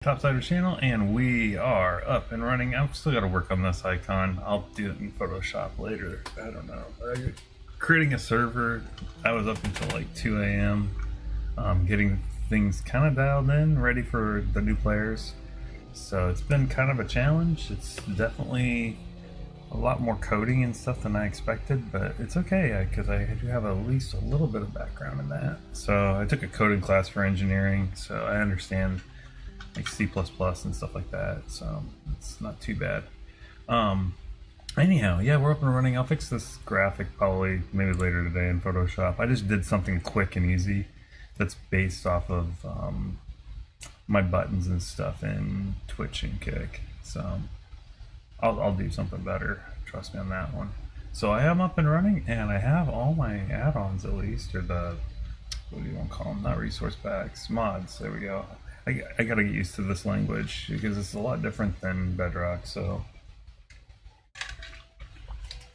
Topsider channel, and we are up and running. I've still got to work on this icon. I'll do it in Photoshop later. I don't know. Creating a server, I was up until like 2 a.m. Getting things kind of dialed in, ready for the new players. So it's been kind of a challenge. It's definitely a lot more coding and stuff than I expected, but it's okay because I do have at least a little bit of background in that. So I took a coding class for engineering, so I understand like C++ and stuff like that, so it's not too bad. Anyhow, yeah, we're up and running. I'll fix this graphic probably maybe later today in Photoshop. I just did something quick and easy that's based off of my buttons and stuff in Twitch and Kick, so I'll do something better, trust me on that one. So I am up and running, and I have all my add-ons at least, or the, what do you want to call them, not resource packs, mods, there we go. I gotta get used to this language because it's a lot different than Bedrock. So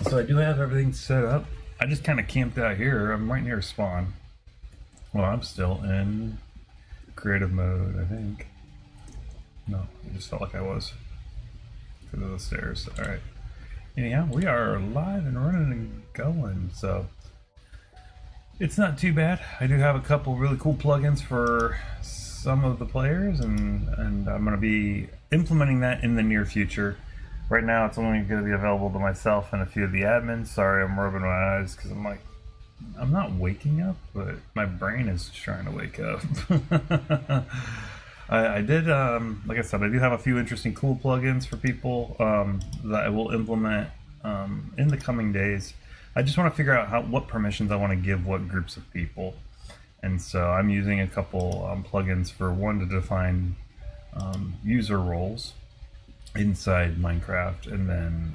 I do have everything set up. I just kind of camped out here. I'm right near spawn. Well, I'm still in creative mode, I think. No, I just felt like I was. Go to the stairs. All right. Anyhow, we are live and running and going. So it's not too bad. I do have a couple really cool plugins for some of the players, and I'm going to be implementing that in the near future. Right now it's only going to be available to myself and a few of the admins. Sorry, I'm rubbing my eyes because I'm not waking up, but my brain is trying to wake up. I did, like I said, I do have a few interesting cool plugins for people that I will implement in the coming days. I just want to figure out what permissions I want to give what groups of people. And so I'm using a couple plugins for one to define user roles inside Minecraft, and then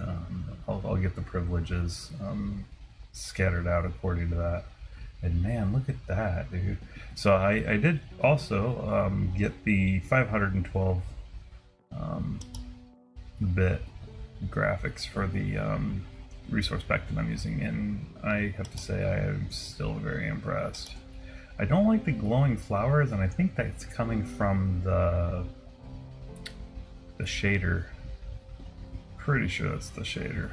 I'll get the privileges scattered out according to that. And man, look at that, dude. So I did also get the 512 bit graphics for the resource pack that I'm using, and I have to say I am still very impressed. I don't like the glowing flowers, and I think that's coming from the shader. Pretty sure that's the shader.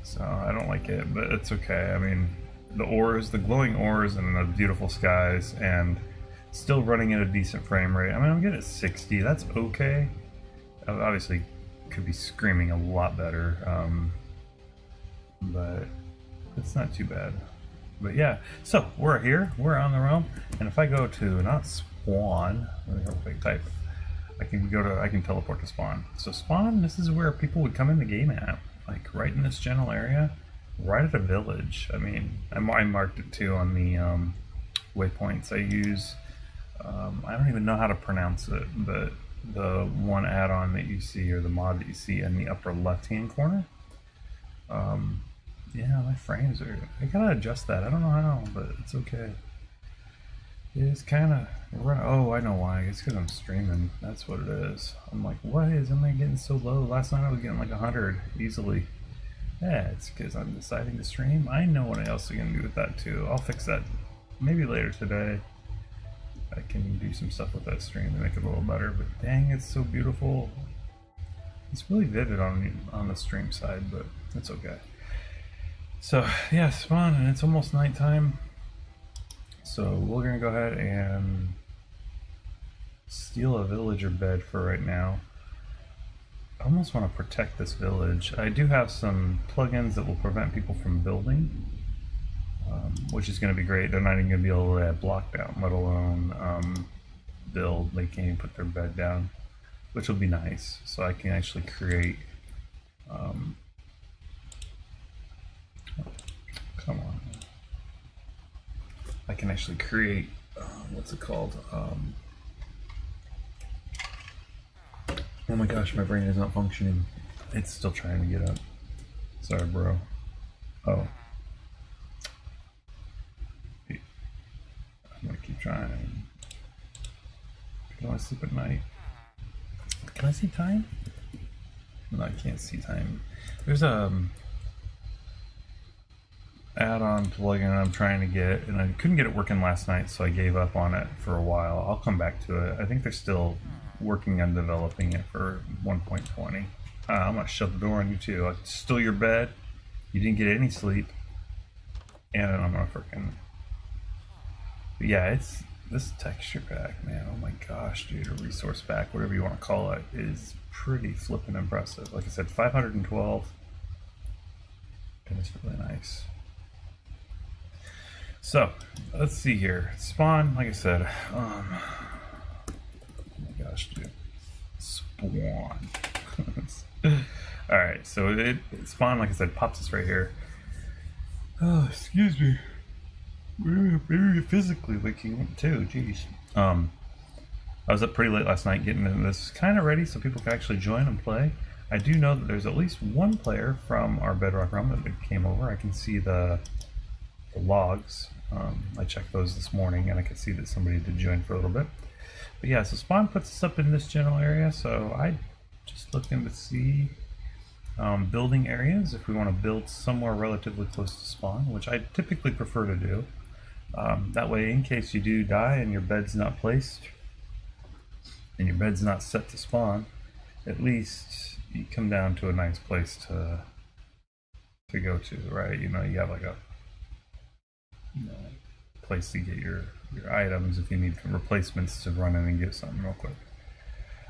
So I don't like it, but it's okay. I mean, the ores, the glowing ores, and the beautiful skies, and still running at a decent frame rate. I mean, I'm getting at 60. That's okay. Obviously, could be screaming a lot better, but it's not too bad. But yeah, so we're here, we're on the realm, and if I go to not spawn, let me type, I can teleport to spawn. So spawn, this is where people would come in the game at, like right in this general area, right at a village. I mean, I marked it too on the waypoints I use. I don't even know how to pronounce it, but the one add-on that you see, or the mod that you see in the upper left-hand corner. Yeah, my frames are, I gotta adjust that. I don't know how, but it's okay. It's kind of, oh, I know why. It's because I'm streaming. That's what it is. I'm like, why am I getting so low? Last night I was getting like 100 easily. Yeah, it's because I'm deciding to stream. I know what else I'm gonna do with that too. I'll fix that maybe later today. I can do some stuff with that stream to make it a little better, but dang, it's so beautiful. It's really vivid on the stream side, but it's okay. So yeah, spawn, and it's almost nighttime. So we're gonna go ahead and steal a villager bed for right now. I almost want to protect this village. I do have some plugins that will prevent people from building, which is going to be great. They're not even going to be able to block down, let alone build. They can't even put their bed down, which will be nice. So I can actually create come on. I can actually create, what's it called? Oh my gosh, my brain is not functioning. It's still trying to get up. Sorry, bro. Oh. I'm gonna keep trying. Can I sleep at night? Can I see time? No, I can't see time. There's add-on plugin I'm trying to get, and I couldn't get it working last night, so I gave up on it for a while. I'll come back to it. I think they're still working on developing it for 1.20. I'm gonna shut the door on you too. I stole your bed. You didn't get any sleep, and I'm gonna freaking. Yeah, it's this texture pack, man. Oh my gosh, dude, a resource pack, whatever you want to call it, is pretty flippin' impressive. Like I said, 512, and it's really nice. So let's see here. Spawn, like I said. Oh my gosh, dude. Spawn. All right, so it spawn, like I said, pops us right here. Oh, excuse me. Maybe physically leaking too. Jeez. I was up pretty late last night getting this kind of ready so people can actually join and play. I do know that there's at least one player from our Bedrock realm that came over. I can see the logs. I checked those this morning and I could see that somebody did join for a little bit. But yeah, so spawn puts us up in this general area, so I just looking to see building areas if we want to build somewhere relatively close to spawn, which I typically prefer to do. That way, in case you do die and your bed's not placed and your bed's not set to spawn, at least you come down to a nice place to go to, right? You know, you have like a place to get your items if you need replacements to run in and get something real quick.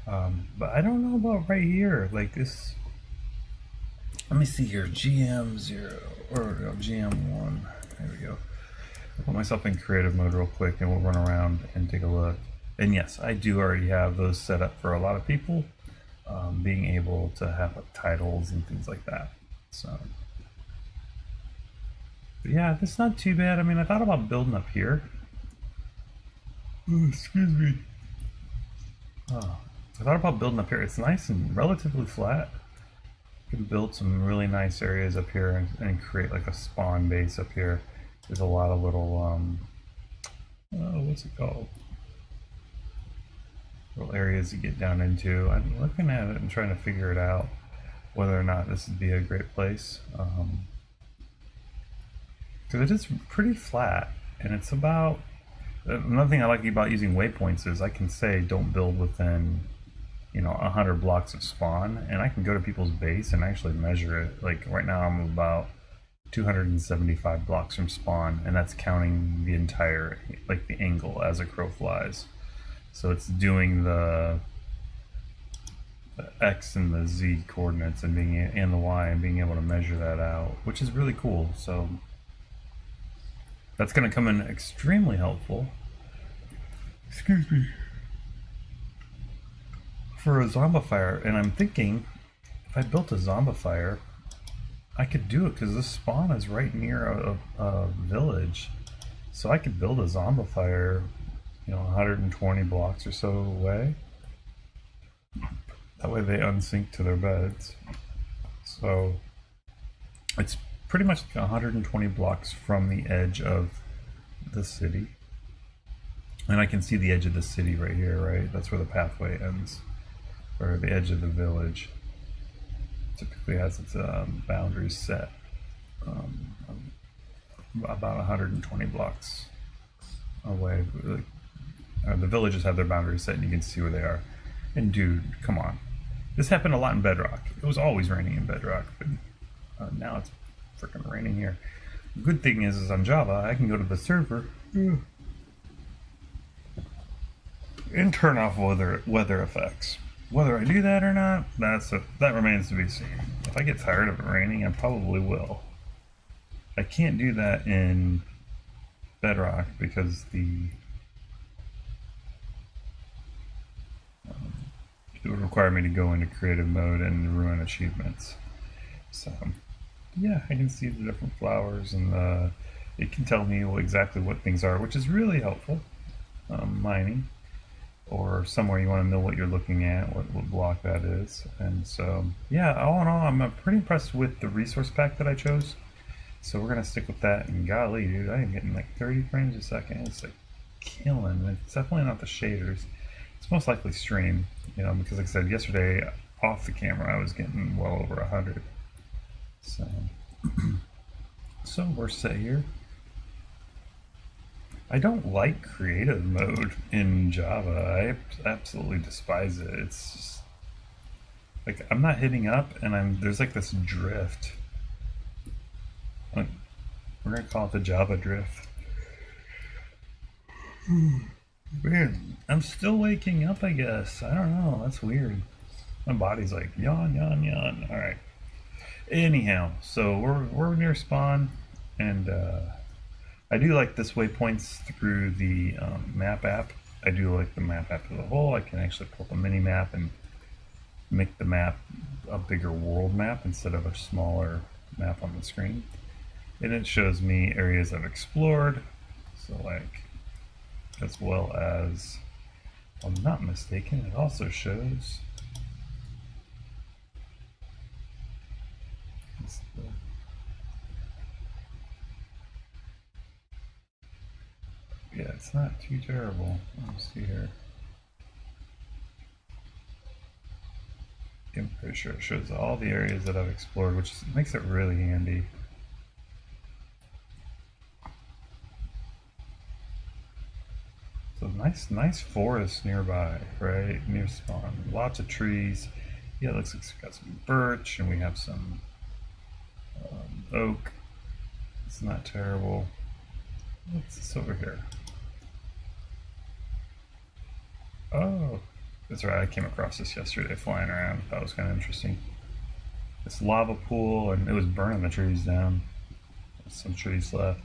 But I don't know about right here, like this. Let me see here, GM0 or GM1. There we go. I'll put myself in creative mode real quick and we'll run around and take a look. And yes, I do already have those set up for a lot of people, being able to have like titles and things like that. So, but yeah, it's not too bad. I mean, I thought about building up here. Oh, excuse me. Oh, I thought about building up here. It's nice and relatively flat. You can build some really nice areas up here and create like a spawn base up here. There's a lot of little, what's it called? Little areas to get down into. I'm looking at it and trying to figure it out whether or not this would be a great place. Because it is pretty flat, and it's about. Another thing I like about using waypoints is I can say don't build within, 100 blocks of spawn, and I can go to people's base and actually measure it. Like right now I'm about 275 blocks from spawn, and that's counting the entire, like the angle as a crow flies. So it's doing the X and the Z coordinates and the Y and being able to measure that out, which is really cool. So that's going to come in extremely helpful. Excuse me. For a zombifier, and I'm thinking if I built a zombifier, I could do it because this spawn is right near a village, so I could build a zombifier, 120 blocks or so away. That way they unsync to their beds. So it's pretty much 120 blocks from the edge of the city. And I can see the edge of the city right here, right? That's where the pathway ends, or the edge of the village. Typically has its boundaries set about 120 blocks away. The villages have their boundaries set and you can see where they are. And dude, come on. This happened a lot in Bedrock. It was always raining in Bedrock, but now it's freaking raining here. The good thing is on Java, I can go to the server and turn off weather effects. Whether I do that or not, that remains to be seen. If I get tired of it raining, I probably will. I can't do that in Bedrock because it would require me to go into creative mode and ruin achievements. So yeah, I can see the different flowers and it can tell me exactly what things are, which is really helpful. Mining, or somewhere you want to know what you're looking at, what block that is. And so yeah, all in all, I'm pretty impressed with the resource pack that I chose. So we're gonna stick with that. And golly, dude, I am getting like 30 frames a second. It's like killing. It's definitely not the shaders. It's most likely stream, because like I said yesterday off the camera I was getting well over 100. So So we're set here. I don't like creative mode in Java. I absolutely despise it. It's just like I'm not hitting up, and there's like this drift. Like, we're gonna call it the Java drift. Weird. I'm still waking up, I guess. I don't know. That's weird. My body's like yawn, yawn, yawn. All right. Anyhow, so we're near spawn, and I do like this waypoints through the map app. I do like the map app as a whole. I can actually pull up a mini map and make the map a bigger world map instead of a smaller map on the screen. And it shows me areas I've explored. So like, as well as, if I'm not mistaken, it also shows yeah, it's not too terrible. Let's see here. I'm pretty sure it shows all the areas that I've explored, which makes it really handy. So nice forest nearby, right? Near spawn. Lots of trees. Yeah, it looks like it's got some birch, and we have some oak. It's not terrible. What's this over here? Oh, that's right. I came across this yesterday flying around. That was kind of interesting. This lava pool, and it was burning the trees down. There's some trees left.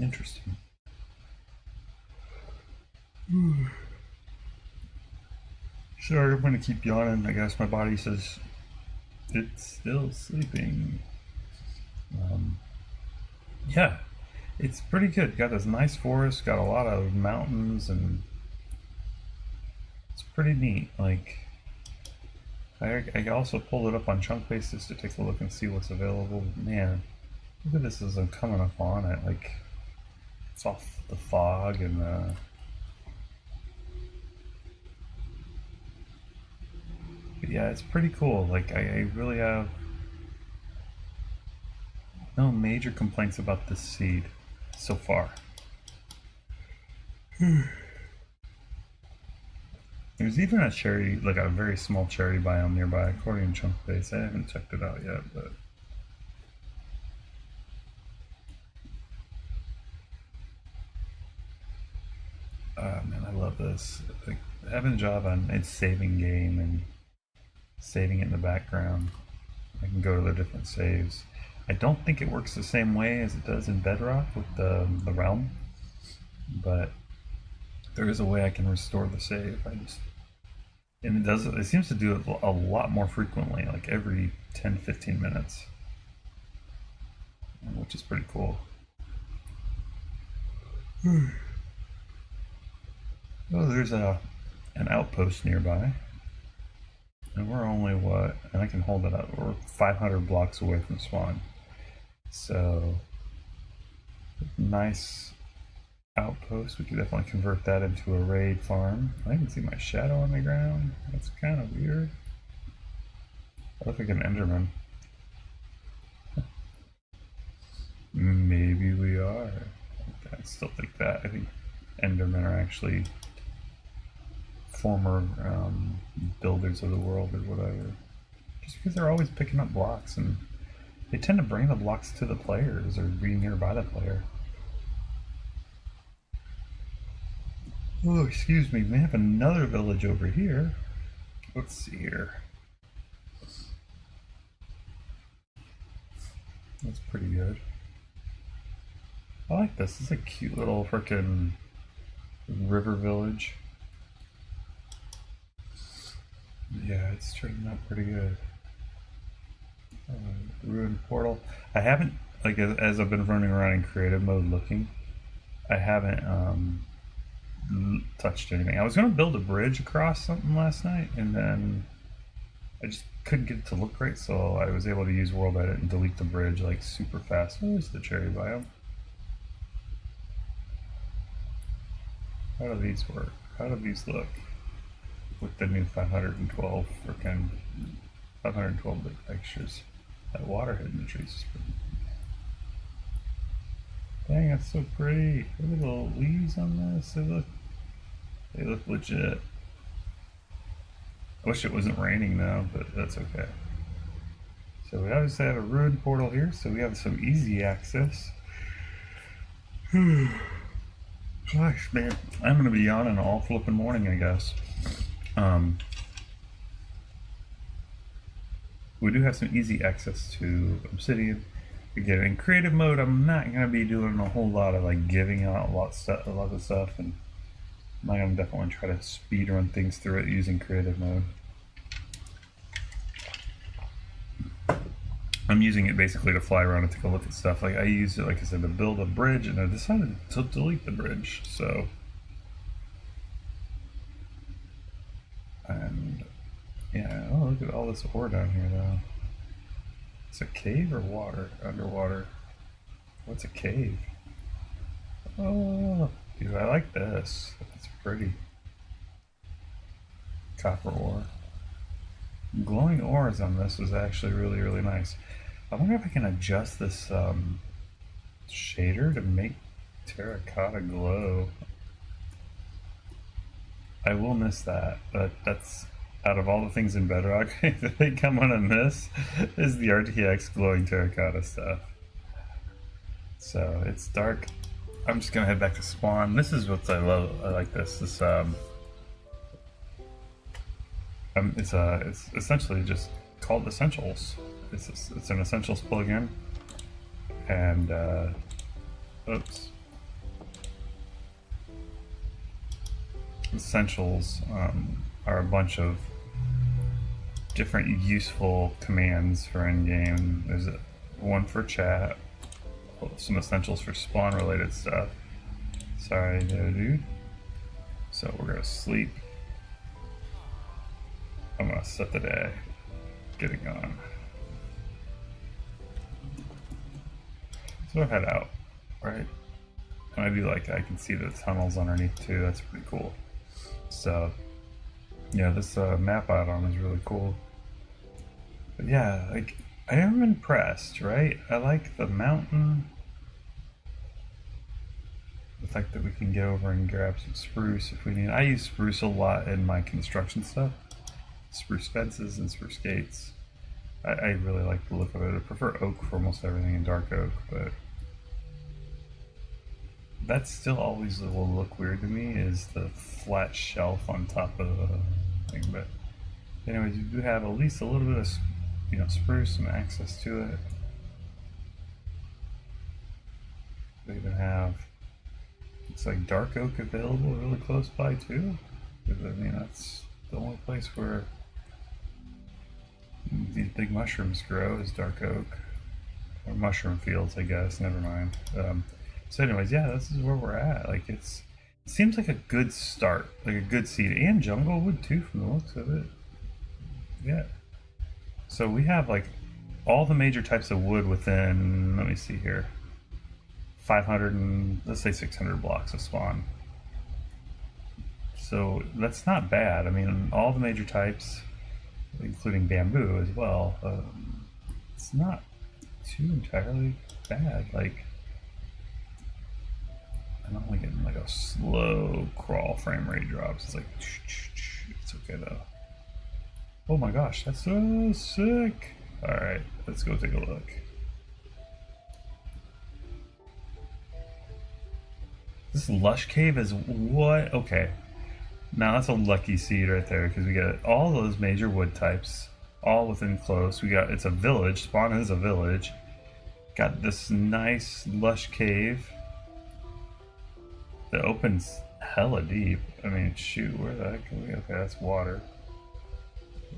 Interesting. Sorry, I'm going to keep yawning. I guess my body says it's still sleeping. Yeah, it's pretty good. Got this nice forest, got a lot of mountains, and it's pretty neat. Like, I also pulled it up on Chunk Basis to take a look and see what's available. Man, look at this as I'm coming up on it. Like, it's off the fog and but yeah, it's pretty cool. Like, I really have no major complaints about this seed so far. There's even a cherry, like a very small cherry biome nearby, according to Chunk Base. I haven't checked it out yet, but man, I love this. Like, having Java and it's saving game and saving it in the background. I can go to the different saves. I don't think it works the same way as it does in Bedrock with the realm, but there is a way I can restore the save. And it does. It seems to do it a lot more frequently, like every 10-15 minutes, which is pretty cool. Oh, there's an outpost nearby, and we're only what? And I can hold it up. We're 500 blocks away from spawn, so nice outpost. We could definitely convert that into a raid farm. I can see my shadow on the ground. That's kind of weird. I look like an Enderman. Maybe we are. I still think that. I think Endermen are actually former builders of the world or whatever. Just because they're always picking up blocks, and they tend to bring the blocks to the players or be nearby the player. Oh, excuse me, we have another village over here. Let's see here. That's pretty good. I like this. This is a cute little frickin' river village. Yeah, it's turning out pretty good. Ruined portal. I haven't, like, as I've been running around in creative mode looking, I haven't touched anything. I was going to build a bridge across something last night, and then I just couldn't get it to look right, so I was able to use World Edit and delete the bridge like super fast. Where's the cherry biome? How do these work? How do these look with the new 512 freaking 512 bit textures? That water hidden in the trees is pretty. Dang, that's so pretty. Look at the little leaves on this. They look legit. I wish it wasn't raining though, but that's okay. So we obviously have a ruined portal here, so we have some easy access. Gosh, man, I'm gonna be yawning all flipping morning, I guess. We do have some easy access to Obsidian. Again, in creative mode, I'm not gonna be doing a whole lot of like giving out a lot of stuff, and I'm gonna definitely try to speed run things through it using creative mode. I'm using it basically to fly around and take a look at stuff. Like I used it, like I said, to build a bridge, and I decided to delete the bridge. So, and yeah, oh look at all this ore down here though. It's a cave or water? Underwater. What's a cave? Oh, dude, I like this. It's pretty. Copper ore. Glowing ores on this was actually really, really nice. I wonder if I can adjust this shader to make terracotta glow. I will miss that, but that's out of all the things in Bedrock, I think I'm gonna miss is the RTX glowing terracotta stuff. So it's dark. I'm just gonna head back to spawn. This is what I love. I like this. It's essentially just called Essentials. It's an Essentials plugin, and oops. Essentials are a bunch of different useful commands for in-game. There's one for chat, some essentials for spawn related stuff. Sorry there, dude. So we're gonna sleep. I'm gonna set the day. Getting on. So I'll head out, right? And I do like I can see the tunnels underneath too. That's pretty cool. So yeah, this map add-on is really cool. But yeah, like I am impressed, right? I like the mountain. The fact that we can get over and grab some spruce if we need. I use spruce a lot in my construction stuff. Spruce fences and spruce gates. I really like the look of it. I prefer oak for almost everything in dark oak, but that still always will look weird to me is the flat shelf on top of the thing. But anyways, you do have at least a little bit of spruce and access to it. We even have it's like dark oak available really close by too. Because I mean that's the only place where these big mushrooms grow is dark oak. Or mushroom fields, I guess, never mind. So anyways, yeah, this is where we're at. Like it seems like a good start, like a good seed, and jungle wood too from the looks of it. Yeah. So we have like all the major types of wood within, let me see here, 500 and let's say 600 blocks of spawn. So that's not bad. I mean, all the major types, including bamboo as well, it's not too entirely bad. Like, I'm only getting like a slow crawl frame rate drops. It's like, it's okay though. Oh my gosh, that's so sick. All right, let's go take a look. This lush cave is what? Okay. Now that's a lucky seed right there because we got all those major wood types all within close. It's a village. Spawn is a village. Got this nice lush cave that opens hella deep. I mean, shoot, where the heck are we? Okay, that's water.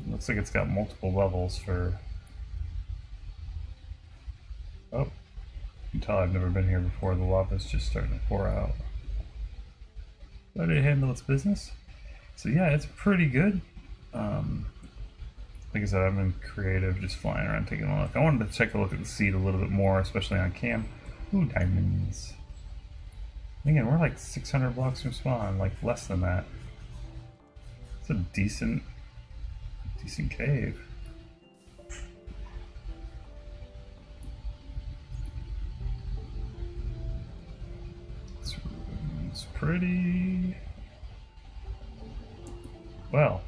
Looks like it's got multiple levels for. Oh, you can tell I've never been here before. The lava's just starting to pour out. Let it handle its business. So yeah, it's pretty good. Like I said, I've been creative, just flying around taking a look. I wanted to take a look at the seed a little bit more, especially on cam. Ooh, diamonds. Again, we're like 600 blocks from spawn, like less than that. It's a decent cave. Well,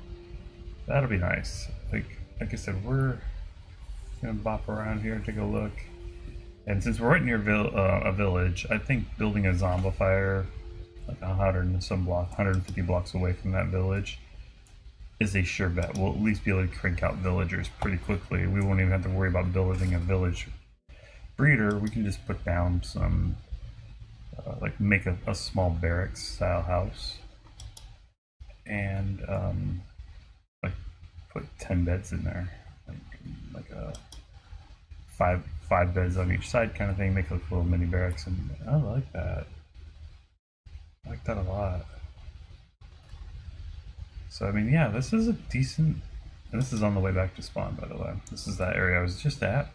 that'll be nice. Like I said, we're gonna bop around here, take a look. And since we're right near a village, I think building a zombifier like 100 and some block, 150 blocks away from that village is a sure bet. We'll at least be able to crank out villagers pretty quickly. We won't even have to worry about building a village breeder. We can just put down some, like make a small barracks style house and like put 10 beds in there, like a five beds on each side kind of thing, make like a little mini barracks, and I like that. I like that a lot. So I mean, yeah, this is a decent, and this is on the way back to spawn, by the way. This is that area I was just at.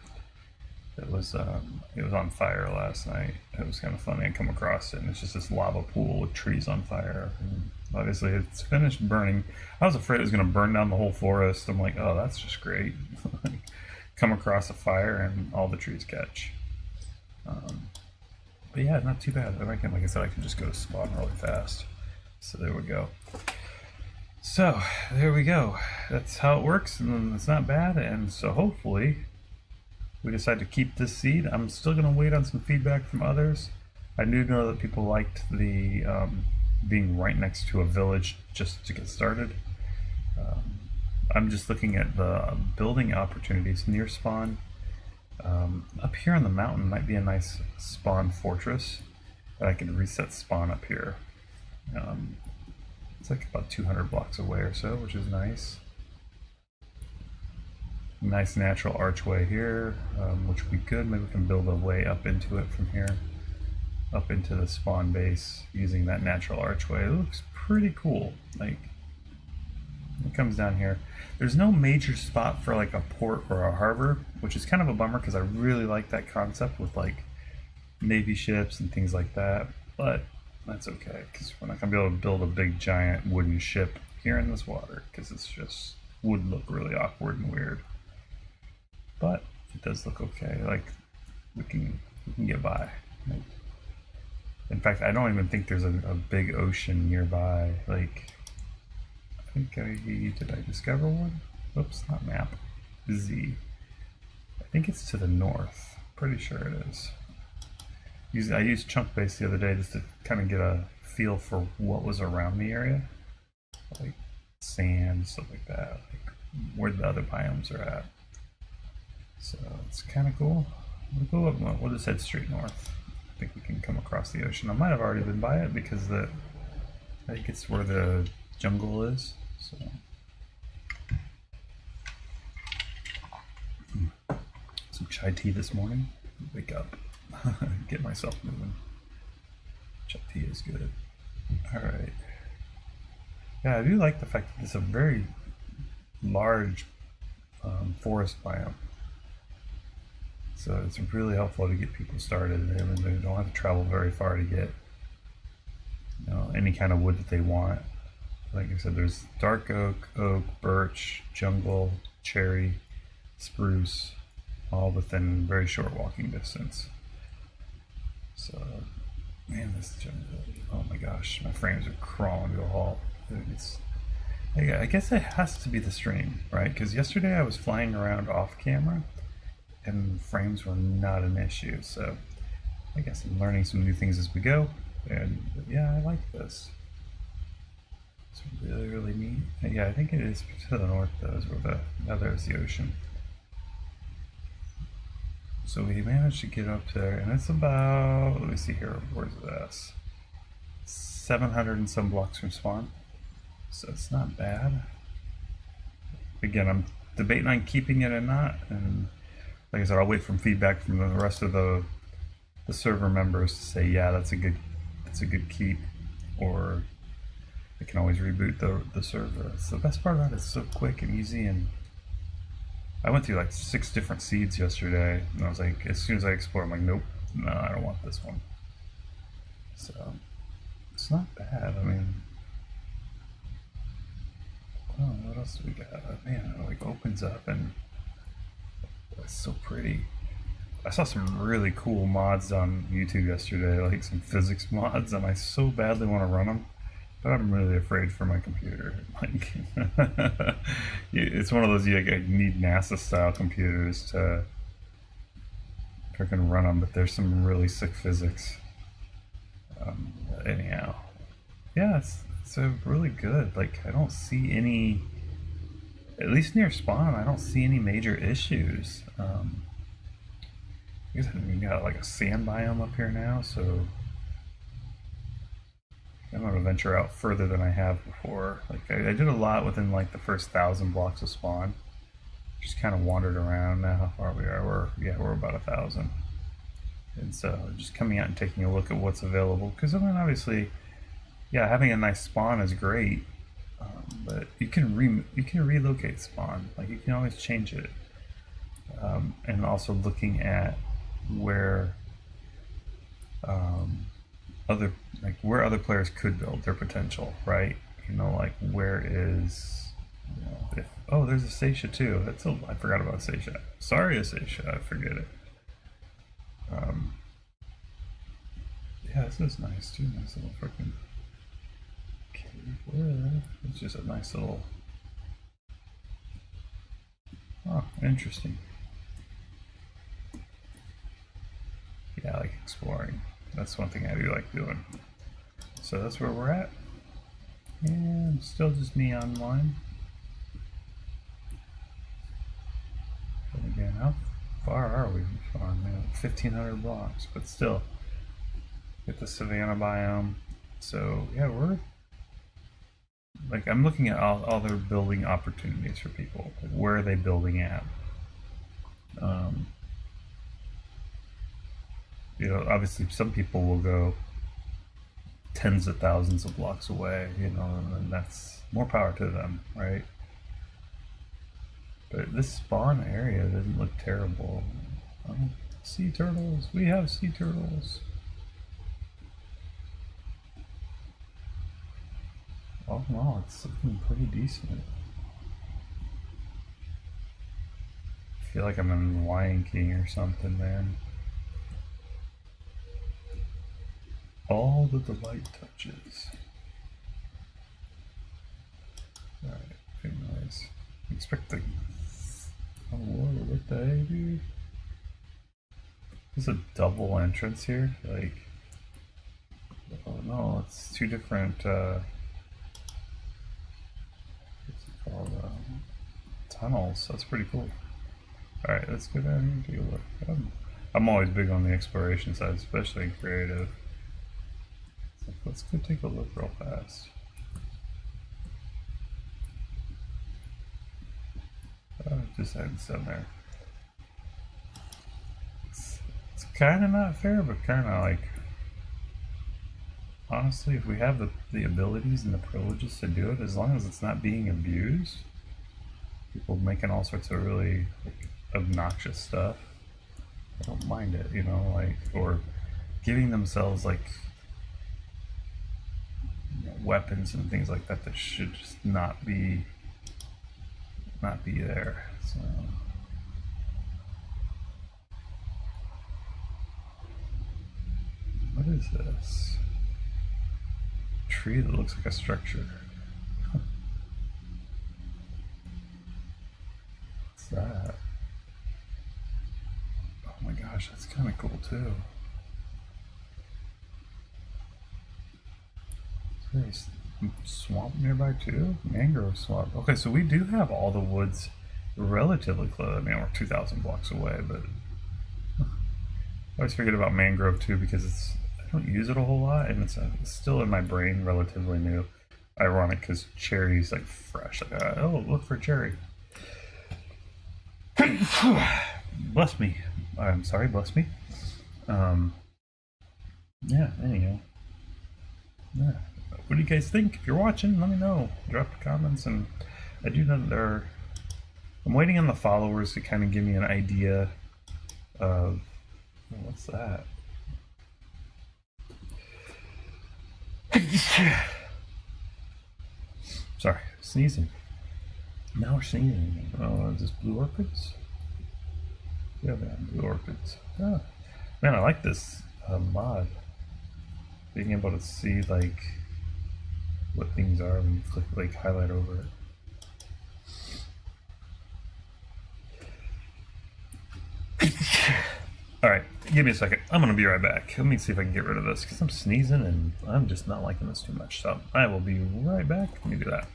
It was on fire last night. It was kind of funny. I come across it, and it's just this lava pool with trees on fire. And obviously, it's finished burning. I was afraid it was going to burn down the whole forest. I'm like, oh, that's just great. Come across a fire and all the trees catch. But yeah, not too bad. Like I said, I can just go to spawn really fast. So there we go. So there we go. That's how it works, and it's not bad. And so hopefully we decide to keep this seed. I'm still going to wait on some feedback from others. I do know that people liked the being right next to a village just to get started. I'm just looking at the building opportunities near spawn. Up here on the mountain might be a nice spawn fortress that I can reset spawn up here. It's like about 200 blocks away or so, which is nice. Nice natural archway here, which would be good. Maybe we can build a way up into it from here, up into the spawn base using that natural archway. It looks pretty cool. Like, it comes down here. There's no major spot for like a port or a harbor, which is kind of a bummer because I really like that concept with like Navy ships and things like that. But that's okay because we're not gonna be able to build a big giant wooden ship here in this water because it's just would look really awkward and weird. But it does look okay. Like we can get by. Like, in fact, I don't even think there's a big ocean nearby. Like, I think did I discover one? Oops, not map. Z. I think it's to the north. Pretty sure it is. I used chunk base the other day just to kind of get a feel for what was around the area, like sand, stuff like that, like where the other biomes are at. So it's kind of cool. We'll go up. We'll just head straight north. I think we can come across the ocean. I might have already been by it because I think it's where the jungle is. So some chai tea this morning. Wake up, get myself moving. Chai tea is good. All right. Yeah, I do like the fact that it's a very large forest biome. So it's really helpful to get people started. They don't have to travel very far to get, any kind of wood that they want. Like I said, there's dark oak, birch, jungle, cherry, spruce, all within very short walking distance. So, man, this jungle, oh my gosh, my frames are crawling to a halt. I guess it has to be the stream, right? Because yesterday I was flying around off camera and frames were not an issue. So I guess I'm learning some new things as we go. And yeah, I like this. It's really, really neat. Yeah, I think it is to the north though, is where there's the ocean. So we managed to get up there, and it's about, let me see here, where's this? 700 and some blocks from spawn. So it's not bad. Again, I'm debating on keeping it or not, and like I said, I'll wait for feedback from the rest of the server members to say, yeah, that's a good keep, or I can always reboot the server. So the best part about it is so quick and easy, and I went through like 6 different seeds yesterday, and I was like, as soon as I explore, I'm like, nope, no, I don't want this one. So it's not bad. I mean, oh, what else do we got? Man, it like opens up and it's so pretty. I saw some really cool mods on YouTube yesterday, like some physics mods, and I so badly want to run them, but I'm really afraid for my computer. Like, it's one of those you need NASA style computers to freaking run them, but there's some really sick physics. Anyhow, yeah, it's a really good. Like, I don't see any, at least near spawn, I don't see any major issues. I guess we got like a sand biome up here now, so I'm gonna venture out further than I have before. Like I did a lot within like the first 1,000 blocks of spawn. Just kind of wandered around. Now how far we are? We're about 1,000. And so just coming out and taking a look at what's available. Because I mean, obviously, yeah, having a nice spawn is great, but you can relocate spawn. Like you can always change it. And also looking at where where other players could build their potential, right? You know, like where is, you know, if, oh, there's Asacia too. I forgot about Asacia. Sorry, Asacia, I forget it. Yeah, this is nice too. Nice little freaking cave. Where? It's just a nice little. Oh, interesting. Yeah, I like exploring. That's one thing I do like doing. So that's where we're at. And still just me online. And again, how far are we from 1,500 blocks? But still, get the savanna biome. So yeah, we're like, I'm looking at all other building opportunities for people. Like, where are they building at? You know, obviously some people will go tens of thousands of blocks away, you know, and that's more power to them, right? But this spawn area doesn't look terrible. Sea turtles, we have sea turtles. Oh no, it's looking pretty decent. I feel like I'm in Lion King or something, man. All that the light touches. Alright, anyways. Expecting. Oh, what the heck, dude? There's a double entrance here? Like. Oh no, it's two different, what's it called? Tunnels. That's pretty cool. Alright, let's go down here and take a look. I'm always big on the exploration side, especially in creative. Let's go take a look real fast. Just hadn't done there. It's kind of not fair, but kind of like, honestly, if we have the abilities and the privileges to do it, as long as it's not being abused, people making all sorts of really like, obnoxious stuff, I don't mind it, you know, like, or giving themselves like, weapons and things like that that should just not be there. So what is this? Tree that looks like a structure. What's that? Oh my gosh, that's kind of cool too. There's swamp nearby too? Mangrove swamp. Okay, so we do have all the woods relatively close. I mean, we're 2,000 blocks away, but I always forget about mangrove too because I don't use it a whole lot, and it's still in my brain relatively new. Ironic because cherry's like fresh. Like, oh, look for cherry. Bless me. I'm sorry, bless me. Yeah, anyhow. Yeah. What do you guys think? If you're watching, let me know. Drop the comments, and I do know that I'm waiting on the followers to kind of give me an idea of what's that. Sorry, sneezing. Now we're sneezing. Oh, is this blue orchids? Yeah, man, blue orchids. Oh, man, I like this mod. Being able to see like what things are when you click like highlight over it. Alright, give me a second. I'm gonna be right back. Let me see if I can get rid of this because I'm sneezing and I'm just not liking this too much. So I will be right back. Let me do that.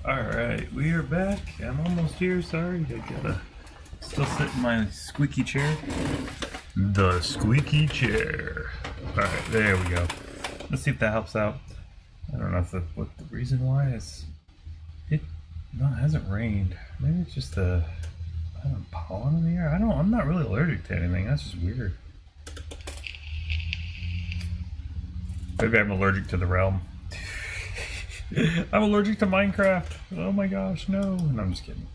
Alright, we are back. I'm almost here. Sorry, I gotta still sit in my squeaky chair. The squeaky chair. Alright, there we go. Let's see if that helps out. I don't know if what the reason why is. It hasn't rained. Maybe it's just the pollen in the air. I'm not really allergic to anything. That's just weird. Maybe I'm allergic to the realm. I'm allergic to Minecraft. Oh my gosh, no. No, I'm just kidding.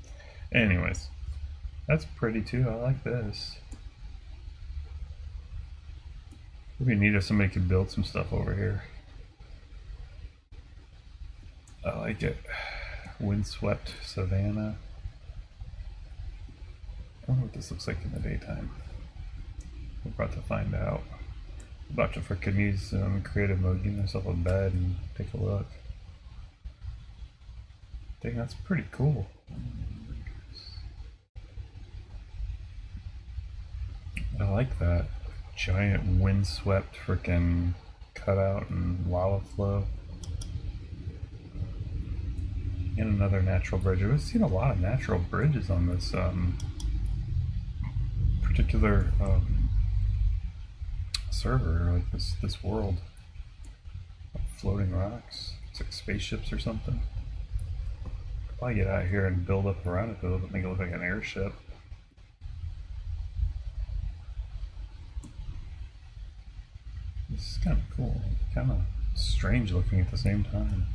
Anyways, that's pretty too. I like this. It'd be neat if somebody could build some stuff over here. I like it. Windswept savanna. I wonder what this looks like in the daytime. We're about to find out. About to freaking use creative mode, give myself a bed and take a look. Dang, that's pretty cool. I like that. Giant windswept freaking cutout and lava flow. And another natural bridge. We've seen a lot of natural bridges on this particular server, like this world. Floating rocks. It's like spaceships or something. Probably get out here and build up around it, build it, make it look like an airship. This is kind of cool, kind of strange looking at the same time.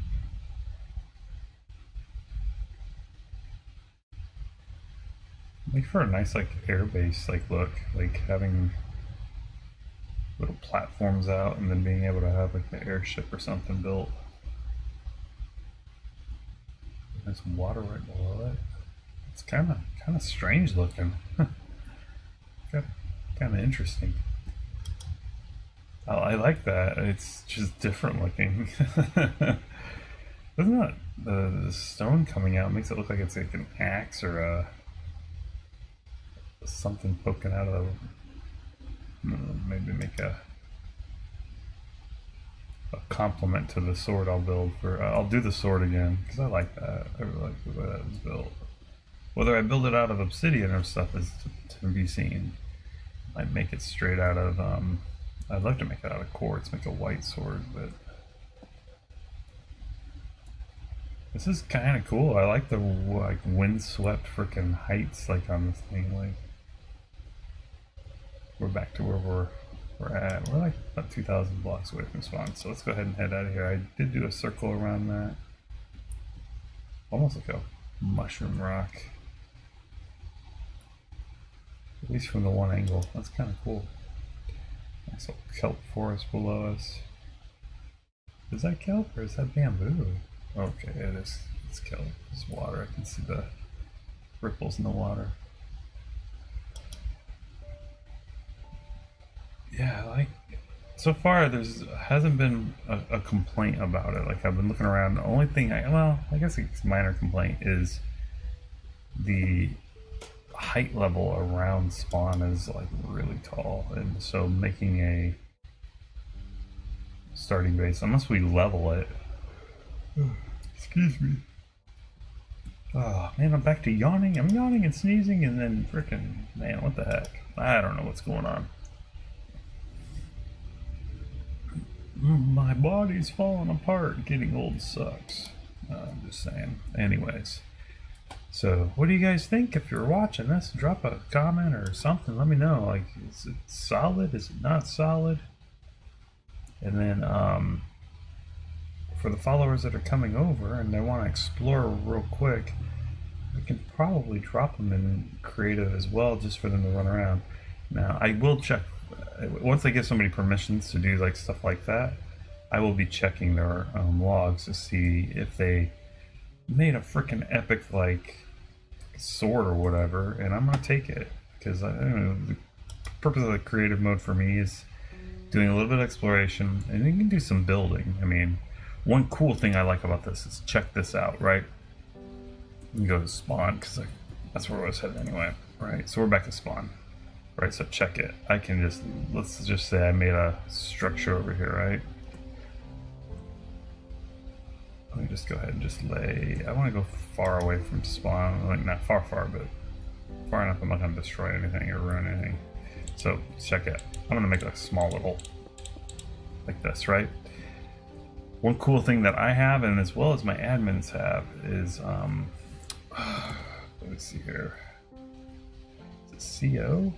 Like for a nice like airbase like look, like having little platforms out and then being able to have like the airship or something built. There's water right below it. It's kind of strange looking. Kind of interesting. I like that. It's just different looking. Doesn't that the stone coming out makes it look like it's like an axe or a something poking out of the, maybe make a complement to the sword I'll build for. I'll do the sword again because I like that. I really like the way that was built. Whether I build it out of obsidian or stuff is to be seen. I might make it straight out of. I'd love to make it out of quartz, make a white sword, but this is kind of cool. I like the like windswept freaking heights like on this thing. Like we're back to where we're at. We're like about 2,000 blocks away from spawn, so let's go ahead and head out of here. I did do a circle around that. Almost like a mushroom rock. At least from the one angle. That's kind of cool. Nice little kelp forest below us. Is that kelp or is that bamboo? Okay, it is. It's kelp. It's water. I can see the ripples in the water. Yeah, like so far there's hasn't been a complaint about it. Like I've been looking around. The only thing I guess it's a minor complaint is the height level around spawn is like really tall, and so making a starting base unless we level it. Excuse me. Oh man, I'm back to yawning. I'm yawning and sneezing, and then freaking man, what the heck? I don't know what's going on. My body's falling apart. Getting old sucks. I'm just saying. Anyways, so what do you guys think? If you're watching this, drop a comment or something. Let me know. Like, is it solid? Is it not solid? And then for the followers that are coming over and they want to explore real quick, I can probably drop them in creative as well, just for them to run around. Now I will check once I give somebody permissions to do like stuff like that. I will be checking their logs to see if they made a freaking epic like sword or whatever, and I'm gonna take it because I don't know, the purpose of the creative mode for me is doing a little bit of exploration, and you can do some building. I mean, one cool thing I like about this is check this out, right? You can go to spawn because that's where I was headed anyway, right? So we're back to spawn, right? So check it. I can just, let's just say I made a structure over here, right? Let me just go ahead and just lay, I want to go far away from spawn, like not far, but far enough I'm not going to destroy anything or ruin anything. So check it. I'm going to make a small little, like this, right? One cool thing that I have, and as well as my admins have, is, let me see here. Is it CO?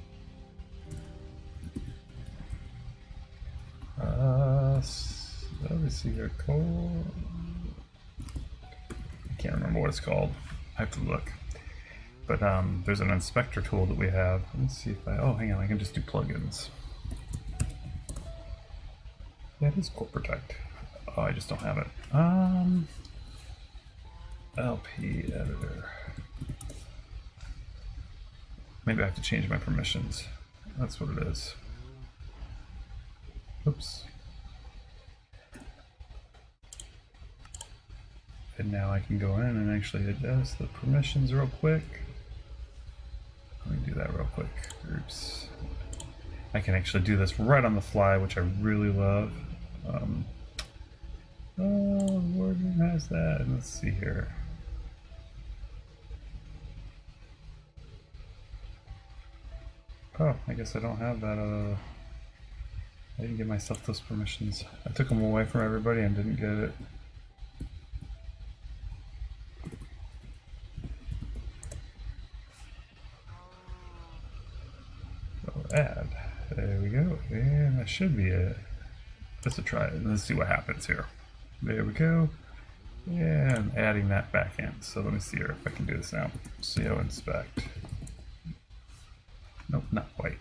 Let me see here. Cole. I can't remember what it's called. I have to look. But there's an inspector tool that we have. Let's see if oh, hang on, I can just do plugins. Yeah, it is Core Protect. Oh, I just don't have it. LP editor. Maybe I have to change my permissions. That's what it is. Oops. And now I can go in and actually adjust the permissions real quick. Let me do that real quick. Groups. I can actually do this right on the fly, which I really love. Oh, Warden has that. And let's see here. Oh, I guess I don't have that. I didn't give myself those permissions. I took them away from everybody and didn't get it. Add. There we go. And that should be it. Let's try it. Let's see what happens here. There we go. And adding that back in. So let me see here if I can do this now. CO inspect. Nope, not quite.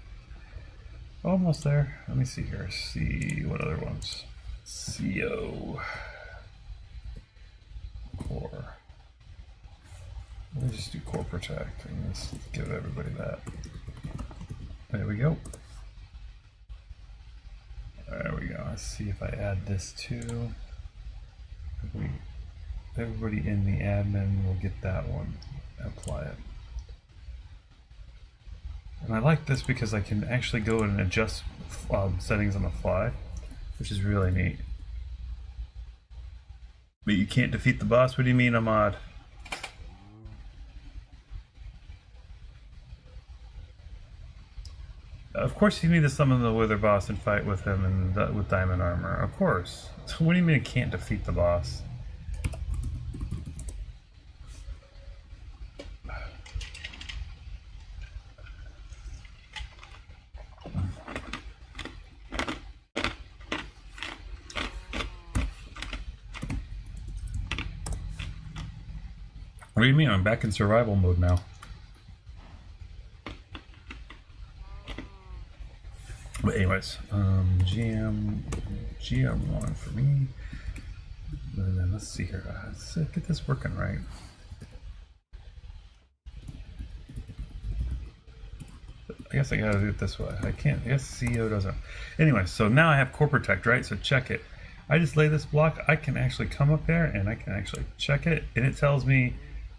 Almost there. Let me see here. See what other ones. CO. Core. Let me just do Core Protect and let's give everybody that. There we go. There we go. Let's see if I add this too. Everybody in the admin will get that one. Apply it. And I like this because I can actually go and adjust settings on the fly, which is really neat. But you can't defeat the boss? What do you mean, Ahmad? Of course you need to summon the Wither boss and fight with him and with diamond armor. Of course. What do you mean it can't defeat the boss? What do you mean? I'm back in survival mode now. But anyways, GM1 for me. And then let's see here. Let's get this working right. I guess I gotta do it this way. I can't. I guess CO doesn't. Anyway, so now I have Core Protect, right? So check it. I just lay this block. I can actually come up there and I can actually check it, and it tells me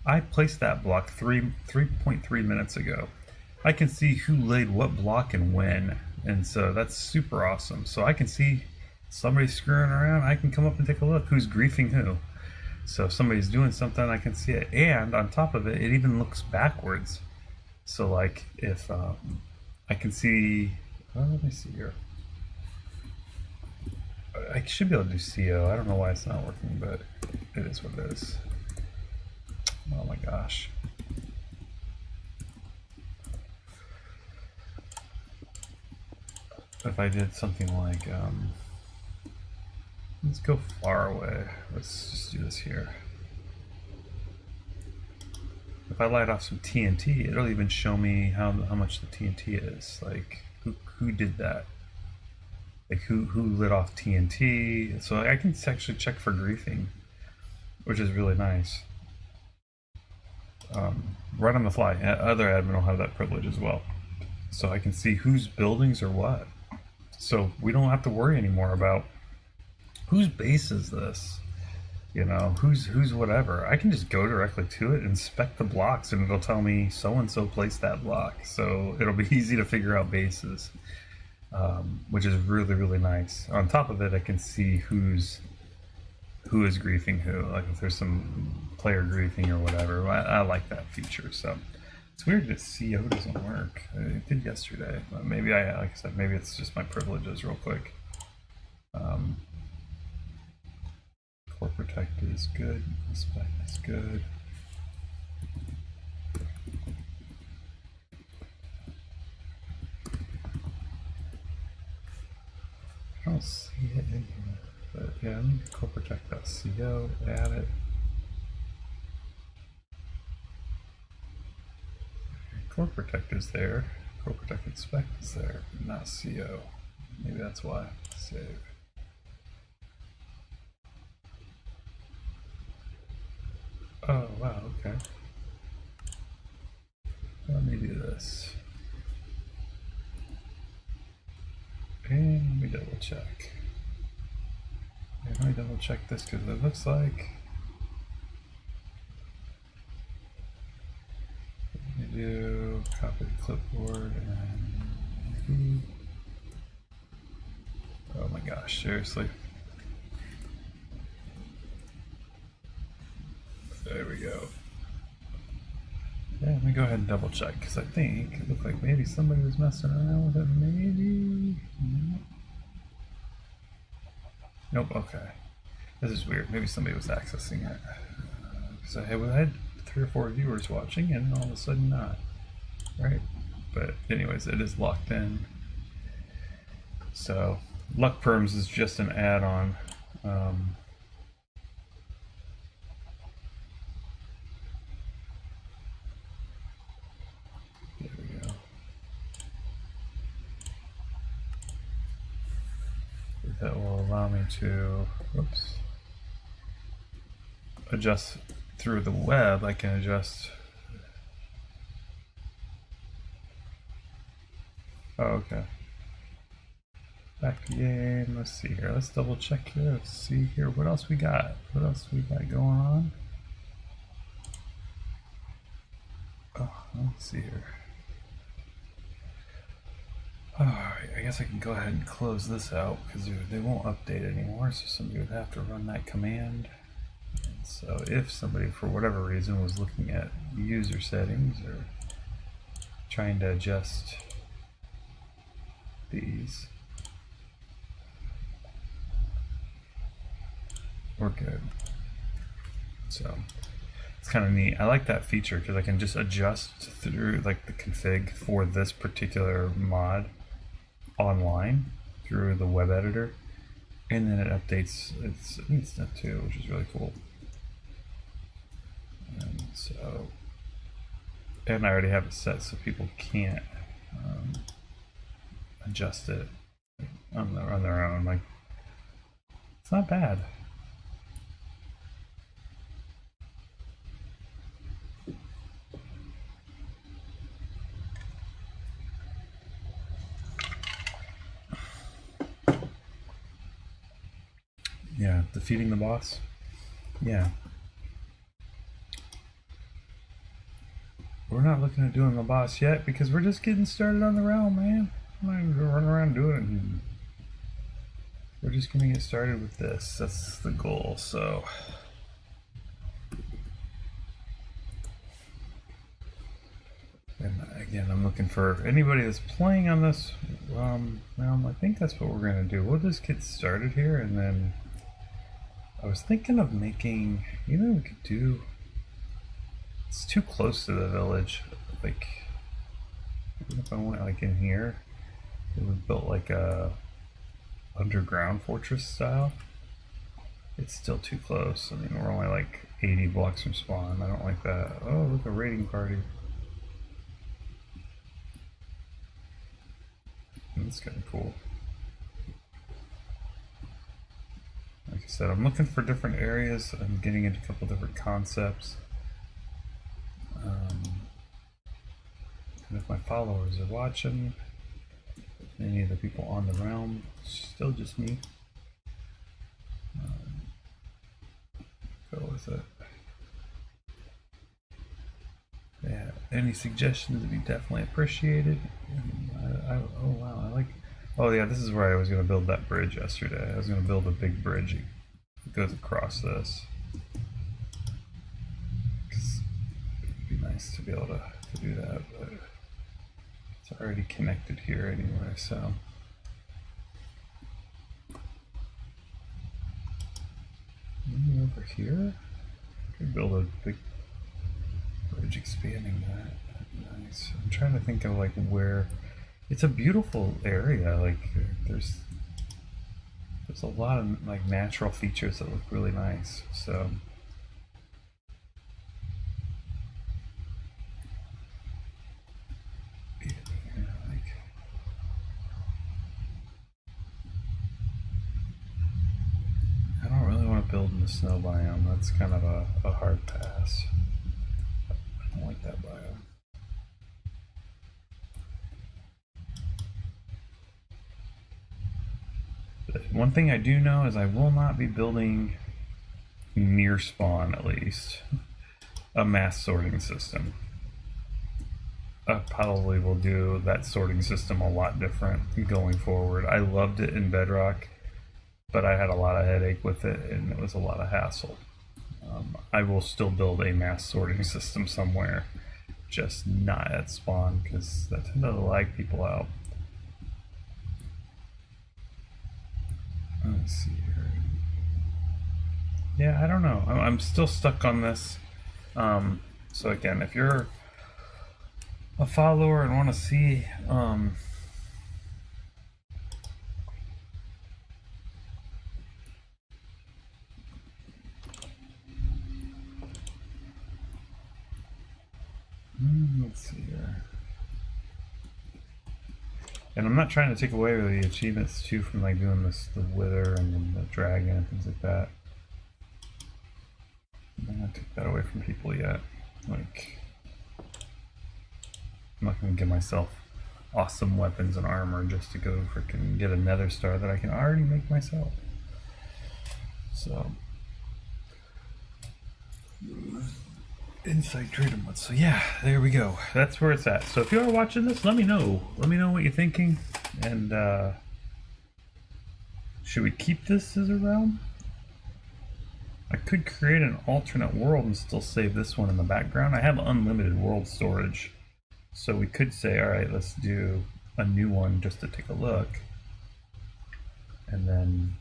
I placed that block 3.3 minutes ago. I can see who laid what block and when. And so that's super awesome. So I can see somebody screwing around. I can come up and take a look who's griefing who. So if somebody's doing something, I can see it. And on top of it, it even looks backwards. So like if I can see, let me see here. I should be able to do CO. I don't know why it's not working, but it is what it is. Oh my gosh. If I did something like, let's go far away. Let's just do this here. If I light off some TNT, it'll even show me how much the TNT is. Like, who did that? Like, who lit off TNT? So I can actually check for griefing, which is really nice. Right on the fly. Other admin will have that privilege as well. So I can see whose buildings are what. So we don't have to worry anymore about whose base is this, you know, who's whatever. I can just go directly to it, inspect the blocks, and it'll tell me so-and-so placed that block. So it'll be easy to figure out bases, which is really, really nice. On top of it, I can see who is griefing who. Like if there's some player griefing or whatever, I like that feature. So it's weird that CO doesn't work. It did yesterday. But maybe like I said, maybe it's just my privileges real quick. Core protect is good. Inspect is good. I don't see it in here, but yeah, I need core protect.co, add it. Core protect is there. Core protect inspect is there, but not CO. Maybe that's why. Save. Oh, wow, okay. Let me do this. And let me double check. Let me double check this because it looks like. Let me do copy the clipboard and. Oh my gosh, seriously. There we go. Yeah, let me go ahead and double check because I think it looked like maybe somebody was messing around with it. Maybe. Nope. Okay. This is weird. Maybe somebody was accessing it. So I had 3 or 4 viewers watching, and all of a sudden not. Right. But anyways, it is locked in. So Luck Perms is just an add-on. There we go. That will allow me to, whoops, adjust through the web. I can adjust. Oh, okay. Back to game. Let's see here. Let's double check here. Let's see here. What else we got? What else we got going on? Oh, let's see here. Alright, I guess I can go ahead and close this out because they won't update anymore, so somebody would have to run that command. And so if somebody, for whatever reason, was looking at user settings or trying to adjust these, we're good. So it's kind of neat. I like that feature because I can just adjust through like the config for this particular mod online through the web editor, and then it updates its instant too, which is really cool. And so, and I already have it set so people can't adjust it on their own. Like, it's not bad. Yeah, defeating the boss. Yeah. We're not looking at doing the boss yet because we're just getting started on the realm, man. I'm not even gonna run around doing it. We're just gonna get started with this. That's the goal. So again, I'm looking for anybody that's playing on this realm. I think that's what we're gonna do. We'll just get started here, and then I was thinking of making. We could do. It's too close to the village. Like, even if I went like in here, it was built like a underground fortress style. It's still too close. I mean, we're only like 80 blocks from spawn. I don't like that. Oh, look, a raiding party. That's kind of cool. Like I said, I'm looking for different areas. I'm getting into a couple different concepts. And if my followers are watching, any of the people on the realm, still just me. Go with it. Yeah, any suggestions would be definitely appreciated. Oh wow, I like. Oh yeah, this is where I was going to build that bridge yesterday. I was going to build a big bridge that goes across this. Because it'd be nice to be able to do that, but it's already connected here anyway, so. Maybe over here? I could build a big bridge expanding that. Nice. I'm trying to think of like where. It's a beautiful area. Like there's a lot of like natural features that look really nice. So I don't really want to build in the snow biome. That's kind of a hard pass. I don't like that biome. One thing I do know is I will not be building near spawn, at least, a mass sorting system. I probably will do that sorting system a lot different going forward. I loved it in Bedrock, but I had a lot of headache with it and it was a lot of hassle. I will still build a mass sorting system somewhere, just not at spawn, because that tends to lag people out. Let's see here. Yeah, I don't know. I'm still stuck on this. So again, if you're a follower and want to see let's see here. And I'm not trying to take away the achievements too from like doing this, the wither and the dragon and things like that. I'm not gonna take that away from people yet. Like, I'm not gonna give myself awesome weapons and armor just to go freaking get a nether star that I can already make myself. So, Insight Trader Mode. So yeah, there we go. That's where it's at. So if you are watching this, let me know. Let me know what you're thinking. And should we keep this as a realm? I could create an alternate world and still save this one in the background. I have unlimited world storage. So we could say, all right, let's do a new one just to take a look. And then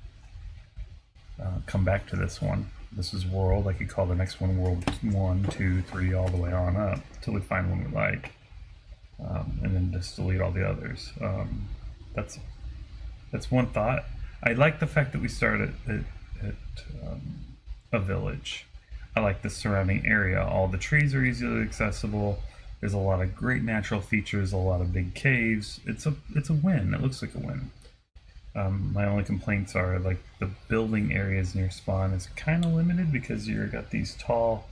come back to this one. This is world. I could call the next one world 1, 2, 3, all the way on up until we find one we like, and then just delete all the others. That's one thought. I like the fact that we started at a village. I like the surrounding area. All the trees are easily accessible. There's a lot of great natural features. A lot of big caves. It's a win. It looks like a win. My only complaints are like the building areas near spawn is kind of limited because you've got these tall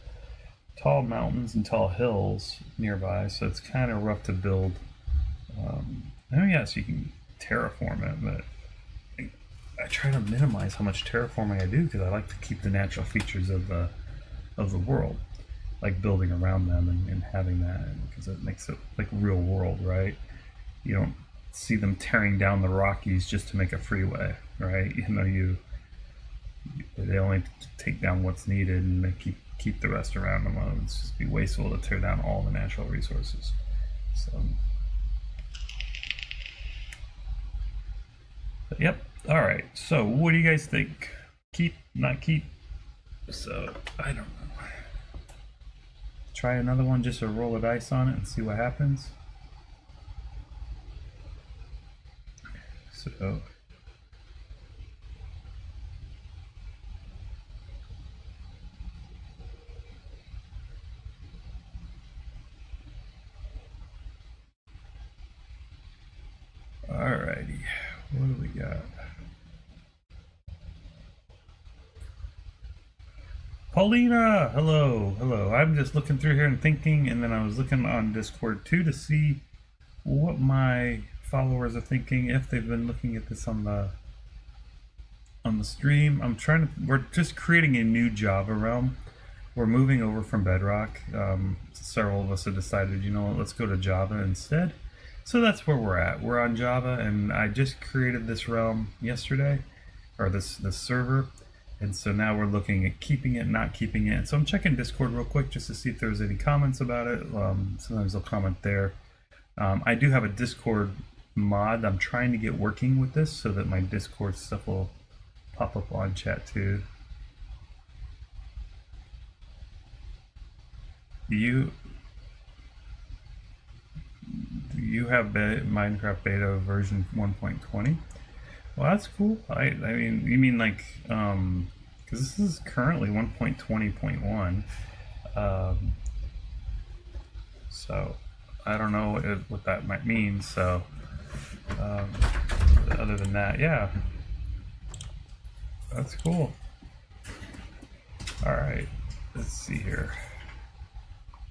mountains and tall hills nearby, so it's kind of rough to build. Yes, you can terraform it, but I try to minimize how much terraforming I do because I like to keep the natural features of the world, like building around them and having that, because it makes it like real world, right? You don't see them tearing down the Rockies just to make a freeway, right? They only take down what's needed and they keep the rest around them. It's just be wasteful to tear down all the natural resources. So, but yep. All right. So, what do you guys think? Keep, not keep? So, I don't know. Try another one, just to roll a dice on it and see what happens. So, alrighty, what do we got? Paulina, hello. I'm just looking through here and thinking, and then I was looking on Discord too to see what my followers are thinking, if they've been looking at this on the stream. We're just creating a new Java realm. We're moving over from Bedrock. Several of us have decided, you know what, let's go to Java instead. So that's where we're at. We're on Java, and I just created this realm yesterday, or this server. And so now we're looking at keeping it, not keeping it. So I'm checking Discord real quick just to see if there's any comments about it. Sometimes they'll comment there. I do have a Discord mod I'm trying to get working with this so that my Discord stuff will pop up on chat too. Do you have Minecraft beta version 1.20? Well, that's cool. I mean, you mean like, because this is currently 1.20.1. So I don't know what that might mean. So other than that, yeah, that's cool. All right, let's see here.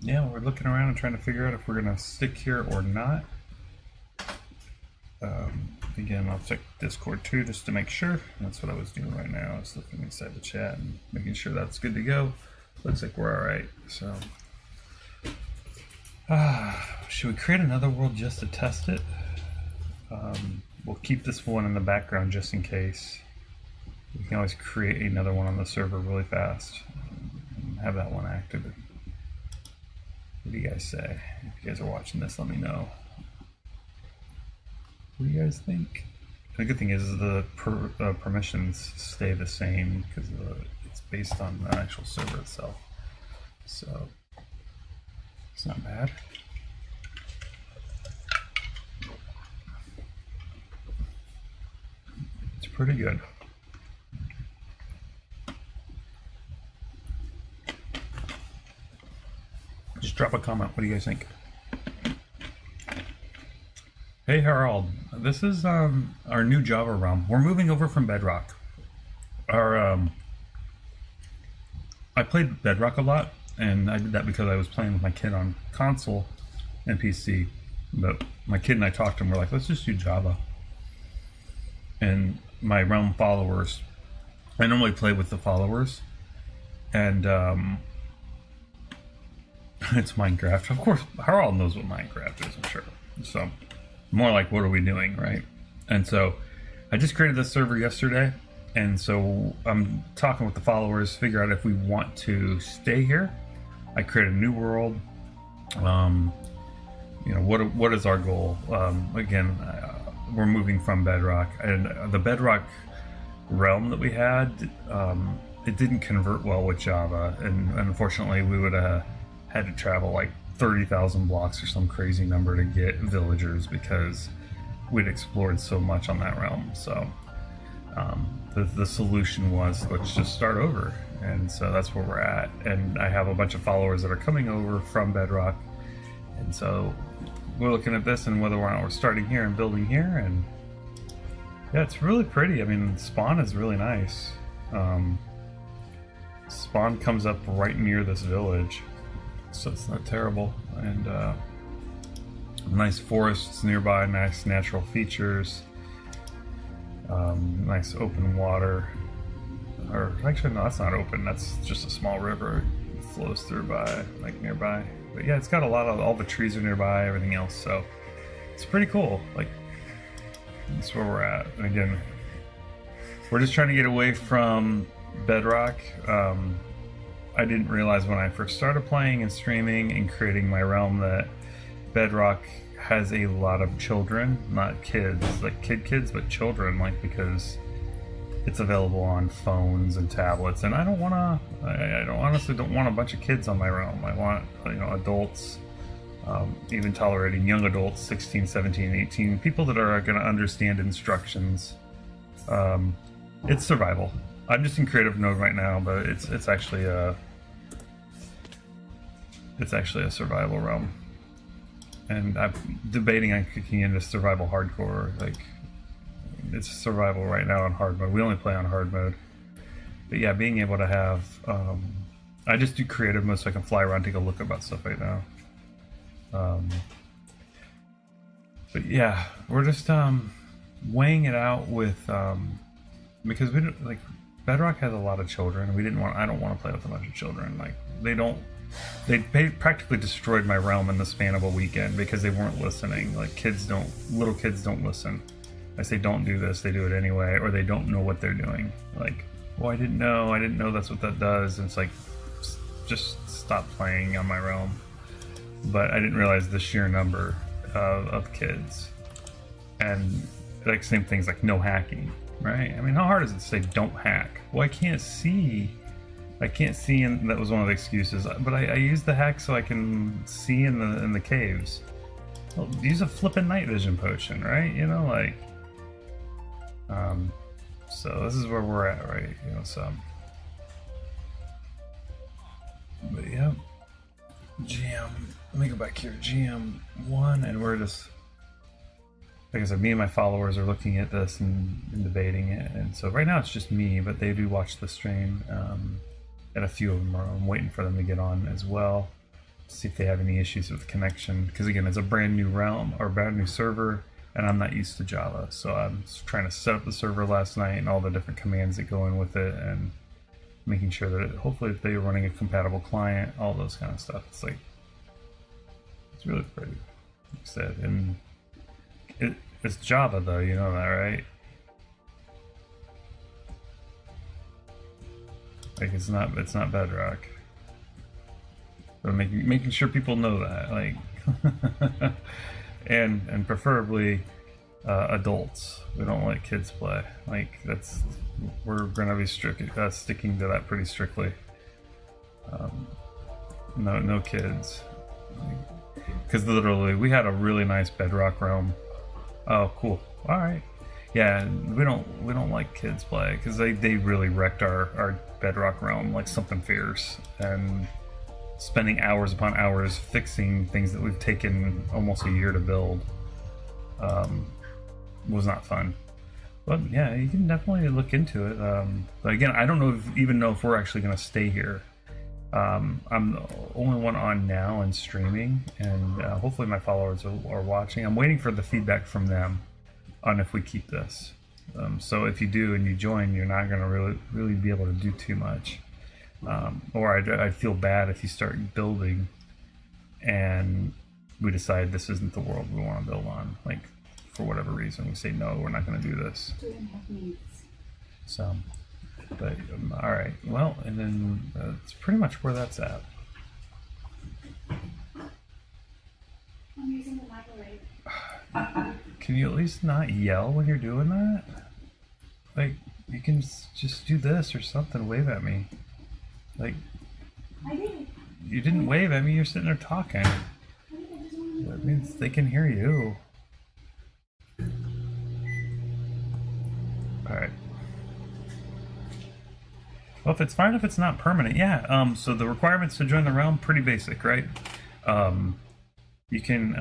Yeah, we're looking around and trying to figure out if we're gonna stick here or not. Again, I'll check Discord too just to make sure. That's what I was doing right now. I was looking inside the chat and making sure that's good to go. Looks like we're all right. So, should we create another world just to test it? We'll keep this one in the background just in case. We can always create another one on the server really fast and have that one active. What do you guys say? If you guys are watching this, let me know. What do you guys think? The good thing is the permissions stay the same because it's based on the actual server itself. So it's not bad. It's pretty good. Just drop a comment. What do you guys think? Hey Harold, this is our new Java realm. We're moving over from Bedrock. I played Bedrock a lot, and I did that because I was playing with my kid on console and PC. But my kid and I talked to him. We're like, let's just do Java. And my realm followers, I normally play with the followers, and it's Minecraft. Of course, Harold knows what Minecraft is, I'm sure. So. More like, what are we doing, right? And so I just created this server yesterday, and so I'm talking with the followers, figure out if we want to stay here. I created a new world. You know, what is our goal? Again, we're moving from Bedrock, and the Bedrock realm that we had, it didn't convert well with Java, and unfortunately we would have had to travel like 30,000 blocks or some crazy number to get villagers because we'd explored so much on that realm. So the solution was, let's just start over. And so that's where we're at. And I have a bunch of followers that are coming over from Bedrock. And so we're looking at this and whether or not we're starting here and building here. And yeah, it's really pretty. I mean, spawn is really nice. Spawn comes up right near this village. So it's not terrible, and nice forests nearby, nice natural features, nice open water, or actually no, that's not open, that's just a small river. It flows through by, like nearby. But yeah, it's got a lot of, all the trees are nearby, everything else, so it's pretty cool. Like, that's where we're at. And again, we're just trying to get away from Bedrock. I didn't realize when I first started playing and streaming and creating my realm that Bedrock has a lot of children, not kids, like kids, but children, like because it's available on phones and tablets, and I don't want to. I don't honestly don't want a bunch of kids on my realm. I want adults, even tolerating young adults, 16, 17, 18, people that are going to understand instructions. It's survival. I'm just in creative mode right now, but it's actually a survival realm, and I'm debating on kicking into survival hardcore. Like, it's survival right now on hard mode. We only play on hard mode, but yeah, being able to have I just do creative mode so I can fly around, take a look about stuff right now. But yeah, we're just weighing it out with because we don't, like, Bedrock has a lot of children. I don't want to play with a bunch of children. Like, they practically destroyed my realm in the span of a weekend because they weren't listening. Like, little kids don't listen. I say don't do this, they do it anyway, or they don't know what they're doing. Like, well, I didn't know that's what that does. And it's like, just stop playing on my realm. But I didn't realize the sheer number of kids. And like, same things like no hacking, right? I mean, how hard is it to say don't hack? Well, I can't see, and that was one of the excuses. But I use the hack so I can see in the caves. Well, use a flippin' night vision potion, right? Like, so this is where we're at, right? So, but yeah, GM. Let me go back here. GM1, and we're just, like I said, me and my followers are looking at this and debating it. And so right now it's just me, but they do watch the stream, and a few of them I'm waiting for them to get on as well, to see if they have any issues with connection. Because again, it's a brand new realm or brand new server, and I'm not used to Java, so I'm trying to set up the server last night and all the different commands that go in with it, and making sure that hopefully if they're running a compatible client, all those kind of stuff. It's like, it's really pretty, like I said, and it's Java though, you know that, right? Like, it's not Bedrock. But making sure people know that, like, and preferably adults. We don't let kids play. Like, we're gonna be sticking to that pretty strictly. No kids. Because literally, we had a really nice Bedrock realm. Oh, cool. All right. Yeah, we don't like kids play because they really wrecked our Bedrock realm like something fierce, and spending hours upon hours fixing things that we've taken almost a year to build was not fun. But yeah, you can definitely look into it. But again, I don't even know if we're actually going to stay here. I'm the only one on now and streaming, and hopefully my followers are watching. I'm waiting for the feedback from them on if we keep this. So if you do and you join, you're not going to really be able to do too much. Or I'd feel bad if you start building and we decide this isn't the world we want to build on. Like, for whatever reason, we say, no, we're not going to do this. So, but all right. Well, and then that's pretty much where that's at. I'm using the microwave. Can you at least not yell when you're doing that? Like, you can just do this or something. Wave at me. Like, I didn't. You didn't wave at me. You're sitting there talking. That means they can hear you. All right. Well, if it's fine, if it's not permanent, yeah. So the requirements to join the realm, pretty basic, right? You can,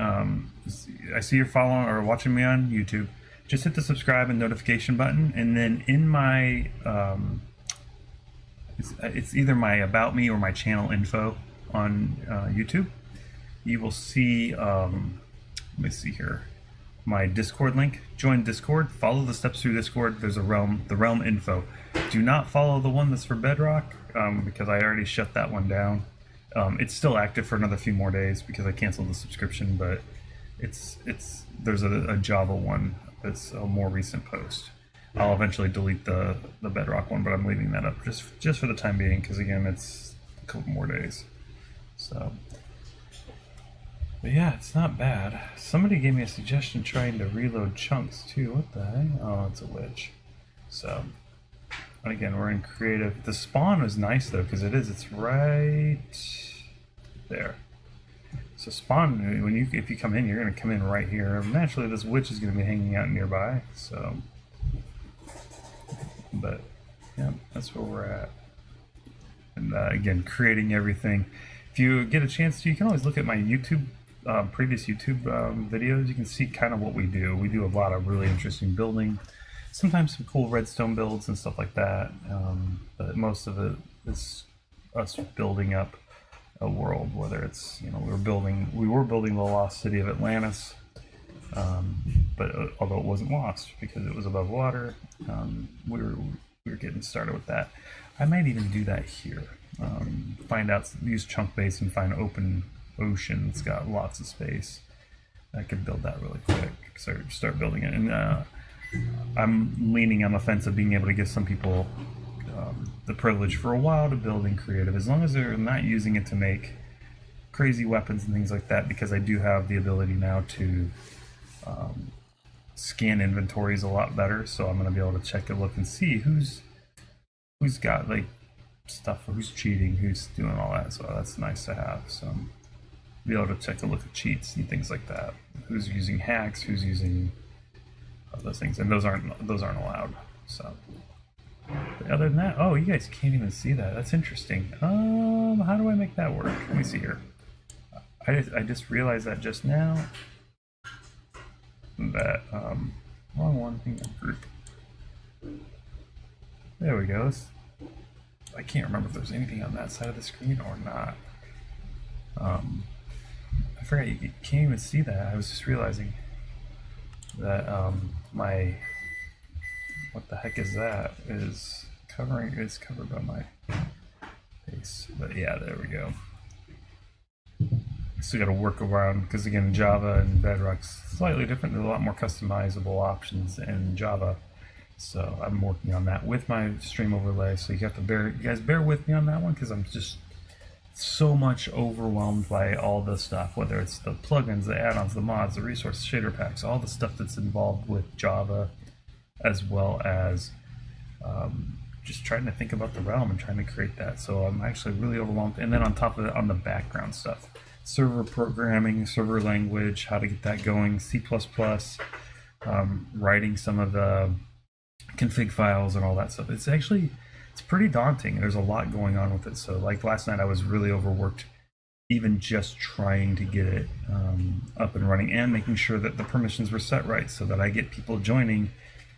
I see you're following or watching me on YouTube. Just hit the subscribe and notification button, and then in my, it's either my about me or my channel info on YouTube. You will see, let me see here, my Discord link. Join Discord. Follow the steps through Discord. There's the realm info. Do not follow the one that's for Bedrock because I already shut that one down. It's still active for another few more days because I canceled the subscription, but there's a Java one that's a more recent post. I'll eventually delete the Bedrock one, but I'm leaving that up just for the time being because again, it's a couple more days. So But yeah, it's not bad. Somebody gave me a suggestion trying to reload chunks too. What the heck? Oh, it's a witch. So, and again, we're in creative. The spawn is nice though, because it's right there. So spawn, if you come in, you're going to come in right here. Naturally, this witch is going to be hanging out nearby. So, but yeah, that's where we're at. And again, creating everything. If you get a chance to, you can always look at my YouTube, previous YouTube videos. You can see kind of what we do. We do a lot of really interesting building, sometimes some cool redstone builds and stuff like that. But most of it is us building up a world, whether it's, we were building the lost city of Atlantis, but although it wasn't lost because it was above water, we were getting started with that. I might even do that here. Use chunk base and find open ocean. It's got lots of space. I could build that really quick. Start building it, and I'm leaning on the fence of being able to give some people the privilege for a while to build in creative, as long as they're not using it to make crazy weapons and things like that, because I do have the ability now to scan inventories a lot better, so I'm going to be able to check and look and see who's got like stuff, or who's cheating, who's doing all that. So that's nice to have. So be able to check a look at cheats and things like that, who's using hacks, who's using those things, and those aren't allowed. So but other than that, oh, you guys can't even see that. That's interesting. How do I make that work? Let me see here. I just realized that just now. That wrong one. Hang on, group. There we go. I can't remember if there's anything on that side of the screen or not. I forgot you can't even see that. I was just realizing that my, what the heck is that? It's covered by my face. But yeah, there we go. Still got to work around, because again, Java and Bedrock's slightly different. There's a lot more customizable options in Java. So I'm working on that with my stream overlay. So you guys bear with me on that one, because I'm just so much overwhelmed by all this stuff, whether it's the plugins, the add-ons, the mods, the resource shader packs, all the stuff that's involved with Java, as well as just trying to think about the realm and trying to create that. So I'm actually really overwhelmed. And then on top of it, on the background stuff, server programming, server language, how to get that going, C++, writing some of the config files and all that stuff. It's pretty daunting. There's a lot going on with it. So like last night, I was really overworked, even just trying to get it up and running, and making sure that the permissions were set right, so that I get people joining.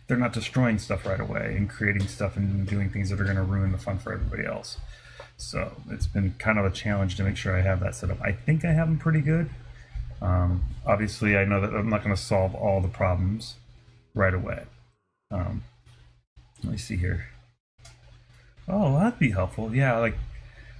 They're not destroying stuff right away and creating stuff and doing things that are going to ruin the fun for everybody else. So it's been kind of a challenge to make sure I have that set up. I think I have them pretty good. Obviously, I know that I'm not going to solve all the problems right away. Let me see here. Oh, that'd be helpful. Yeah, like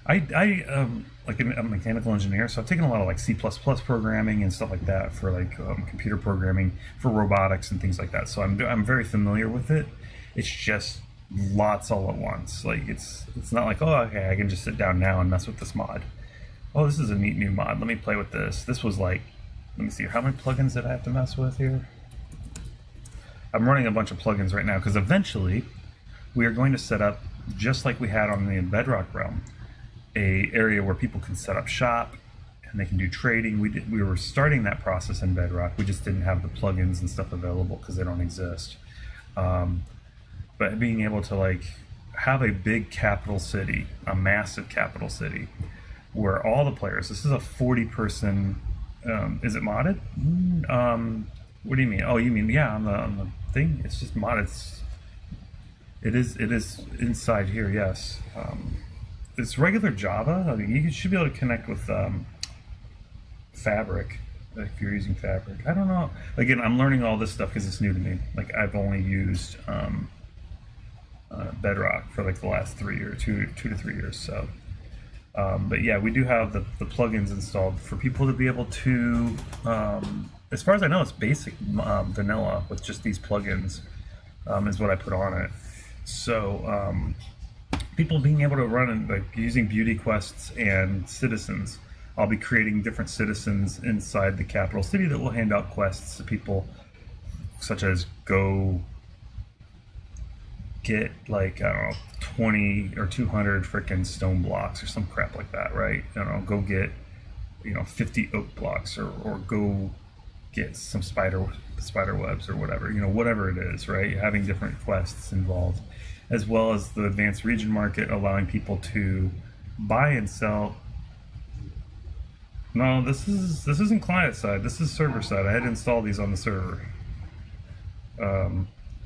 I'm a mechanical engineer, so I've taken a lot of like C++ programming and stuff like that for like computer programming for robotics and things like that. So I'm very familiar with it. It's just lots all at once. Like it's not like, oh, okay, I can just sit down now and mess with this mod. Oh, this is a neat new mod. Let me play with this. This was like, let me see, how many plugins did I have to mess with here? I'm running a bunch of plugins right now, because eventually we are going to set up, just like we had on the Bedrock realm, a area where people can set up shop and they can do trading. We were starting that process in Bedrock. We just didn't have the plugins and stuff available because they don't exist. But being able to like have a big capital city, a massive capital city, where all the players, this is a 40-person, is it modded? What do you mean? Oh, you mean, yeah, on the thing? It's just modded. It is inside here, yes. It's regular Java. I mean, you should be able to connect with Fabric if you're using Fabric. I don't know. Again, I'm learning all this stuff because it's new to me. Like, I've only used Bedrock for like the last 3 years, 2 to 3 years. So, but yeah, we do have the plugins installed for people to be able to. As far as I know, it's basic vanilla with just these plugins is what I put on it. So people being able to run and like using beauty quests and citizens I'll be creating different citizens inside the capital city that will hand out quests to people, such as go get like, I don't know, 20 or 200 freaking stone blocks or some crap like that, right? I don't know, go get, 50 oak blocks, or go get some spider webs or whatever, whatever it is, right? Having different quests involved, as well as the advanced region market, allowing people to buy and sell. No, this isn't client side. This is server side. I had to install these on the server.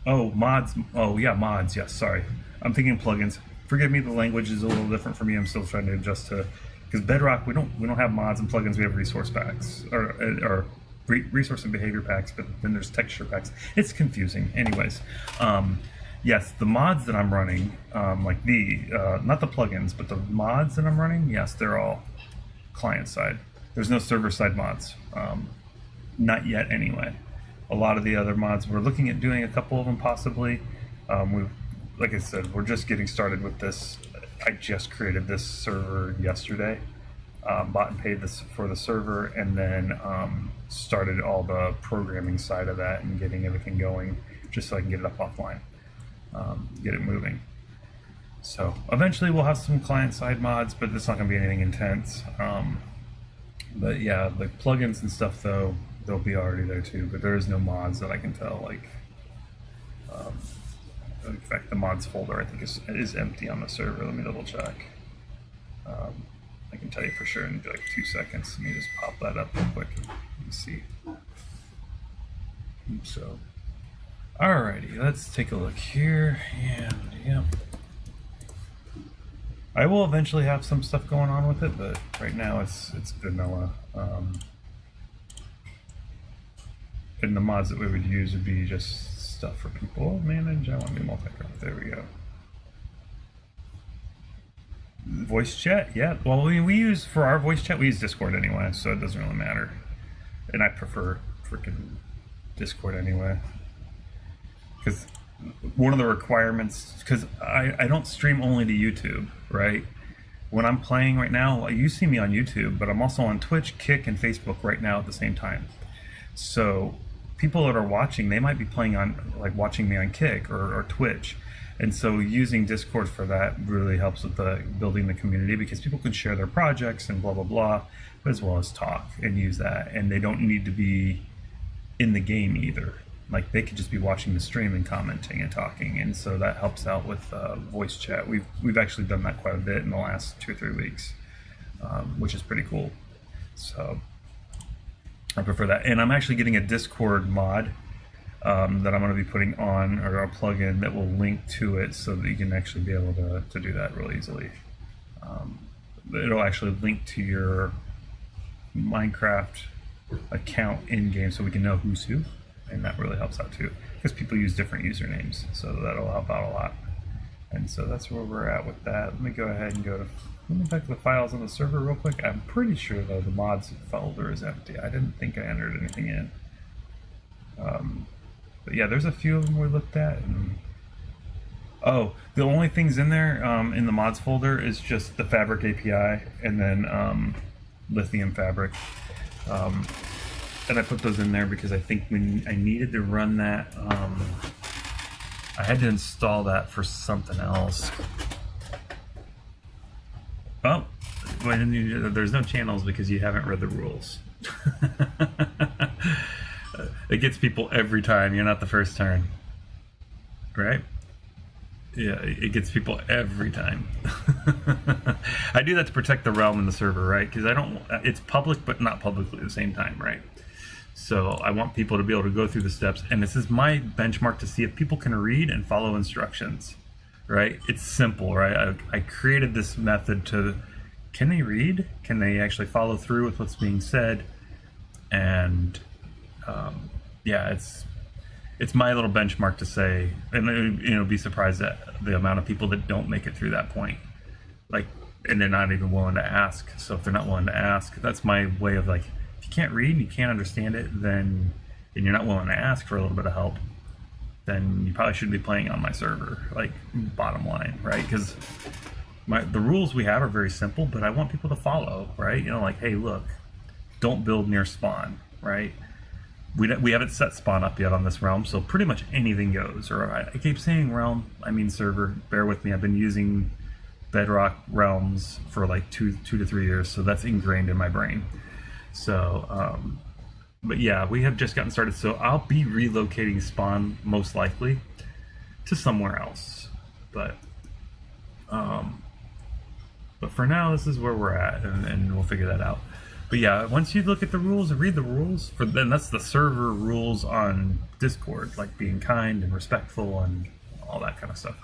Oh, mods. Oh, yeah, mods. Yes, sorry. I'm thinking plugins. Forgive me, the language is a little different for me. I'm still trying to adjust to, because Bedrock, we don't have mods and plugins. We have resource packs or resource and behavior packs, but then there's texture packs. It's confusing. Anyways, yes, the mods that I'm running, like not the plugins, but the mods that I'm running, yes, they're all client side. There's no server side mods, not yet anyway. A lot of the other mods, we're looking at doing a couple of them possibly. Like I said, we're just getting started with this. I just created this server yesterday, bought and paid this for the server, and then started all the programming side of that and getting everything going, just so I can get it up offline, get it moving. So eventually we'll have some client side mods, but it's not going to be anything intense. But yeah, the plugins and stuff though, they'll be already there too, but there is no mods that I can tell. Like, in fact, the mods folder I think is empty on the server. Let me double check. I can tell you for sure in like 2 seconds. Let me just pop that up real quick and see. So, alrighty, let's take a look here. And yeah, I will eventually have some stuff going on with it, but right now it's vanilla. And the mods that we would use would be just stuff for people. Manage, I want to do multi-craft. There we go. Voice chat, yeah. Well, we use, for our voice chat, we use Discord anyway, so it doesn't really matter. And I prefer freaking Discord anyway. Because one of the requirements, because I don't stream only to YouTube, right? When I'm playing right now, you see me on YouTube, but I'm also on Twitch, Kick, and Facebook right now at the same time. So people that are watching, they might be playing on, like watching me on Kick or Twitch. And so using Discord for that really helps with building the community, because people can share their projects and blah, blah, blah, as well as talk and use that. And they don't need to be in the game either. Like, they could just be watching the stream and commenting and talking. And so that helps out with voice chat. We've actually done that quite a bit in the last 2 or 3 weeks, which is pretty cool. So I prefer that. And I'm actually getting a Discord mod that I'm going to be putting on, or a plugin that will link to it, so that you can actually be able to do that really easily. It'll actually link to your Minecraft account in game, so we can know who's who, and that really helps out too, because people use different usernames, so that'll help out a lot. And so that's where we're at with that. Let me go ahead and let me back to the files on the server real quick. I'm pretty sure though the mods folder is empty. I didn't think I entered anything in. But yeah, there's a few of them we looked at. And oh, the only things in there in the mods folder is just the Fabric API and then Lithium Fabric. And I put those in there because I think when I needed to run that, I had to install that for something else. Oh, there's no channels because you haven't read the rules. It gets people every time. You're not the first turn, right? Yeah, it gets people every time. I do that to protect the realm and the server, right? Because it's public but not publicly at the same time, right? So I want people to be able to go through the steps, and this is my benchmark to see if people can read and follow instructions, right? It's simple, right? I created this method can they read? Can they actually follow through with what's being said? And yeah, it's my little benchmark to say, and be surprised at the amount of people that don't make it through that point, like, and they're not even willing to ask. So if they're not willing to ask, that's my way of like, if you can't read and you can't understand it, then and you're not willing to ask for a little bit of help, then you probably shouldn't be playing on my server. Like, bottom line, right? Because the rules we have are very simple, but I want people to follow, right? You know, like, hey, look, don't build near spawn, right? We haven't set spawn up yet on this realm, so pretty much anything goes. Or I keep saying realm, I mean server. Bear with me. I've been using Bedrock realms for like two to 3 years, so that's ingrained in my brain. So, but yeah, we have just gotten started. So I'll be relocating spawn most likely to somewhere else, but for now, this is where we're at, and we'll figure that out. But yeah, once you look at the rules and read the rules, then that's the server rules on Discord, like being kind and respectful and all that kind of stuff.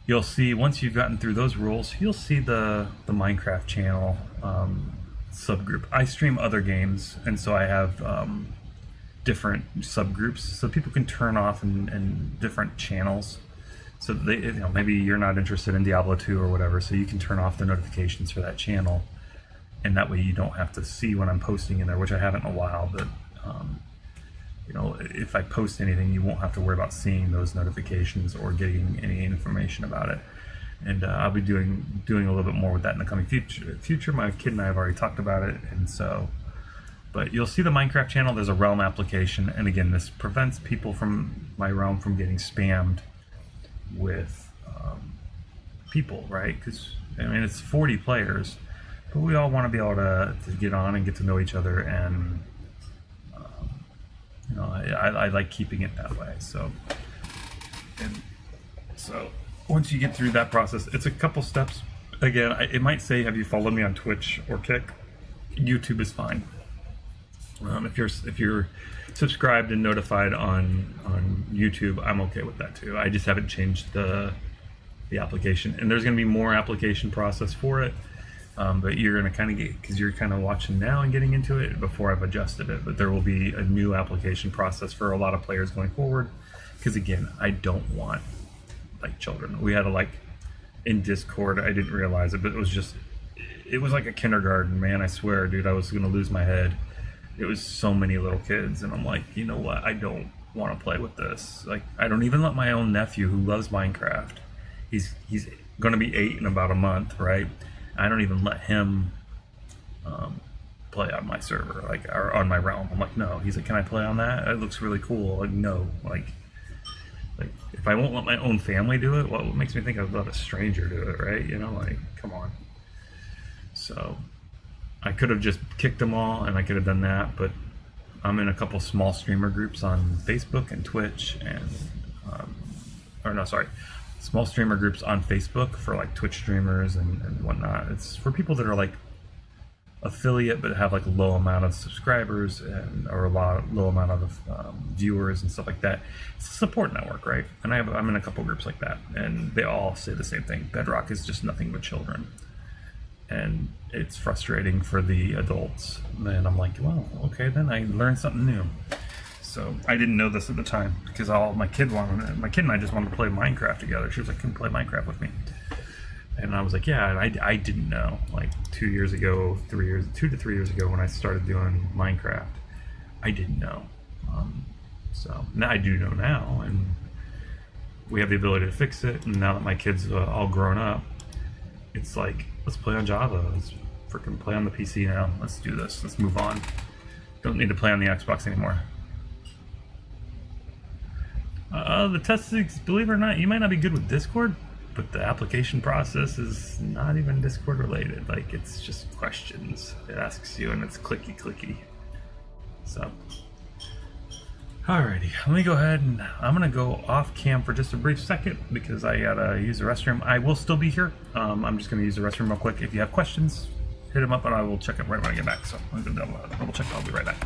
You'll see, once you've gotten through those rules, you'll see the Minecraft channel subgroup. I stream other games, and so I have different subgroups, so people can turn off in different channels. So they, you know, maybe you're not interested in Diablo 2 or whatever, so you can turn off the notifications for that channel. And that way you don't have to see when I'm posting in there, which I haven't in a while, but you know, if I post anything, you won't have to worry about seeing those notifications or getting any information about it. And I'll be doing a little bit more with that in the coming future. My kid and I have already talked about it, and so, but you'll see the Minecraft channel, there's a realm application, and again, this prevents people from my realm from getting spammed with people, right? Because, I mean, it's 40 players, but we all want to be able to get on and get to know each other, and you know, I like keeping it that way. So, and so once you get through that process, it's a couple steps. Again, it might say, have you followed me on Twitch or Kick? YouTube is fine. If you're subscribed and notified on YouTube, I'm okay with that too. I just haven't changed the application, and there's going to be more application process for it. But you're going to kind of get, because you're kind of watching now and getting into it before I've adjusted it, but there will be a new application process for a lot of players going forward, because again, I don't want like children. We had to, like, in Discord, I didn't realize it, but it was like a kindergarten, man. I swear, dude, I was going to lose my head. It was so many little kids, and I'm like, you know what, I don't want to play with this. Like, I don't even let my own nephew, who loves Minecraft, he's going to be 8 in about a month, right? I don't even let him play on my server, like, or on my realm. I'm like, no. He's like, can I play on that? It looks really cool. Like, no. Like if I won't let my own family do it, what makes me think I'd let a stranger do it, right? You know, like, come on. So I could have just kicked them all, and I could have done that, but I'm in a couple small streamer groups on Facebook and Twitch, and small streamer groups on Facebook for like Twitch streamers and whatnot. It's for people that are like affiliate but have like low amount of subscribers or low amount of viewers and stuff like that. It's a support network, right? And I'm in a couple groups like that, and they all say the same thing. Bedrock is just nothing but children, and it's frustrating for the adults. And I'm like, well, okay, then I learned something new. So I didn't know this at the time, because my kid and I just wanted to play Minecraft together. She was like, come play Minecraft with me. And I was like, yeah, and I didn't know. Like 2 to 3 years ago when I started doing Minecraft, I didn't know. So now I do know now, and we have the ability to fix it. And now that my kid's all grown up, it's like, let's play on Java. Let's freaking play on the PC now. Let's do this. Let's move on. Don't need to play on the Xbox anymore. The tests, believe it or not, you might not be good with Discord, but the application process is not even Discord related. Like, it's just questions it asks you, and it's clicky. So, alrighty, let me go ahead and I'm gonna go off cam for just a brief second because I gotta use the restroom. I will still be here. I'm just gonna use the restroom real quick. If you have questions, hit them up and I will check it right when I get back. So I'm gonna double check. I'll be right back.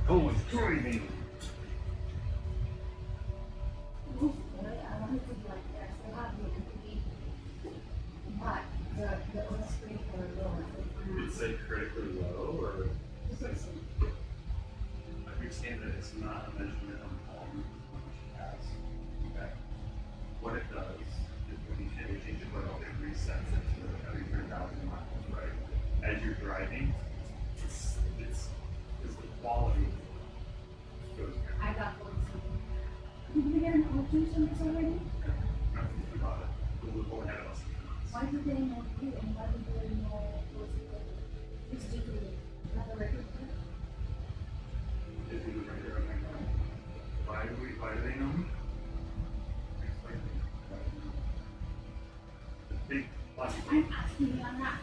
Oh, it's driving. I wanted to be like this. I have the completely, but the on screen for the low. Did it say critically low, or I understand that it's not a measurement of volume how much it has. Okay. What it does is when you change it, it resets it to every 3,000 miles, right? As you're driving, it's do this already? Not thinking about it. We'll go ahead of us. Why do they know you and why do they know what's it's different? Not a record player? If you look right here, I'm like, why do they know me? Explain to me. The big logic. I'm asking you, I'm not.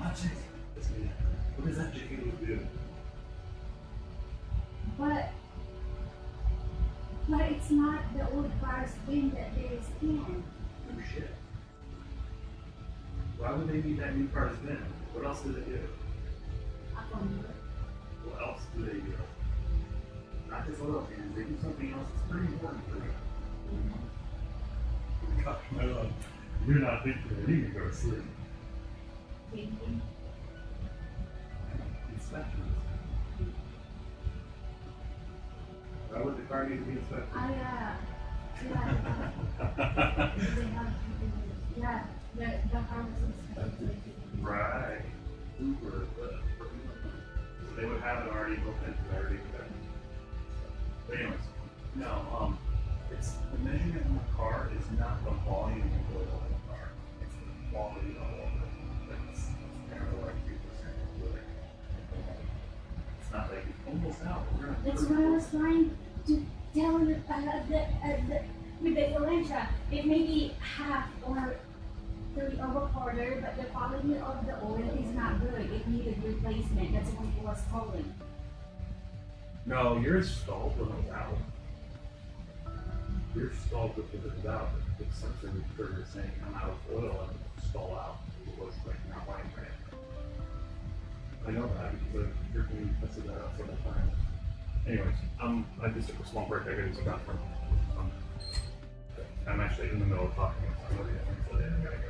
Logic. What does that JK do? But it's not the old cars thing that they scan. No shit. Why would they need that new car's VIN? What else do they do? I don't know. What else do they do? Not just oil cans, they do something else that's pretty important for you. Gosh, my love, you're not thinking that you can go to sleep. Thinking. Inspections. Why would the car need to be inspected? Yeah. They have, yeah, the car was inspected. Right. Uber, they would have it already built into already. But anyways, no, it's the measurement in the car is not the volume of oil in the car. It's the quality of oil. That's kind of like 2% fluid. It's not like it's almost out. We're gonna That's what I was trying to tell you with the Elantra. It may be half or 3 of a quarter, but the quality of the oil is not good. It needed replacement. That's when it was stolen. No, yours stalled when it was out. Yours stalled because it was out. The sensor was trigger saying I'm out of oil and stall out. It was like not buying right. I know that because you're being tested that out for the time. Anyways, I just took a small break. I gotta use the bathroom. I'm actually in the middle of talking with somebody. I gotta go.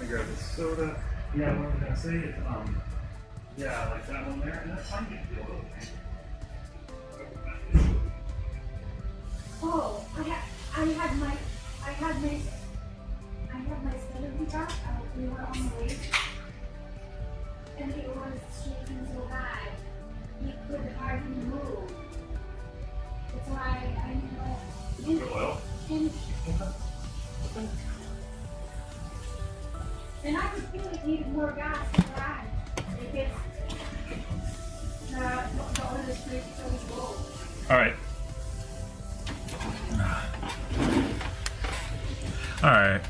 Grab the soda. Yeah, what I was gonna say is, yeah, like that one there, and that's fine. You can feel it. Oh, I had my celebrity car. We were on the way, and it was shaking so bad. He could hardly move. That's why I know. Good oil. And I could feel it needed more gas to ride. It gets the oil is pretty so low. All right. All right.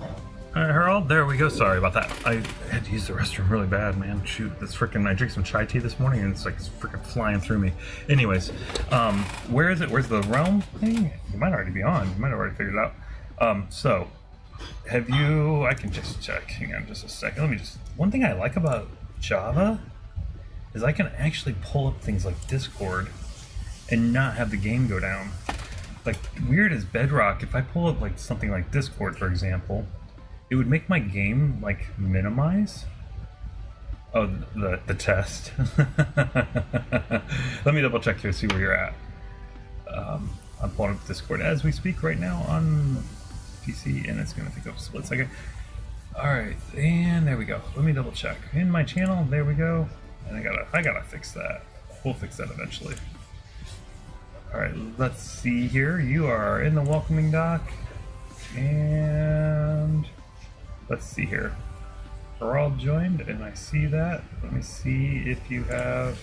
All right, Harold. There we go. Sorry about that. I had to use the restroom really bad, man. Shoot, this freaking. I drank some chai tea this morning, and it's like it's freaking flying through me. Anyways, where is it? Where's the realm thing? You might already be on. You might have already figured it out. So. Have you, I can just check, hang on just a second. Let me just, one thing I like about Java is I can actually pull up things like Discord and not have the game go down. Like, weird as Bedrock, if I pull up like something like Discord, for example, it would make my game like minimize. Oh, the test. Let me double check here, see where you're at. I'm pulling up Discord as we speak right now on PC, and it's gonna take up a split second. All right, and there we go. Let me double check in my channel. There we go. And I gotta fix that. We'll fix that eventually. All right, let's see here. You are in the welcoming dock, and let's see here. We're all joined, and I see that. Let me see if you have.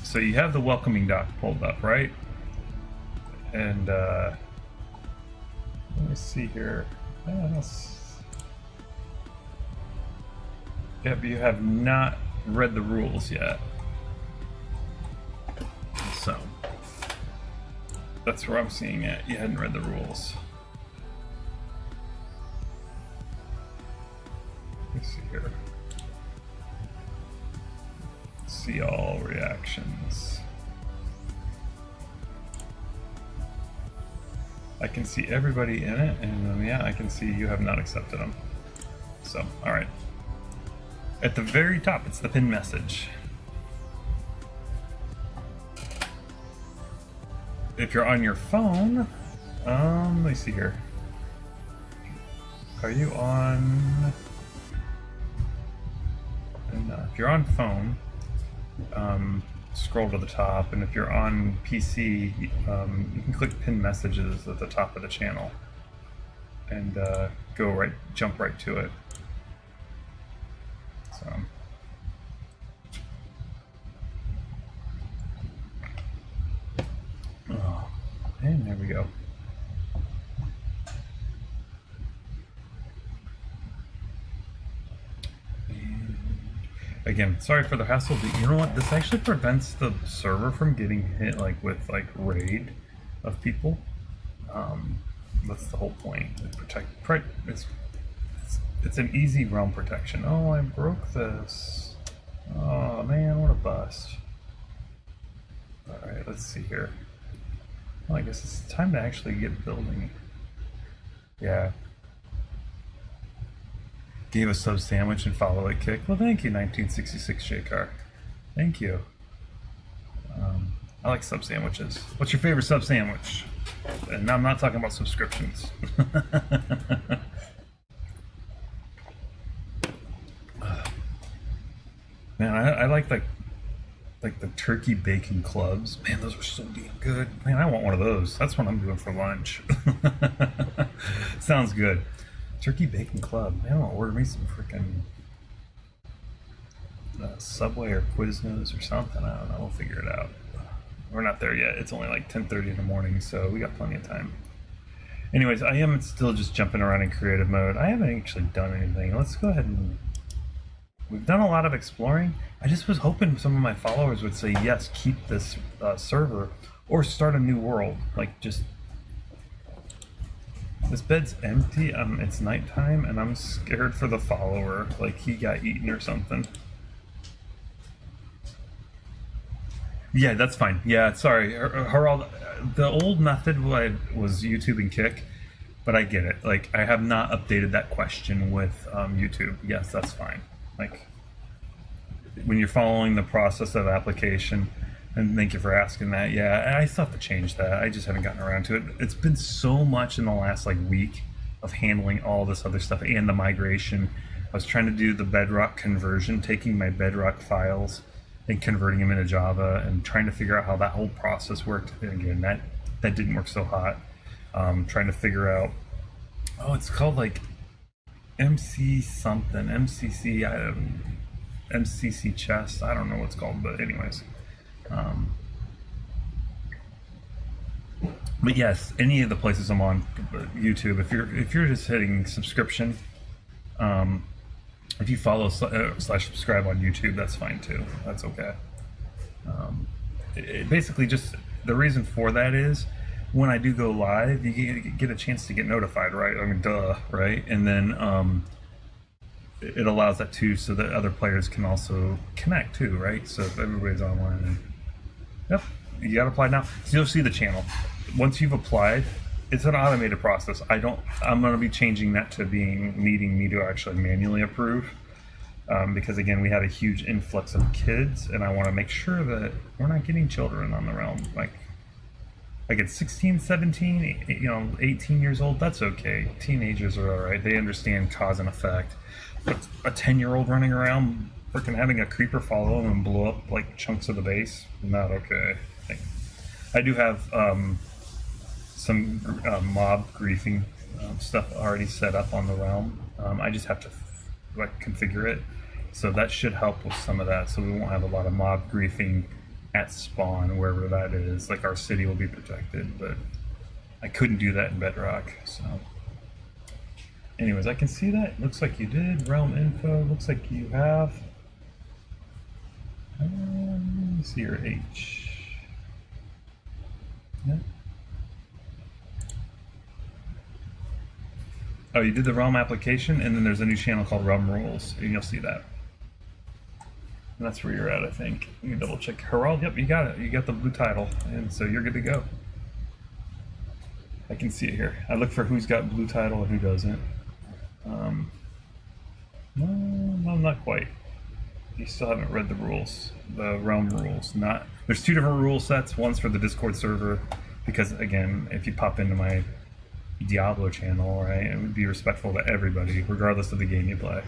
So you have the welcoming dock pulled up, right? And let me see here. Yep, you have not read the rules yet. So That's where I'm seeing it. You hadn't read the rules. Let's see here. See all reactions. I can see everybody in it, and yeah, I can see you have not accepted them. So, all right. At the very top, it's the pin message. If you're on your phone, let me see here. Are you on? If you're on phone, scroll to the top, and if you're on PC, you can click pin messages at the top of the channel, and jump right to it. So. Oh, and there we go. And again, sorry for the hassle, but you know what? This actually prevents the server from getting hit with raid of people. That's the whole point. It's an easy realm protection. Oh, I broke this. Oh man, what a bust. Alright, let's see here. Well, I guess it's time to actually get building. Yeah. Gave a sub sandwich and follow it kick. Well, thank you, 1966 J-Car. Thank you. I like sub sandwiches. What's your favorite sub sandwich? And I'm not talking about subscriptions. Man, I like the turkey bacon clubs. Man, those are so damn good. Man, I want one of those. That's what I'm doing for lunch. Sounds good. Turkey bacon club. Man, I want to order me some freaking Subway or Quiznos or something. I don't know. We'll figure it out. We're not there yet. It's only like 10:30 in the morning, so we got plenty of time. Anyways, I am still just jumping around in creative mode. I haven't actually done anything. Let's go ahead and... We've done a lot of exploring. I just was hoping some of my followers would say, yes, keep this server, or start a new world. Just... This bed's empty, it's nighttime, and I'm scared for the follower. He got eaten or something. Yeah, that's fine. Yeah, sorry. Harald, the old method was YouTube and Kick, but I get it. I have not updated that question with YouTube. Yes, that's fine. When you're following the process of application, and thank you for asking that. Yeah, I still have to change that. I just haven't gotten around to it. It's been so much in the last week of handling all this other stuff and the migration. I was trying to do the Bedrock conversion, taking my Bedrock files and converting them into Java, and trying to figure out how that whole process worked. And again, that didn't work so hot. Trying to figure out, it's called MC something, MCC, MCC chest. I don't know what it's called, but anyways. But yes, any of the places I'm on, YouTube, if you're just hitting subscription, if you follow / subscribe on YouTube, that's fine too. That's okay. It basically just, the reason for that is when I do go live, you get a chance to get notified, right? I mean, duh, right? And then it allows that too, so that other players can also connect too, right? So if everybody's online, yep, you got to apply now. So you'll see the channel. Once you've applied, it's an automated process. I'm going to be changing that to needing me to actually manually approve, because again, we had a huge influx of kids, and I want to make sure that we're not getting children on the realm. At 16, 17, 18 years old, that's okay. Teenagers are all right. They understand cause and effect. But a 10-year-old running around, freaking having a creeper follow him and blow up chunks of the base, not okay. I do have some mob griefing stuff already set up on the realm. I just have to configure it, so that should help with some of that. So we won't have a lot of mob griefing at spawn, wherever that is. Our city will be protected, but I couldn't do that in Bedrock. So anyways, I can see that. Looks like you did. Realm info. Looks like you have. Let me see your H. Yeah. Oh, you did the Realm application, and then there's a new channel called Realm Rules, and you'll see that. And that's where you're at, I think. You can double check. Herald, yep, you got it. You got the blue title, and so you're good to go. I can see it here. I look for who's got blue title and who doesn't. No, not quite. You still haven't read the rules, the Realm rules. Not there's two different rule sets. One's for the Discord server, because again, if you pop into my Diablo channel, right, it would be respectful to everybody, regardless of the game you play.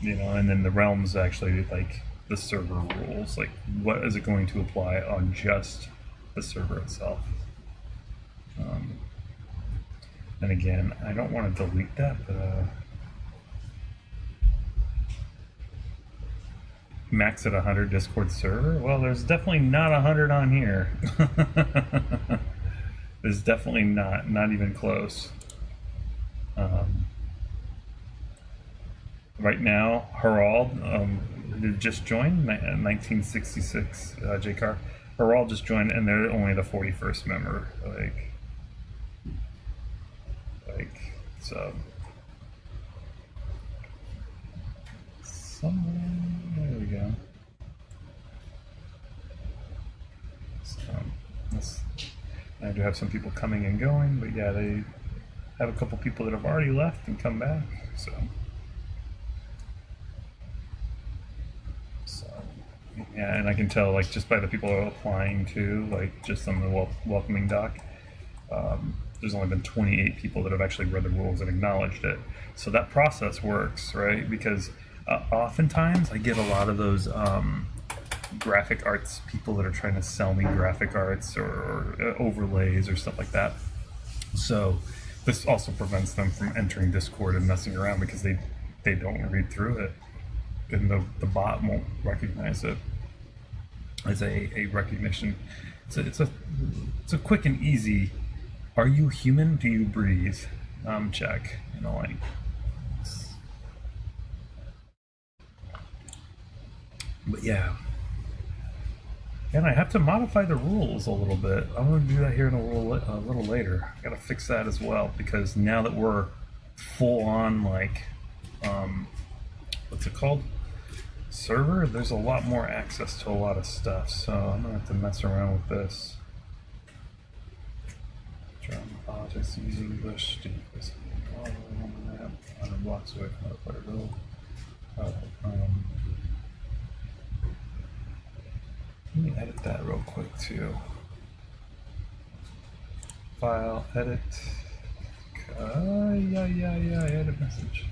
You know, and then the Realms actually like the server rules, like what is it going to apply on just the server itself. And again, I don't want to delete that, but max at 100 Discord server? Well, there's definitely not 100 on here. There's definitely not even close. Right now, Herald just joined, 1966, JCar. Herald just joined, and they're only the 41st member. So. There we go. So, I do have some people coming and going, but yeah, they have a couple people that have already left and come back. So yeah, and I can tell like just by the people who are applying to, like just on the welcoming doc. There's only been 28 people that have actually read the rules and acknowledged it. So that process works, right? Because oftentimes I get a lot of those graphic arts people that are trying to sell me graphic arts or overlays or stuff like that. So this also prevents them from entering Discord and messing around because they don't read through it, and the bot won't recognize it as a recognition. It's a quick and easy. Are you human? Do you breathe? Check. You know, like. But yeah. And I have to modify the rules a little bit. I'm going to do that here in a little later. I got to fix that as well, because now that we're full on, like, what's it called? Server, there's a lot more access to a lot of stuff. So I'm going to have to mess around with this. Just using English. 100 blocks away from the player build. Let me edit that real quick too. File, edit. Yeah, edit message.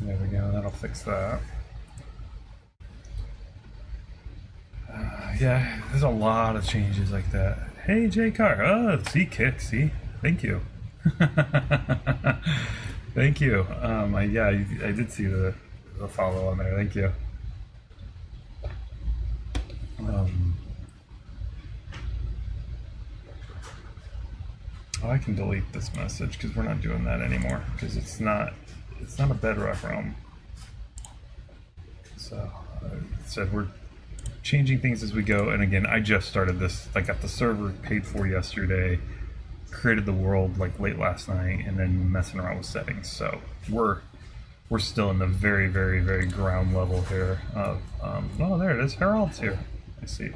There we go, that'll fix that. Yeah, there's a lot of changes like that. Hey, JCar. Oh, see, kick, see? Thank you. Thank you. I did see the follow on there. Thank you. I can delete this message because we're not doing that anymore, because it's not a Bedrock realm. So I said we're changing things as we go. And again, I just started this. I got the server paid for yesterday, created the world like late last night, and then messing around with settings. So we're still in the very, very, very ground level here of oh, there it is. Herald's here. I see.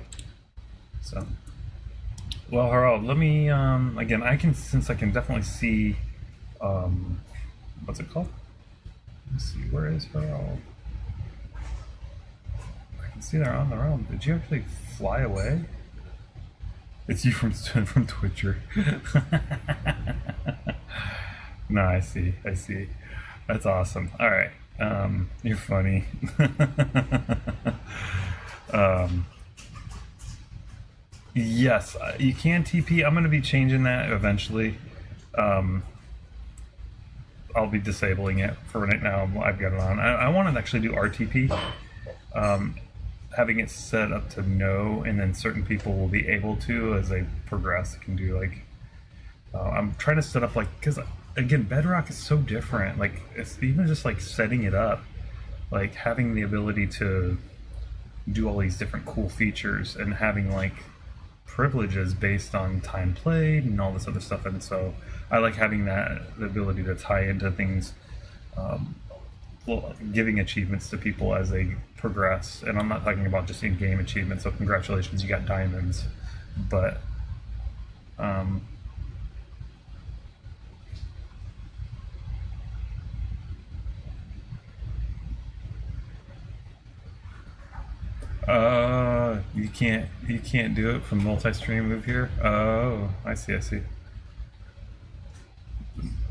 So well, Herald, let me again, since I can definitely see what's it called? Let's see, where is Herald? I can see they're on their own. Did you actually fly away? It's you from Twitcher. No, I see. That's awesome. All right, you're funny. Yes, you can TP. I'm going to be changing that eventually. I'll be disabling it for right now. I've got it on. I want to actually do RTP. having it set up to no, and then certain people will be able to as they progress. Can do like I'm trying to set up like because again, Bedrock is so different. Like it's even just like setting it up, like having the ability to do all these different cool features and having like privileges based on time played and all this other stuff. And so I like having that the ability to tie into things, well, giving achievements to people as they progress. And I'm not talking about just in-game achievements. So congratulations, you got diamonds, but you can't do it from multi-stream move here. Oh, I see, I see.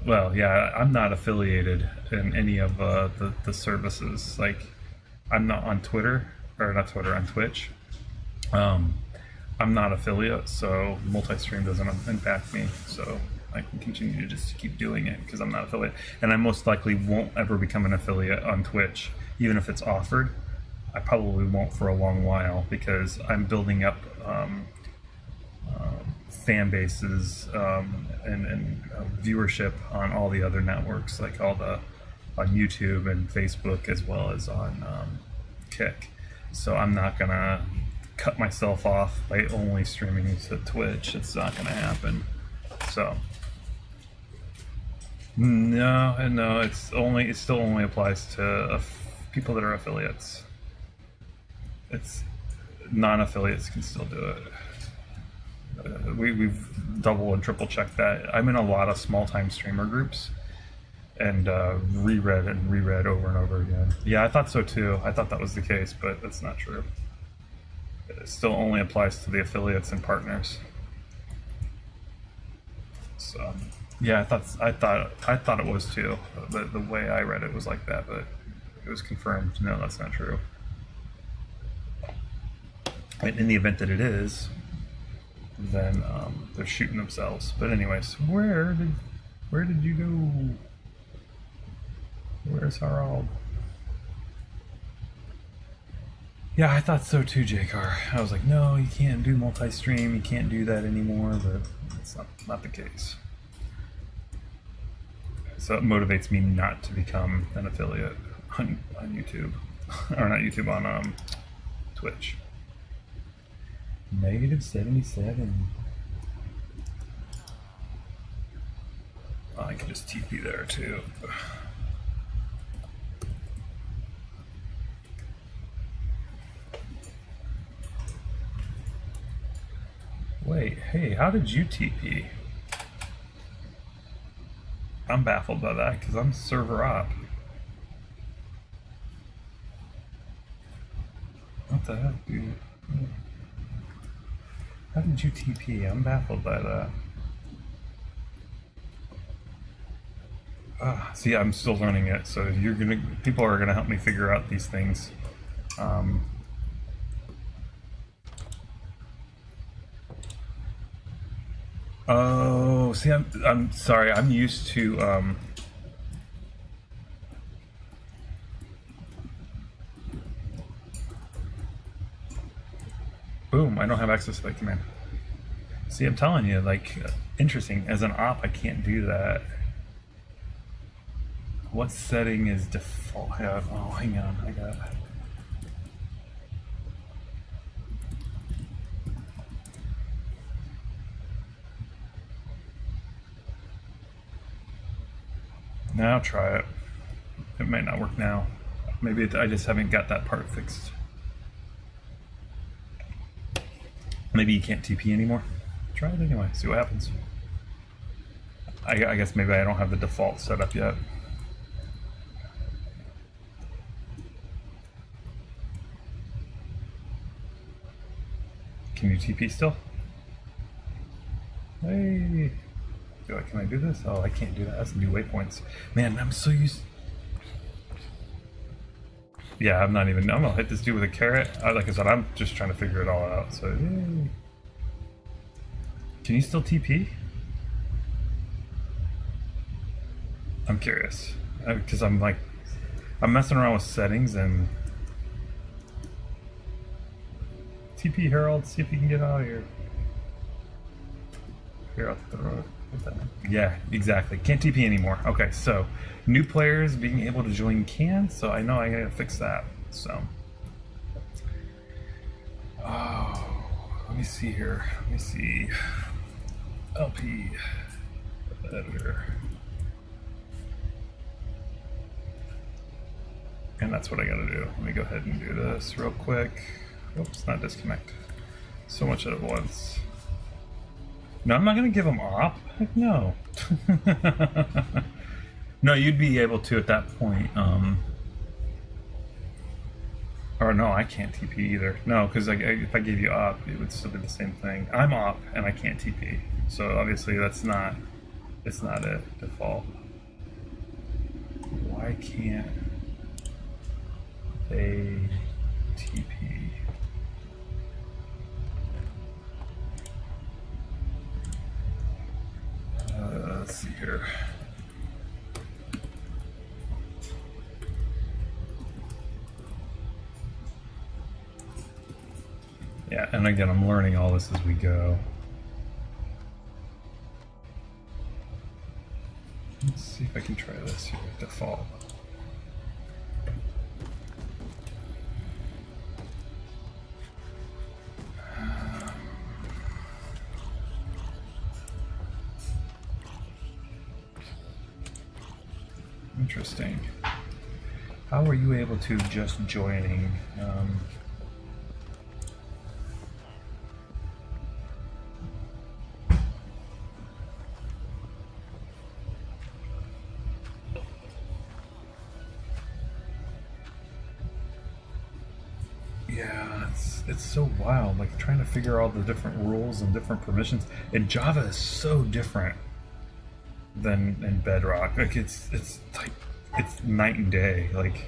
Well, yeah, I'm not affiliated in any of the services. Like, I'm not on Twitter, or not Twitter, on Twitch. Um, I'm not affiliate, so multi-stream doesn't impact me. So I can continue to just keep doing it because I'm not affiliate, and I most likely won't ever become an affiliate on Twitch, even if it's offered. I probably won't for a long while because I'm building up fan bases and viewership on all the other networks, like all the on YouTube and Facebook as well as on Kick. So I'm not gonna cut myself off by only streaming to Twitch. It's not gonna happen. So no, it still only applies to people that are affiliates. It's non-affiliates can still do it. We've double and triple checked that. I'm in a lot of small-time streamer groups and reread over and over again. Yeah, I thought so too. I thought that was the case, but that's not true. It still only applies to the affiliates and partners. So yeah, I thought it was too. The way I read it was like that, but it was confirmed. No, that's not true. And in the event that it is, then they're shooting themselves. But anyways, where did you go? Where's Harald? Yeah, I thought so too, J-Car. I was like, no, you can't do multi-stream. You can't do that anymore. But it's not the case. So it motivates me not to become an affiliate on YouTube, or not YouTube, on Twitch. -77. Oh, I can just TP there too. Wait, hey, how did you TP? I'm baffled by that because I'm server op. What the heck, dude? How did you TP? I'm baffled by that. See, I'm still learning it, so people are gonna help me figure out these things. Oh, see, I'm sorry. I'm used to boom, I don't have access to that command. See, I'm telling you, like, interesting. As an op, I can't do that. What setting is default? Oh, hang on, I got it. Now try it. It might not work now. Maybe I just haven't got that part fixed. Maybe you can't TP anymore. Try it anyway, see what happens. I guess maybe I don't have the default set up yet. Can you TP still? Hey! Can I do this? Oh, I can't do that. That's new waypoints. Man, I'm so used... Yeah, I'm gonna hit this dude with a carrot. Like I said, I'm just trying to figure it all out, so yay. Can you still TP? I'm curious. Because I'm messing around with settings and... TP Herald, see if you can get out of here. Here, I'll throw it. Yeah, exactly. Can't TP anymore. Okay, so new players being able to join can, so I know I gotta fix that. So, oh, let me see here. Let me see. LP editor, and that's what I gotta do. Let me go ahead and do this real quick. Oops, not disconnect. So much at once. No, I'm not gonna give them op. Heck no. No, you'd be able to at that point. Or no, I can't TP either. No, because if I gave you op, it would still be the same thing. I'm op and I can't TP, so obviously that's not. It's not a default. Why can't they TP? Let's see here. Yeah, and again, I'm learning all this as we go. Let's see if I can try this here, default. Interesting. How were you able to just joining? Yeah, it's so wild. Like trying to figure all the different rules and different permissions. And Java is so different than in Bedrock. Like it's like it's night and day. Like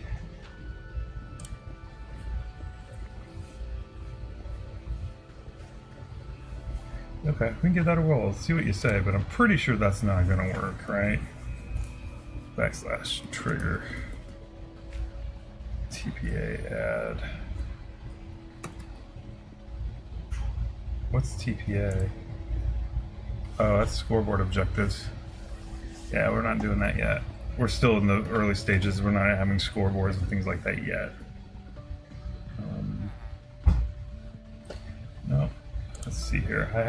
okay, we can give that a roll. Let's see what you say, but I'm pretty sure that's not gonna work, right? / trigger TPA add. What's TPA? Oh, that's scoreboard objectives. Yeah, we're not doing that yet. We're still in the early stages. We're not having scoreboards and things like that yet. No. Let's see here. I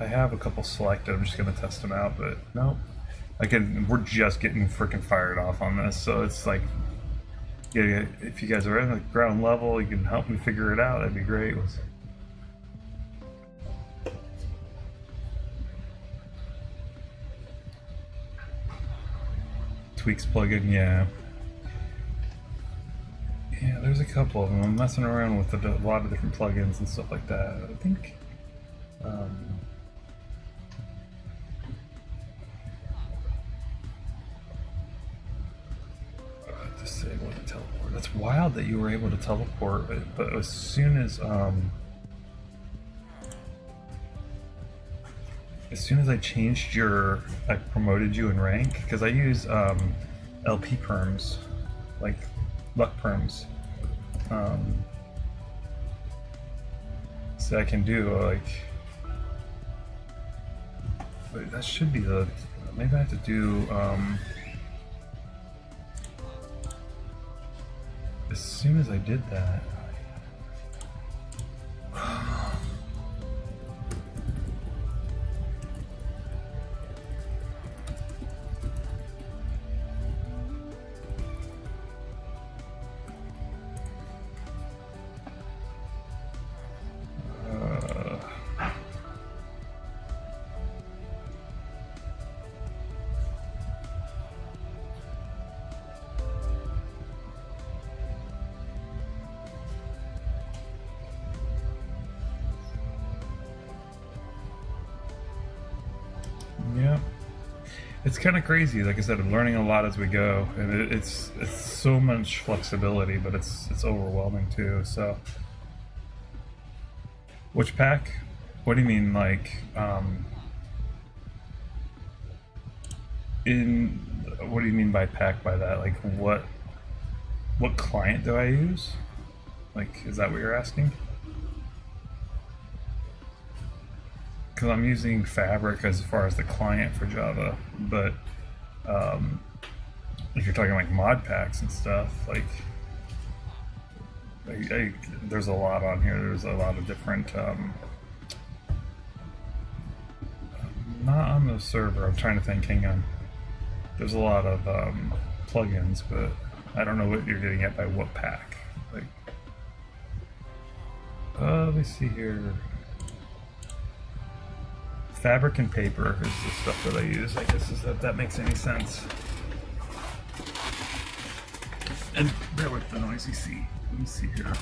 have a couple selected. I'm just gonna test them out, but no. We're just getting freaking fired off on this, so it's like, yeah. If you guys are at the ground level, you can help me figure it out. That'd be great. Tweaks plugin, yeah. Yeah, there's a couple of them. I'm messing around with a lot of different plugins and stuff like that. I think. Disable the teleport. That's wild that you were able to teleport, but as soon as I changed I promoted you in rank, because I use LP perms, like luck perms. So I can do like, but that should be maybe I have to do, as soon as I did that, yeah, it's kind of crazy. Like I said, I'm learning a lot as we go, and it's so much flexibility, but it's overwhelming too. So, which pack? What do you mean, like what do you mean by pack by that? Like what client do I use? Like, is that what you're asking? because I'm using Fabric as far as the client for Java, but if you're talking like mod packs and stuff, like there's a lot on here. There's a lot of different. Not on the server. I'm trying to think. Hang on. There's a lot of plugins, but I don't know what you're getting at by what pack. Like, let me see here. Fabric and paper is the stuff that I use. I guess is that makes any sense. And bear with the noisy seat. Let me see here.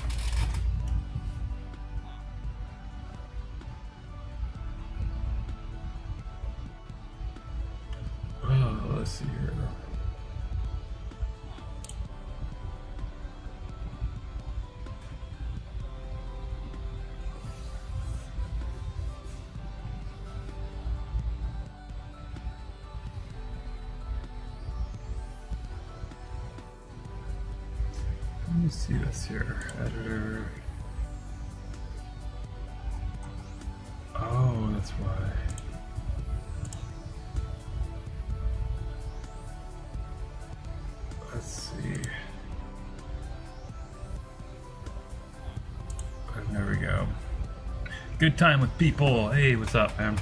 Oh, let's see here. Let me see this here. Editor. Oh, that's why. Let's see. There we go. Good time with people. Hey, what's up, man?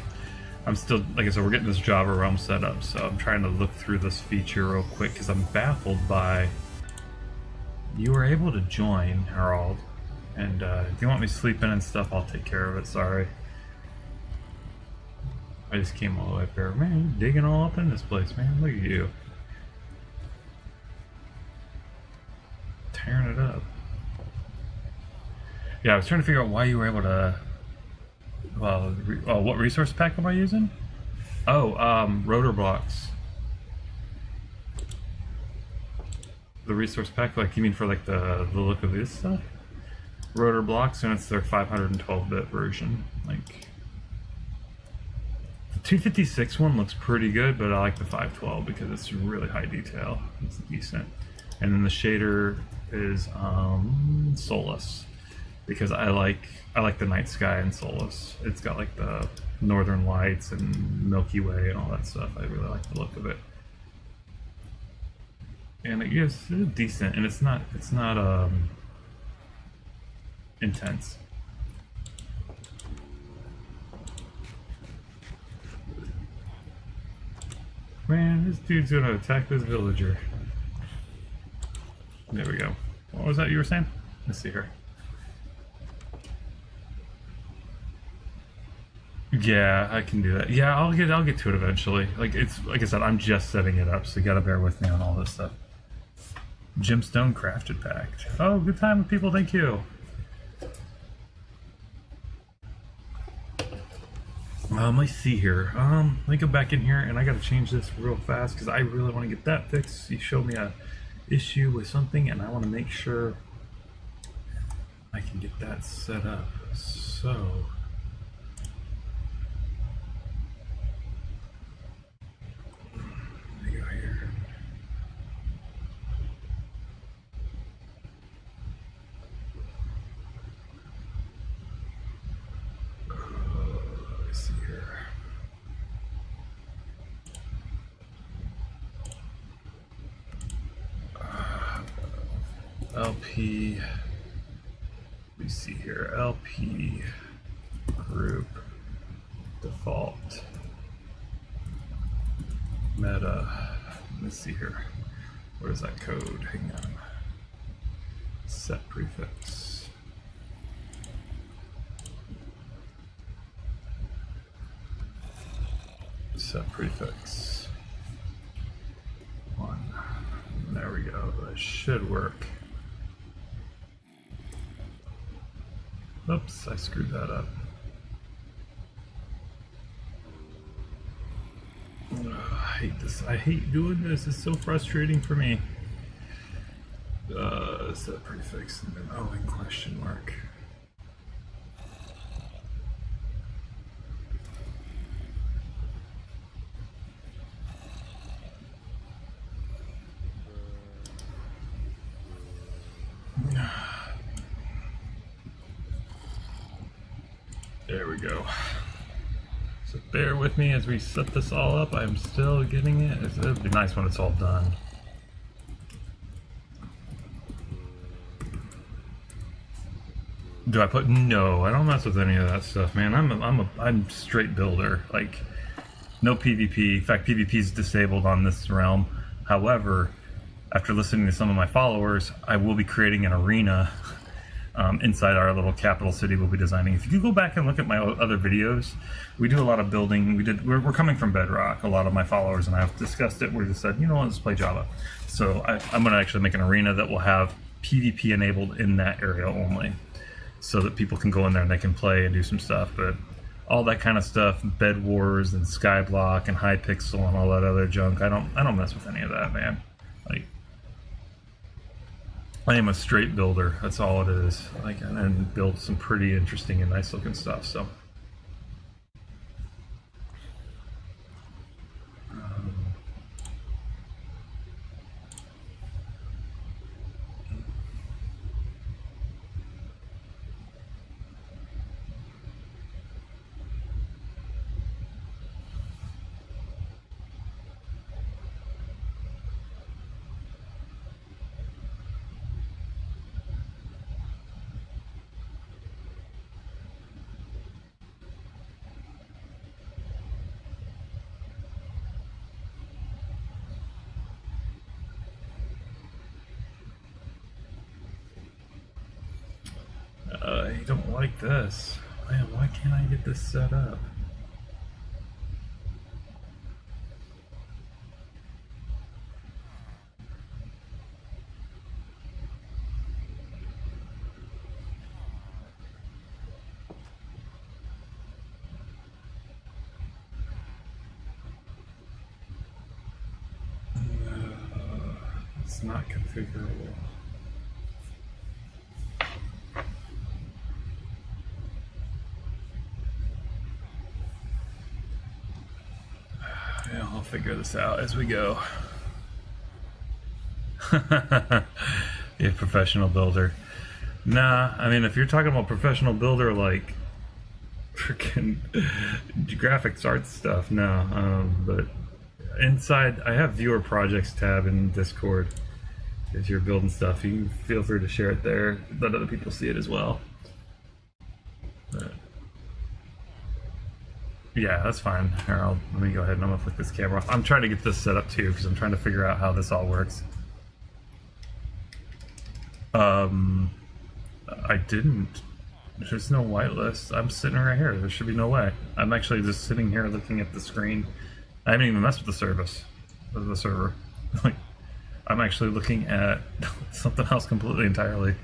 I'm still, like I said, we're getting this Java realm set up, so I'm trying to look through this feature real quick because I'm baffled by. You were able to join, Harold, and if you want me sleeping and stuff, I'll take care of it. Sorry. I just came all the way up here. Man, you're digging all up in this place, man. Look at you. Tearing it up. Yeah, I was trying to figure out why you were able to. Well, what resource pack am I using? Oh, rotor blocks. The resource pack, like you mean for like the look of this stuff? Rotor blocks, and it's their 512-bit version. Like the 256 one looks pretty good, but I like the 512 because it's really high detail. It's decent. And then the shader is Solus, because I like the night sky in Solus. It's got like the northern lights and Milky Way and all that stuff. I really like the look of it. And it gives it's decent, and it's not intense. Man, this dude's gonna attack this villager. There we go. What was that you were saying? Let's see here. Yeah, I can do that. Yeah, I'll get to it eventually. Like I said, I'm just setting it up, so you gotta bear with me on all this stuff. Gemstone crafted pack. Oh, good time with people. Thank you. Let's see here. Let me go back in here, and I gotta change this real fast because I really want to get that fixed. You showed me a issue with something, and I want to make sure I can get that set up. So. LP, let me see here, LP group default meta, let's see here, where is that code? Hang on, set prefix. Set prefix 1. There we go, that should work. Oops, I screwed that up. Ugh, I hate this. I hate doing this. It's so frustrating for me. Set prefix and then and question mark. There we go. bear with me as we set this all up. I'm still getting it. It'll be nice when it's all done. Do I put? No, I don't mess with any of that stuff, man. I'm straight builder. Like, no PvP. In fact, PvP is disabled on this realm. However, after listening to some of my followers, I will be creating an arena inside our little capital city we'll be designing. If you could go back and look at my other videos, we do a lot of building. We're coming from Bedrock. A lot of my followers and I have discussed it. We just said, you know what, let's play Java. So I'm going to actually make an arena that will have PvP enabled in that area only, so that people can go in there and they can play and do some stuff. But all that kind of stuff, Bed Wars and Skyblock and Hypixel and all that other junk, I don't mess with any of that, man. Like, I am a straight builder. That's all it is. Like, and build some pretty interesting and nice looking stuff. So. I don't like this. Man, why can't I get this set up? It's not configurable. Yeah, I'll figure this out as we go. Yeah, professional builder. Nah, I mean, if you're talking about professional builder, like freaking graphics art stuff, no. But inside, I have viewer projects tab in Discord. If you're building stuff, you can feel free to share it there. Let other people see it as well. But yeah, that's fine. Here, let me go ahead and I'm gonna flick this camera off. I'm trying to get this set up too because I'm trying to figure out how this all works. I didn't. There's no whitelist. I'm sitting right here. There should be no way. I'm actually just sitting here looking at the screen. I haven't even messed with the service, of the server. Like, I'm actually looking at something else completely entirely.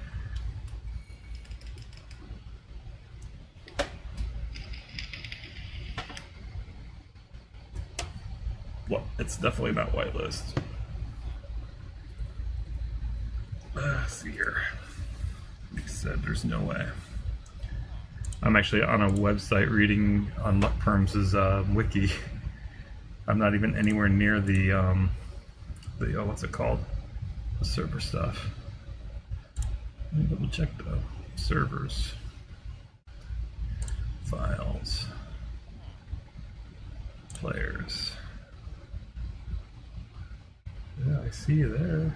Well, it's definitely not whitelist. Let's see here. Like I said, there's no way. I'm actually on a website reading on LuckPerms' wiki. I'm not even anywhere near the what's it called? The server stuff. Let me double check though. Servers. Files. Players. Yeah, I see you there.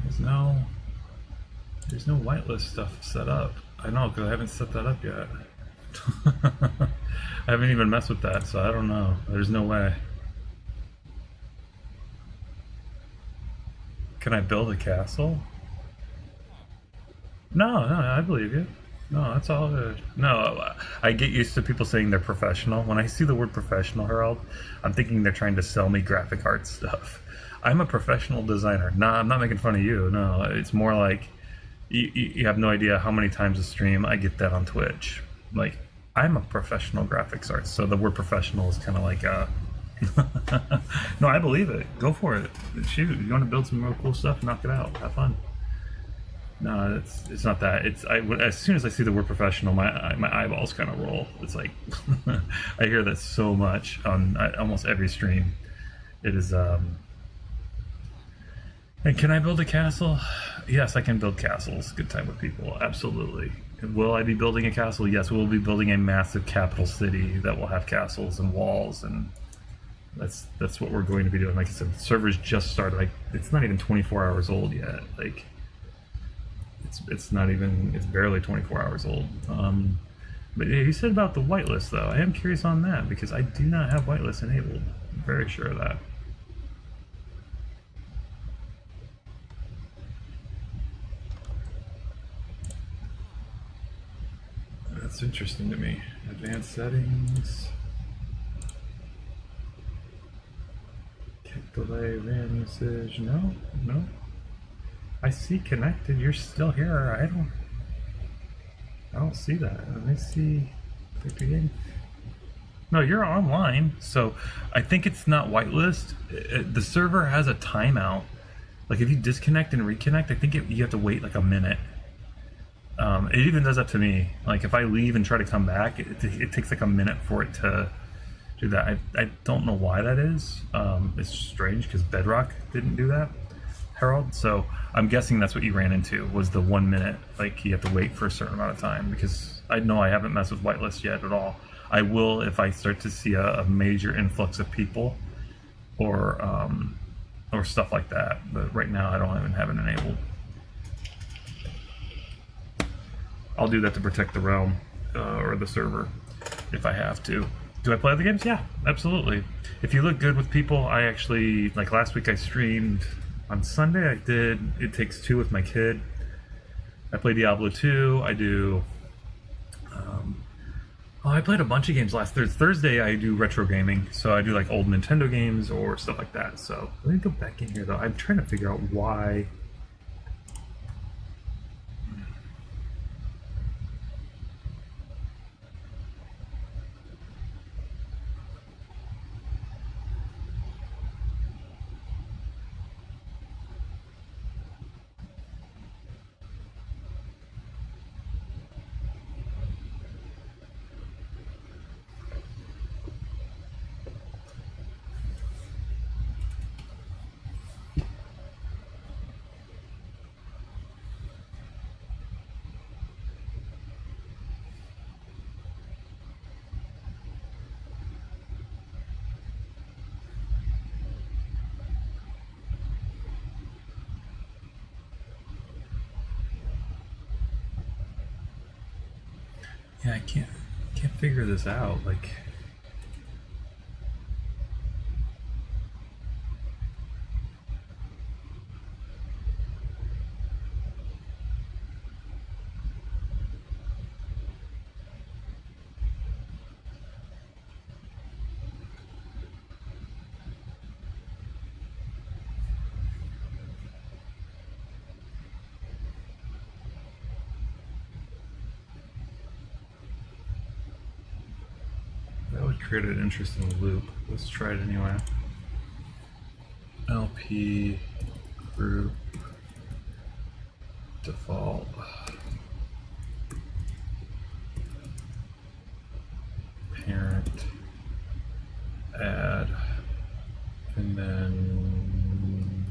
There's no whitelist stuff set up. I know, because I haven't set that up yet. I haven't even messed with that, so I don't know. There's no way. Can I build a castle? No, I believe you. No, that's all good. No, I get used to people saying they're professional. When I see the word professional, Harold, I'm thinking they're trying to sell me graphic art stuff. I'm a professional designer. No, I'm not making fun of you. No, it's more like you have no idea how many times a stream I get that on Twitch. Like, I'm a professional graphics artist, so the word professional is kind of like no, I believe it. Go for it. Shoot, you want to build some real cool stuff, knock it out. Have fun. No, it's not that. As soon as I see the word professional, my eyeballs kind of roll. It's like I hear that so much on almost every stream. It is. And can I build a castle? Yes, I can build castles. Good time with people. Absolutely. Will I be building a castle? Yes, we'll be building a massive capital city that will have castles and walls, and that's what we're going to be doing. Like I said, the server's just started. Like, it's not even 24 hours old yet. Like, it's not even, it's barely 24 hours old. But yeah, you said about the whitelist though. I am curious on that because I do not have whitelist enabled. I'm very sure of that. That's interesting to me. Advanced settings. Kick delay, RAM usage. No. I see connected. You're still here. I don't see that. Let me see. Game. No, you're online. So I think it's not whitelist. The server has a timeout. Like if you disconnect and reconnect, I think you have to wait like a minute. It even does that to me. Like if I leave and try to come back, it takes like a minute for it to do that. I don't know why that is. It's strange because Bedrock didn't do that, Harold. So I'm guessing that's what you ran into, was the 1 minute. Like you have to wait for a certain amount of time, because I know I haven't messed with whitelist yet at all. I will if I start to see a major influx of people or stuff like that. But right now I don't even have it enabled. I'll do that to protect the realm or the server if I have to. Do I play other games? Yeah, absolutely. If you look good with people, I actually, like last week I streamed on Sunday. I did It Takes Two with my kid. I play Diablo 2. I do. I played a bunch of games last Thursday. I do retro gaming, so I do like old Nintendo games or stuff like that. So let me go back in here though. I'm trying to figure out why. Yeah, I can't figure this out. Like, that would create an interesting loop. Let's try it anyway. LP group default parent add, and then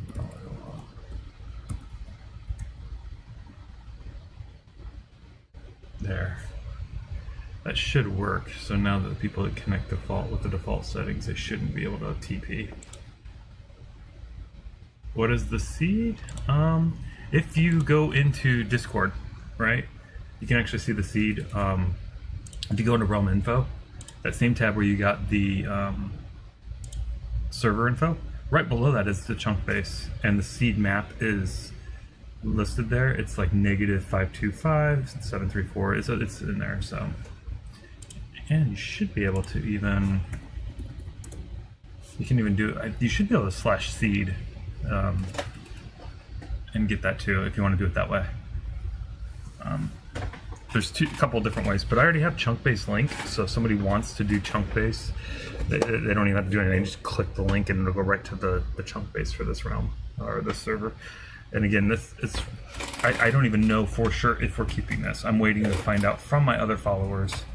there. That should work. So now that the people that connect default with the default settings, they shouldn't be able to TP. What is the seed? If you go into Discord, right, you can actually see the seed. If you go into Realm Info, that same tab where you got the server info, right below that is the chunk base, and the seed map is listed there. It's like -525 734. It's in there. So, and you should be able to even, you can even do, you should be able to /seed and get that too if you want to do it that way. There's a couple different ways, but I already have chunk base link, so if somebody wants to do chunk base, they don't even have to do anything. Just click the link and it'll go right to the chunk base for this realm or this server. And again, I don't even know for sure if we're keeping this. I'm waiting to find out from my other followers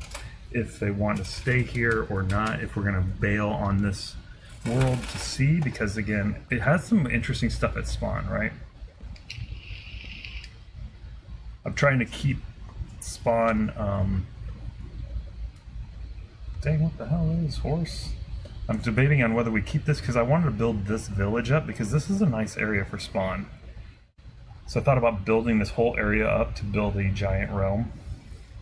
if they want to stay here or not, if we're going to bail on this world to see, because again, it has some interesting stuff at spawn, right? I'm trying to keep spawn. Dang, what the hell is horse? I'm debating on whether we keep this because I wanted to build this village up because this is a nice area for spawn. So I thought about building this whole area up to build a giant realm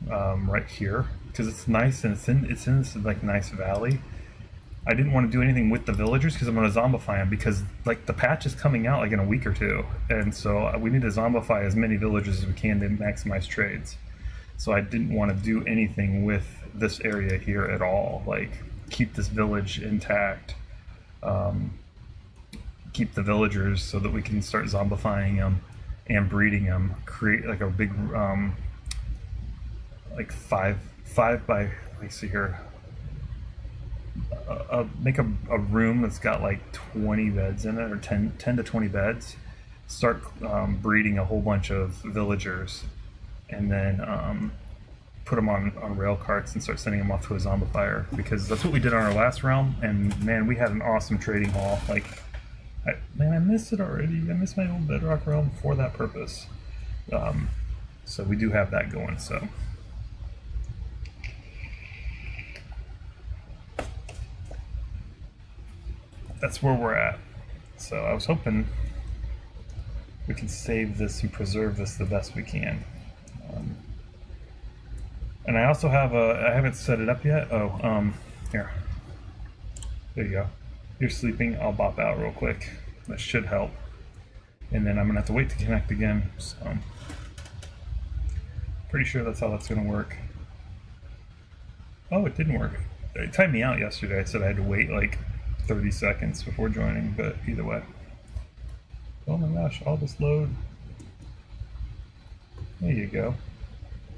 right here because it's nice and it's in this like nice valley. I didn't want to do anything with the villagers because I'm going to zombify them because like the patch is coming out like in a week or two, and so we need to zombify as many villagers as we can to maximize trades. So I didn't want to do anything with this area here at all. Like keep this village intact, keep the villagers so that we can start zombifying them and breeding them. Create like a big like five by, let me see here. Make a room that's got like 20 beds in it, or 10 to 20 beds. Start breeding a whole bunch of villagers, and then put them on rail carts and start sending them off to a zombifier, because that's what we did on our last realm. And man, we had an awesome trading hall. Like, I missed it already. I missed my old Bedrock realm for that purpose. So we do have that going. So. That's where we're at. So I was hoping we can save this and preserve this the best we can. And I also have I haven't set it up yet. Oh, here. There you go. You're sleeping. I'll bop out real quick. That should help. And then I'm gonna have to wait to connect again. So pretty sure that's how that's gonna work. Oh, it didn't work. It timed me out yesterday. I said I had to wait like 30 seconds before joining, but either way. Oh my gosh, all this load. There you go.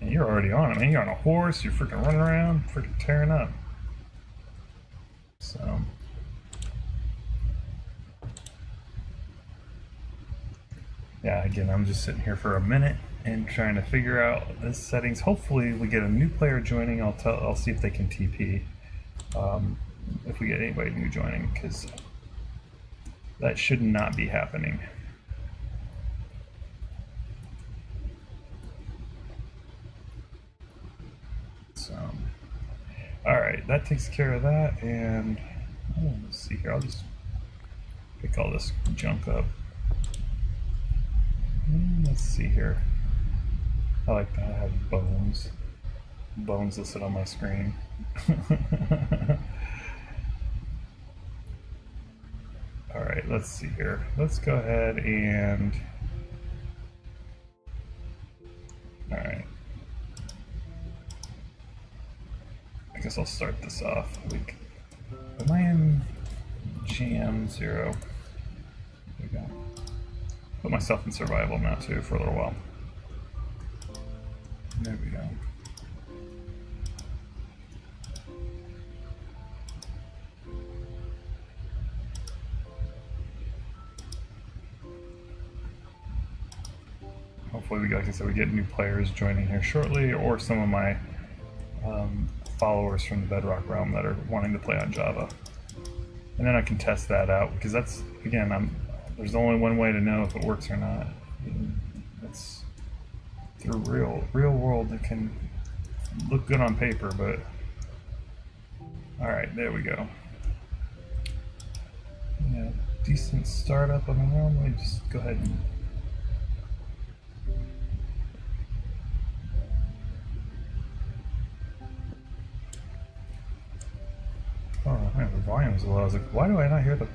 And you're already on it, man. You're on a horse, you're freaking running around, freaking tearing up. So. Yeah, again, I'm just sitting here for a minute and trying to figure out the settings. Hopefully we get a new player joining. I'll see if they can TP. If we get anybody new joining, because that should not be happening. So, all right, that takes care of that. And let's see here. I'll just pick all this junk up. Let's see here. I like that. I have bones listed on my screen. All right, let's see here. Let's go ahead and, all right. I guess I'll start this off. Am I in GM 0? There we go. Put myself in survival now too for a little while. There we go. Hopefully, like I said, we get new players joining here shortly, or some of my followers from the Bedrock realm that are wanting to play on Java. And then I can test that out, because that's, again, there's only one way to know if it works or not. It's through real world. It can look good on paper, but all right, there we go. Yeah, decent startup on the realm. Let me just go ahead and man, the volume was low. I was like, why do I not hear the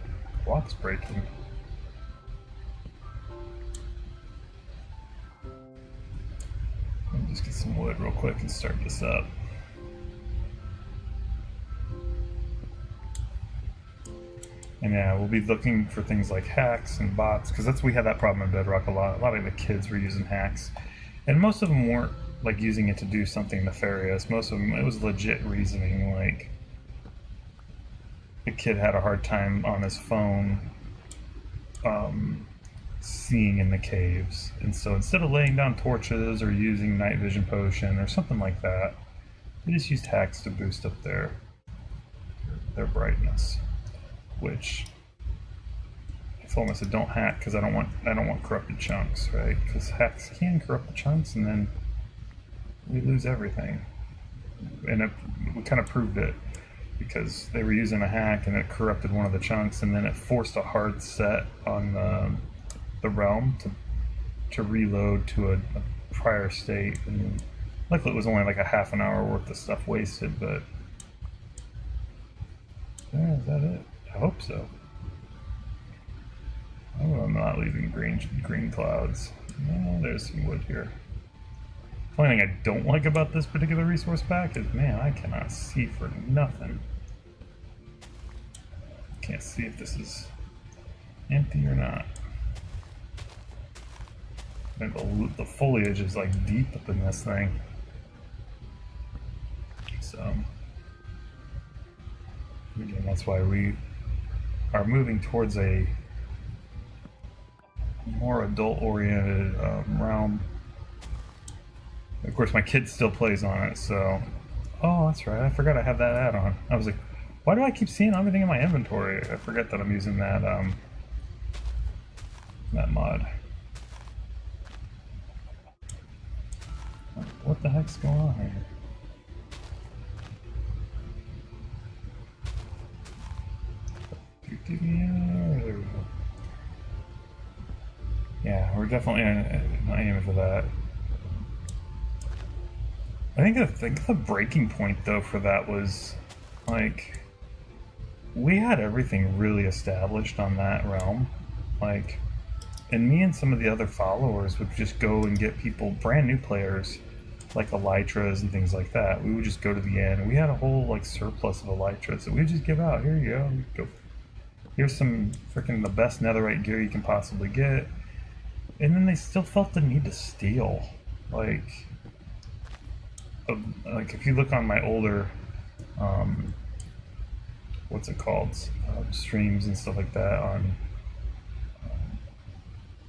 blocks breaking? Let me just get some wood real quick and start this up. And yeah, we'll be looking for things like hacks and bots, because we had that problem in Bedrock a lot. A lot of the kids were using hacks, and most of them weren't like using it to do something nefarious. Most of them, it was legit reasoning, like the kid had a hard time on his phone seeing in the caves, and so instead of laying down torches or using night vision potion or something like that, they just used hacks to boost up their brightness. Which I told him, I said, don't hack, because I don't want corrupted chunks, right? Because hacks can corrupt the chunks, and then we lose everything. And we kind of proved it because they were using a hack and it corrupted one of the chunks, and then it forced a hard set on the realm to reload to a prior state. And luckily, it was only like a half an hour worth of stuff wasted. But yeah, is that it? I hope so. Oh, I'm not leaving green clouds. No, there's some wood here. The only thing I don't like about this particular resource pack is, man, I cannot see for nothing. Can't see if this is empty or not. And the foliage is like deep up in this thing. So, again, that's why we are moving towards a more adult-oriented realm. Of course, my kid still plays on it, so... Oh, that's right, I forgot I have that add-on. I was like, why do I keep seeing everything in my inventory? I forget that I'm using that, that mod. What the heck's going on here? There we go. Yeah, we're definitely not aiming for that. I think the breaking point though for that was like we had everything really established on that realm, like, and me and some of the other followers would just go and get people, brand new players, like elytras and things like that. We would just go to the end, and we had a whole like surplus of elytras that we would just give out. Here you go. Here's some freaking the best netherite gear you can possibly get. And then they still felt the need to steal. Like if you look on my older, what's it called, streams and stuff like that on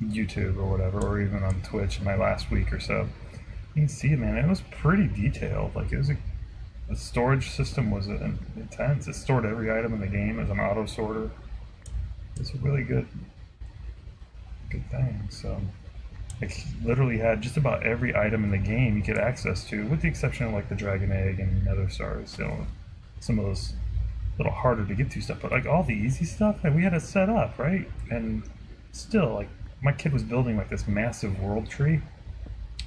YouTube or whatever, or even on Twitch in my last week or so, you can see, man, it was pretty detailed. Like, it was the storage system was intense. It stored every item in the game as an auto sorter. It's a really good thing. So, like, literally had just about every item in the game you get access to, with the exception of like the dragon egg and nether stars. You know, some of those little harder to get to stuff, but like all the easy stuff, like, we had it set up right, and still, like, my kid was building like this massive world tree,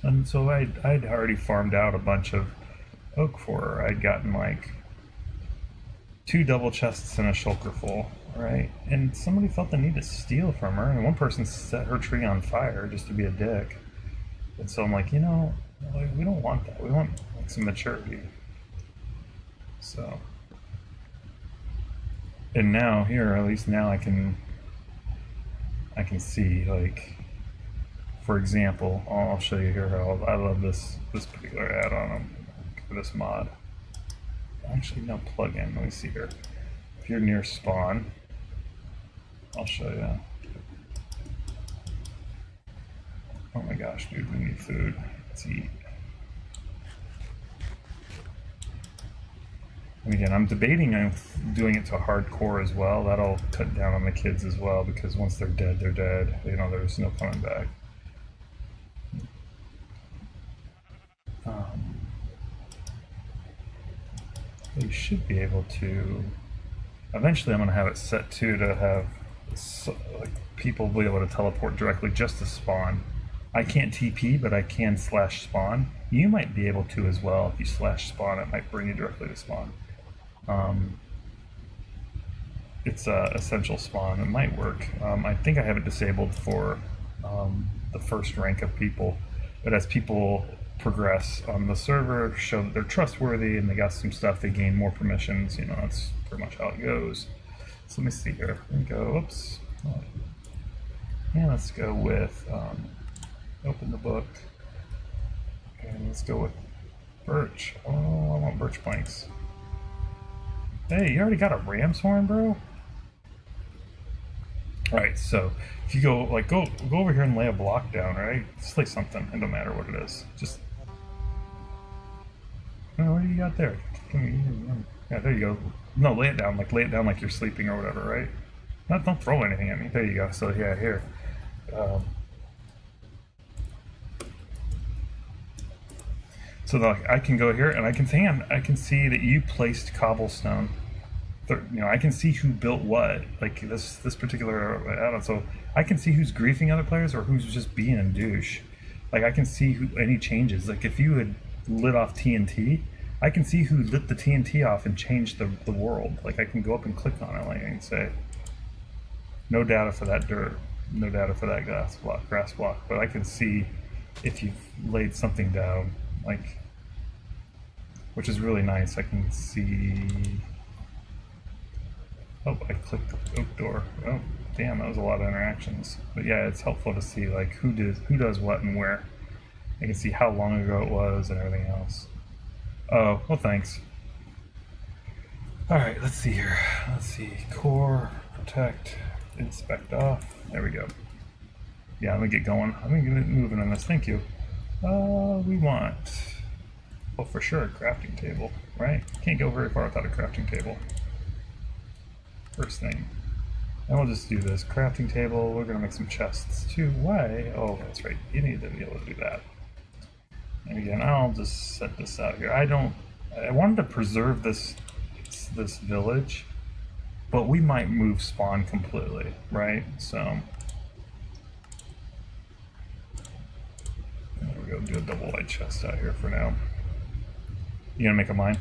and so I'd already farmed out a bunch of oak for her. I'd gotten like 2 double chests and a shulker full, right? And somebody felt the need to steal from her, and one person set her tree on fire just to be a dick. And so I'm like, you know, like, we don't want that. We want like some maturity. So, and now here, at least now I can see, like, for example, I'll show you here how I love this particular add-on for this mod. Actually, no, plugin. Let me see here. If you're near spawn, I'll show you. Oh my gosh, dude, we need food. Let's eat. And again, I'm debating on doing it to hardcore as well. That'll cut down on the kids as well, because once they're dead, they're dead. You know, there's no coming back. You should be able to. Eventually, I'm going to have it set to have like, people be able to teleport directly just to spawn. I can't TP, but I can /spawn. You might be able to as well. If you /spawn, it might bring you directly to spawn. It's essential spawn. It might work. I think I have it disabled for the first rank of people, but as people progress on the server, show that they're trustworthy and they got some stuff, they gain more permissions. You know, that's pretty much how it goes. So let me see here. Let me go. Oops. Yeah, let's go with open the book, and let's go with birch. Oh, I want birch planks. Hey, you already got a ram's horn, bro? Alright, so if you go, like, go over here and lay a block down, right? Just lay something, it don't matter what it is. Just, oh, what do you got there? Yeah, there you go. No, lay it down like you're sleeping or whatever, right? Don't throw anything at me. There you go. So yeah, here. So like I can go here and I can see that you placed cobblestone. You know, I can see who built what. Like this particular add-on. So I can see who's griefing other players or who's just being a douche. Like I can see who any changes. Like if you had lit off TNT, I can see who lit the TNT off and changed the world. Like I can go up and click on it, like I can say, no data for that dirt, no data for that grass block, but I can see if you've laid something down, like, which is really nice. I can see. Oh, I clicked the oak door. Oh, damn, that was a lot of interactions. But yeah, it's helpful to see like who does what and where. I can see how long ago it was and everything else. Oh, well, thanks. All right, let's see here. Let's see, core, protect, inspect off. There we go. Yeah, I'm gonna get going. I'm gonna get moving on this. Thank you. We want, well, for sure, a crafting table, right? Can't go very far without a crafting table. First thing. And we'll just do this crafting table. We're gonna make some chests too. Why? Oh, that's right. You need to be able to do that. And again, I'll just set this out here. I wanted to preserve this village, but we might move spawn completely, right? So there we go. Do a double light chest out here for now. You gonna make a mine?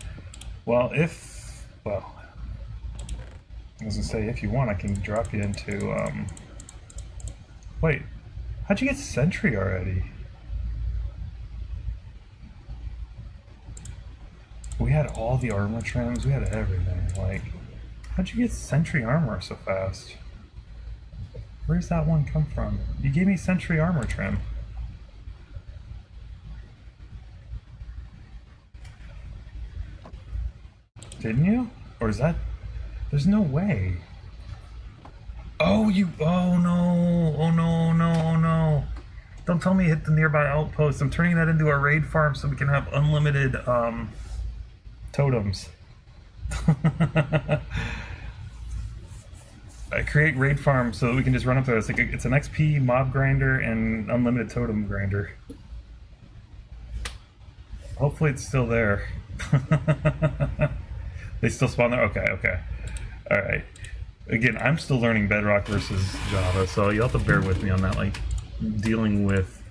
Well, I was gonna say, if you want, I can drop you into, wait, how'd you get sentry already? We had all the armor trims, we had everything, like, how'd you get sentry armor so fast? Where's that one come from? You gave me sentry armor trim. Didn't you? Or is that... There's no way. Oh, oh no, oh no, no, oh no. Don't tell me hit the nearby outpost. I'm turning that into a raid farm so we can have unlimited, totems. I create raid farms so that we can just run up there. It's like it's an XP mob grinder and unlimited totem grinder. Hopefully it's still there. They still spawn there? Okay, okay. Alright. Again, I'm still learning Bedrock versus Java, so you'll have to bear with me on that, like, dealing with,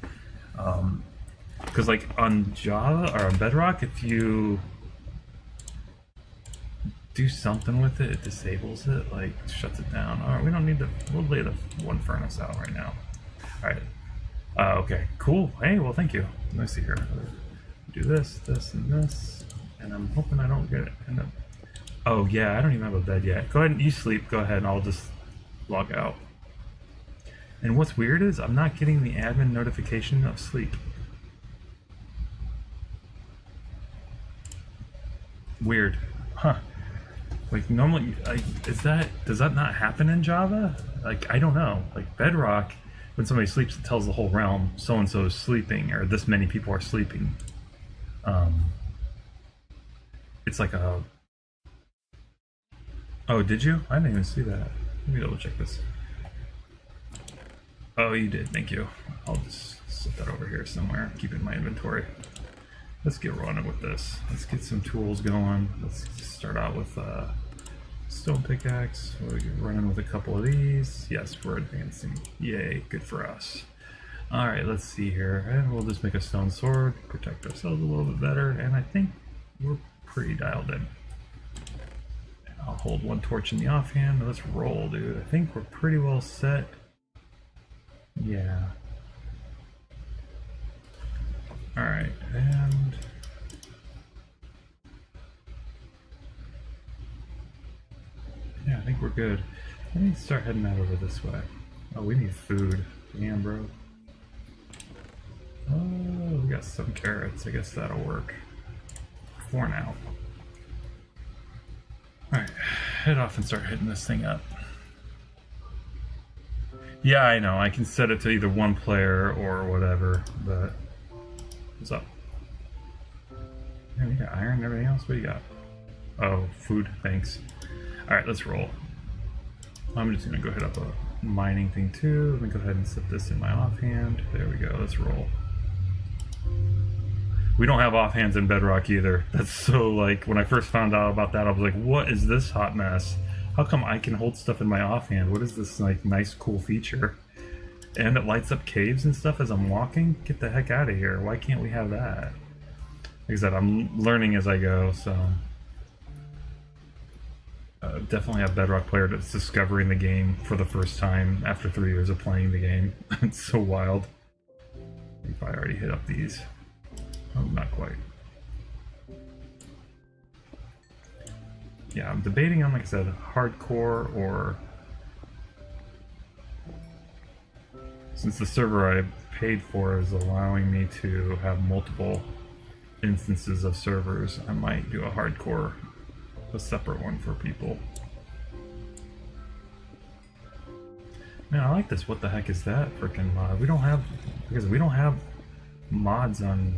because, like, on Java, or on Bedrock, if you do something with it, it disables it, like, shuts it down. Alright, we don't need we'll lay the one furnace out right now. Alright. Okay, cool. Hey, well, thank you. Let me see here. Do this, this, and this, and I'm hoping I don't end up... Oh yeah, I don't even have a bed yet. Go ahead and you sleep, go ahead and I'll just log out. And what's weird is I'm not getting the admin notification of sleep. Weird. Huh. Like normally, does that not happen in Java? Like, I don't know. Like Bedrock, when somebody sleeps, it tells the whole realm, so-and-so is sleeping, or this many people are sleeping. It's like a... Oh, did you? I didn't even see that. Let me double check this. Oh, you did. Thank you. I'll just set that over here somewhere. Keep it in my inventory. Let's get running with this. Let's get some tools going. Let's start out with stone pickaxe. We're running with a couple of these. Yes, we're advancing. Yay, good for us. All right, let's see here. And we'll just make a stone sword, protect ourselves a little bit better. And I think we're pretty dialed in. I'll hold one torch in the offhand. Let's roll, dude. I think we're pretty well set. Yeah. Alright, and... yeah, I think we're good. I need to start heading out over this way. Oh, we need food. Damn, bro. Oh, we got some carrots. I guess that'll work. For now. Alright, head off and start hitting this thing up. Yeah, I know, I can set it to either one player or whatever, but... What's up? Yeah, we got iron and everything else? What do you got? Oh, food, thanks. Alright, let's roll. I'm just gonna go hit up a mining thing too. Let me go ahead and set this in my offhand. There we go, let's roll. We don't have offhands in Bedrock either. That's so like when I first found out about that, I was like, "What is this hot mess? How come I can hold stuff in my offhand? What is this like nice, cool feature?" And it lights up caves and stuff as I'm walking. Get the heck out of here! Why can't we have that? Like I said, I'm learning as I go, so definitely a Bedrock player that's discovering the game for the first time after 3 years of playing the game. It's so wild. You probably already hit up these. Oh, not quite. Yeah, I'm debating on, like I said, hardcore or... Since the server I paid for is allowing me to have multiple instances of servers, I might do a hardcore, a separate one for people. Man, I like this. What the heck is that freaking mod? We don't have... Because we don't have mods on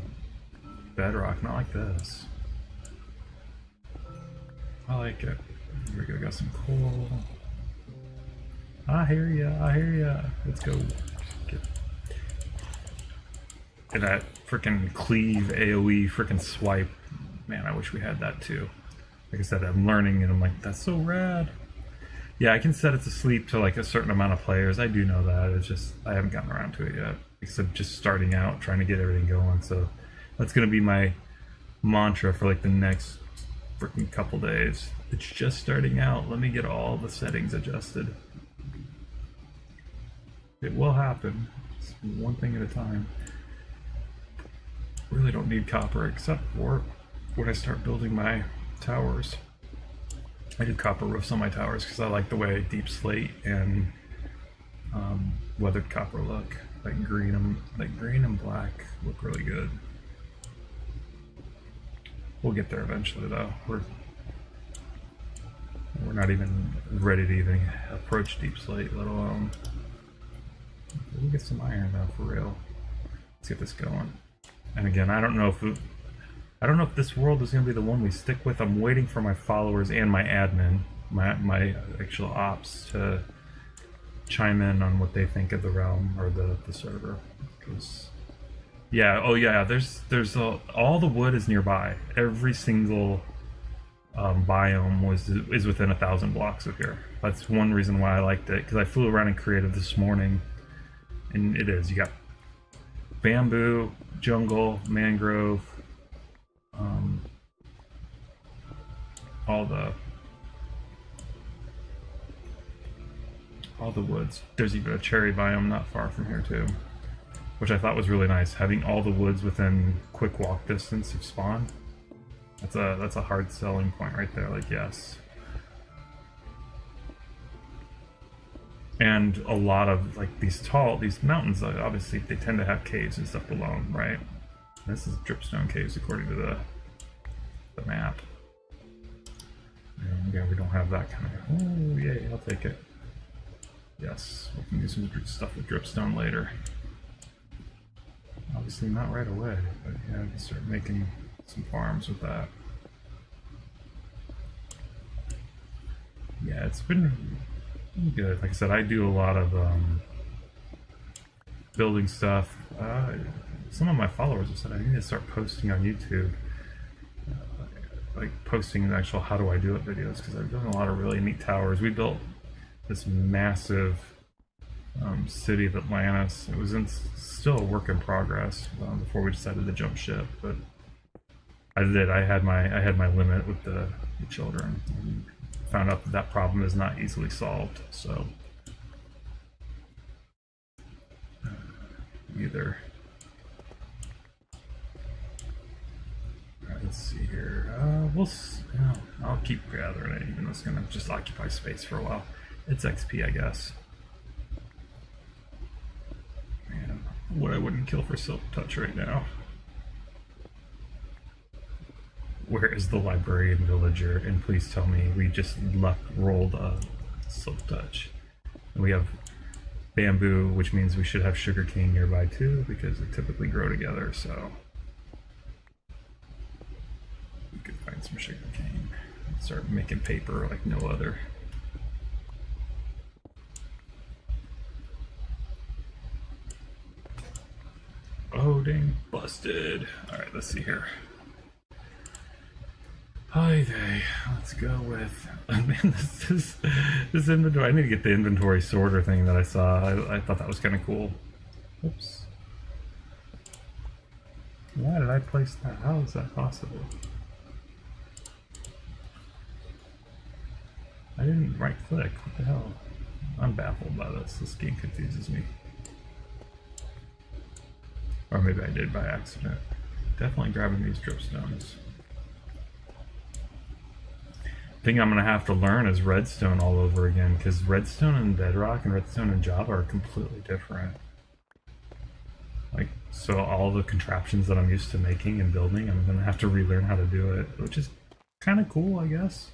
Bedrock, not like this. I like it. Here we go, got some coal. I hear ya, I hear ya. Let's go. Get that freaking cleave AoE freaking swipe. Man, I wish we had that too. Like I said, I'm learning and I'm like, that's so rad. Yeah, I can set it to sleep to like a certain amount of players. I do know that. It's just, I haven't gotten around to it yet. Except just starting out, trying to get everything going. So that's gonna be my mantra for like the next freaking couple days. It's just starting out. Let me get all the settings adjusted. It will happen. It's one thing at a time. Really don't need copper except for when I start building my towers. I do copper roofs on my towers because I like the way deep slate and weathered copper look. Like green and black look really good. We'll get there eventually though. We're not even ready to even approach deep slate, let alone. We'll get some iron though, for real. Let's get this going. And again, I don't know if this world is going to be the one we stick with. I'm waiting for my followers and my admin, my actual ops, to chime in on what they think of the realm or the server. Because yeah, oh yeah, there's all the wood is nearby. Every single biome is within 1,000 blocks of here. That's one reason why I liked it, because I flew around in creative this morning, and it is, you got bamboo, jungle, mangrove, all the woods. There's even a cherry biome not far from here too, which I thought was really nice, having all the woods within quick walk distance of spawn. That's a hard selling point right there. Like, yes. And a lot of like these mountains, obviously they tend to have caves and stuff below them, right? This is dripstone caves according to the map. And again, we don't have that kind of. Oh yay, I'll take it. Yes, we can do some stuff with dripstone later. Obviously not right away, but yeah, we can start making some farms with that. Yeah, it's been good. Like I said, I do a lot of building stuff. Some of my followers have said I need to start posting on YouTube, like posting the actual how do I do it videos, because I've done a lot of really neat towers. We built this massive city of Atlantis. It was still a work in progress before we decided to jump ship, but I had my limit with the children. And found out that problem is not easily solved, so either. Alright, let's see here. I'll keep gathering it, even though it's gonna just occupy space for a while. It's XP, I guess. Man, what I wouldn't kill for Silk Touch right now. Where is the librarian villager? And please tell me we just rolled a Silk Touch. And we have bamboo, which means we should have sugarcane nearby too, because they typically grow together, so we could find some sugarcane and start making paper like no other. Oh loading. Busted. Alright, let's see here. Hi there. Let's go with. Man, this inventory. I need to get the inventory sorter thing that I saw. I thought that was kind of cool. Oops. Why did I place that? How is that possible? I didn't right click. What the hell? I'm baffled by this. This game confuses me. Or maybe I did by accident. Definitely grabbing these dripstones. Thing I'm gonna have to learn is redstone all over again, because redstone in Bedrock and redstone in Java are completely different. Like, so all the contraptions that I'm used to making and building, I'm gonna have to relearn how to do it, which is kind of cool, I guess.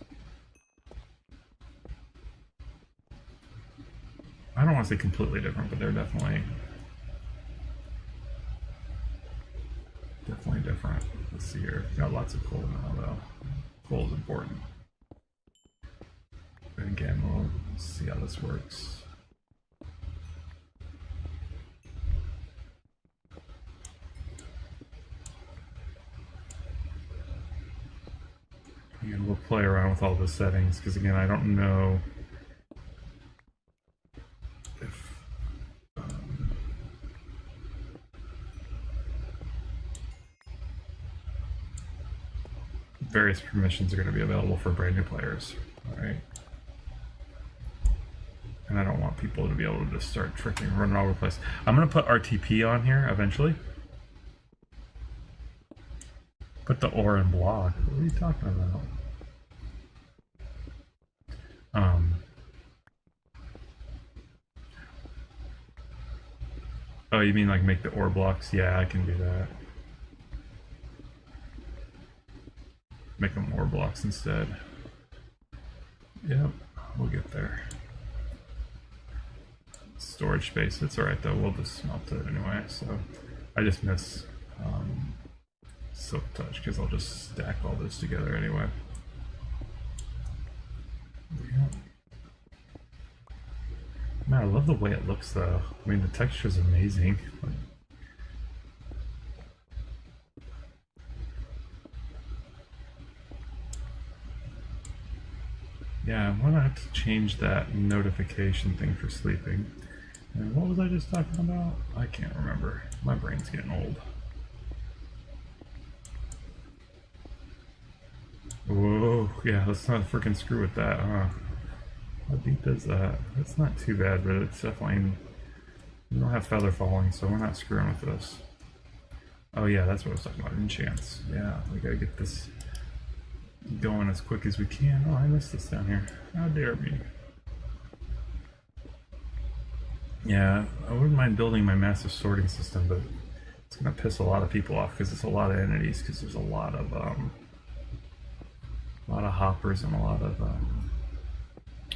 I don't want to say completely different, but they're definitely different. Let's see here. Got lots of coal now, though. Coal is important. And again, we'll see how this works. And we'll play around with all the settings, because again, I don't know if various permissions are going to be available for brand new players. Alright. And I don't want people to be able to just start tricking, running all over the place. I'm going to put RTP on here eventually. Put the ore in block. What are you talking about? Oh, you mean like make the ore blocks? Yeah, I can do that. Make them ore blocks instead. Yep, we'll get there. Storage space, it's alright though, we'll just smelt it anyway, so I just miss Silk Touch because I'll just stack all this together anyway. Yeah. Man, I love the way it looks though. I mean, the texture is amazing. Yeah, I'm gonna have to change that notification thing for sleeping. And what was I just talking about? I can't remember. My brain's getting old. Whoa, yeah, let's not freaking screw with that, huh? How deep is that? It's not too bad, but it's definitely... We don't have feather falling, so we're not screwing with this. Oh yeah, that's what I was talking about, enchants. Yeah, we gotta get this going as quick as we can. Oh, I missed this down here. How dare me. Yeah, I wouldn't mind building my massive sorting system, but it's gonna piss a lot of people off because it's a lot of entities, because there's a lot of hoppers and a lot of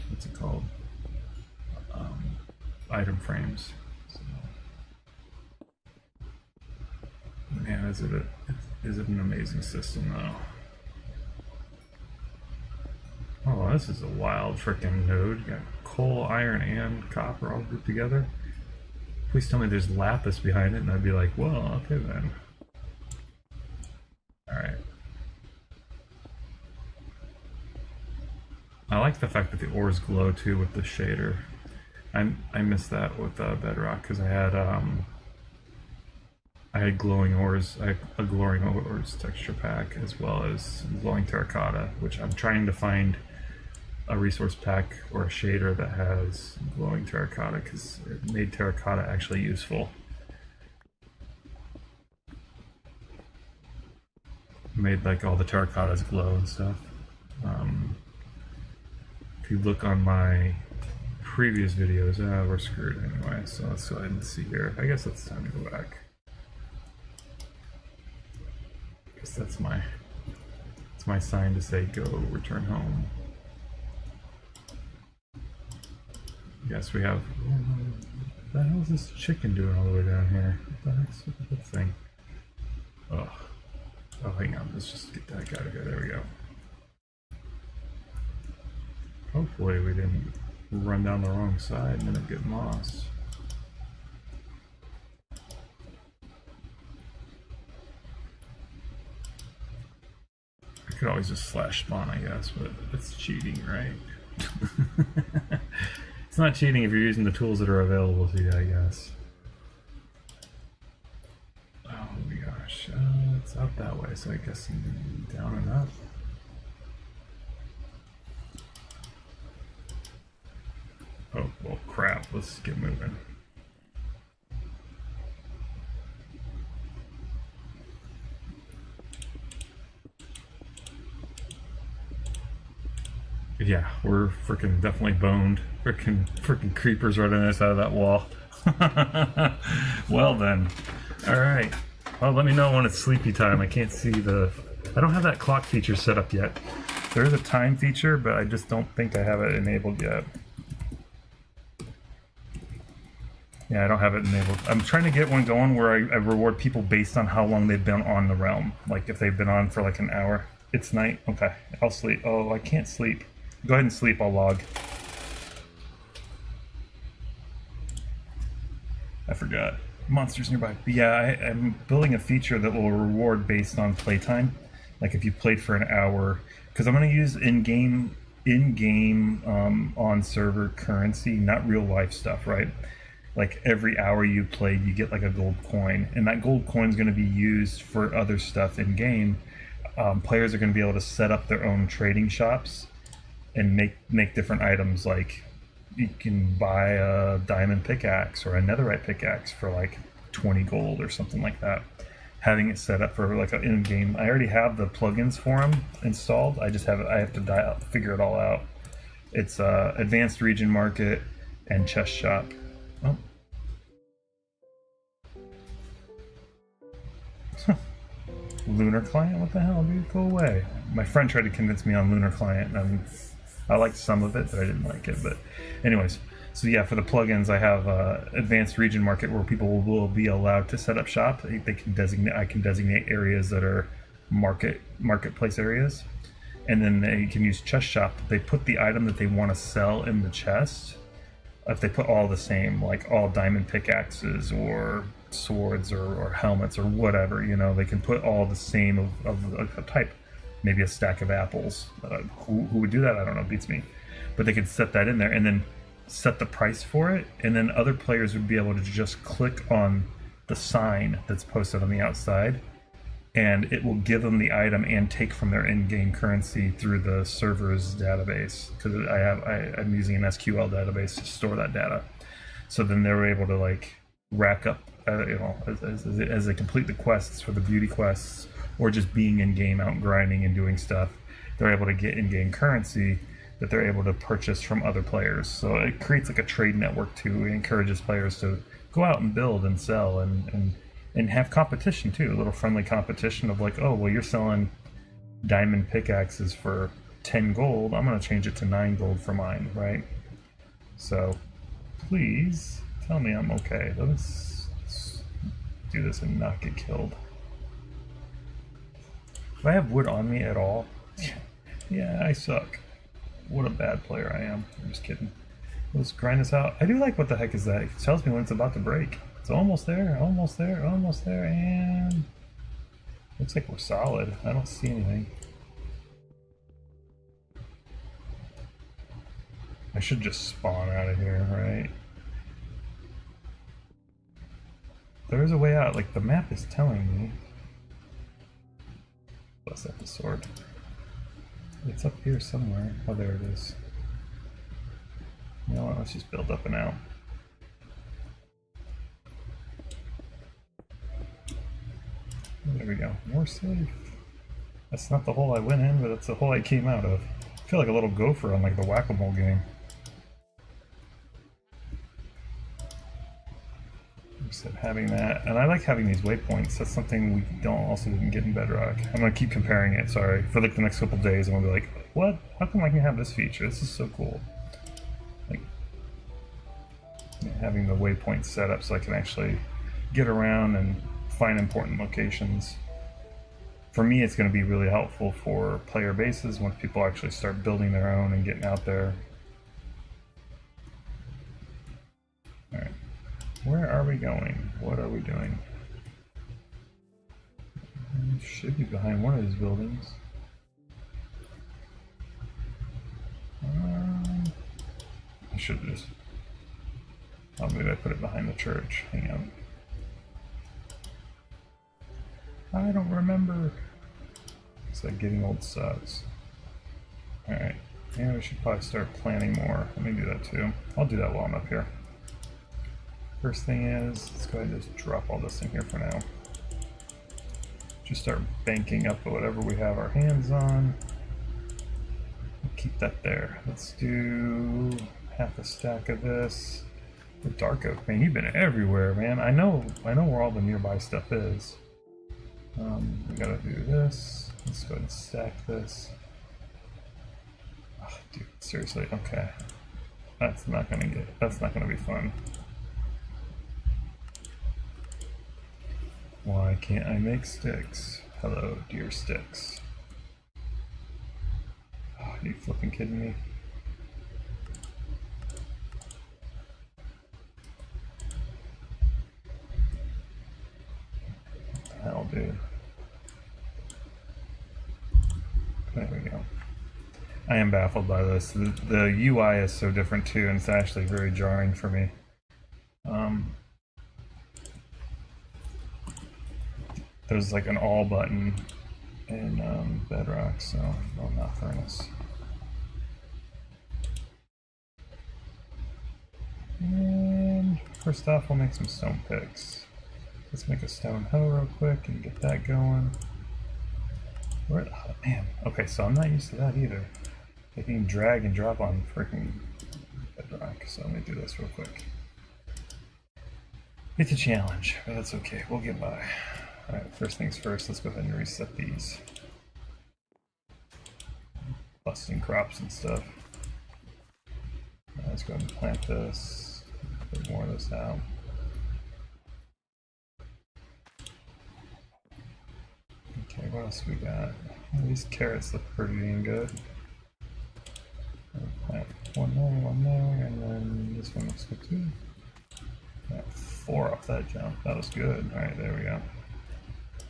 what's it called? Item frames. So, man, is it an amazing system though? Oh, this is a wild freaking node. You got coal, iron, and copper all grouped together. Please tell me there's lapis behind it, and I'd be like, well, okay then. Alright. I like the fact that the ores glow too with the shader. I missed that with Bedrock because I had glowing ores. I had a glowing ores texture pack as well as glowing terracotta, which I'm trying to find a resource pack or a shader that has glowing terracotta because it made terracotta actually useful. Made like all the terracottas glow and stuff. If you look on my previous videos, we're screwed anyway, so let's go ahead and see here. I guess it's time to go back. I guess that's my sign to say go, return home. Yes, we have. What the hell is this chicken doing all the way down here? What the heck's with this thing? Ugh. Oh, hang on. Let's just get that guy to go. There we go. Hopefully we didn't run down the wrong side and end up getting lost. Could always just slash spawn, I guess, but it's cheating, right? It's not cheating if you're using the tools that are available to you, I guess. Oh my gosh, it's up that way, so I guess down and up. Oh, well, crap. Let's get moving. Yeah, we're freaking definitely boned. Freaking creepers right on this side of that wall. Well then. Alright. Well, let me know when it's sleepy time. I can't see the... I don't have that clock feature set up yet. There is a time feature, but I just don't think I have it enabled yet. Yeah, I don't have it enabled. I'm trying to get one going where I reward people based on how long they've been on the realm. Like if they've been on for like an hour. It's night. Okay, I'll sleep. Oh, I can't sleep. Go ahead and sleep. I'll log. I forgot. Monsters nearby. But yeah, I'm building a feature that will reward based on playtime. Like if you played for an hour. Because I'm going to use in-game on server currency, not real life stuff, right? Like every hour you play, you get like a gold coin, and that gold coin is going to be used for other stuff in game. Players are going to be able to set up their own trading shops and make different items. Like you can buy a diamond pickaxe or a netherite pickaxe for like 20 gold or something like that. Having it set up for like an in-game. I already have the plugins for them installed. I have to figure it all out. It's advanced region market and chest shop. Oh. Lunar client? What the hell, dude? Go away. My friend tried to convince me on Lunar client, and I liked some of it, but I didn't like it. But anyways, so yeah, for the plugins, I have advanced region market where people will be allowed to set up shop. They can designate. I can designate areas that are marketplace areas, and then they can use chest shop. They put the item that they want to sell in the chest. If they put all the same, like all diamond pickaxes or swords or helmets or whatever, you know, they can put all the same of a type. Maybe a stack of apples. Who would do that? I don't know. Beats me. But they could set that in there and then set the price for it. And then other players would be able to just click on the sign that's posted on the outside, and it will give them the item and take from their in-game currency through the server's database, because I'm using an SQL database to store that data. So then they're able to like rack up, as they complete the quests for the beauty quests, or just being in game out grinding and doing stuff. They're able to get in-game currency that they're able to purchase from other players. So it creates like a trade network too. It encourages players to go out and build and sell and have competition too, a little friendly competition of like, oh, well, you're selling diamond pickaxes for 10 gold. I'm going to change it to 9 gold for mine, right? So please tell me I'm okay. Let's do this and not get killed. Do I have wood on me at all? Yeah, I suck. What a bad player I am. I'm just kidding. Let's grind this out. I do like what the heck is that? It tells me when it's about to break. It's almost there, almost there, almost there, and looks like we're solid. I don't see anything. I should just spawn out of here, right? There is a way out. Like the map is telling me. Bust out the sword. It's up here somewhere. Oh, there it is. You know what? Let's just build up and out. There we go. More safe. That's not the hole I went in, but that's the hole I came out of. I feel like a little gopher on like the Whack-A-Mole game. Just having that, and I like having these waypoints. That's something we didn't get in Bedrock. I'm gonna keep comparing it. Sorry, for like the next couple days, I'm gonna be like, what? How come I can have this feature? This is so cool. Like having the waypoints set up so I can actually get around and find important locations. For me, it's going to be really helpful for player bases once people actually start building their own and getting out there. Alright, where are we going? What are we doing? Should be behind one of these buildings. I should have just. Oh, maybe I put it behind the church. Hang on. I don't remember. It's like getting old sucks. Alright. Yeah, we should probably start planning more. Let me do that too. I'll do that while I'm up here. First thing is, let's go ahead and just drop all this in here for now. Just start banking up whatever we have our hands on. Keep that there. Let's do half a stack of this. The dark oak, man, you've been everywhere, man. I know where all the nearby stuff is. We gotta do this. Let's go ahead and stack this. Oh, dude, seriously, okay. That's not gonna be fun. Why can't I make sticks? Hello, dear sticks. Oh, are you flipping kidding me? What the hell, dude? There we go. I am baffled by this. The UI is so different too, and it's actually very jarring for me. There's like an all button in Bedrock, so no, not Furnace. And first off, we'll make some stone picks. Let's make a stone hoe real quick and get that going. Where the hell, man? Okay, so I'm not used to that either. I can drag and drop on freaking Bedrock, so let me do this real quick. It's a challenge, but that's okay. We'll get by. Alright, first things first, let's go ahead and reset these. Busting crops and stuff. Let's go ahead and plant this. Put more of this out. Okay, what else we got? These carrots look pretty dang good. Plant one there, and then this one looks good too. Got 4 off that jump. That was good. Alright, there we go.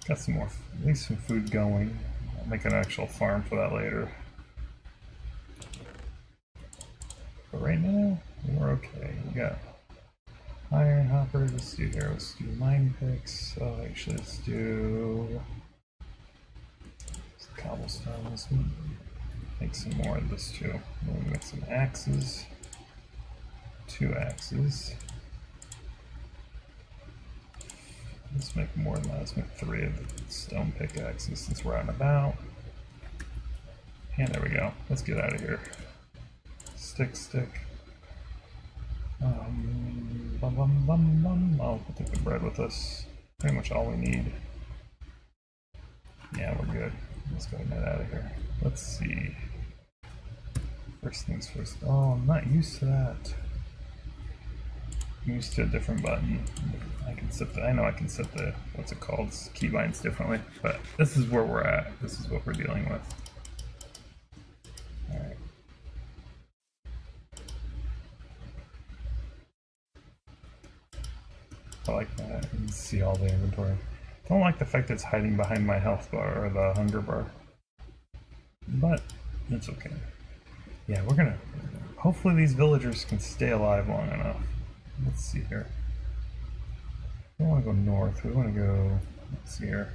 Got some more, at least some food going. I'll make an actual farm for that later. But right now, we're okay. We got iron hoppers. Let's do here. Let's do mine picks. Oh, actually, let's do cobblestone. Let's make some more of this too. We'll make some axes. 2 axes. Let's make more than that. Let's make 3 of the stone pickaxes since we're out and about. And there we go. Let's get out of here. Stick. Oh, we'll take the bread with us. Pretty much all we need. Yeah, we're good. Let's go and get out of here. Let's see. First things first. Oh, I'm not used to that. I'm used to a different button. I know I can set the, what's it called, keybinds differently, but this is where we're at. This is what we're dealing with. Alright. I like that. You can see all the inventory. Don't like the fact that it's hiding behind my health bar or the hunger bar. But it's okay. Yeah, we're gonna, hopefully these villagers can stay alive long enough. Let's see here. We don't want to go north. We want to go, let's see here.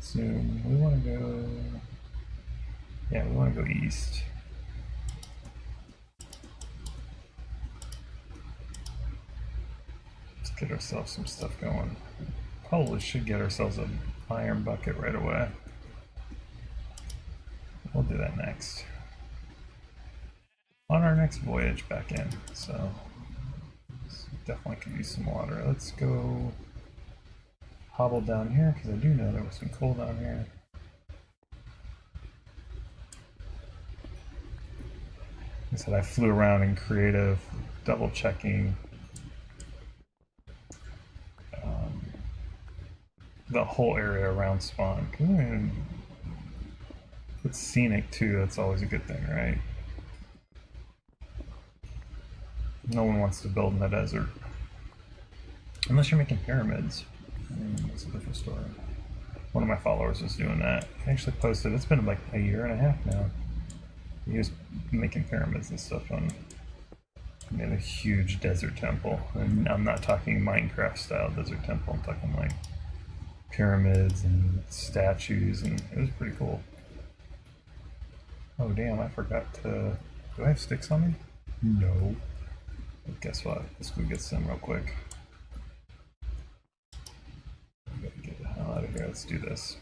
Zoom. We want to go, yeah, we want to go east. Let's get ourselves some stuff going. Probably should get ourselves an iron bucket right away. We'll do that next. On our next voyage back in, so definitely could use some water. Let's go hobble down here because I do know there was some coal down here. Like I said, I flew around in creative, double checking the whole area around spawn. It's scenic too, that's always a good thing, right? No one wants to build in the desert. Unless you're making pyramids. That's a different story. One of my followers was doing that. He actually posted, it's been like a year and a half now. He was making pyramids and stuff on. He made a huge desert temple, and I'm not talking Minecraft style desert temple. I'm talking like pyramids and statues, and it was pretty cool. Oh damn! I forgot to. Do I have sticks on me? No. But guess what? Let's go get some real quick. I gotta get the hell out of here. Let's do this.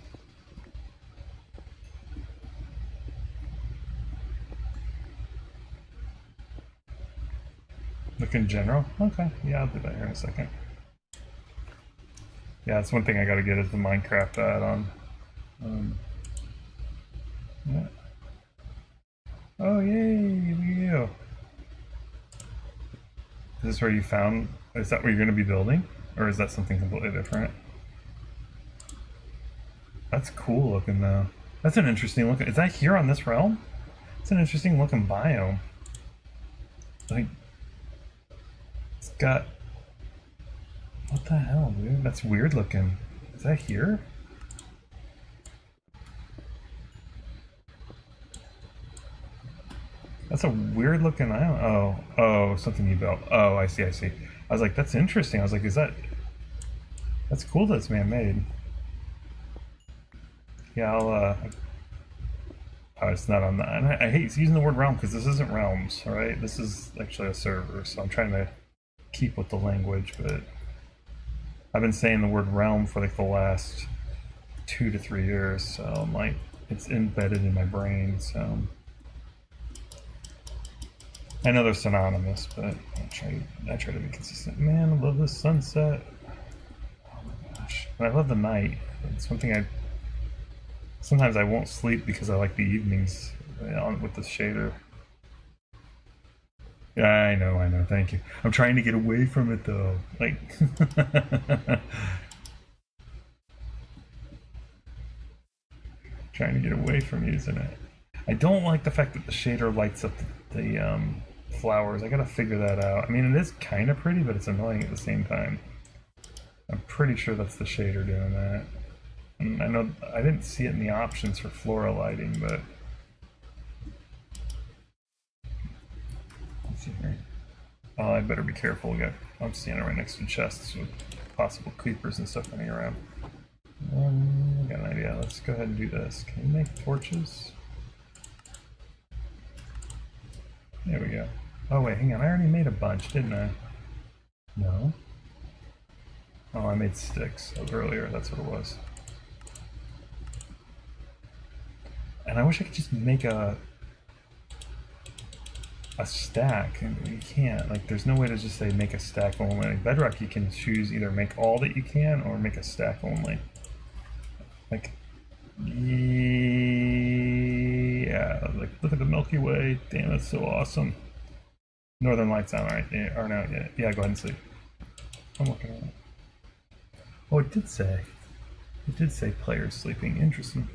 Look in general? Okay, yeah, I'll do that here in a second. Yeah, that's one thing I gotta get is the Minecraft add-on. Yeah. Oh, yay, look at you. Is this where you found, is that where you're gonna be building? Or is that something completely different? That's cool looking though. That's an interesting look. Is that here on this realm? It's an interesting looking biome. Like, it's got, what the hell, dude? That's weird looking. Is that here? That's a weird looking island. Oh, something you built. Oh, I see. I was like, that's interesting. I was like, that's cool that it's man-made. Yeah, oh, it's not on that. And I hate using the word realm because this isn't realms, alright? This is actually a server, so I'm trying to keep with the language, but I've been saying the word realm for like the last 2 to 3 years, so I'm like, it's embedded in my brain, so I know they're synonymous, but I try to be consistent. Man, I love this sunset. Oh my gosh. And I love the night. It's one thing sometimes I won't sleep because I like the evenings with the shader. Yeah, I know, thank you. I'm trying to get away from it though. Like trying to get away from using it. I don't like the fact that the shader lights up the flowers. I gotta figure that out. I mean, it is kind of pretty, but it's annoying at the same time. I'm pretty sure that's the shader doing that. And I know I didn't see it in the options for floral lighting, but let's see here. Oh, I better be careful. I'm standing right next to chests with possible creepers and stuff running around. I got an idea. Let's go ahead and do this. Can you make torches? There we go. Oh wait, hang on. I already made a bunch, didn't I? No. Oh, I made sticks earlier. That's what it was. And I wish I could just make a stack, and you can't. Like, there's no way to just say make a stack only. Like Bedrock, you can choose either make all that you can or make a stack only. Like, yeah, like look at the Milky Way. Damn, that's so awesome. Northern Lights aren't out yet. Yeah, go ahead and sleep. I'm looking at it. Oh, it did say players sleeping. Interesting.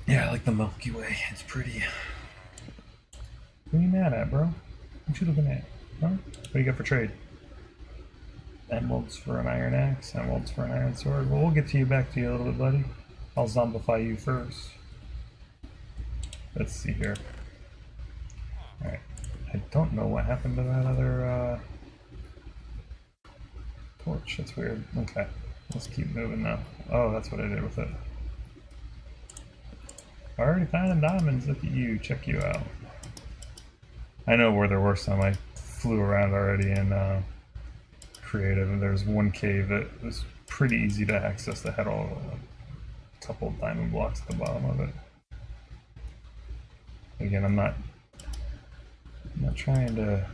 Yeah, I like the Milky Way. It's pretty. What are you mad at, bro? What you looking at? Huh? What do you got for trade? Emeralds for an iron axe, emeralds for an iron sword. Well, we'll get back to you a little bit, buddy. I'll zombify you first. Let's see here. Alright. I don't know what happened to that other torch. That's weird. Okay. Let's keep moving now. Oh, that's what I did with it. Already finding diamonds. Look at you. Check you out. I know where there were some. I flew around already in creative, and there's one cave that was pretty easy to access that had a couple of diamond blocks at the bottom of it. Again, I'm not trying to.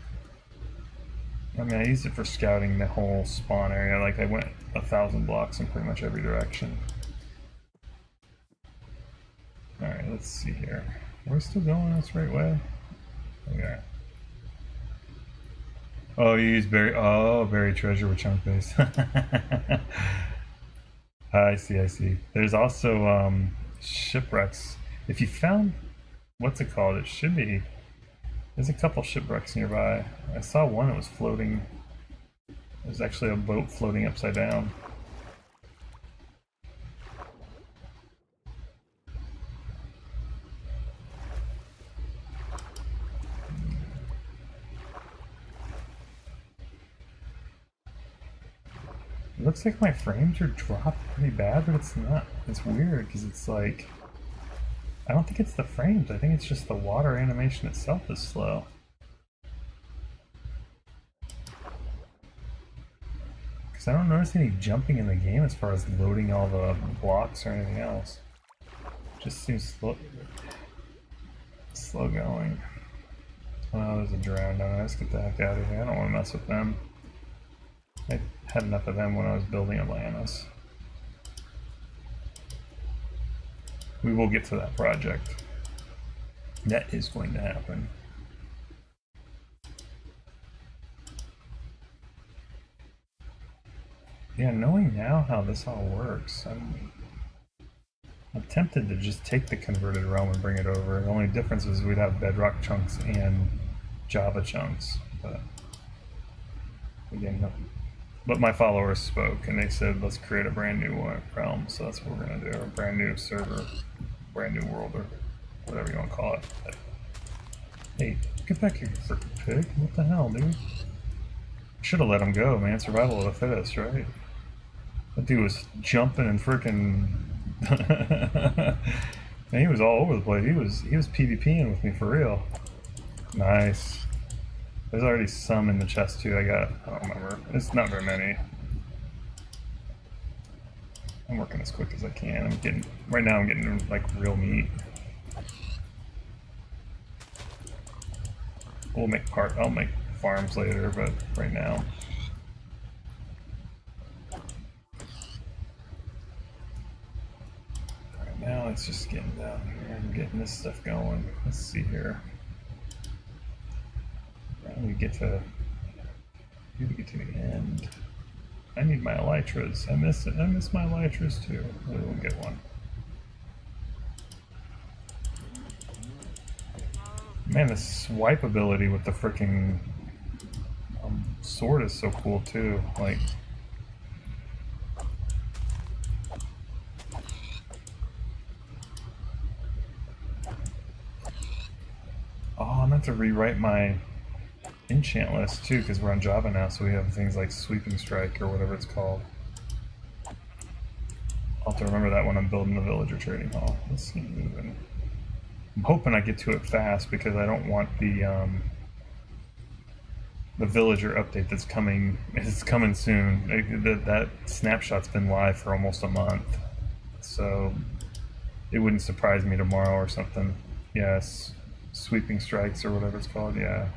I mean, I used it for scouting the whole spawn area. Like, I went 1,000 blocks in pretty much every direction. Alright, let's see here. We're still going this right way? Okay. Oh, you use buried treasure with chunk base. I see. There's also shipwrecks. If you found, what's it called? It should be. There's a couple shipwrecks nearby. I saw one that was floating. There's actually a boat floating upside down. It looks like my frames are dropped pretty bad, but it's not. It's weird because it's like, I don't think it's the frames. I think it's just the water animation itself is slow. Because I don't notice any jumping in the game as far as loading all the blocks or anything else. It just seems slow going. Oh, there's a drown down there. Let's get the heck out of here. I don't want to mess with them. I had enough of them when I was building Atlantis. We will get to that project. That is going to happen. Yeah, knowing now how this all works, I'm tempted to just take the converted realm and bring it over. The only difference is we'd have bedrock chunks and Java chunks, but again, no. But my followers spoke and they said, let's create a brand new realm. So that's what we're gonna do, a brand new server, brand new world, or whatever you want to call it. But, hey, get back here, you freaking pig. What the hell, dude? Should have let him go, man. Survival of the fittest, right? That dude was jumping and freaking. Man, he was all over the place. He was PvPing with me for real. Nice. There's already some in the chest too. I don't remember. It's not very many. I'm working as quick as I can. Right now I'm getting like real meat. I'll make farms later, but right now. Right now it's just getting down here and getting this stuff going. Let's see here. We get to the end. I need my elytras. I miss my elytras too. We won't get one. Man, the swipe ability with the freaking sword is so cool too. Like, oh, I meant to rewrite my enchant list too, because we're on Java now, so we have things like Sweeping Strike or whatever it's called. I'll have to remember that when I'm building the villager trading hall. Let's keep moving. I'm hoping I get to it fast because I don't want the villager update that's coming. It's coming soon. That snapshot's been live for almost a month, so it wouldn't surprise me tomorrow or something. Yes, Sweeping Strikes or whatever it's called. Yeah.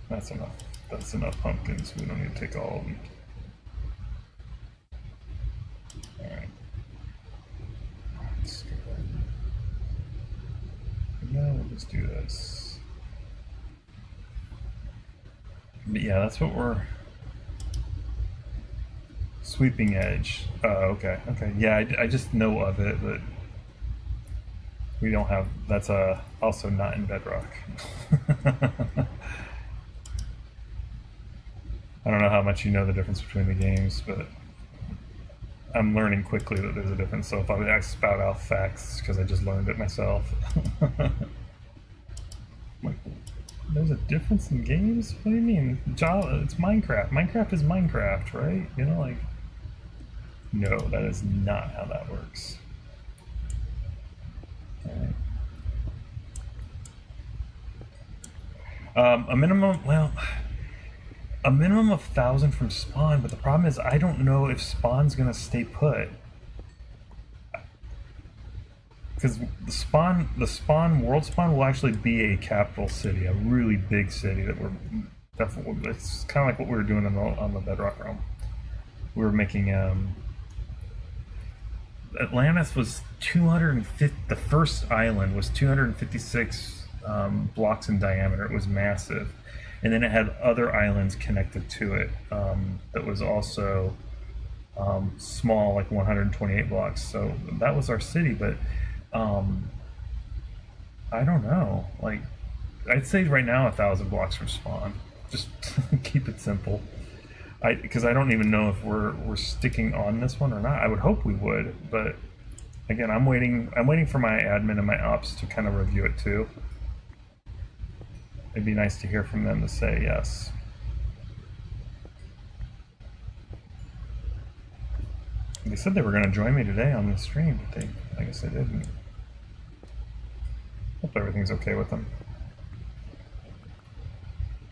That's enough. That's enough pumpkins. We don't need to take all of them. Alright. Let's go ahead. Now we'll just do this. But yeah, that's what we're... Sweeping Edge. Oh, okay. Okay. Yeah, I just know of it, but we don't have... That's also not in Bedrock. I don't know how much you know the difference between the games, but I'm learning quickly that there's a difference. So if I spout out facts because I just learned it myself. Like, there's a difference in games? What do you mean? Java, it's Minecraft. Minecraft is Minecraft, right? You know, like, no, that is not how that works. All right. A minimum of 1,000 from spawn, but the problem is I don't know if spawn's gonna stay put. Because world spawn will actually be a capital city, a really big city that we're definitely, it's kind of like what we were doing on the Bedrock realm. We were making, Atlantis was 250, the first island was 256 blocks in diameter. It was massive. And then it had other islands connected to it that was also small, like 128 blocks. So that was our city, but I don't know. Like, I'd say right now 1,000 blocks from spawn. Just keep it simple. Because I don't even know if we're sticking on this one or not. I would hope we would, but Again, I'm waiting for my admin and my ops to kind of review it too. It'd be nice to hear from them to say yes. They said they were going to join me today on the stream, but I guess they didn't. Hope everything's okay with them.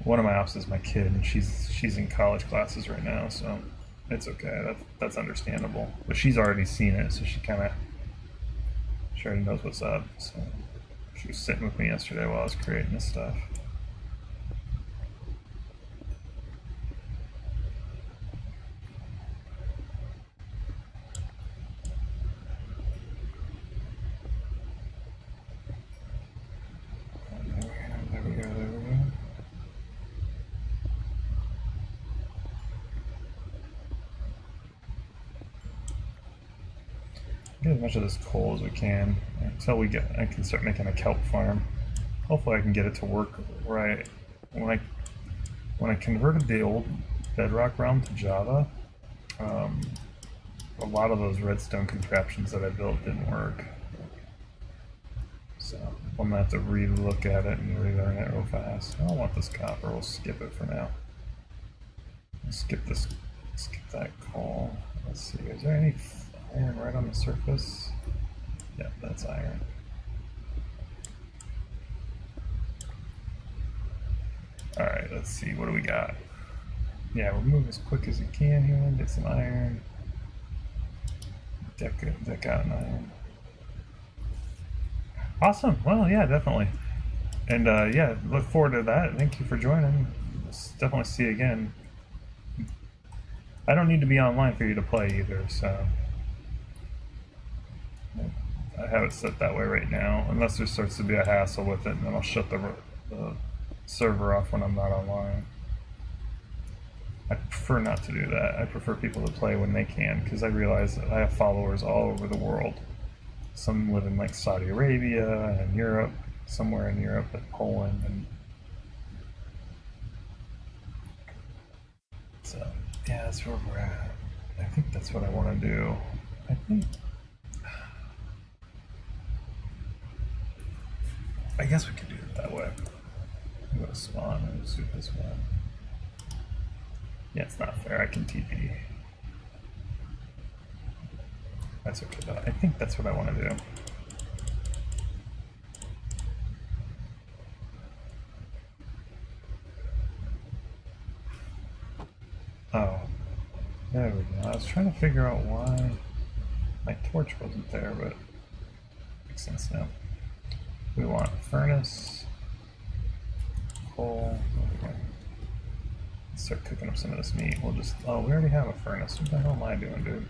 One of my ops is my kid, and she's in college classes right now, so it's okay. That's understandable. But she's already seen it, so she already knows what's up. So she was sitting with me yesterday while I was creating this stuff. There we go. Get as much of this coal as we can until I can start making a kelp farm. Hopefully I can get it to work right. When I converted the old Bedrock realm to Java, a lot of those redstone contraptions that I built didn't work. So I'm gonna have to re-look at it and relearn it real fast. I don't want this copper, we'll skip it for now. Skip that coal. Let's see, is there any iron right on the surface? Yep, that's iron. Alright, let's see, what do we got? Yeah, we'll move as quick as we can here, get some iron. Deck out an iron. Awesome, well, yeah, definitely. And yeah, look forward to that. Thank you for joining. Definitely see you again. I don't need to be online for you to play either, so I have it set that way right now, unless there starts to be a hassle with it, and then I'll shut the server off when I'm not online. I prefer not to do that. I prefer people to play when they can, because I realize that I have followers all over the world. Some live in like Saudi Arabia and Europe, somewhere in Europe, like Poland, and so yeah, that's where we're at. I think that's what I want to do. I guess we could do it that way. Go to spawn and just do this one. Yeah, it's not fair. I can TP. That's okay though. I think that's what I want to do. Oh, there we go. I was trying to figure out why my torch wasn't there, but it makes sense now. We want furnace, coal. Let's start cooking up some of this meat. We'll just, oh, we already have a furnace. What the hell am I doing, dude?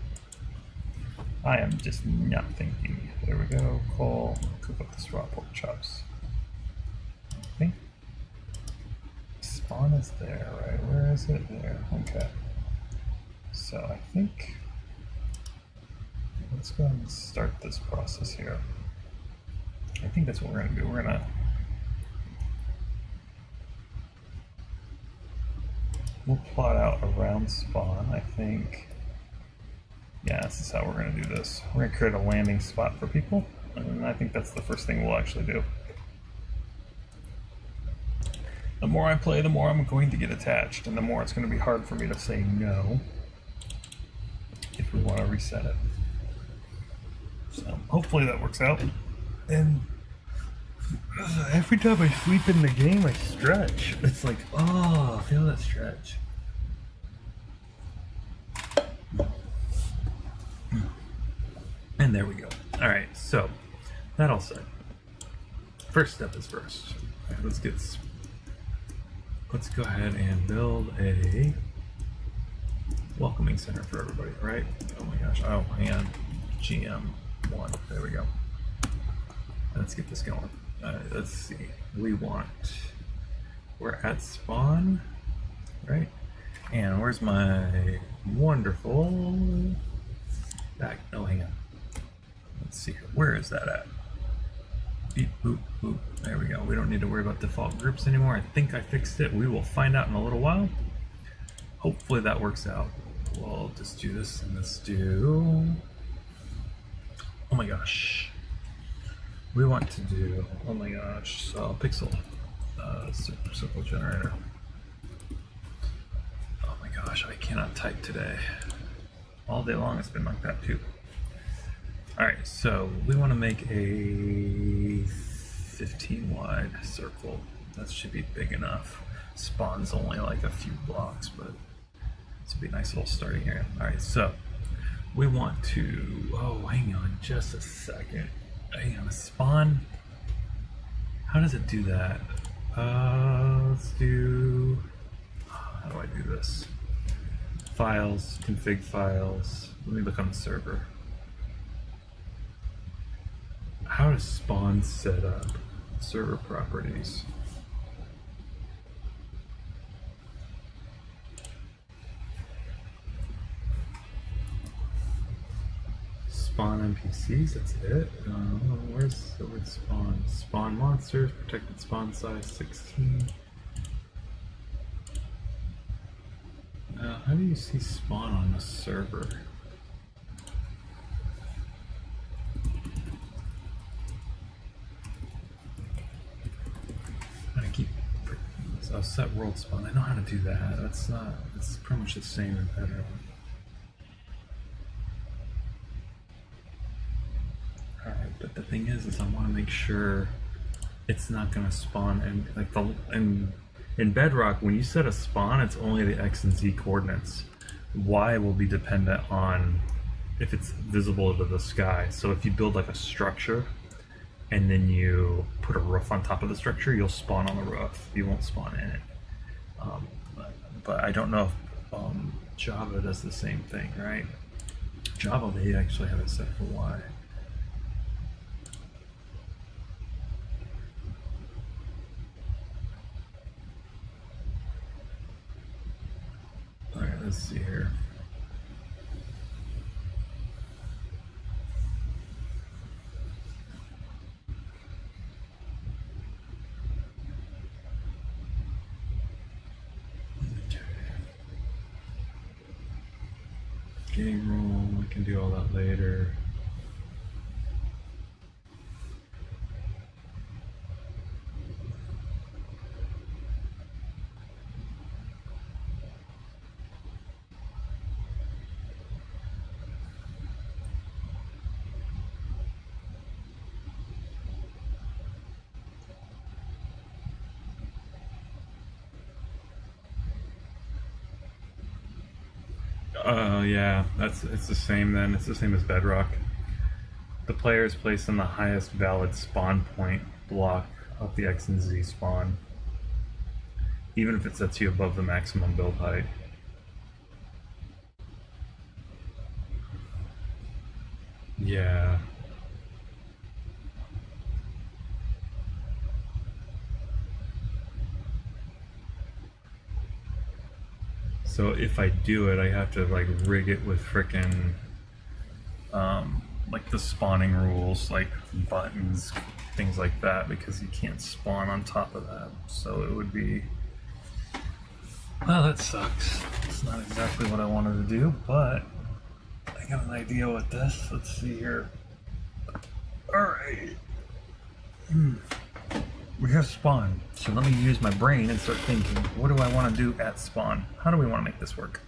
I am just not thinking. There we go, coal. Cook up the raw pork chops. I think spawn is there, right? Where is it? There. Okay. So I think let's go ahead and start this process here. I think that's what we're gonna do. We'll plot out around spawn, I think. Yeah, this is how we're gonna do this. We're gonna create a landing spot for people, and I think that's the first thing we'll actually do. The more I play, the more I'm going to get attached, and the more it's gonna be hard for me to say no if we wanna reset it. So hopefully that works out. And every time I sleep in the game, I stretch. It's like, oh, feel that stretch. And there we go. All right, so that all said, first step is first. All right, let's go ahead and build a welcoming center for everybody, right? Oh my gosh, oh, and GM1, there we go. Let's get this going. Let's see, we're at spawn, right? And where's my wonderful back? Oh, hang on. Let's see, where is that at? Beep, boop, boop. There we go. We don't need to worry about default groups anymore. I think I fixed it. We will find out in a little while. Hopefully that works out. We'll just do this, and let's do Oh my gosh. We want to do, oh my gosh, so pixel circle generator. Oh my gosh, I cannot type today. All day long it's been like that too. Alright, so we want to make a 15 wide circle. That should be big enough. Spawn's only like a few blocks, but this would be a nice little starting area. Alright, so we want to, oh, hang on just a second. Hang on, a spawn. How does it do that? Let's do, how do I do this? Files, config files. Let me look on the server. How does spawn set up? Server properties. Spawn NPCs, that's it. Where's the word spawn? Spawn monsters, protected spawn size 16. How do you see spawn on the server? I keep. I'll set world spawn. I know how to do that. That's not. It's pretty much the same in Bedrock. Alright, but the thing is I want to make sure it's not going to spawn and like in Bedrock, when you set a spawn, it's only the X and Z coordinates. Y will be dependent on if it's visible to the sky. So if you build like a structure and then you put a roof on top of the structure, you'll spawn on the roof. You won't spawn in it. But I don't know if Java does the same thing, right? Java, they actually have it set for Y. Alright, let's see here. Game room, we can do all that later. Yeah, it's the same then. It's the same as Bedrock. The player is placed on the highest valid spawn point block of the X and Z spawn, even if it sets you above the maximum build height. Yeah. So if I do it, I have to like rig it with frickin' like the spawning rules, like buttons, things like that, because you can't spawn on top of that. So it would be, well, that sucks. It's not exactly what I wanted to do, but I got an idea with this. Let's see here. All right. We have spawn, so let me use my brain and start thinking, what do I want to do at spawn? How do we want to make this work?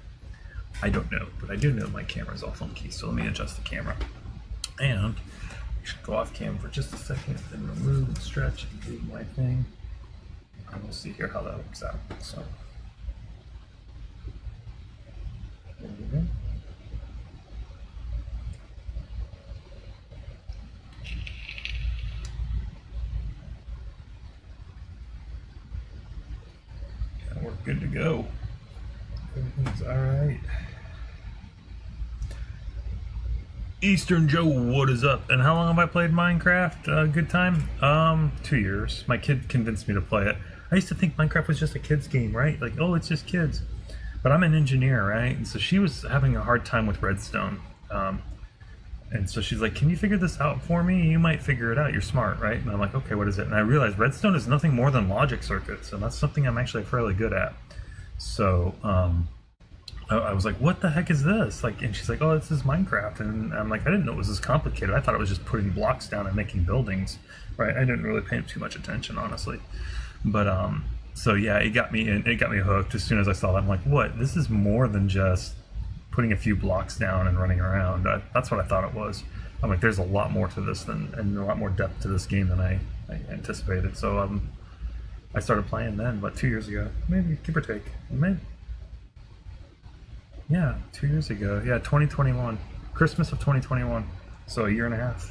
I don't know, but I do know my camera's all funky, so let me adjust the camera. And I should go off cam for just a second, then remove and stretch and do my thing. And we'll see here how that works out. So there we go. We're good to go. Everything's all right. Eastern Joe, what is up? And how long have I played Minecraft? Good time? 2 years. My kid convinced me to play it. I used to think Minecraft was just a kid's game, right? Like, oh, it's just kids. But I'm an engineer, right? And so she was having a hard time with redstone. And so she's like, can you figure this out for me? You might figure it out. You're smart, right? And I'm like, okay, what is it? And I realized redstone is nothing more than logic circuits. And that's something I'm actually fairly good at. So I was like, what the heck is this? Like, and she's like, oh, this is Minecraft. And I'm like, I didn't know it was this complicated. I thought it was just putting blocks down and making buildings, right? I didn't really pay too much attention, honestly. But so yeah, it got me hooked as soon as I saw that. I'm like, what? This is more than just putting a few blocks down and running around. That's what I thought it was. I'm like, there's a lot more to this and a lot more depth to this game than I anticipated. So I started playing then, 2 years ago, maybe, give or take. Maybe. Yeah, 2 years ago. Yeah, 2021. Christmas of 2021. So a year and a half.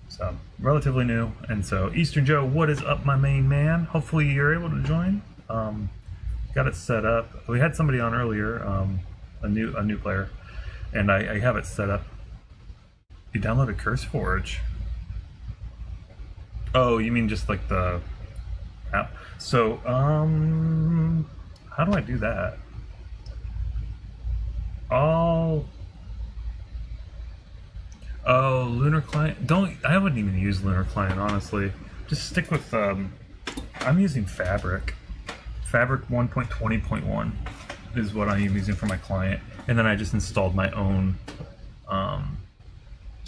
So relatively new. And so Eastern Joe, what is up, my main man? Hopefully you're able to join. Got it set up. We had somebody on earlier, a new player, and I have it set up. You downloaded CurseForge. Oh, you mean just like the app? So how do I do that? Oh, Lunar Client. I wouldn't even use Lunar Client, honestly. Just stick with, I'm using Fabric. Fabric 1.20.1 is what I am using for my client. And then I just installed my own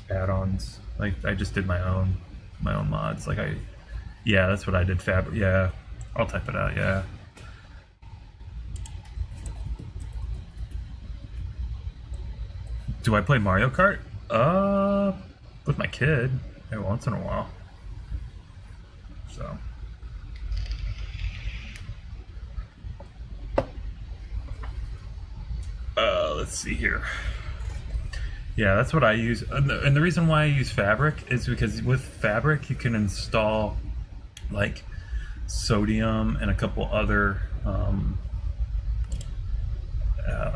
add-ons. Like, I just did my own mods. Yeah, that's what I did, Fabric. Yeah, I'll type it out, yeah. Do I play Mario Kart? With my kid, every once in a while. So. Let's see here. Yeah, that's what I use. And the reason why I use Fabric is because with Fabric, you can install like Sodium and a couple other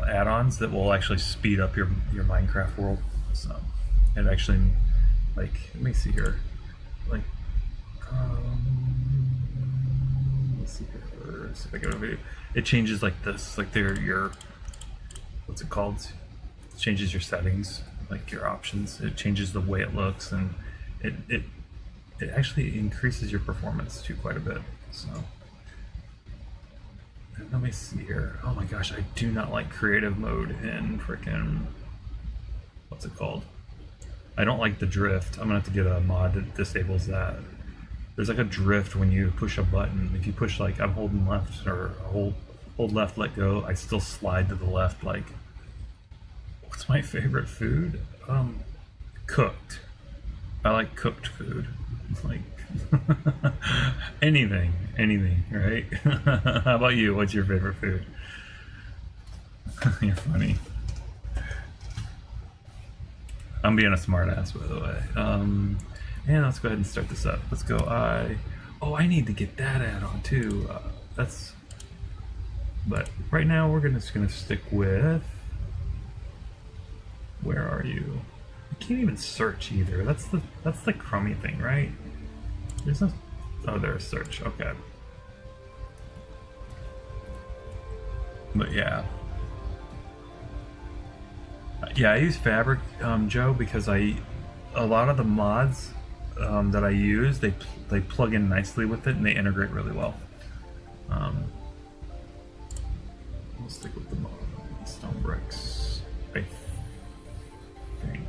add-ons that will actually speed up your Minecraft world. So it actually, like, let me see here, like, let's see here, let's see if I go to video. It changes like this, like your what's it called? It changes your settings, like your options. It changes the way it looks, and it actually increases your performance too quite a bit. So. Let me see here. Oh my gosh, I do not like creative mode in frickin', what's it called? I don't like the drift. I'm gonna have to get a mod that disables that. There's like a drift when you push a button. If you push, like, I'm holding left or hold left, let go, I still slide to the left. Like, what's my favorite food? Cooked. I like cooked food. Like, anything, right? How about you? What's your favorite food? You're funny. I'm being a smartass, by the way. And let's go ahead and start this up. Let's go. I need to get that add-on too. But right now we're just gonna stick with. Where are you? I can't even search either. That's the crummy thing, right? There's no. Oh, there's search. Okay. But yeah. Yeah, I use Fabric, Joe, because a lot of the mods that I use, they plug in nicely with it and they integrate really well. We'll stick with the stone bricks, I think.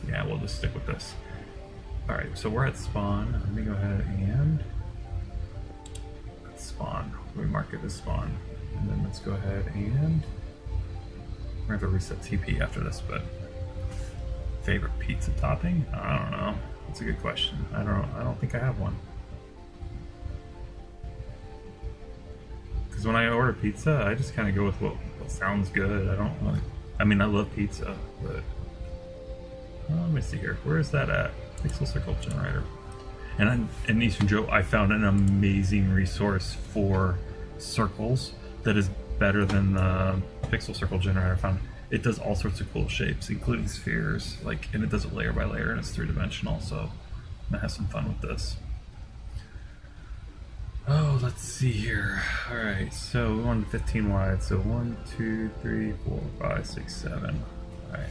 Yeah, we'll just stick with this. Alright, so we're at spawn. Let me go ahead and spawn. We mark it as spawn. And then let's go ahead and we're gonna have to reset TP after this, but favorite pizza topping? I don't know. That's a good question. I don't think I have one. Because when I order pizza, I just kind of go with what sounds good. I mean, I love pizza, but let me see here. Where is that at? Pixel Circle Generator. And in Eastern Joe, I found an amazing resource for circles that is better than the Pixel Circle Generator I found. It does all sorts of cool shapes, including spheres, and it does it layer by layer, and it's 3-dimensional, so I'm gonna have some fun with this. Oh, let's see here. Alright, so we wanted 15 wide, so 1, 2, 3, 4, 5, 6, 7. Alright.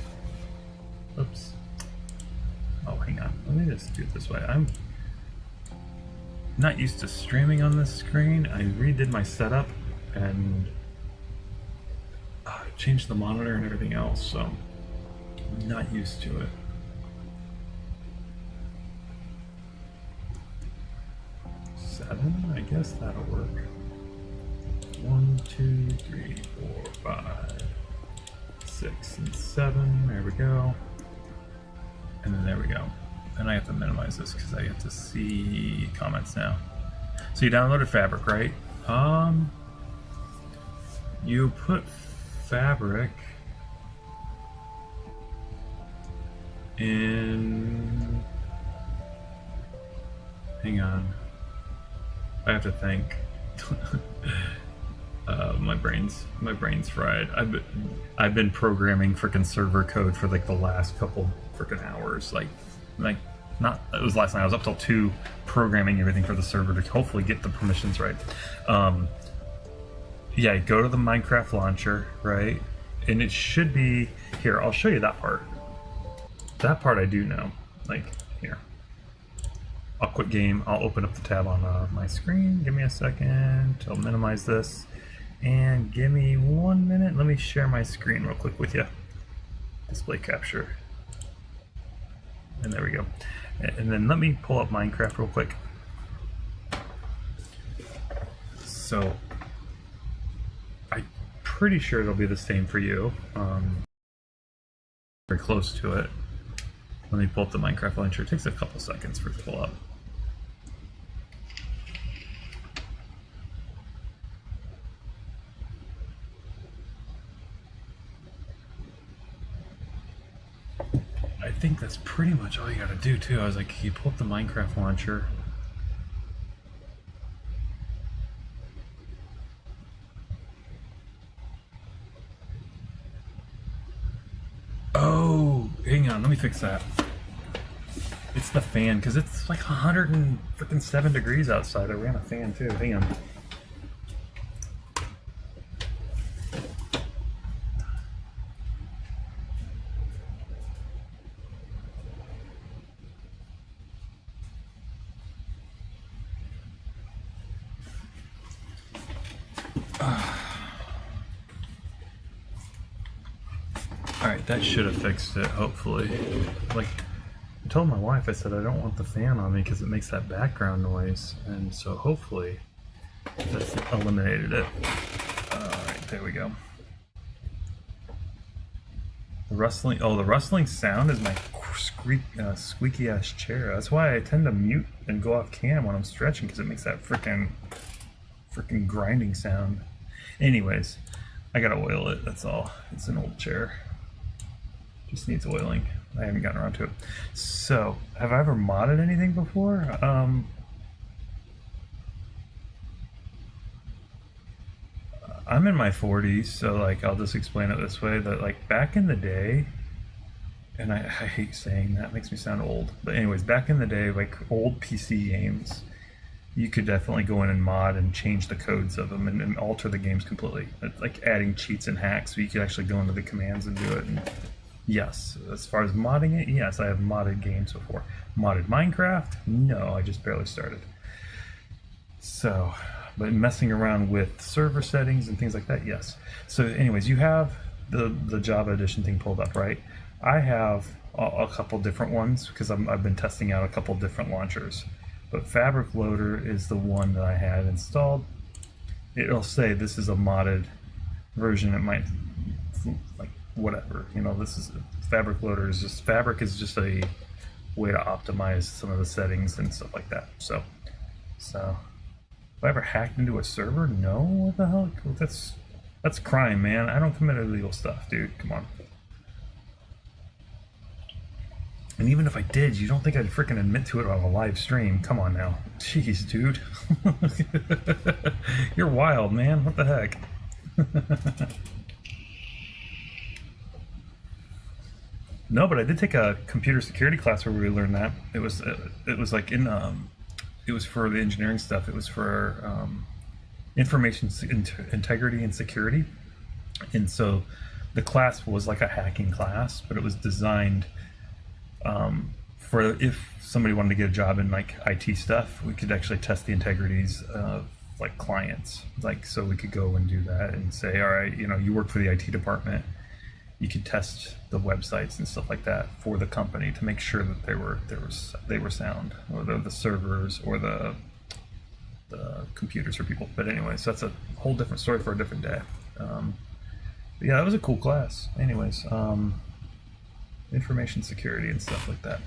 Oops. Oh, hang on. Let me just do it this way. I'm not used to streaming on this screen. I redid my setup and changed the monitor and everything else, so I'm not used to it. Seven, I guess that'll work. 1, 2, 3, 4, 5, 6, and 7. There we go. And then there we go. And I have to minimize this because I have to see comments now. So you downloaded Fabric, right? You put Fabric in. Hang on. I have to think. My brain's fried. I've been programming freaking server code for like the last couple freaking hours. Like not it was last night. I was up till 2 programming everything for the server to hopefully get the permissions right. Yeah, go to the Minecraft launcher, right? And it should be here. I'll show you that part. That part I do know. Like here. I'll quit game. I'll open up the tab on my screen. Give me a second. I'll minimize this. And give me 1 minute. Let me share my screen real quick with you. Display capture. And there we go. And then let me pull up Minecraft real quick. So, I'm pretty sure it'll be the same for you. Very close to it. Let me pull up the Minecraft launcher. It takes a couple seconds for it to pull up. I think that's pretty much all you gotta do too. I was like, you pull up the Minecraft launcher. Oh, hang on, let me fix that. It's the fan, because it's like 107 degrees outside. I ran a fan too. Hang on. Alright, that should have fixed it, hopefully. Like, I told my wife, I said I don't want the fan on me because it makes that background noise. And so hopefully that's eliminated it. Alright, there we go. The rustling sound is my squeaky ass chair. That's why I tend to mute and go off cam when I'm stretching, because it makes that freaking grinding sound. Anyways, I gotta oil it, that's all. It's an old chair. Just needs oiling. I haven't gotten around to it. So, have I ever modded anything before? I'm in my 40s, so like I'll just explain it this way, that like back in the day, and I hate saying that, it makes me sound old, but anyways, back in the day, like old PC games, you could definitely go in and mod and change the codes of them and alter the games completely. It's like adding cheats and hacks, so you could actually go into the commands and do it. And yes, as far as modding it, yes, I have modded games before. Modded Minecraft? No, I just barely started. So, but messing around with server settings and things like that, yes. So anyways, you have the Java Edition thing pulled up, right? I have a couple different ones because I've been testing out a couple different launchers. But Fabric Loader is the one that I had installed. It'll say this is a modded version. It might, like, whatever. You know, this is Fabric Loader is just Fabric is just a way to optimize some of the settings and stuff like that. So have I ever hacked into a server? No. What the hell? That's crime, man. I don't commit illegal stuff, dude. Come on. And even if I did, you don't think I'd freaking admit to it on a live stream? Come on now. Jeez, dude. You're wild, man. What the heck? No, but I did take a computer security class where we learned that. It was like in it was for the engineering stuff. It was for information integrity and security. And so the class was like a hacking class, but it was designed for if somebody wanted to get a job in like IT stuff, we could actually test the integrities of like clients, like so we could go and do that and say, all right, you know, you work for the IT department, you could test the websites and stuff like that for the company to make sure that they were sound, or the servers or the computers for people. But anyways, that's a whole different story for a different day. But yeah, that was a cool class. Anyways, information security and stuff like that.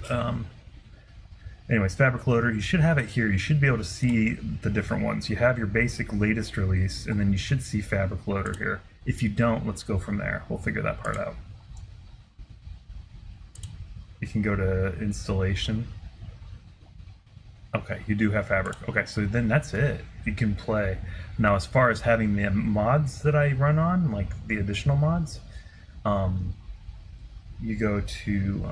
Anyways, Fabric Loader, you should have it here. You should be able to see the different ones. You have your basic latest release, and then you should see Fabric Loader here. If you don't, let's go from there. We'll figure that part out. You can go to installation. Okay, you do have Fabric. Okay, so then that's it. You can play. Now, as far as having the mods that I run on, like the additional mods, you go to,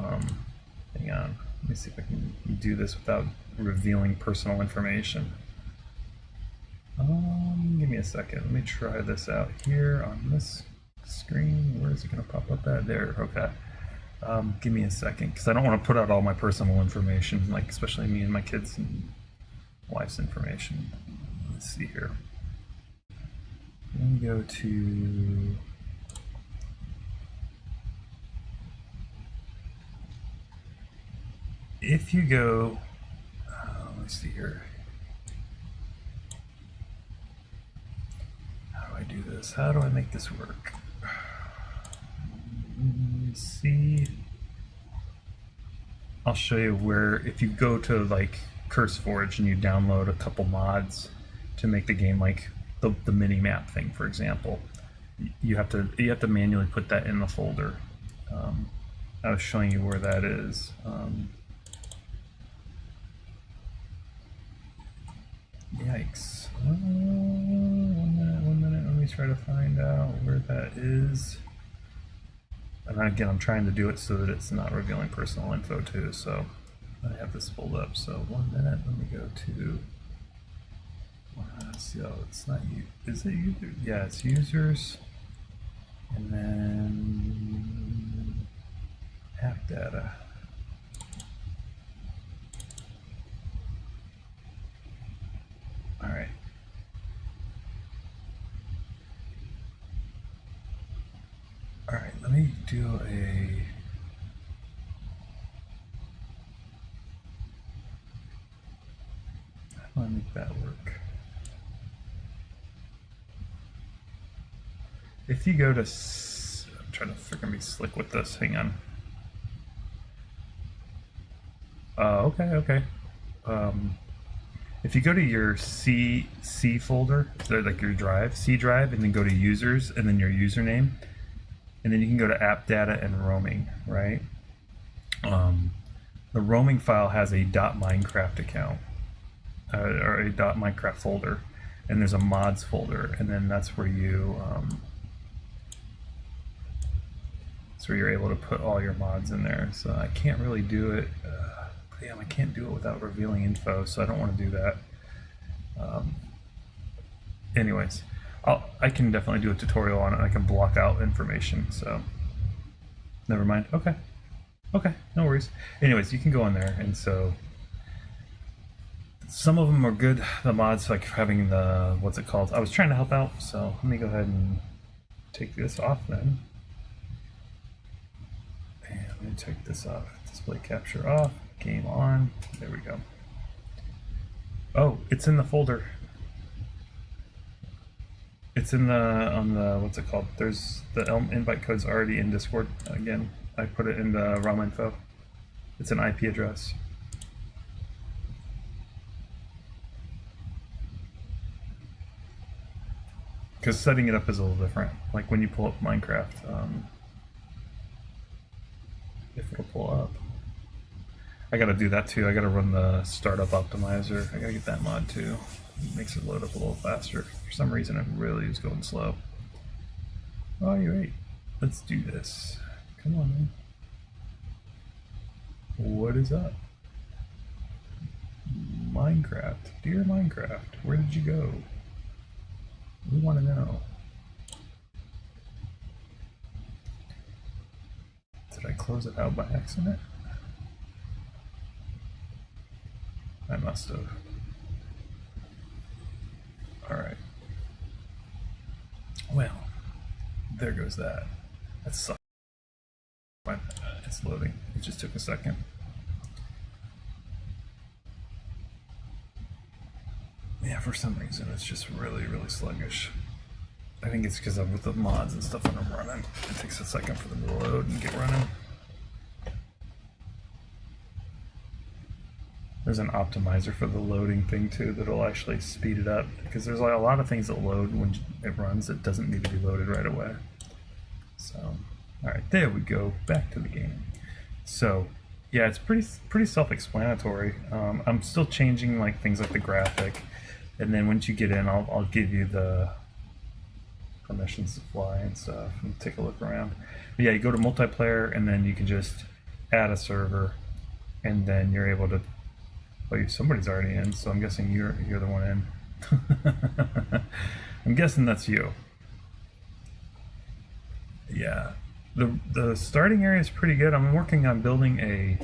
hang on, let me see if I can do this without revealing personal information. Give me a second. Let me try this out here on this screen. Where is it going to pop up at? There, okay. Give me a second, because I don't want to put out all my personal information, like especially me and my kids and wife's information. Let's see here. Let me go to if you go, let's see here. How do I do this? How do I make this work? See, I'll show you where, if you go to like CurseForge and you download a couple mods to make the game, like the mini map thing, for example, you have to manually put that in the folder. I was showing you where that is. Yikes. One minute, let me try to find out where that is. And again, I'm trying to do it so that it's not revealing personal info too, so I have this pulled up. So 1 minute, let me go to, let's see, oh, it's not you, is it user? Yeah, it's users, and then app data. All right. All right, let me do a, how do I make that work? If you go to, I'm trying to freaking be slick with this, hang on. Okay. If you go to your C folder, so like your drive, C drive, and then go to users, and then your username, and then you can go to app data and roaming, right? The roaming file has a .minecraft account, or a .minecraft folder, and there's a mods folder, and then that's where you, that's where you're able to put all your mods in there. So I can't really do it. Damn, I can't do it without revealing info, so I don't want to do that. Anyways, I can definitely do a tutorial on it. I can block out information, so never mind. Okay, no worries. Anyways, you can go in there, and so some of them are good. The mods, like having the, what's it called? I was trying to help out, so let me go ahead and take this off then. And let me take this off. Display capture off. Game on. There we go. Oh, it's in the folder. It's in the, on the, what's it called? There's the Elm invite code's already in Discord. Again, I put it in the ROM info. It's an IP address. Because setting it up is a little different. Like when you pull up Minecraft, if it'll pull up. I gotta do that too. I gotta run the startup optimizer. I gotta get that mod too. It makes it load up a little faster. For some reason, it really is going slow. Oh, you're right. Let's do this. Come on, man. What is up? Minecraft. Dear Minecraft, where did you go? We want to know. Did I close it out by accident? I must have. All right. Well, there goes that. That sucks. It's loading. It just took a second. Yeah, for some reason it's just really, really sluggish. I think it's because of the mods and stuff when I'm running. It takes a second for them to load and get running. There's an optimizer for the loading thing too that'll actually speed it up, because there's like a lot of things that load when it runs that doesn't need to be loaded right away. So, all right, there we go, back to the game. So, yeah, it's pretty self-explanatory. I'm still changing like things like the graphic, and then once you get in, I'll give you the permissions to fly and stuff and take a look around. But yeah, you go to multiplayer and then you can just add a server, and then you're able to. Well, somebody's already in, so I'm guessing you're the one in. I'm guessing that's you. Yeah, the starting area is pretty good. I'm working on building a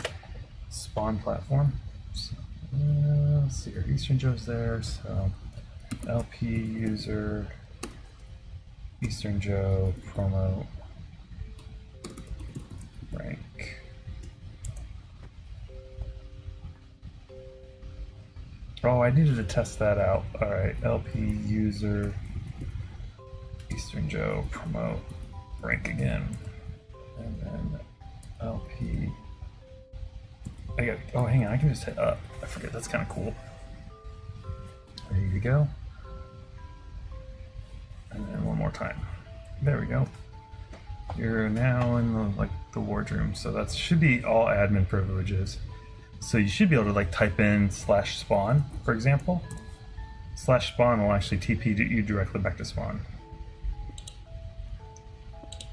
spawn platform. So, let's see here. Eastern Joe's there, so LP user, Eastern Joe, promo, rank. Oh, I needed to test that out. All right, LP user, Eastern Joe, promote, rank again, and then LP. Oh, hang on, I can just hit up. I forget, that's kind of cool. There you go. And then one more time. There we go. You're now in the wardroom, so that should be all admin privileges. So you should be able to like type in /spawn, for example. /spawn will actually TP you directly back to spawn.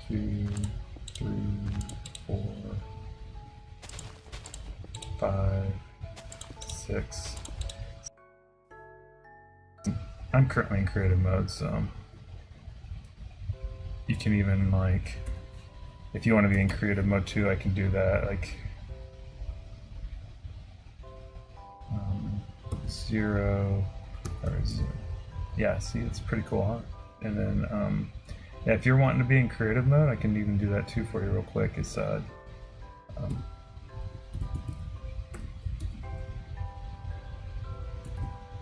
2, 3, 4, 5, 6. I'm currently in creative mode, so you can even like, if you want to be in creative mode too, I can do that. Like 0 or 0. Yeah, see, it's pretty cool, huh? And then yeah, if you're wanting to be in creative mode, I can even do that too for you real quick. It's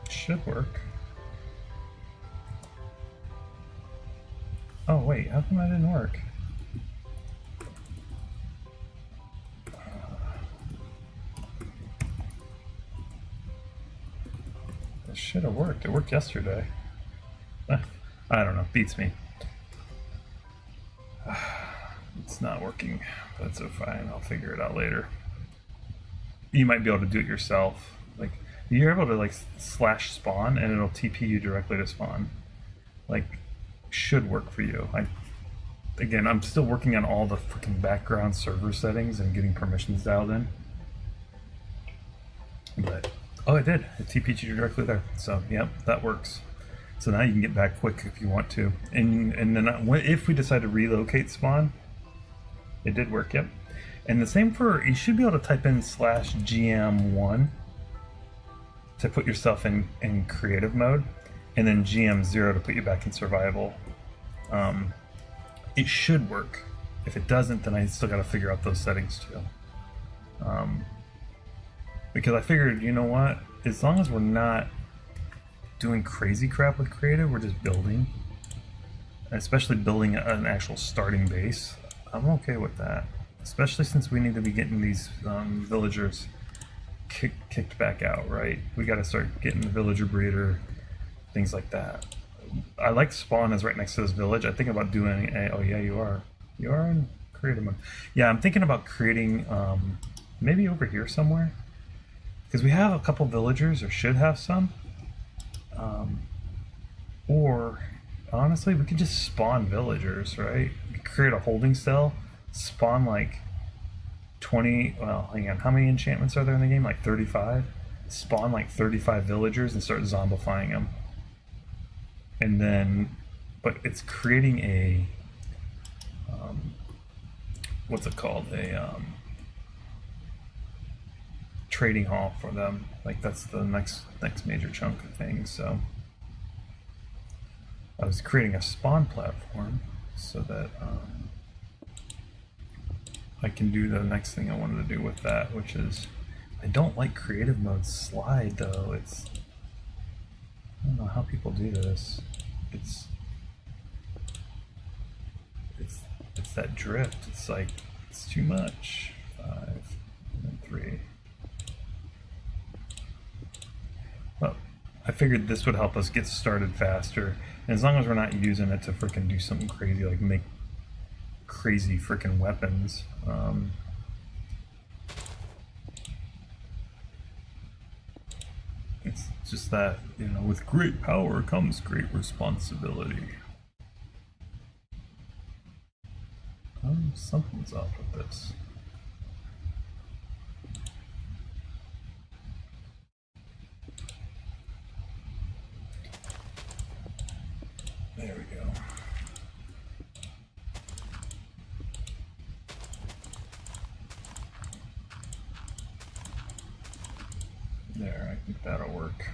should work. Oh wait, how come that didn't work? It should have worked. It worked yesterday. I don't know. Beats me. It's not working. That's so fine. I'll figure it out later. You might be able to do it yourself. Like you're able to like /spawn and it'll TP you directly to spawn. Like should work for you. Again, I'm still working on all the freaking background server settings and getting permissions dialed in. But oh, it did. It TP'd you directly there. So yep, that works. So now you can get back quick if you want to. And then if we decide to relocate spawn, it did work. Yep. And the same for, you should be able to type in /GM1 to put yourself in creative mode, and then GM0 to put you back in survival. It should work. If it doesn't, then I still got to figure out those settings too. Because I figured, you know what? As long as we're not doing crazy crap with creative, we're just building. Especially building an actual starting base. I'm okay with that. Especially since we need to be getting these villagers kicked back out, right? We got to start getting the villager breeder, things like that. I like spawn is right next to this village. I think about doing a, oh yeah, you are in creative mode. Yeah, I'm thinking about creating maybe over here somewhere, because we have a couple villagers, or should have some. Or honestly, we could just spawn villagers, right? We could create a holding cell, spawn like 20, well, hang on, how many enchantments are there in the game? Like 35? Spawn like 35 villagers and start zombifying them. And then, but it's creating a, what's it called? A trading hall for them. Like that's the next major chunk of things. So I was creating a spawn platform so that I can do the next thing I wanted to do with that, which is, I don't like creative mode slide though. I don't know how people do this. It's that drift. It's like, it's too much. 5 and then 3. Well, I figured this would help us get started faster. And as long as we're not using it to frickin' do something crazy, like make crazy frickin' weapons. It's just that, you know, with great power comes great responsibility. Something's up with this. There we go. There, I think that'll work.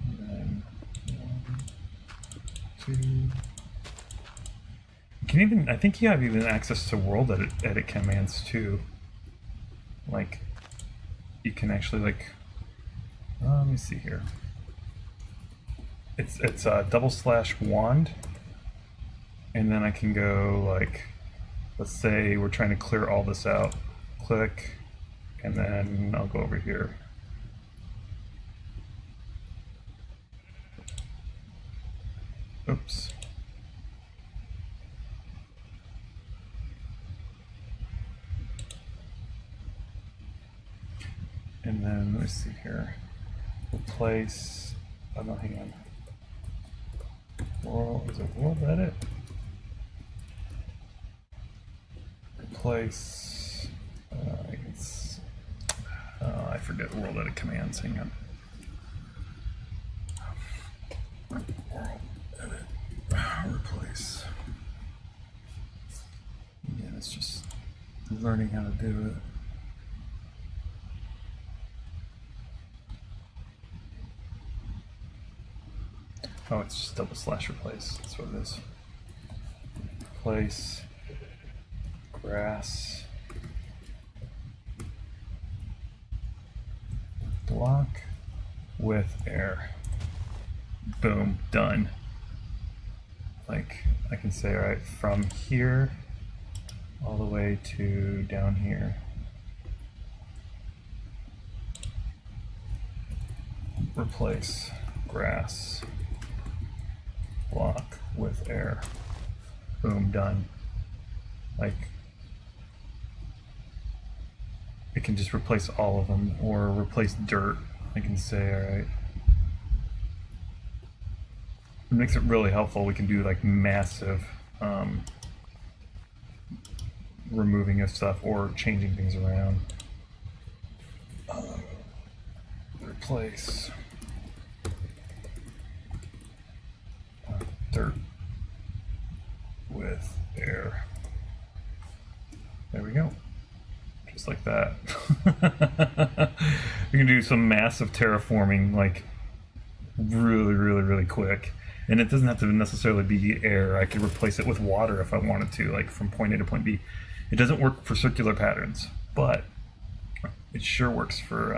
And then 1, 2. You can even, I think you have even access to world edit commands too. Like, you can actually like, let me see here. It's /wand, and then I can go like, let's say we're trying to clear all this out. Click, and then I'll go over here. Oops. And then let me see here. Replace. Oh no, hang on. World, is it world edit? Replace. I forget world edit commands. Hang on. World edit. Replace. Again, it's just learning how to do it. Oh, it's just /replace. That's what it is. Replace grass block with air. Boom, done. Like, I can say, all right, from here all the way to down here. Replace grass block with air. Boom, done. Like, it can just replace all of them, or replace dirt. I can say, all right. It makes it really helpful. We can do like massive removing of stuff or changing things around. Replace dirt with air. There we go. Just like that. You can do some massive terraforming, like really quick. And it doesn't have to necessarily be air. I could replace it with water if I wanted to, like from point A to point B. It doesn't work for circular patterns, but it sure works for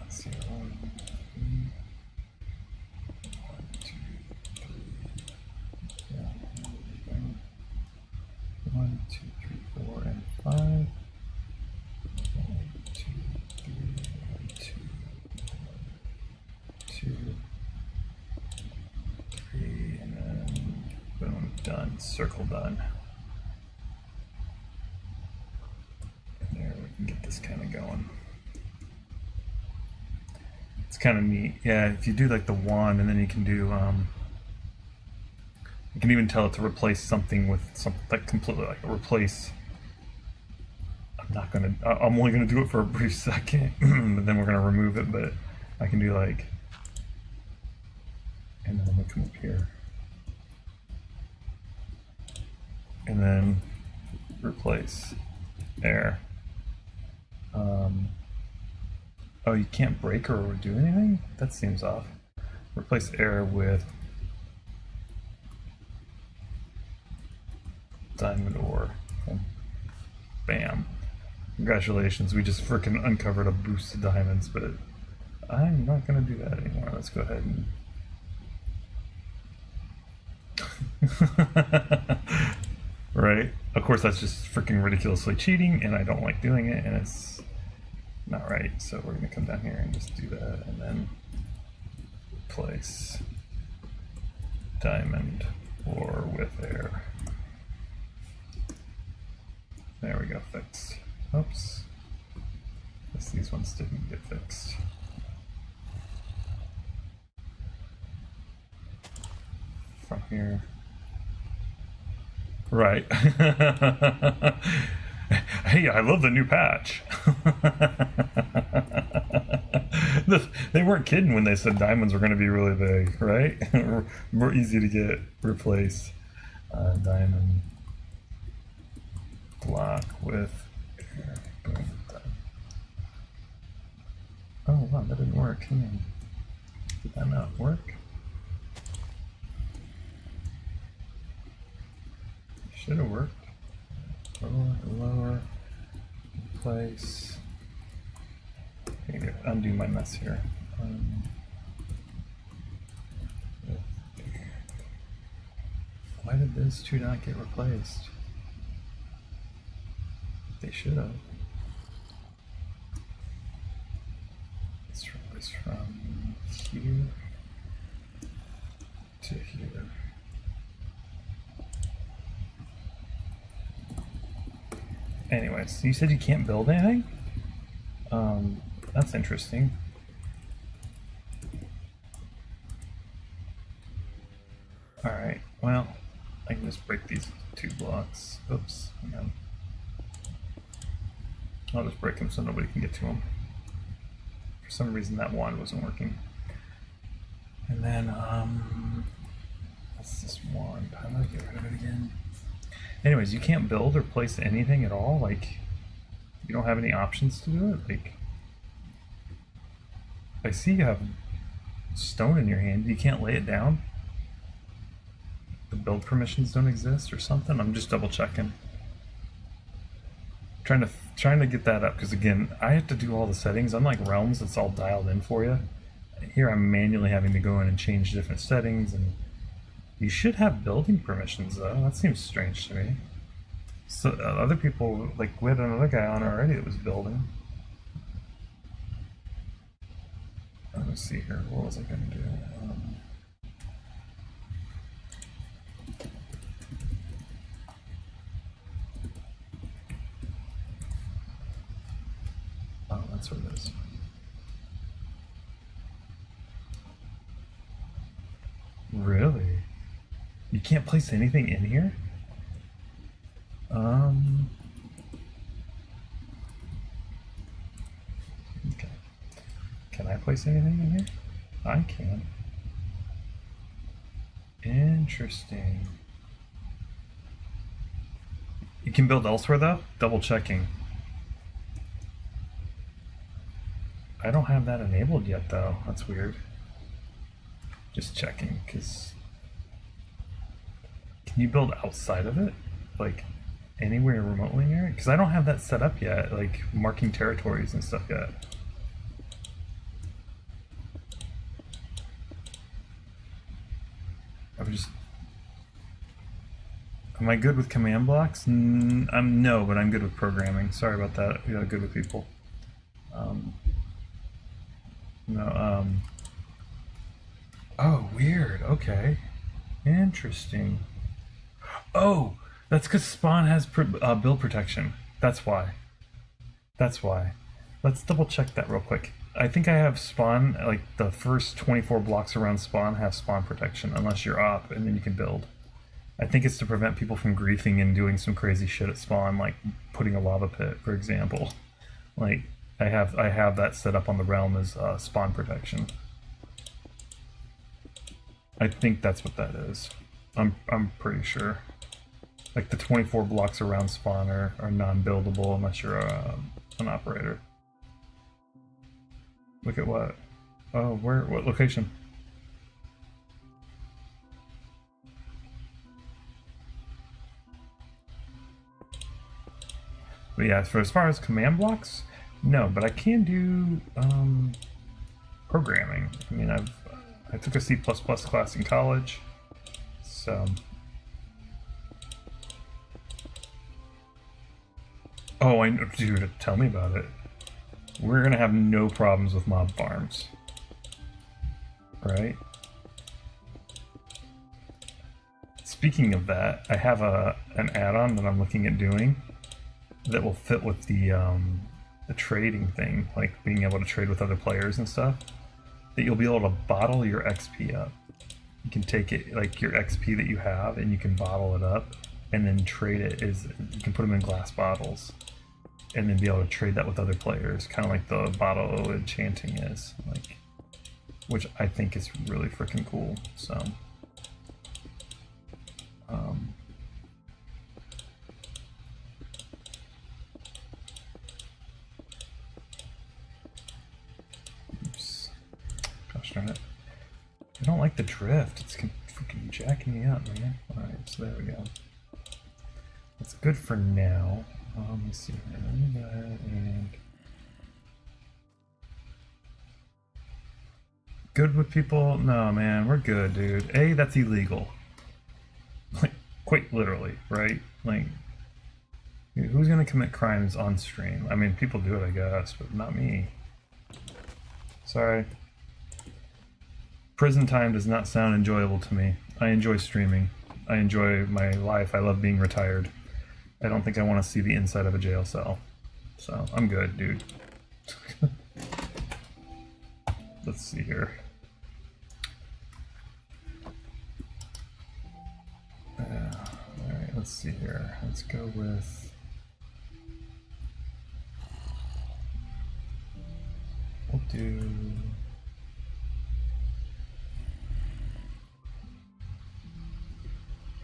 let's see, 1, 2, 3. Yeah. 1, 2, 3, 4, and 5. 1, 2, 3, 2, 2, 3, and then boom, done. Circle done. And there, we can get this kind of going. It's kind of neat. Yeah, if you do like the wand, and then you can do you can even tell it to replace something with something like completely, like replace. I'm only gonna do it for a brief second, but then we're gonna remove it. But I can do like, and then I'm gonna come up here, and then replace air. Oh, you can't break or do anything? That seems off. Replace air with diamond ore. Bam. Congratulations, we just freaking uncovered a boost of diamonds, but I'm not gonna do that anymore. Let's go ahead and right? Of course, that's just freaking ridiculously cheating, and I don't like doing it, and it's not right. So we're gonna come down here and just do that, and then replace diamond ore with air. There we go, fixed. Oops. Guess these ones didn't get fixed. From here. Right. Hey, I love the new patch. They weren't kidding when they said diamonds were going to be really big, right? More easy to get replaced. Diamond block with air. Boom, done. Oh wow, that didn't work. Did that not work? Should have worked. Lower, place. I need to undo my mess here. Why did those two not get replaced? They should have. Let's replace from here to here. Anyways, you said you can't build anything? That's interesting. Alright, well, I can just break these 2 blocks. Oops, hang on. I'll just break them so nobody can get to them. For some reason that wand wasn't working. And then, what's this wand? How do I get rid of it again? Anyways, you can't build or place anything at all? Like, you don't have any options to do it? Like, I see you have stone in your hand. You can't lay it down? The build permissions don't exist or something? I'm just double checking. Trying to get that up, because again, I have to do all the settings. Unlike Realms, it's all dialed in for you. Here I'm manually having to go in and change different settings, and you should have building permissions though. That seems strange to me. So other people, like we had another guy on already that was building. Let me see here. What was I going to do? Oh, that's what it is. Really? You can't place anything in here? Okay. Can I place anything in here? I can. Interesting. You can build elsewhere though? Double checking. I don't have that enabled yet though. That's weird. Just checking, because can you build outside of it? Like anywhere remotely near it? Because I don't have that set up yet, like marking territories and stuff yet. Am I good with command blocks? I'm no, but I'm good with programming. Sorry about that. You're good with people. Oh, weird. Okay. Interesting. Oh, that's because Spawn has build protection. That's why. That's why. Let's double check that real quick. I think I have Spawn, like the first 24 blocks around Spawn have Spawn protection, unless you're up, and then you can build. I think it's to prevent people from griefing and doing some crazy shit at Spawn, like putting a lava pit, for example. Like, I have that set up on the realm as Spawn protection. I think that's what that is. I'm pretty sure. Like the 24 blocks around spawn are non-buildable unless you're an operator. Look at what? Oh, where? What location? But yeah, for as far as command blocks, no. But I can do programming. I mean, I took a C++ class in college, so. Oh, I know, dude. Tell me about it. We're gonna have no problems with mob farms, right? Speaking of that, I have an add-on that I'm looking at doing that will fit with the trading thing, like being able to trade with other players and stuff. That you'll be able to bottle your XP up. You can take it, like your XP that you have, and you can bottle it up, and then trade it. You can put them in glass bottles, and then be able to trade that with other players, kind of like the bottle enchanting is, like, which I think is really freaking cool. So. Oops. Gosh darn it. I don't like the drift. It's freaking jacking me up, man. Alright, so there we go. That's good for now. Let me see here. Let me go ahead and. Good with people? No, man, we're good, dude. A, that's illegal. Like, quite literally, right? Like, who's gonna commit crimes on stream? I mean, people do it, I guess, but not me. Sorry. Prison time does not sound enjoyable to me. I enjoy streaming. I enjoy my life. I love being retired. I don't think I want to see the inside of a jail cell. So, I'm good, dude. Let's see here. Alright, let's see here. Let's go with... We'll do...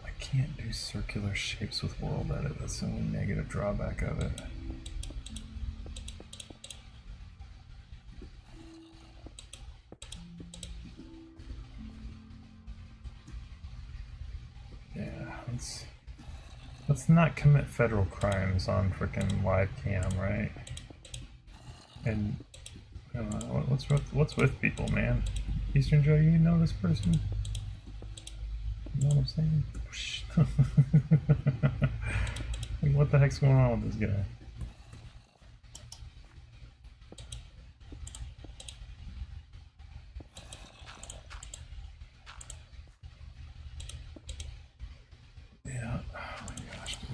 I can't do circular shapes with world edit. That's the only negative drawback of it. Let's not commit federal crimes on freaking live cam, right? And I don't know, what's with people, man? Eastern Joe, you know this person? You know what I'm saying? Like, what the heck's going on with this guy? Yeah, oh my gosh, dude.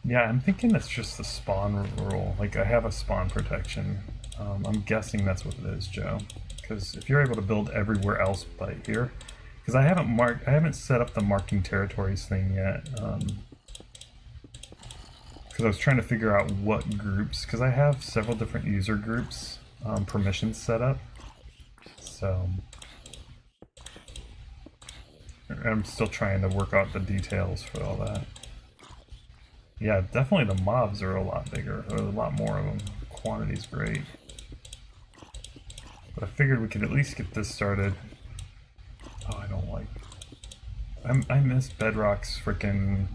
Yeah, I'm thinking it's just the spawn rule. Like, I have a spawn protection. I'm guessing that's what it is, Joe. Because if you're able to build everywhere else but here, because I haven't set up the marking territories thing yet. Because I was trying to figure out what groups, because I have several different user groups permissions set up. So I'm still trying to work out the details for all that. Yeah, definitely the mobs are a lot bigger. There's a lot more of them. Quantity's great. But I figured we could at least get this started. Oh, I don't like... I miss Bedrock's freaking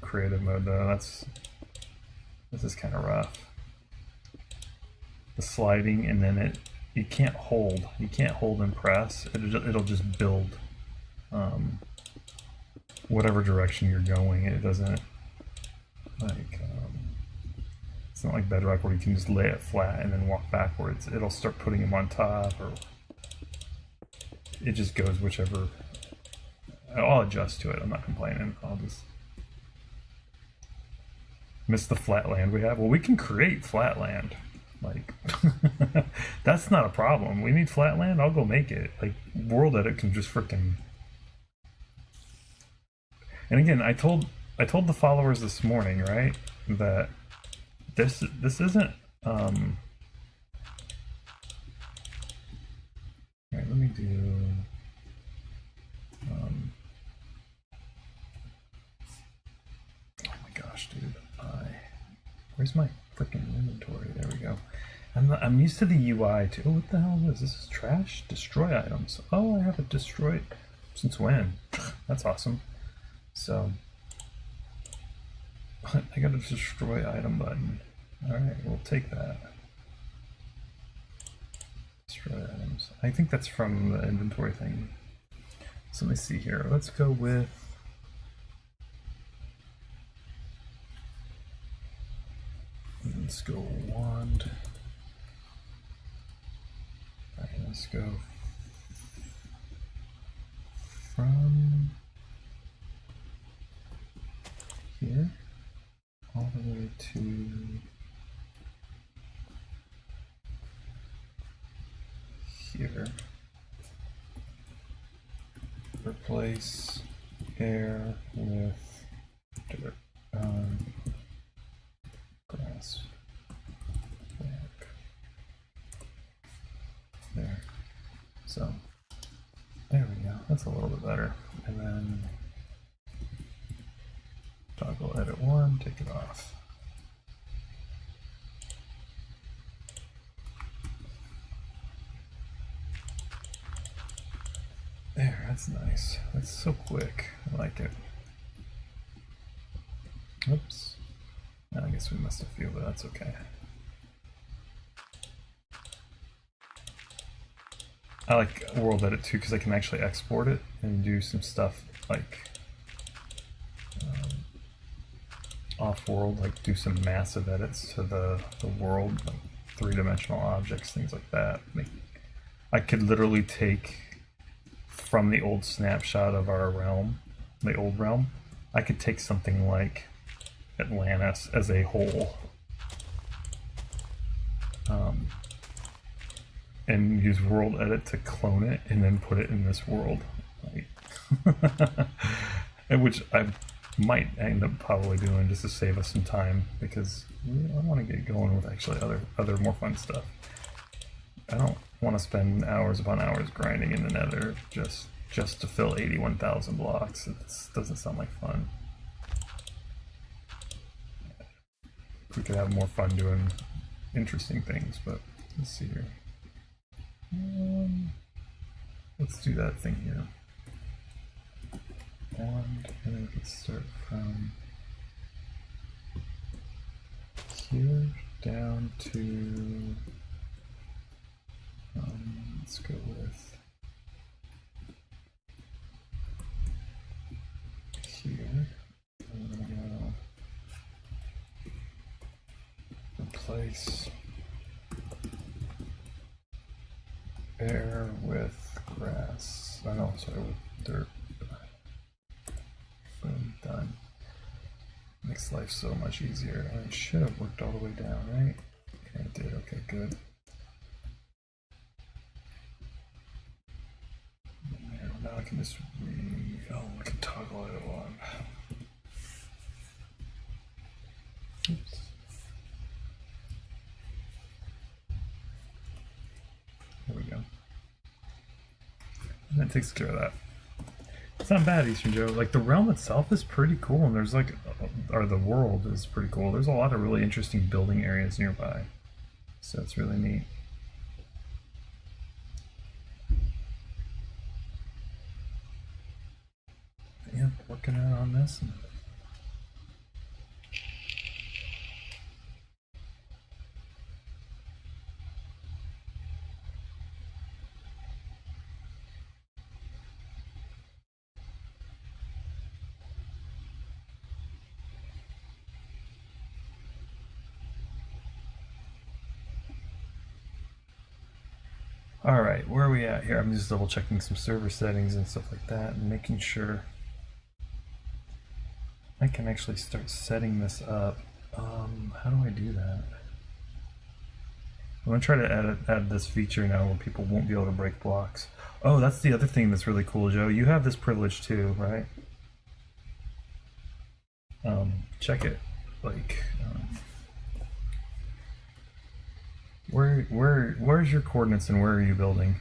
creative mode though. This is kind of rough. The sliding, and then you can't hold. You can't hold and press. It'll just build whatever direction you're going. It doesn't... Like, it's not like Bedrock where you can just lay it flat and then walk backwards. It'll start putting them on top, or it just goes whichever. I'll adjust to it. I'm not complaining. I'll just miss the flat land we have. Well, we can create flat land. Like, that's not a problem. We need flat land. I'll go make it. Like, World Edit can just freaking And again, I told the followers this morning, right, that this isn't all right, let me do oh my gosh, dude. Where's my freaking inventory? There we go. I'm used to the UI too. Oh, what the hell is this? This is trash? Destroy items. Oh, I have it destroyed. Since when? That's awesome. So, I got a destroy item button. Alright, we'll take that. Destroy items. I think that's from the inventory thing. So let me see here. Let's go with... Let's go wand. Alright, let's go from here all the way to here. Replace air with dirt. Grass. Back. There. So there we go. That's a little bit better. And then toggle edit one, take it off. There, that's nice. That's so quick. I like it. Oops. I guess we missed a few, but that's okay. I like World Edit too because I can actually export it and do some stuff like off-world, like do some massive edits to the world, like three-dimensional objects, things like that. Like, I could literally take from the old snapshot of our realm, the old realm, I could take something like Atlantis as a whole and use World Edit to clone it and then put it in this world, like, and which I might end up probably doing just to save us some time, because I want to get going with actually other more fun stuff. I don't want to spend hours upon hours grinding in the Nether just to fill 81,000 blocks. It doesn't sound like fun. We could have more fun doing interesting things, but let's see here. Let's do that thing here. And then we can start from here down to, let's go with here. I'm gonna go replace air with grass. I know, sorry, with dirt. Boom, done. Makes life so much easier. And it should have worked all the way down, right? Yeah, it did. Okay, good. Now I can just I can toggle it on. Oops. There we go. And that takes care of that. It's not bad, Eastern Joe. Like, the realm itself is pretty cool, and there's like, or the world is pretty cool. There's a lot of really interesting building areas nearby, so it's really neat. Yeah, working out on this. All right, where are we at here? I'm just double checking some server settings and stuff like that and making sure I can actually start setting this up. How do I do that? I'm gonna try to add this feature now where people won't be able to break blocks. Oh, that's the other thing that's really cool, Joe. You have this privilege too, right? check it. Like, where's your coordinates and where are you building?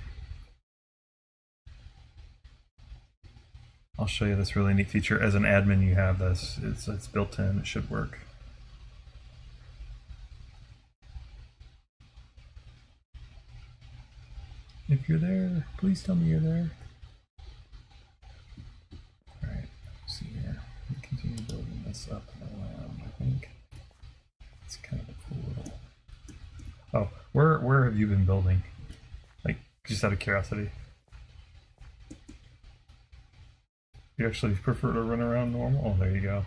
I'll show you this really neat feature. As an admin, you have this. It's built in. It should work. If you're there, please tell me you're there. All right. See here. We continue building this up around. I think it's kind of a cool little. Oh, where have you been building? Like, just out of curiosity. You actually prefer to run around normal? Oh, there you go.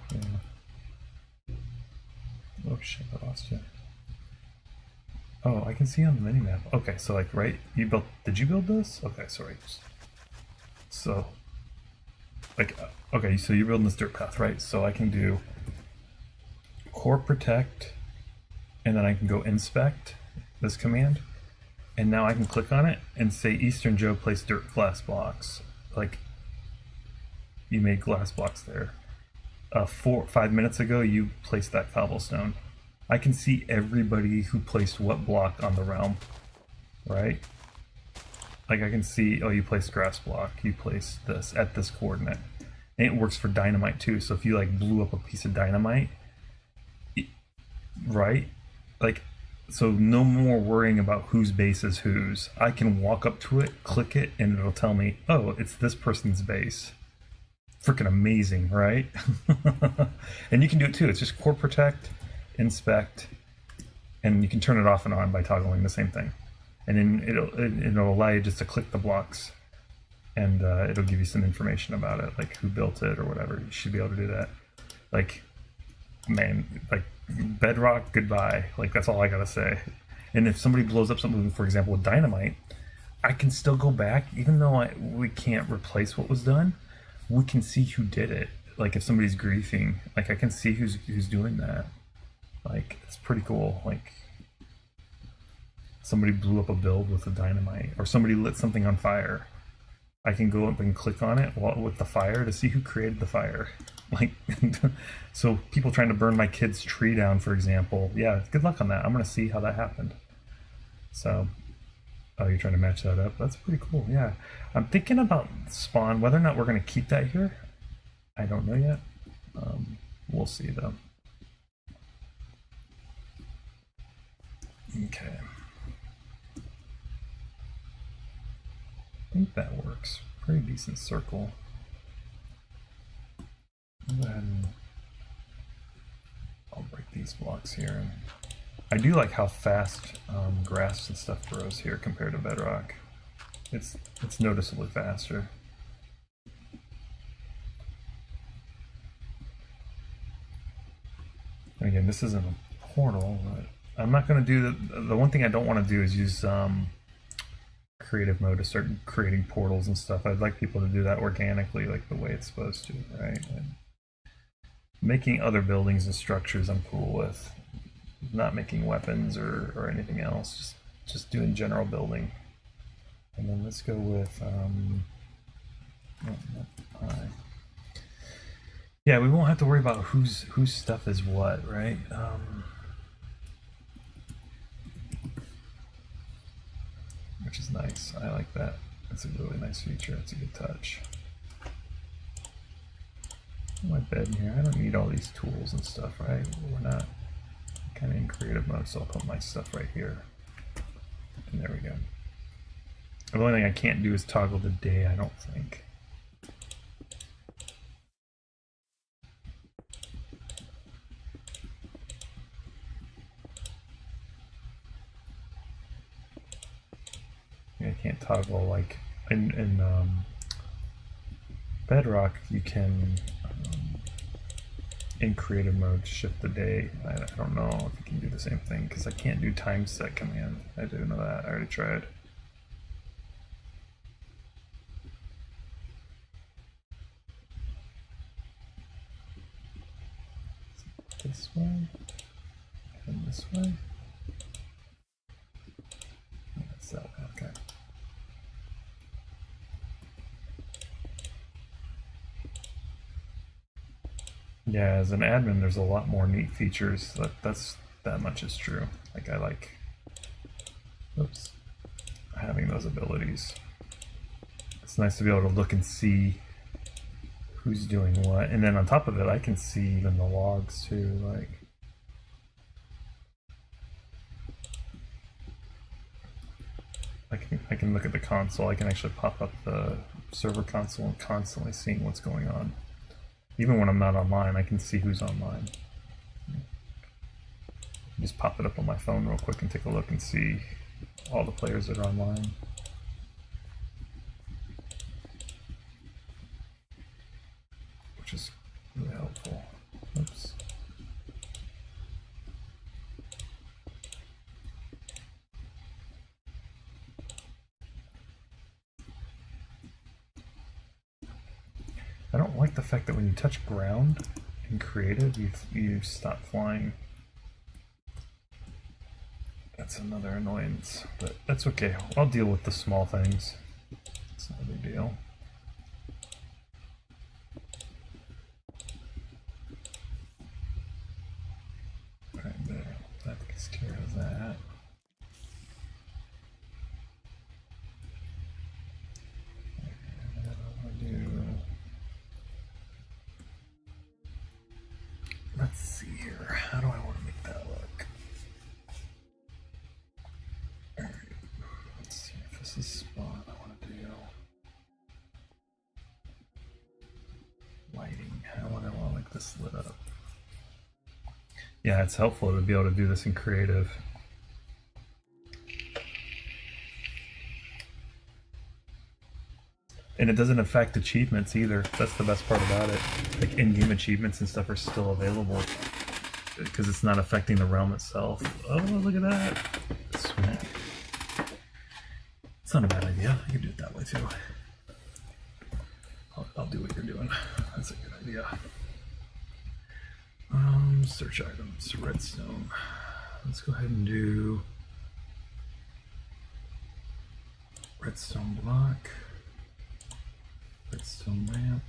Yeah. Oh shit, I lost you. Oh, I can see on the mini map. Okay, so like, right, you built, did you build this? Okay, sorry. So, like, okay, so you're building this dirt path, right? So I can do core protect, and then I can go inspect, this command, and now I can click on it and say Eastern Joe place dirt glass blocks. Like, you made glass blocks there. 5 minutes ago, you placed that cobblestone. I can see everybody who placed what block on the realm, right? Like I can see, oh, you placed grass block, you placed this at this coordinate. And it works for dynamite too. So if you like blew up a piece of dynamite, right? Like, so no more worrying about whose base is whose. I can walk up to it, click it, and it'll tell me, oh, it's this person's base. Freaking amazing, right? And you can do it too. It's just core protect, inspect, and you can turn it off and on by toggling the same thing. And then it'll allow you just to click the blocks, and it'll give you some information about it, like who built it or whatever. You should be able to do that. Like, man, like Bedrock, goodbye. Like that's all I gotta say. And if somebody blows up something, for example, with dynamite, I can still go back, even though we can't replace what was done. We can see who did it. Like if somebody's griefing, like I can see who's doing that. Like it's pretty cool. Like somebody blew up a build with a dynamite, or somebody lit something on fire. I can go up and click on it with the fire to see who created the fire. Like, so people trying to burn my kid's tree down, for example. Yeah, good luck on that. I'm gonna see how that happened. So. Oh, you're trying to match that up? That's pretty cool, yeah. I'm thinking about spawn, whether or not we're going to keep that here. I don't know yet. We'll see, though. Okay. I think that works. Pretty decent circle. Go ahead and I'll break these blocks here. I do like how fast grass and stuff grows here compared to Bedrock. It's noticeably faster. And again, this isn't a portal, but I'm not going to do the one thing I don't want to do is use creative mode to start creating portals and stuff. I'd like people to do that organically, like the way it's supposed to, right? And making other buildings and structures I'm cool with. Not making weapons or anything else, just doing general building. And then let's go with yeah, we won't have to worry about whose stuff is what, right? Which is nice. I like that. It's a really nice feature. It's a good touch. My bed in here. I don't need all these tools and stuff, right? We're not kind of in creative mode, so I'll put my stuff right here. And there we go. The only thing I can't do is toggle the day, I don't think. I can't toggle like in Bedrock. You can in creative mode shift the day. I don't know if you can do the same thing because I can't do time set command. I didn't know that. I already tried. This way and this way. That's that way. Okay. Yeah, as an admin, there's a lot more neat features. That much is true. Like I like, oops, having those abilities. It's nice to be able to look and see who's doing what, and then on top of it, I can see even the logs too. Like, I can look at the console. I can actually pop up the server console and constantly seeing what's going on. Even when I'm not online, I can see who's online. Just pop it up on my phone real quick and take a look and see all the players that are online. Which is really helpful. Oops. I don't like the fact that when you touch ground in creative, you stop flying. That's another annoyance, but that's okay. I'll deal with the small things. It's not a big deal. Right there. That takes care of that. Let's see here. How do I want to make that look? Alright. Let's see if this is spot I want to do. Lighting. How would I want to like this lit up? Yeah, it's helpful to be able to do this in creative. And it doesn't affect achievements either. That's the best part about it. Like in-game achievements and stuff are still available because it's not affecting the realm itself. Oh, look at that. Sweet. It's not a bad idea. You can do it that way too. I'll do what you're doing. That's a good idea. Search items, redstone. Let's go ahead and do redstone block. Redstone ramp.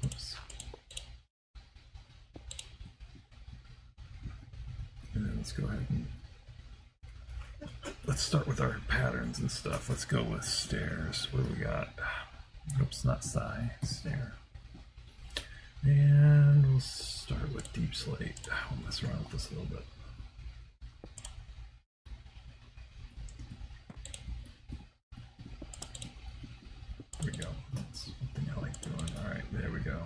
Oops. And then let's go ahead and let's start with our patterns and stuff. Let's go with stairs. What do we got? Oops, not stair. And we'll start with deep slate. We'll mess around with this a little bit. There we go. That's something I like doing. Alright, there we go.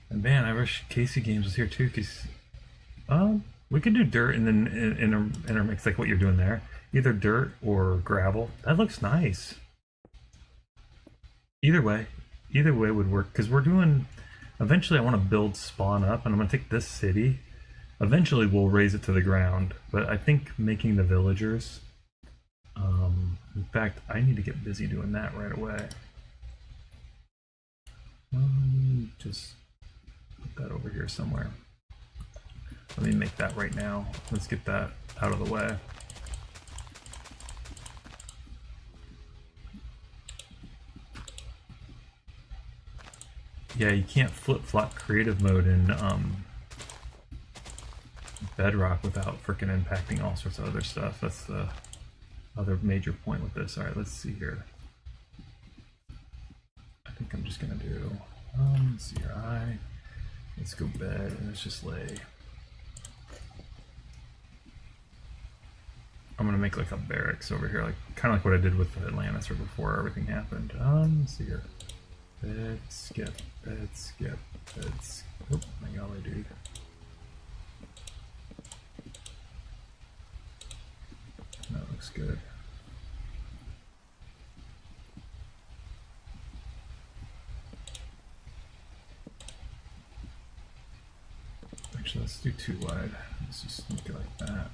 And man, I wish Casey Games was here too, because we could do dirt and then intermix like what you're doing there. Either dirt or gravel. That looks nice. Either way would work, because we're doing, eventually I want to build spawn up, and I'm going to take this city. Eventually we'll raise it to the ground, but I think making the villagers, in fact, I need to get busy doing that right away. Just put that over here somewhere. Let me make that right now. Let's get that out of the way. Yeah, you can't flip-flop creative mode in Bedrock without freaking impacting all sorts of other stuff. That's the other major point with this. All right, let's see here. I think I'm just gonna do, let's see here, let's go bed, and let's just lay. I'm gonna make like a barracks over here, like kind of like what I did with Atlantis or before everything happened. Let's see here. Bed, skip, bed, skip, bed, skip. Oh my golly, dude. That looks good. Actually, let's do too wide. Let's just make it like that.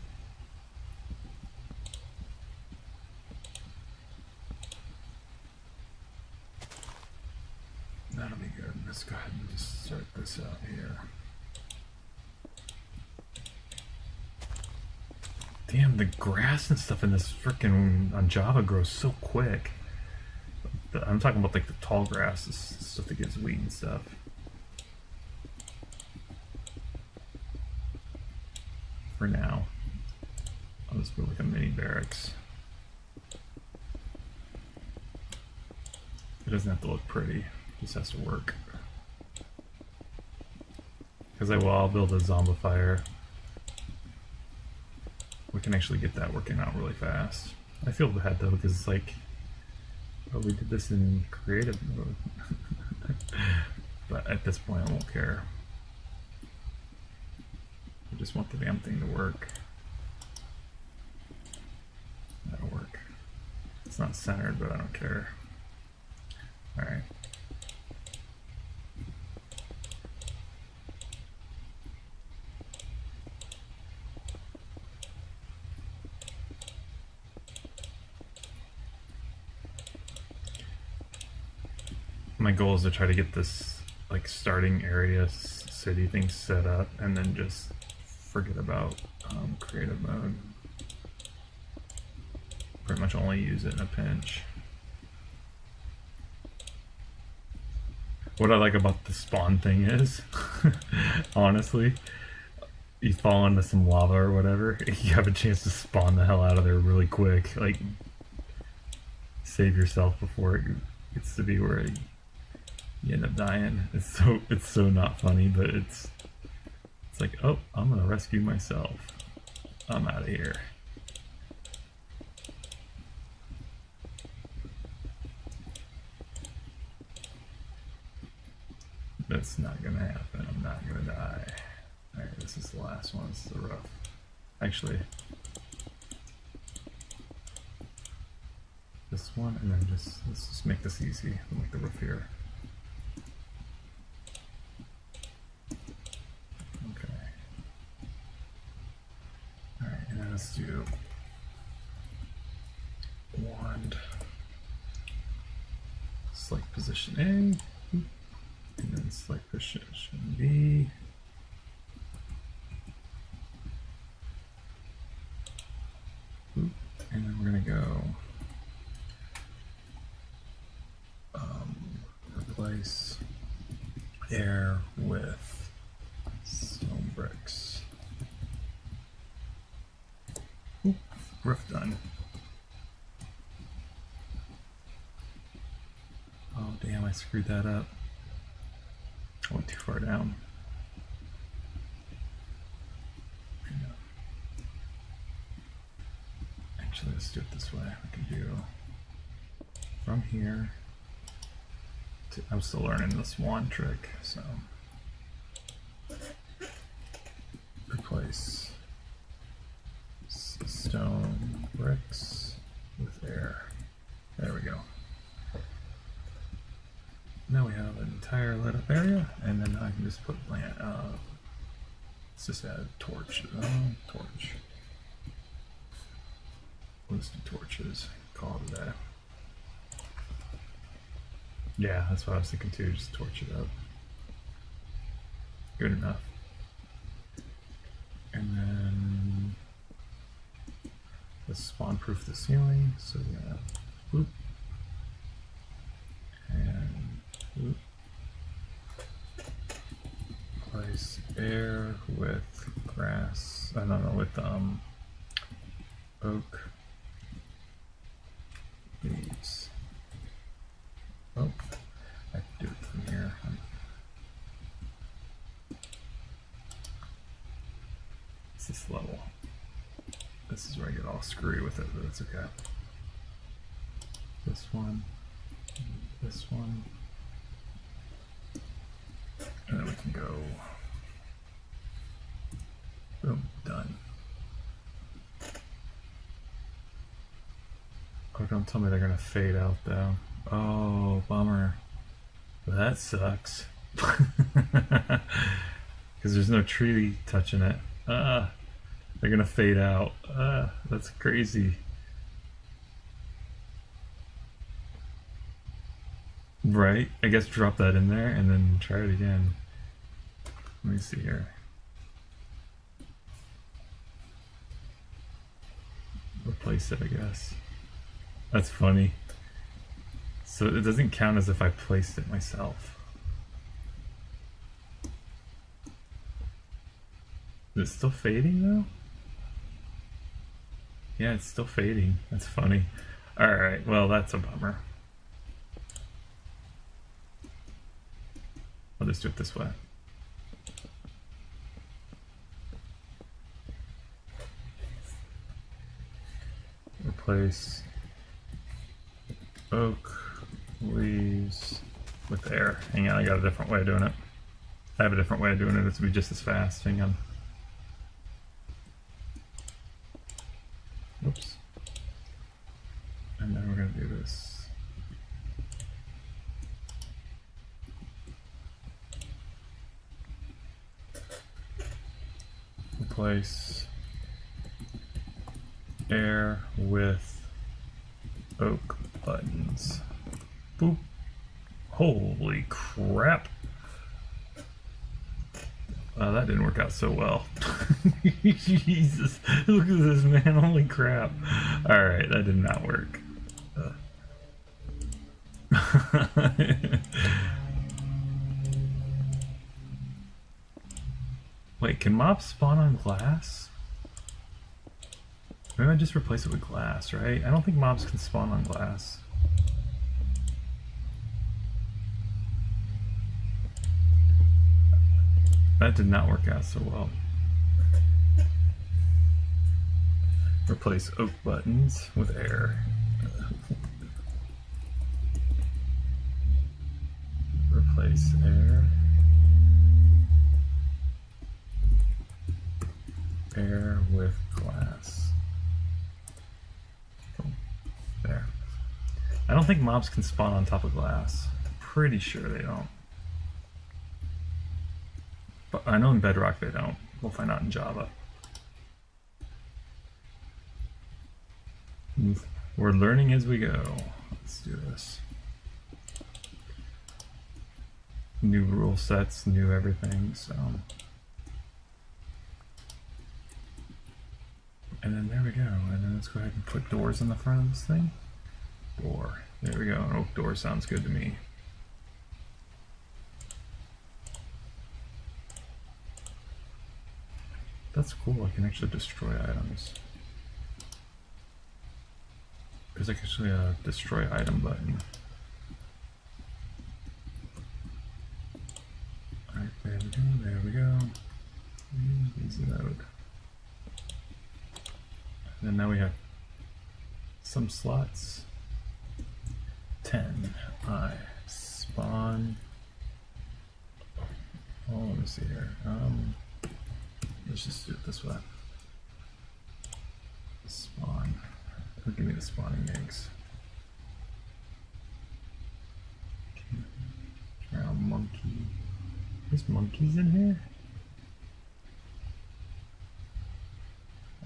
That'll be good. Let's go ahead and just start this out here. Damn, the grass and stuff in this frickin' on Java grows so quick. I'm talking about like the tall grass, stuff that gives wheat and stuff. For now, I'll just put like a mini barracks. It doesn't have to look pretty; it just has to work. Because I'll build a zombifier. We can actually get that working out really fast. I feel bad though, because it's like, oh, we did this in creative mode. But at this point, I won't care. I just want the damn thing to work. That'll work. It's not centered, but I don't care. Alright. My goal is to try to get this like starting area city thing set up and then just forget about creative mode. Pretty much only use it in a pinch. What I like about the spawn thing is, honestly, you fall into some lava or whatever, you have a chance to spawn the hell out of there really quick. Like, save yourself before it gets to be where you end up dying. It's so not funny, but it's like, oh, I'm gonna rescue myself. I'm out of here. That's not gonna happen. I'm not gonna die. Alright, this is the last one. This is the rough. Actually, this one, and then let's just make this easy. We'll make the roof here. Okay. Alright, and then let's do wand. Select position A. And then select position B. And then we're gonna go replace air with stone bricks. Oop, roof done. Oh damn, I screwed that up. I went too far down. Actually, let's do it this way. I can do from here to, I'm still learning this wand trick, so replace stone bricks with air. There we go. Now we have an entire lit up area, and then I can just put plant. Let's just add a torch. Torch. We'll just do torches. Call it a day. Yeah, that's what I was thinking too. Just torch it up. Good enough. And then let's spawn proof the ceiling. So we're gonna whoop and whoop. Place air with grass. I don't know, with oak leaves. Oh, I have to do it from here. It's this level. This is where I get all screwy with it, but it's okay. This one, this one, and then we can go. Boom, done. Oh, don't tell me they're gonna fade out though. Oh, bummer. That sucks. Because there's no tree touching it. They're gonna fade out. That's crazy. Right? I guess drop that in there and then try it again. Let me see here. Replace it, I guess. That's funny. So it doesn't count as if I placed it myself. Is it still fading though? Yeah, it's still fading. That's funny. Alright, well, that's a bummer. I'll just do it this way. Replace oak leaves with air. Hang on, I got a different way of doing it. I have a different way of doing it. It's be just as fast. Hang on. Oops. And then we're going to do this. Replace air with oak buttons. Boop. Holy crap. That didn't work out so well. Jesus, look at this, man. Holy crap. Alright, that did not work. Wait, can mobs spawn on glass? Maybe I just replace it with glass, right? I don't think mobs can spawn on glass. That did not work out so well. Replace oak buttons with air. Replace air. Air with glass. There. I don't think mobs can spawn on top of glass. Pretty sure they don't. But I know in Bedrock they don't. We'll find out in Java. We're learning as we go. Let's do this. New rule sets, new everything, so. And then there we go. And then let's go ahead and put doors in the front of this thing. Door. There we go. An oak door sounds good to me. That's cool. I can actually destroy items. There's actually a destroy item button. Alright, there we go. There we go. Easy load. And now we have some slots. 10. I spawn. Oh, let me see here. Let's just do it this way. Spawn. Who give me the spawning eggs? Try a monkey. There's monkeys in here?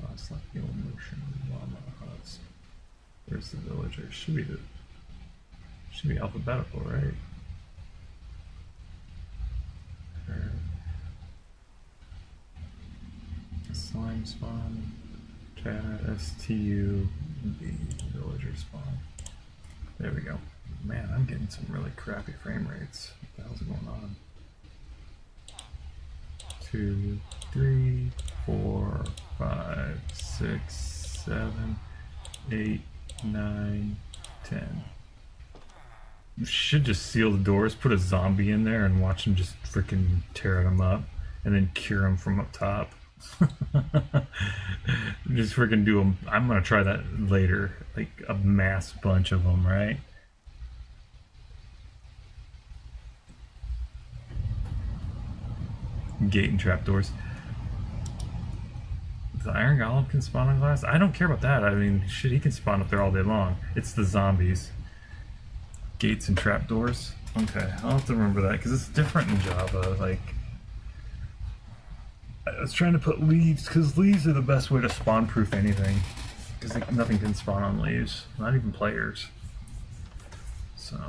Oh, it's like the old motion llama huts. Where's the villager? Should be alphabetical, right? Slime spawn, STU, the villager spawn. There we go. Man, I'm getting some really crappy frame rates. What the hell's going on? 2, 3, 4, 5, 6, 7, 8, 9, 10. You should just seal the doors, put a zombie in there, and watch him just freaking tear them up, and then cure him from up top. Just freaking do them. I'm gonna try that later, like a mass bunch of them, right? Gate and trapdoors. The Iron Golem can spawn on glass? I don't care about that. I mean, shit, he can spawn up there all day long. It's the zombies. Gates and trapdoors. Okay, I'll have to remember that because it's different in Java. Like, I was trying to put leaves because leaves are the best way to spawn proof anything. Because nothing can spawn on leaves, not even players. So.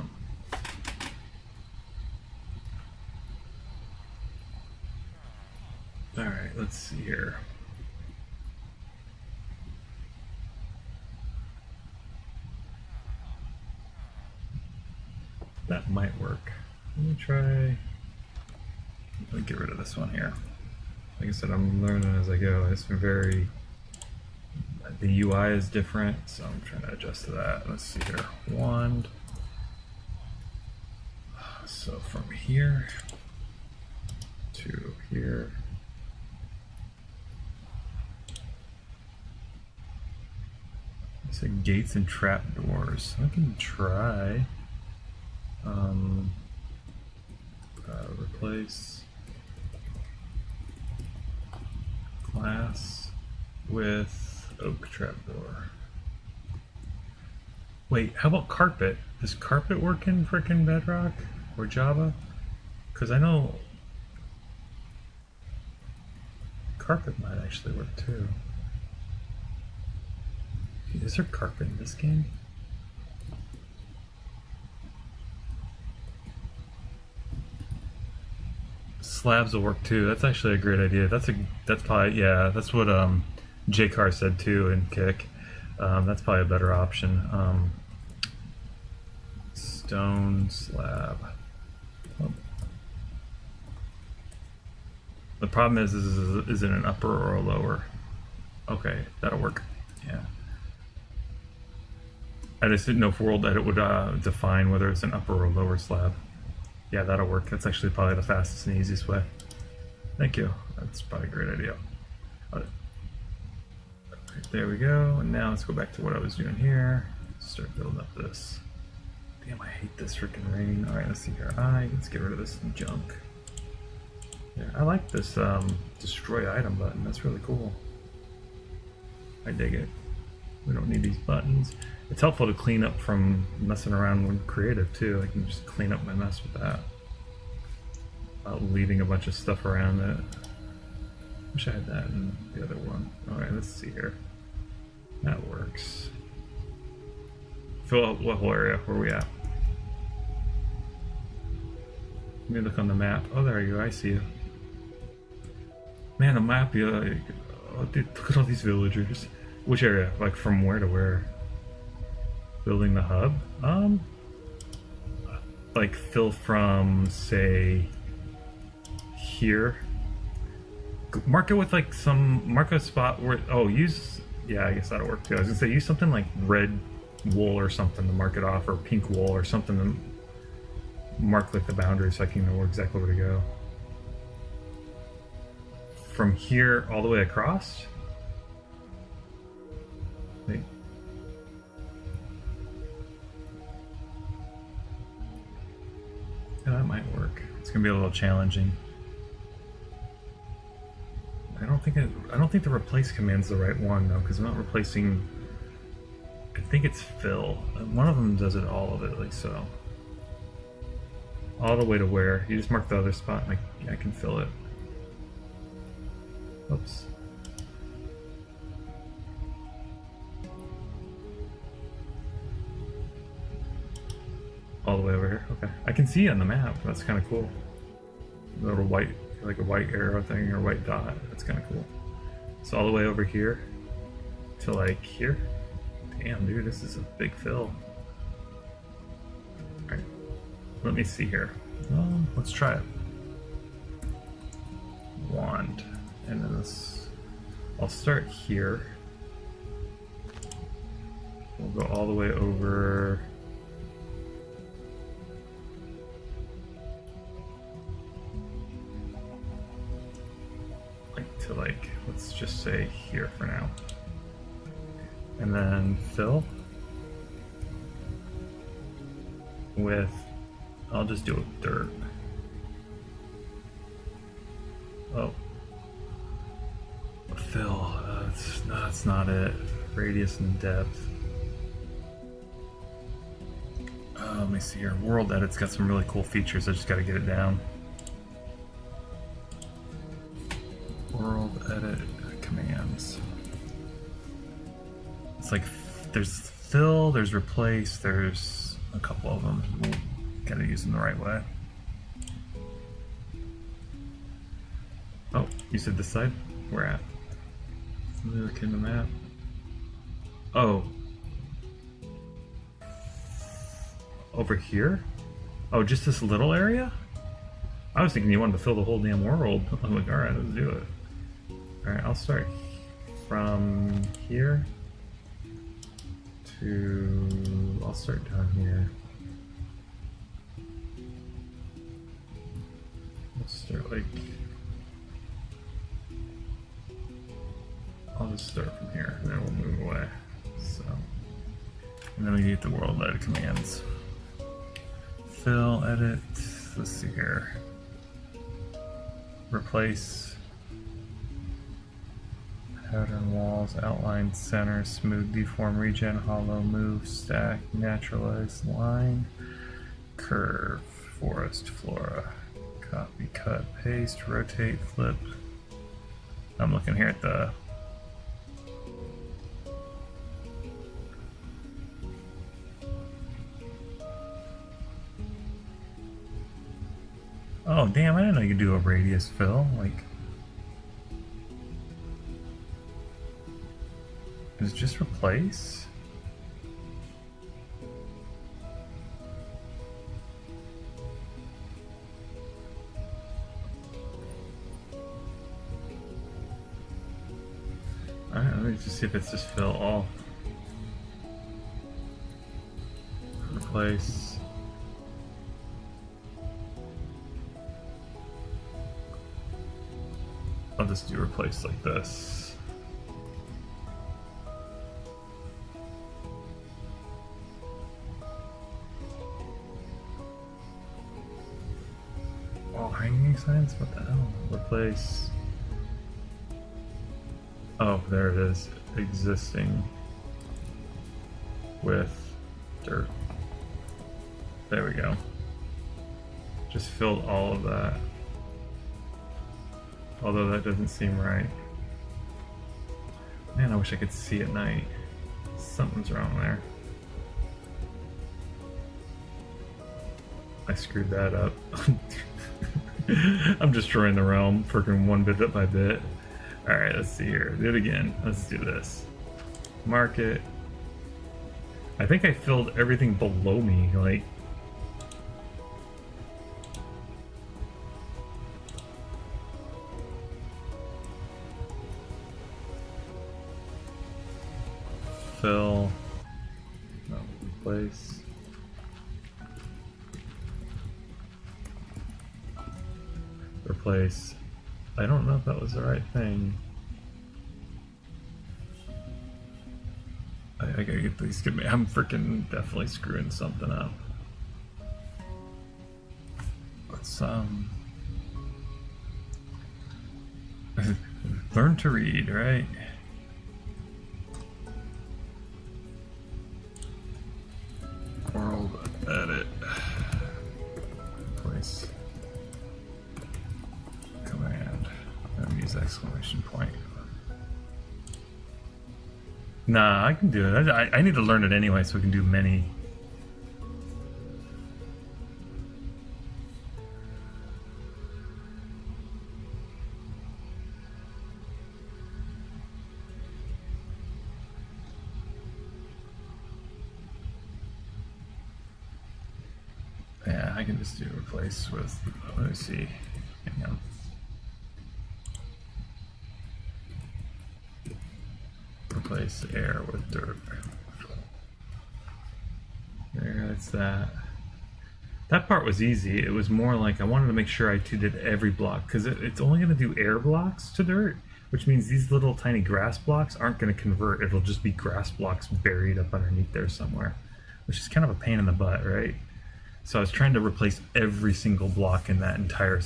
Alright, let's see here. That might work. Let me try. Let me get rid of this one here. Like I said, I'm learning as I go. It's been very. The UI is different, so I'm trying to adjust to that. Let's see here. Wand. So from here to here. It's like gates and trapdoors. I can try. Replace class with oak trapdoor. Wait, how about carpet? Does carpet work in frickin' Bedrock or Java? Because I know carpet might actually work too. Is there carpet in this game? Slabs will work too. That's actually a great idea. That's probably, yeah, that's what J-Car said too in Kick. That's probably a better option. Stone slab. Oh. The problem is it an upper or a lower? Okay, that'll work. Yeah. I just didn't know if World Edit would define whether it's an upper or lower slab. Yeah, that'll work. That's actually probably the fastest and easiest way. Thank you. That's probably a great idea. There we go. And now let's go back to what I was doing here. Start building up this. Damn, I hate this freaking rain. All right, let's see here. Let's get rid of this junk. Yeah, I like this destroy item button. That's really cool. I dig it. We don't need these buttons. It's helpful to clean up from messing around with creative too. I can just clean up my mess with that without leaving a bunch of stuff around it. Wish I had that in the other one. All right, let's see here. That works. Fill out what whole area? Where are we at? Let me look on the map. Oh, there you go. I see you. Man, a map. You oh, dude, look at all these villagers. Which area? Like from where to where? Building the hub? Like fill from, say, here. Mark it with like mark a spot where, oh, use, yeah, I guess that'll work too. I was gonna say use something like red wool or something to mark it off, or pink wool or something to mark like the boundary so I can know exactly where to go. From here all the way across? Wait. Yeah, that might work. It's gonna be a little challenging. I don't think the replace command's the right one though, because I'm not replacing. I think it's fill. One of them does it, all of it, like so. All the way to where? You just mark the other spot and I can fill it. Oops. All the way over here. Okay. I can see on the map. That's kind of cool. A little white, like a white arrow thing or white dot. That's kind of cool. So all the way over here to like here. Damn, dude, this is a big fill. Alright. Let me see here. Let's try it. Wand. And then this. I'll start here. We'll go all the way over. To like, let's just say here for now. And then fill with, I'll just do it with dirt. Oh. Fill, that's not it. Radius and depth. Let me see here. World Edit's got some really cool features. I just gotta get it down. World Edit commands. It's like there's fill, there's replace, there's a couple of them. Gotta use them the right way. Oh, you said this side? Where at? Let me look in the map. Oh. Over here? Oh, just this little area? I was thinking you wanted to fill the whole damn world. I'm like, alright, let's do it. Alright, I'll start from here to... I'll start down here. Let's start like... I'll just start from here, and then we'll move away. So, and then we get the world edit commands. Fill, edit, let's see here. Replace, pattern walls, outline, center, smooth, deform, regen, hollow, move, stack, naturalize, line, curve, forest, flora, copy, cut, paste, rotate, flip. I'm looking here at the oh damn, I didn't know you could do a radius fill. Like, is it just replace? Alright, let me just see if it's just fill all. Replace. I'll just do replace like this. Oh, hanging signs? What the hell? Replace. Oh, there it is. Existing with dirt. There we go. Just filled all of that. Although that doesn't seem right. Man, I wish I could see at night. Something's wrong there. I screwed that up. I'm destroying the realm, freaking one bit by bit. Alright, let's see here. Do it again. Let's do this. Mark it. I think I filled everything below me, like... Fill. No, replace. Replace. I don't know if that was the right thing. I gotta get these. I'm freaking definitely screwing something up. Let's learn to read, right? World edit. Replace. Command. And use exclamation point. Nah, I can do it. I need to learn it anyway so we can do many. Yeah, I can just do replace with, let me see. Hang on. Replace air with dirt. There, that's that. That part was easy. It was more like I wanted to make sure I did every block because it's only going to do air blocks to dirt, which means these little tiny grass blocks aren't going to convert. It'll just be grass blocks buried up underneath there somewhere, which is kind of a pain in the butt, right? So I was trying to replace every single block in that entire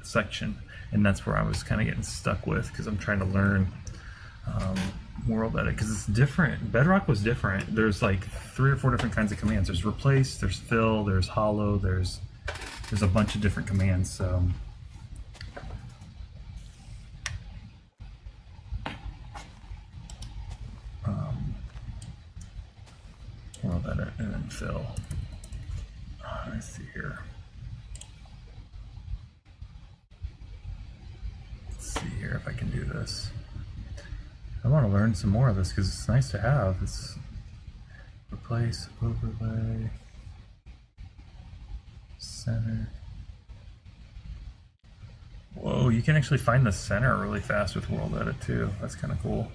section, and that's where I was kind of getting stuck with because I'm trying to learn world edit because it's different. Bedrock was different. There's like 3 or 4 different kinds of commands. There's replace, there's fill, there's hollow, there's a bunch of different commands. So world edit and then fill. Let's see here. Let's see here if I can do this. I want to learn some more of this because it's nice to have. It's replace, overlay. Center. Whoa, you can actually find the center really fast with World Edit too. That's kind of cool.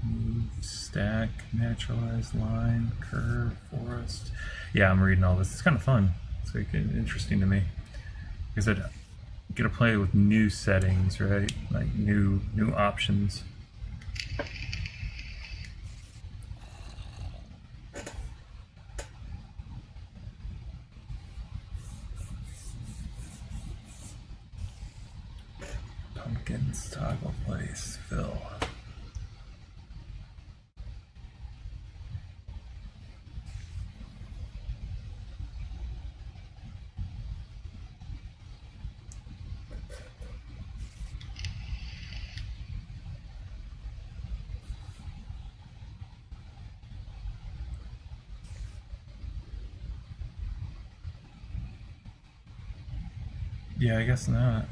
Move, stack, naturalized line, curve, forest. Yeah, I'm reading all this. It's kind of fun. It's like interesting to me because I get to play with new settings, right? Like new options. Pumpkins, toggle place, fill. Yeah, I guess not.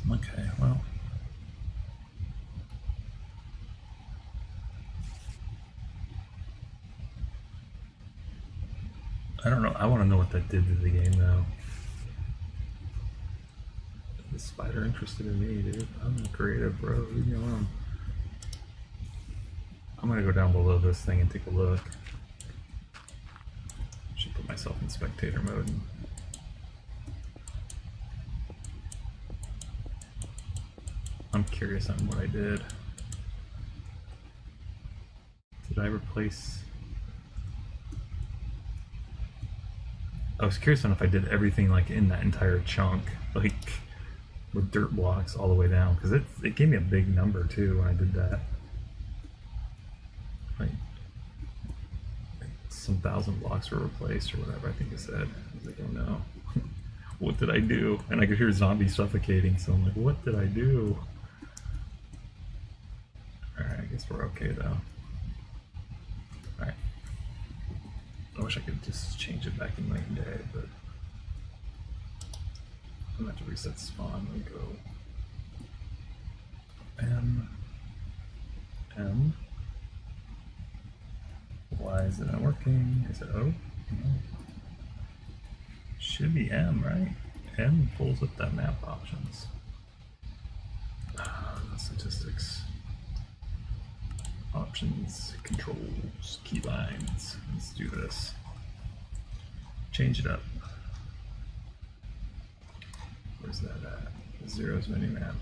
Okay, well. I don't know. I want to know what that did to the game though. The spider interested in me, dude. I'm a creative, bro. Leave me alone. I'm gonna go down below this thing and take a look. Should put myself in spectator mode. I'm curious on what I did. Did I replace... I was curious on if I did everything like in that entire chunk, like with dirt blocks all the way down, because it gave me a big number too when I did that. Like some 1,000 blocks were replaced or whatever I think it said. I was like, oh no, what did I do? And I could hear zombies suffocating, so I'm like, what did I do? Alright, I guess we're okay though. Alright. I wish I could just change it back in night and day, but I'm gonna have to reset spawn and go M. Why is it not working? Is it O? No. Should be M, right? M pulls up that map options. Statistics. Options, controls, keylines. Let's do this. Change it up. Where's that at? Zero's minimap.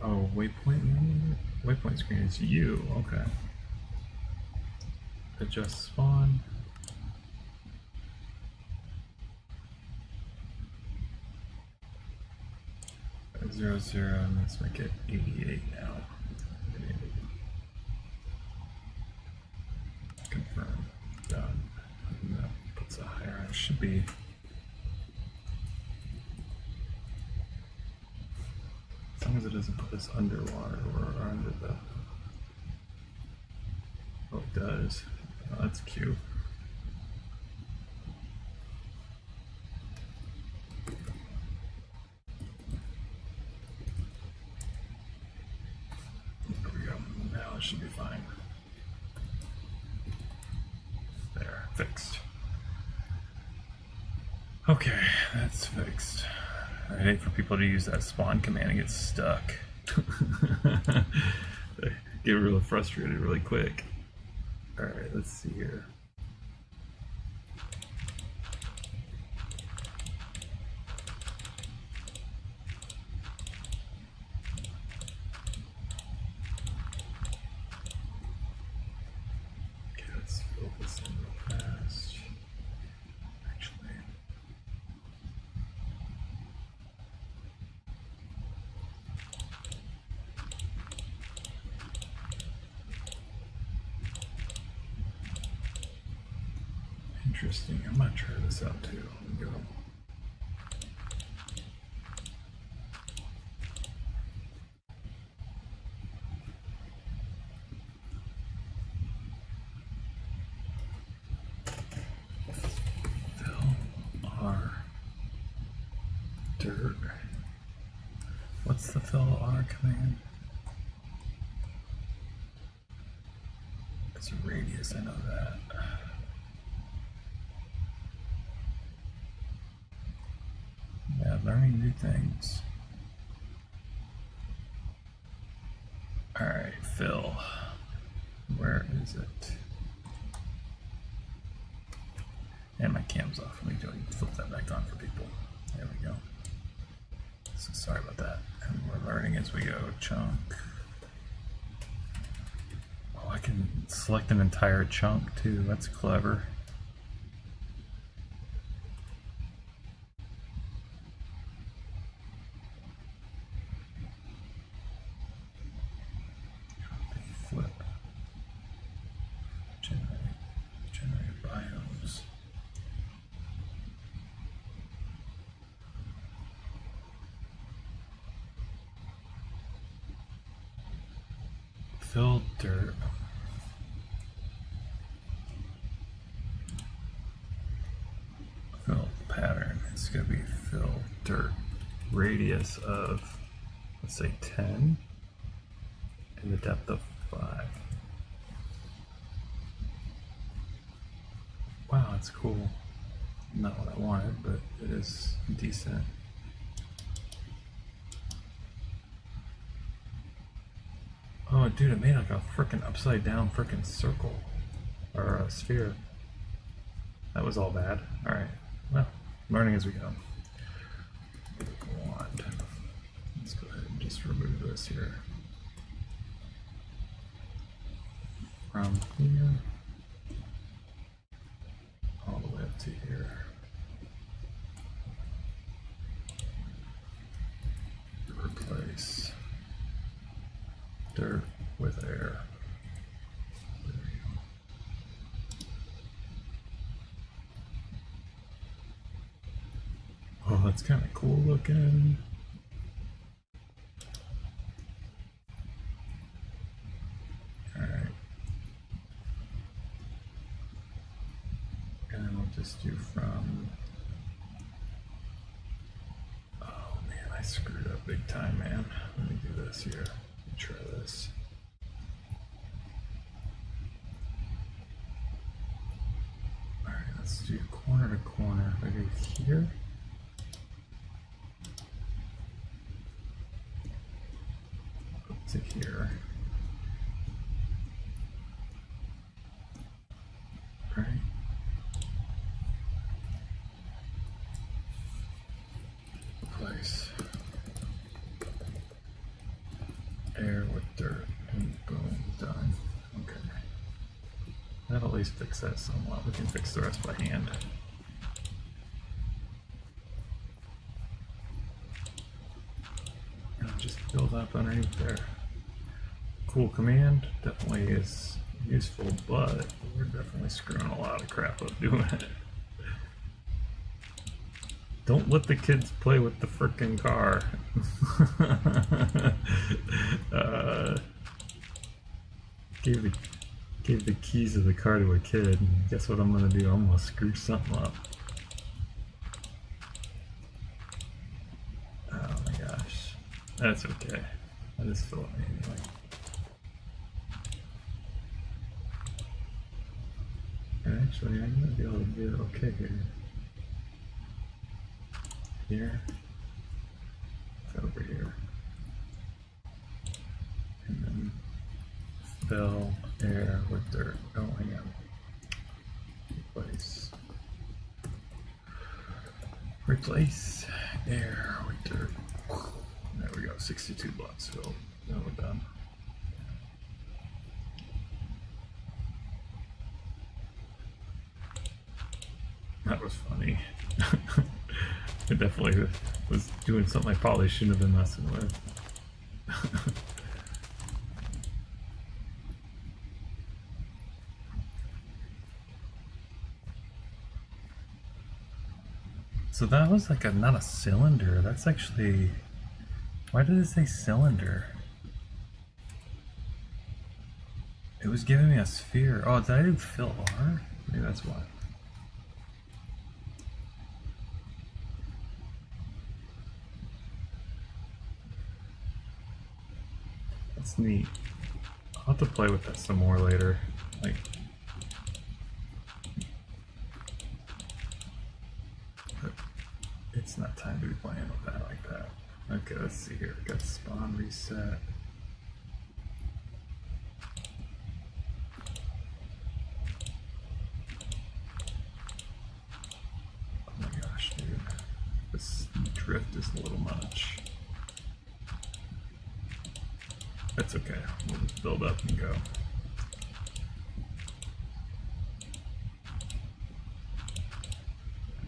Oh, waypoint menu? Waypoint screen is U, okay. Adjust spawn. Zero, zero, and let's make it 88 now. Confirm. Done. And that puts a higher. It should be. As long as it doesn't put us underwater or under the. Oh, it does. Oh, that's cute. There we go. Now it should be fine. There, fixed. Okay, that's fixed. I hate for people to use that spawn command and get stuck. They get really frustrated really quick. Alright, let's see here. Okay, let's fill this in real fast. Actually. Interesting. I'm gonna try this out too. Let me go. dirt. What's the fill honor command? It's a radius, I know that. Yeah, learning new things. Alright, fill. Where is it? And my cam's off. Let me go flip that back on for people. There we go. So sorry about that. And we're learning as we go. Chunk. Oh, I can select an entire chunk too. That's clever. Flip. Generate biomes. Fill dirt. Fill pattern. It's going to be fill dirt. Radius of, let's say 10, and the depth of 5. Wow, that's cool. Not what I wanted, but it is decent. Oh, dude, it made like a freaking upside down freaking circle or a sphere. That was all bad. All right, well, learning as we go. Wand. Let's go ahead and just remove this here. From here all the way up to here. Replace dirt with air. There we go. Oh, that's kind of cool looking. Alright. And then we'll just do from... Oh man, I screwed up big time, man. Let me do this here. Try this. Alright, let's do corner to corner. If I go here. Up to here. Right. Replace. Air with dirt, and boom, done. Okay. That'll at least fix that somewhat. We can fix the rest by hand. And I'll just build up underneath there. Cool command, definitely is useful, but we're definitely screwing a lot of crap up doing it. Don't let the kids play with the frickin' car. Gave the keys of the car to a kid. Guess what I'm gonna do? I'm gonna screw something up. Oh my gosh. That's okay. I just fill it anyway. And actually, I'm gonna be able to do it okay here. Here, over here, and then fill air with dirt. Oh, hang on. Replace air with dirt. There we go. 62 blocks filled. Now we're done. That was funny. I definitely was doing something I probably shouldn't have been messing with. So that was like not a cylinder. That's actually... Why did it say cylinder? It was giving me a sphere. Oh, did I do fill R? Maybe that's why. That's neat. I'll have to play with that some more later. Like, but it's not time to be playing with that like that. Okay, let's see here. We got spawn reset. Oh my gosh, dude. This drift is a little much. That's okay. We'll just build up and go.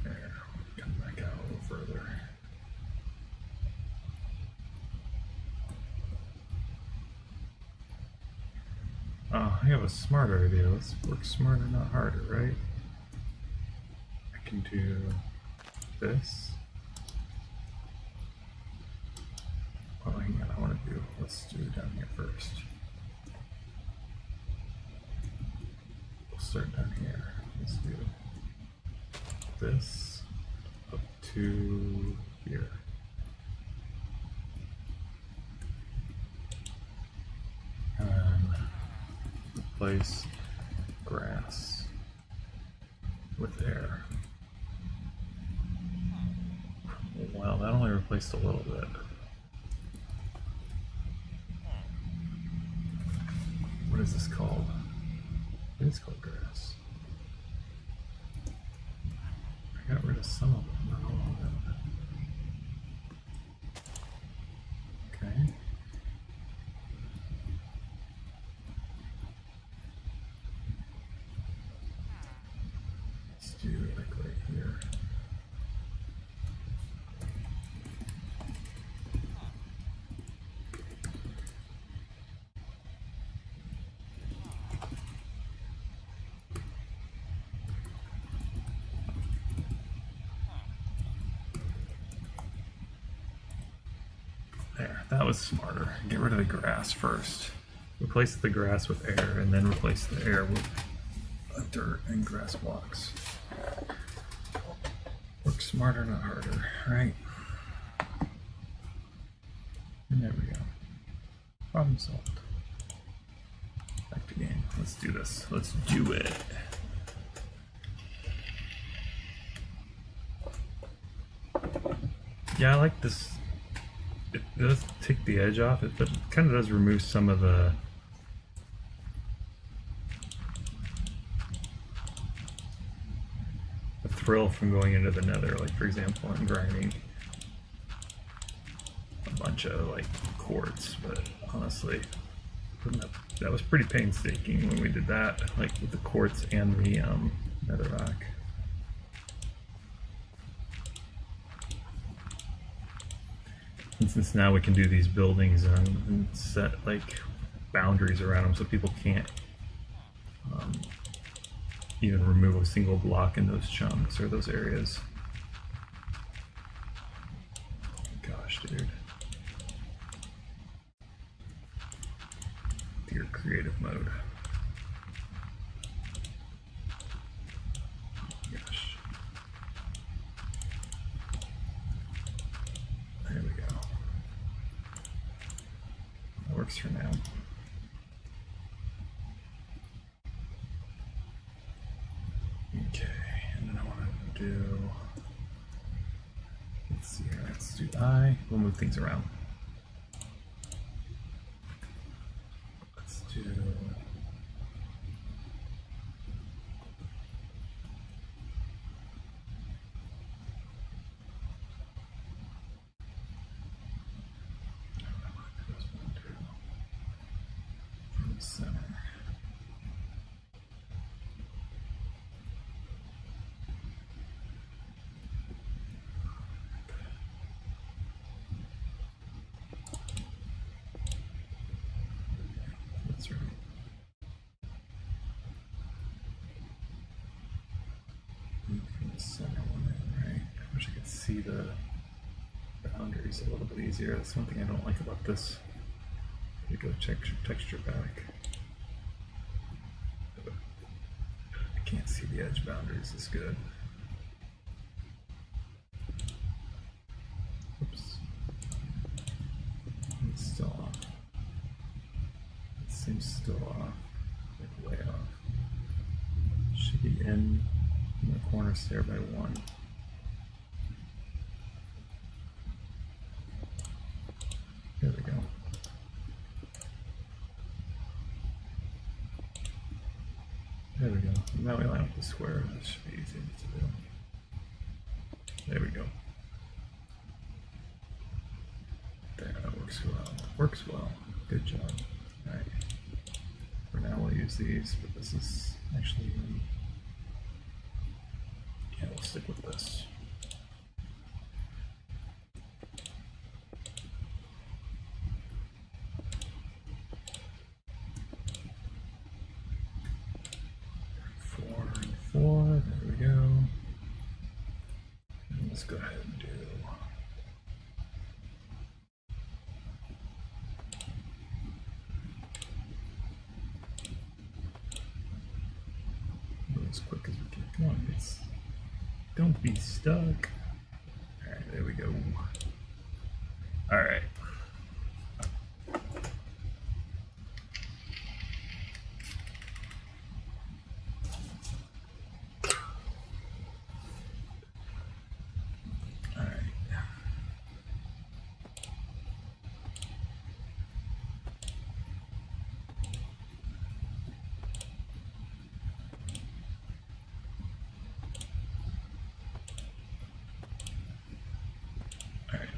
There. Come back out a little further. Oh, I have a smarter idea. Let's work smarter, not harder, right? I can do this. Oh, hang on, I want to do, let's do it down here first. We'll start down here. Let's do this up to here. And replace grass with air. Well, that only replaced a little bit. What is this called? It is called grass. I got rid of some of it, not all of it. Okay. Let's do it like right here. There, that was smarter. Get rid of the grass first. Replace the grass with air, and then replace the air with dirt and grass blocks. Work smarter, not harder, right? And there we go. Problem solved. Back to game. Let's do this. Let's do it. Yeah, I like this. It does take the edge off it, but it kind of does remove some of the thrill from going into the nether. Like, for example, I'm grinding a bunch of like quartz, but honestly, that was pretty painstaking when we did that, like with the quartz and the netherrack. And since now we can do these buildings and set like boundaries around them so people can't even remove a single block in those chunks or those areas. Gosh, dude. Your creative mode. Gosh. There we go. That works for now. Okay, and then I want to do, let's see here, let's do I. We'll move things around. Let's do, from the center. That's right. From the center one in, right? I wish I could see the boundaries a little bit easier. That's one thing I don't like about this. You go check texture back. I can't see the edge boundaries as good. Oops. It's still on. seems still off, like way off. Should be in the corner stair by 1. There we go. There we go. Now we line up the square. This should be easy to do. There we go. There, that works well. Works well. Good job. Alright. For now we'll use these, but this is actually, yeah, we'll stick with this. Four and 4, there we go. And let's go ahead and do as quick as we can. Come on, it's, don't be stuck. Alright, there we go. Alright.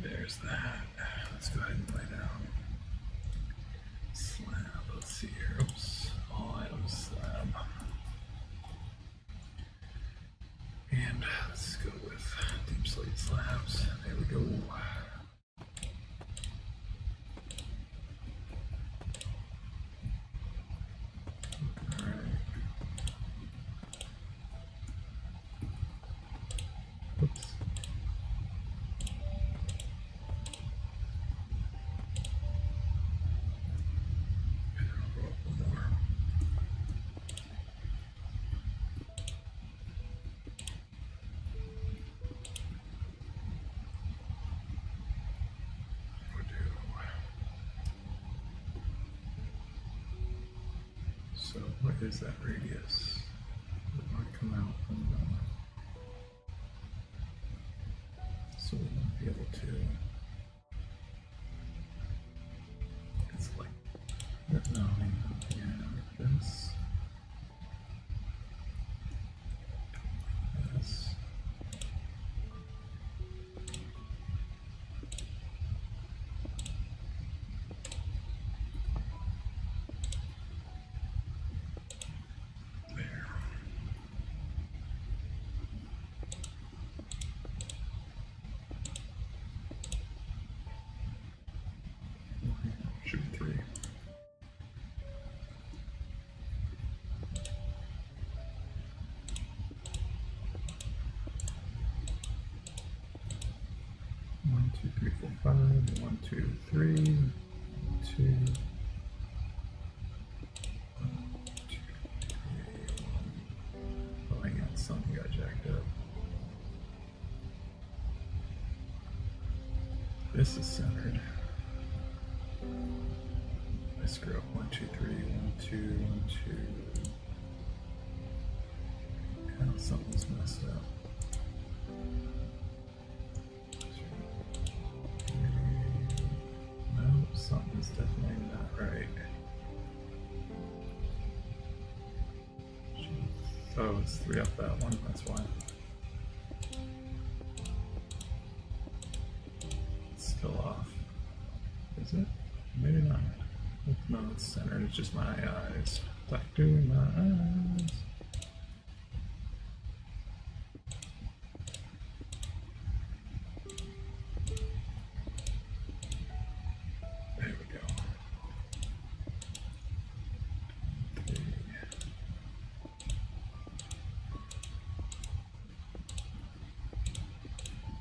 There's that. Let's go ahead and lay down. Slab. Let's see here. Oops. All items slab. And let's go with deep slate slabs. There we go. Alright. Oops. So what is that radius? It might come out from the, so we won't be able to. It's like, no, yeah, like this. This. Should be 3. One, 2, 3, 4, 5. 1, 2, 3. 1, 2. 1, 2, 3. Oh, hang on, something got jacked up. This is centered. I screw up 1, 2, 3, 1, 2, 1, 2. Oh, something's messed up. No, something's definitely not right. Oh, it's 3 up that one, that's why. It's still off. Is it? Maybe not. No, it's centered. It's just my eyes. Stuck to my eyes. There we go. 3.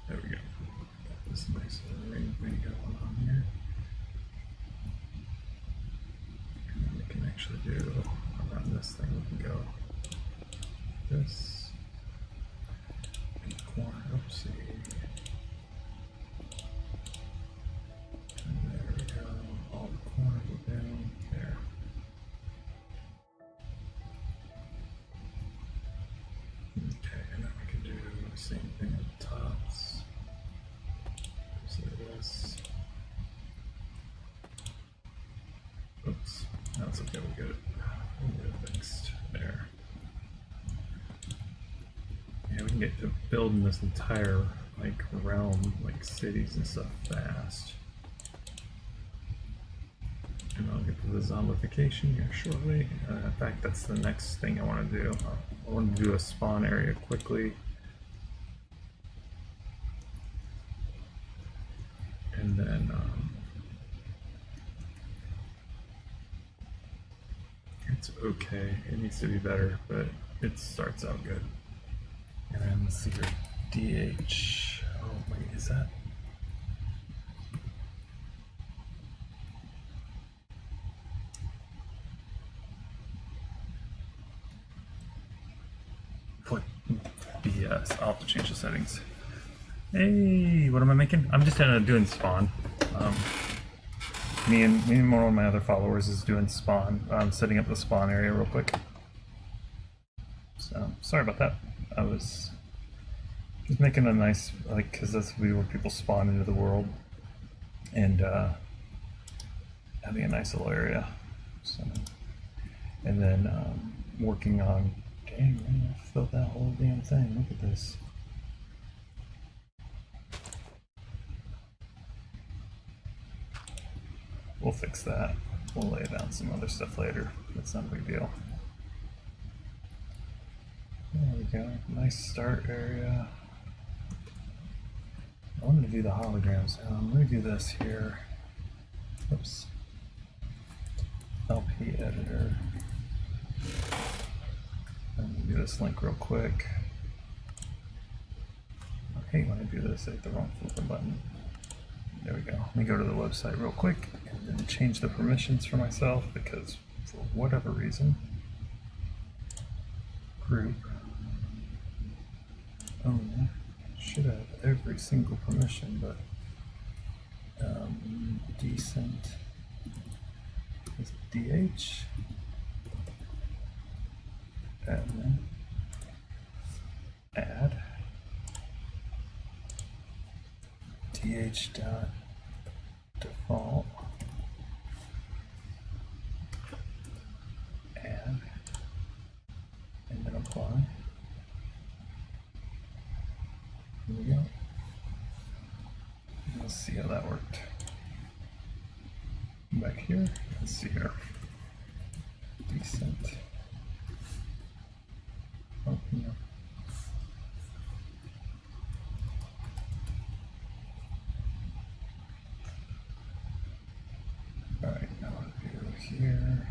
There we go. Got this nice little ring thing going on here. Actually do around this thing, we can go this in the corner, oopsie, and there we go, all the corners are down there. Oops. That's okay, we'll get it fixed there. Yeah, we can get to building this entire like realm, like cities and stuff fast. And I'll get to the zombification here shortly. In fact, that's the next thing I want to do. I want to do a spawn area quickly. And then it's okay. It needs to be better, but it starts out good. And then let's see here. DH. Oh, wait, is that? What? BS. I'll have to change the settings. Hey, what am I making? I'm just doing spawn. Me and one of my other followers is doing spawn. I'm setting up the spawn area real quick. So sorry about that. I was just making a nice, like, because that's where people spawn into the world, and having a nice little area. So, and then working on. Dang man, I filled that whole damn thing. Look at this. We'll fix that. We'll lay down some other stuff later. That's not a big deal. There we go. Nice start area. I wanted to do the holograms. Let me do this here. Oops. LP editor. Let me do this link real quick. I hate when I do this. I hit the wrong flipping button. There we go. Let me go to the website real quick and then change the permissions for myself because for whatever reason, group. Oh, should have every single permission, but decent is DH admin add DH dot default add and then apply. Here we go. Let's see how that worked. Back here, let's see here. Decent. Open up. Alright, now I'll do here.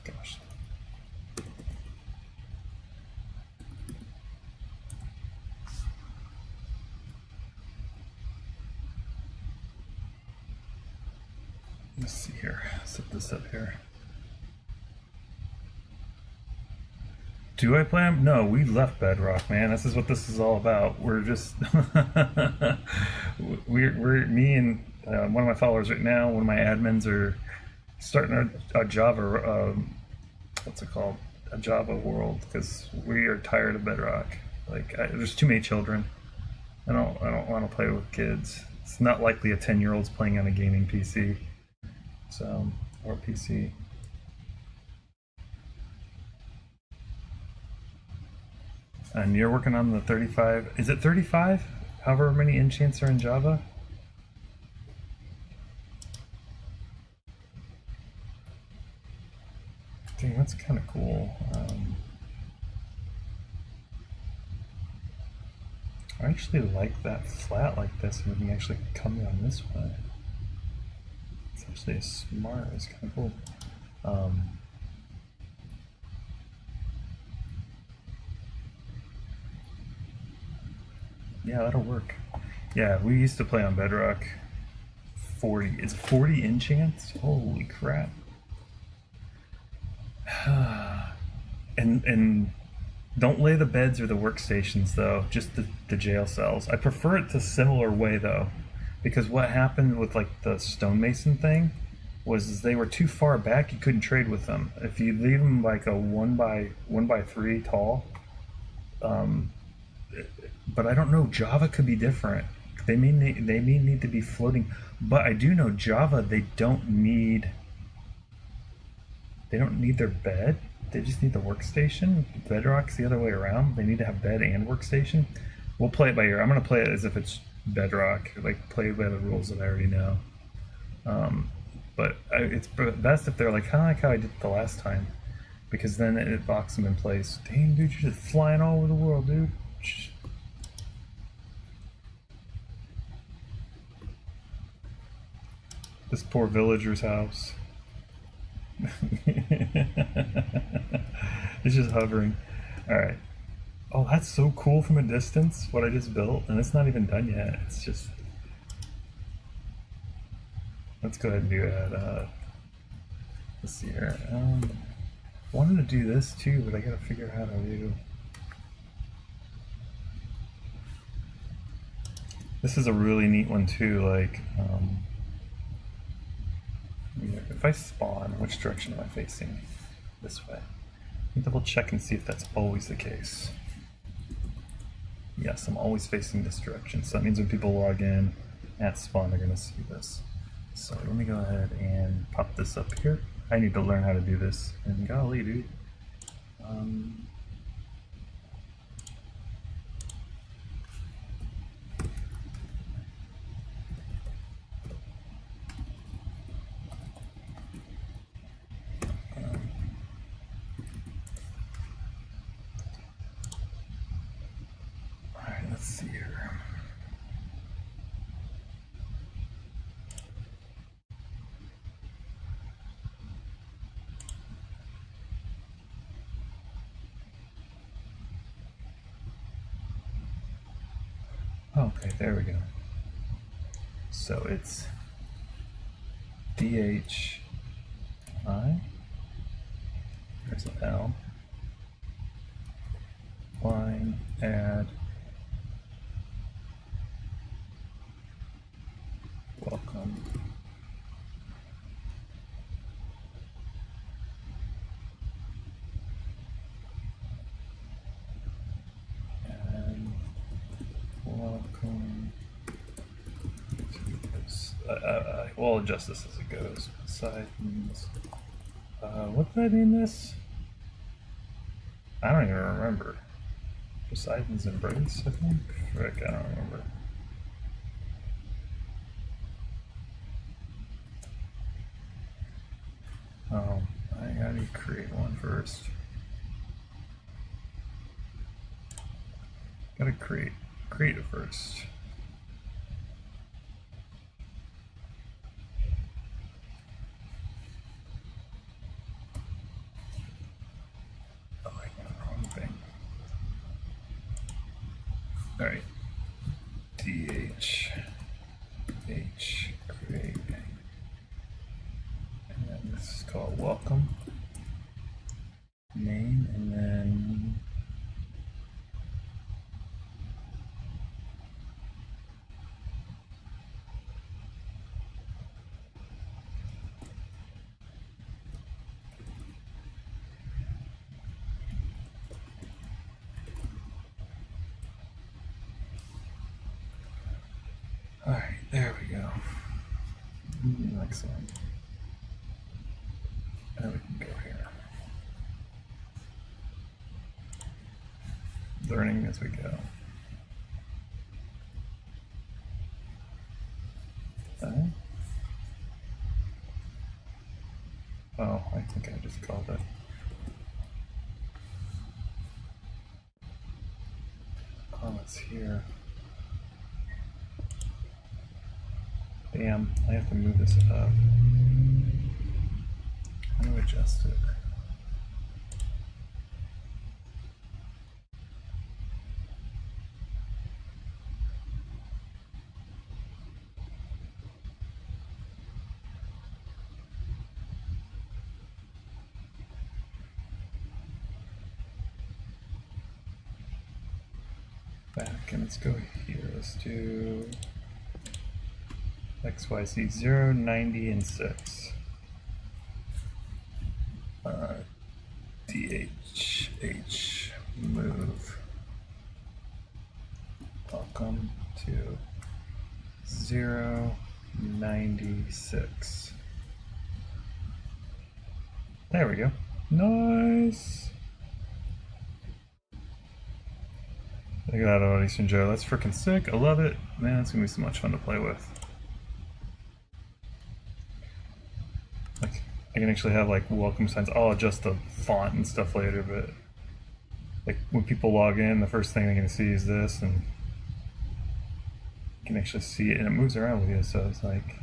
Gosh. Let's see here. Set this up here. Do I plan? No, we left Bedrock, man. This is what this is all about. We're just we're me and one of my followers right now. One of my admins are starting a Java. What's it called? A Java world because we are tired of Bedrock. Like there's too many children. I don't want to play with kids. It's not likely a 10-year-old's playing on a gaming PC. So or PC. And you're working on the 35. Is it 35? However many enchants are in Java? Dang, that's kind of cool. I actually like that flat like this, and we can actually come down this way. It's actually smart. It's kind of cool. Yeah, that'll work. Yeah, we used to play on Bedrock. 40. It's 40 enchants? Holy crap. And don't lay the beds or the workstations though, just the jail cells. I prefer it the similar way though, because what happened with like the stonemason thing was they were too far back. You couldn't trade with them. If you leave them like a 1 by 3 tall, um, but I don't know. Java could be different. They may need to be floating, but I do know Java. They don't need their bed. They just need the workstation. Bedrock's the other way around. They need to have bed and workstation. We'll play it by ear. I'm gonna play it as if it's Bedrock, like play by the rules that I already know. It's best if they're like, kind of like how I did it the last time, because then it locks them in place. Dang, dude, you're just flying all over the world, dude. This poor villager's house. It's just hovering. Alright. Oh, that's so cool from a distance, what I just built, and it's not even done yet. It's just... Let's go ahead and do that. Let's see here. Wanted to do this too, but I gotta figure out how to do... This is a really neat one too, like... if I spawn, which direction am I facing? This way. Let me double check and see if that's always the case. Yes, I'm always facing this direction. So that means when people log in at spawn, they're gonna see this. So let me go ahead and pop this up here. I need to learn how to do this. And golly, dude. Let's see here. Okay, there we go. So it's DHI. There's an L. Line add. Welcome. And welcome to this. We'll adjust this as it goes. Poseidon's. What did I name this? I don't even remember. Poseidon's Embrace, I think? Frick, I don't remember. Oh, I gotta create one first. Gotta create it first. Oh, I got the wrong thing. All right. DH create. And this is called welcome. Name, and then all right, there we go. Excellent. Now we can go here. Learning as we go. Okay. Oh, I think I just called it. Oh, it's here. Damn, I have to move this up. How do I adjust it? Back, and let's go here. Let's do XYZ 0, 90, and 6. DHH move. Welcome to 0, 96. There we go. Nice. Look at that, Eastern Joe. That's freaking sick. I love it. Man, it's gonna be so much fun to play with. Like, I can actually have like welcome signs. I'll adjust the font and stuff later, but like when people log in, the first thing they're gonna see is this, and you can actually see it, and it moves around with you. So it's like,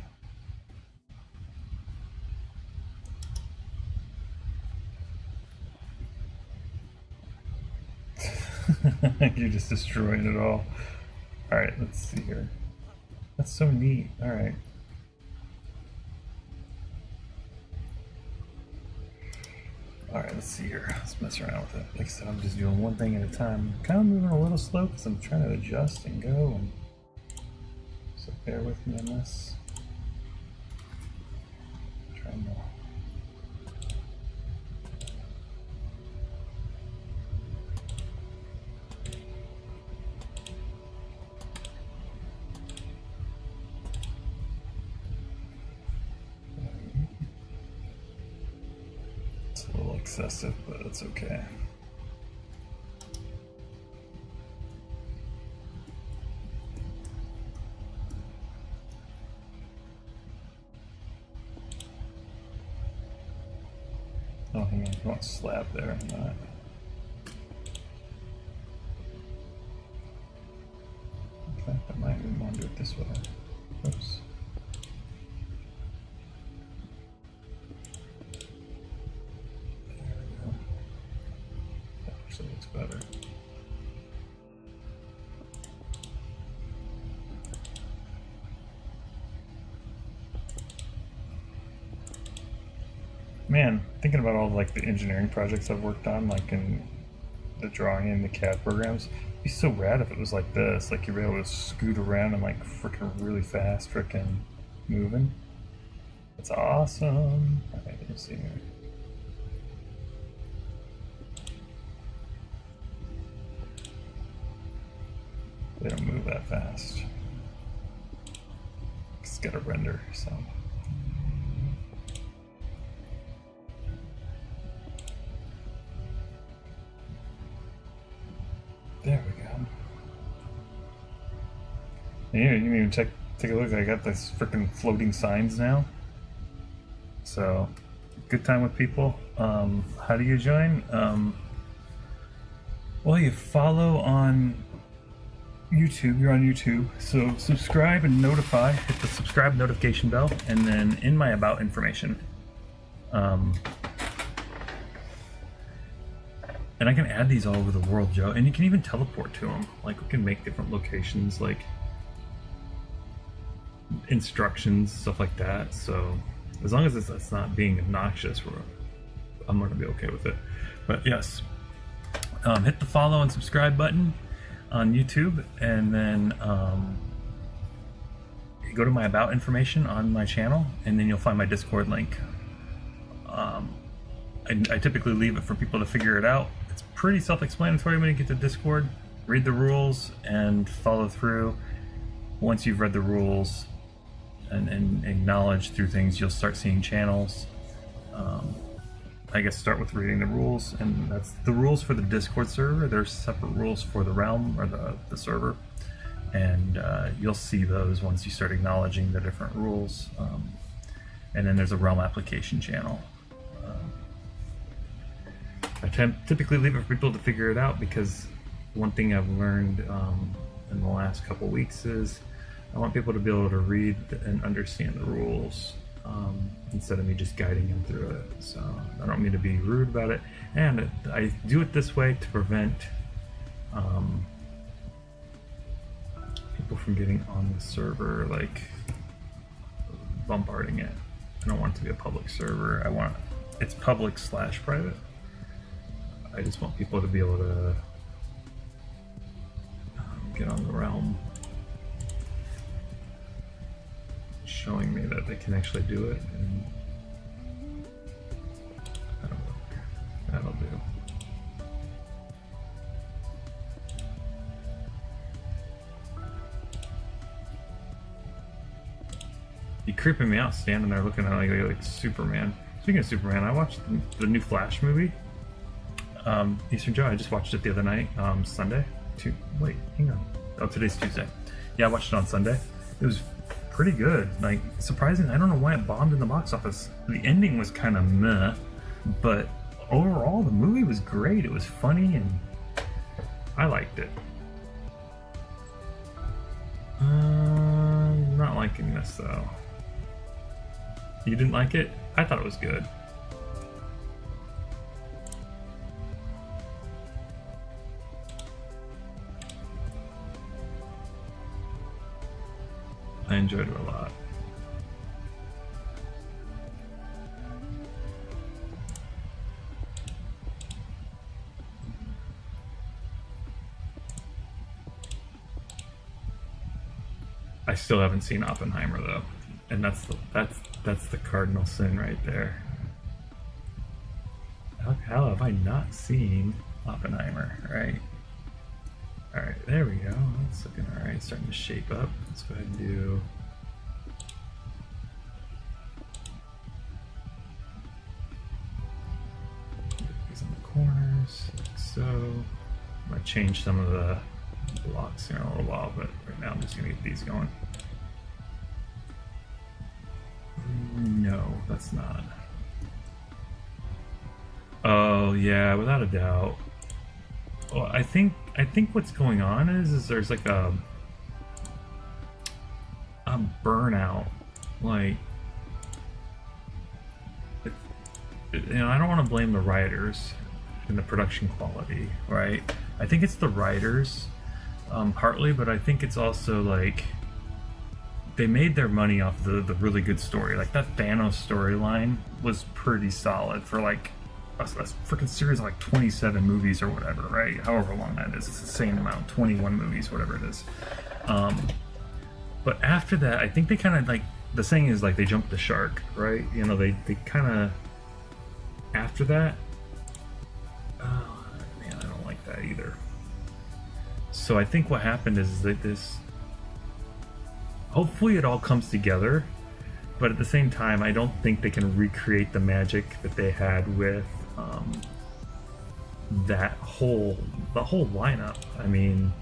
you're just destroying it all. All right, let's see here. That's so neat. All right. All right, let's see here. Let's mess around with it. Like I said, I'm just doing one thing at a time. I'm kind of moving a little slow because I'm trying to adjust and go. And so bear with me on this. Trying to. It's a little excessive, but it's okay. Oh, hang on, you want slab there, not. In fact, I might even want to do it this way. Oops. There we go. That actually looks better. Man, thinking about all like the engineering projects I've worked on, like in the drawing and the CAD programs, it'd be so rad if it was like this, like you're able to scoot around and like freaking really fast, freaking moving. That's awesome. Alright, let's see here. They don't move that fast. It's gotta render, so. There we go. And here, you can even take a look. I got this freaking floating signs now. So, good time with people. How do you join? Well, you follow on YouTube. You're on YouTube. So subscribe and notify. Hit the subscribe notification bell, and then in my about information. And I can add these all over the world, Joe. And you can even teleport to them. Like, we can make different locations, like instructions, stuff like that. So as long as it's not being obnoxious, I'm going to be okay with it. But yes, hit the follow and subscribe button on YouTube, and then go to my about information on my channel, and then you'll find my Discord link. I typically leave it for people to figure it out. It's pretty self-explanatory when you get to Discord. Read the rules and follow through. Once you've read the rules and acknowledge through things, you'll start seeing channels. I guess start with reading the rules, and that's the rules for the Discord server. There's separate rules for the realm or the server, and you'll see those once you start acknowledging the different rules. And then there's a realm application channel. I typically leave it for people to figure it out, because one thing I've learned in the last couple weeks is I want people to be able to read and understand the rules instead of me just guiding them through it. So I don't mean to be rude about it, and I do it this way to prevent people from getting on the server, like bombarding it. I don't want it to be a public server. I want it's public/private. I just want people to be able to get on the realm. showing me that they can actually do it, and that'll do. You're creeping me out standing there looking at like Superman. Speaking of Superman, I watched the new Flash movie. Eastern Joe, I just watched it the other night, Sunday. Wait, hang on. Oh, today's Tuesday. Yeah, I watched it on Sunday. It was pretty good. Like, surprising. I don't know why it bombed in the box office. The ending was kind of meh, but overall, the movie was great. It was funny, and I liked it. Not liking this, though. You didn't like it? I thought it was good. I enjoyed it a lot. I still haven't seen Oppenheimer though, and that's the cardinal sin right there. How have I not seen Oppenheimer? Right. All right, there we go. That's looking all right. Starting to shape up. Let's go ahead and do. These on the corners, like so. I'm gonna change some of the blocks here in a little while, but right now I'm just gonna get these going. No, that's not. Oh yeah, without a doubt. Well, I think what's going on is there's like a burnout, like, you know, I don't want to blame the writers and the production quality, right? I think it's the writers, partly, but I think it's also like they made their money off the really good story. Like that Thanos storyline was pretty solid for like a freaking series of like 27 movies or whatever, right? However long that is, it's the same amount, 21 movies, whatever it is. But after that, I think they kind of like, the saying is like they jumped the shark, right? You know, they kind of, after that, oh man, I don't like that either. So I think what happened is that hopefully it all comes together, but at the same time, I don't think they can recreate the magic that they had with the whole lineup. I mean,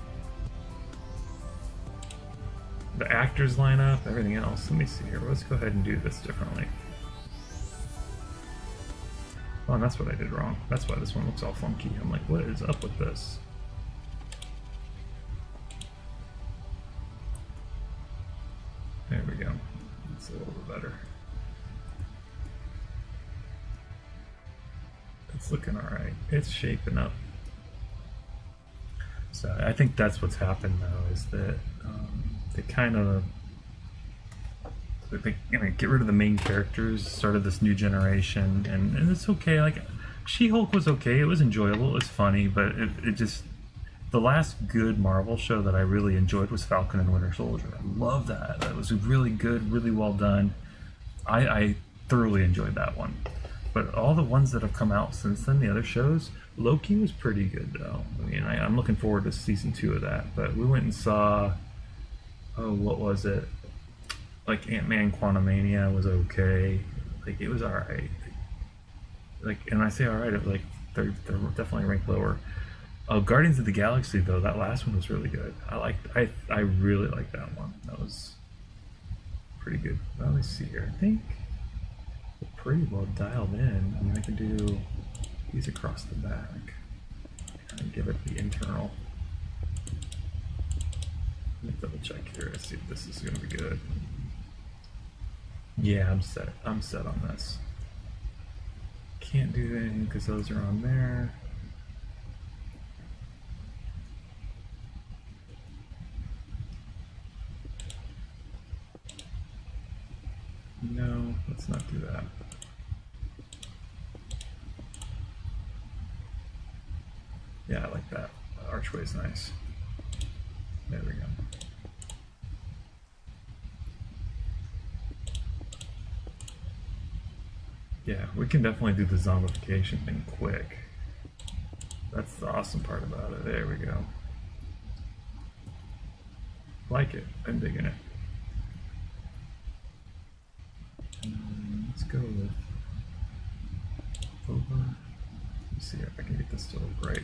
the actors lineup, everything else. Let me see here. Let's go ahead and do this differently. Oh, and that's what I did wrong. That's why this one looks all funky. I'm like, what is up with this? There we go. It's a little bit better. It's looking all right. It's shaping up. So I think that's what's happened though, is that they kind of get rid of the main characters, started this new generation, and it's okay. Like She-Hulk was okay. It was enjoyable. It was funny, but it just, the last good Marvel show that I really enjoyed was Falcon and Winter Soldier. I love that. That was really good, really well done. I thoroughly enjoyed that one. But all the ones that have come out since then, the other shows, Loki was pretty good though. I mean, I'm looking forward to season 2 of that. But we went and saw, oh, what was it? Like Ant-Man Quantumania was okay. Like it was alright. Like, and I say alright, it was like they're definitely ranked lower. Guardians of the Galaxy though, that last one was really good. I really liked that one. That was pretty good. Well, let me see here. I think we're pretty well dialed in. I mean, I can do these across the back and give it the internal. Let me double check here to see if this is going to be good. Yeah, I'm set. I'm set on this. Can't do anything because those are on there. No, let's not do that. Yeah, I like that. The archway's nice. There we go. Yeah, we can definitely do the zombification thing quick. That's the awesome part about it. There we go. Like it. I'm digging it. Let's go with over. Let's see if I can get this to look right.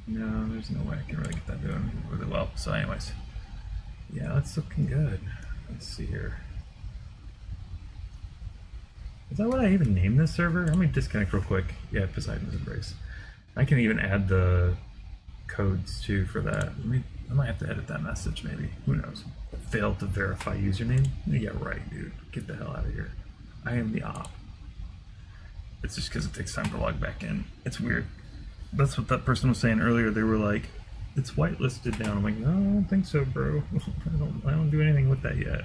No, there's no way I can really get that doing really well. So anyways, yeah, that's looking good. Let's see here. Is that what I even named this server? Let me disconnect real quick. Yeah, Poseidon's Embrace. I can even add the codes too for that. I might have to edit that message maybe. Who knows? Failed to verify username? Yeah, right, dude. Get the hell out of here. I am the op. It's just because it takes time to log back in. It's weird. That's what that person was saying earlier. They were like, it's whitelisted now. I'm like, no, I don't think so, bro. I don't do anything with that yet.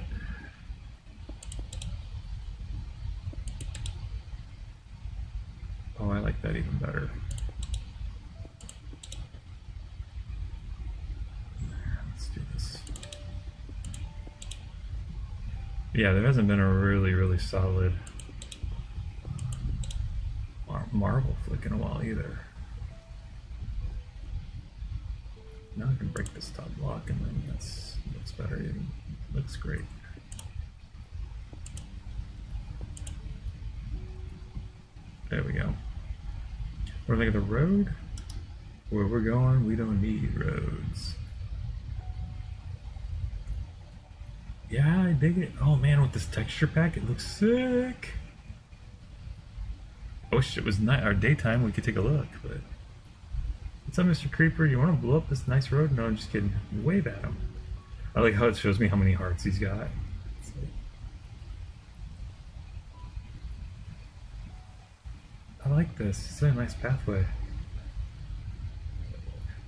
Oh, I like that even better. Let's do this. Yeah, there hasn't been a really solid Marvel flick in a while either. Now I can break this top block and then that's looks better. It looks great. There we go. What do I think of the road? Where we're going, we don't need roads. Yeah, I dig it. Oh man, with this texture pack, it looks sick. I wish it was night or daytime. We could take a look, but what's up, Mr. Creeper? You want to blow up this nice road? No, I'm just kidding. Wave at him. I like how it shows me how many hearts he's got. I like this. It's a nice pathway.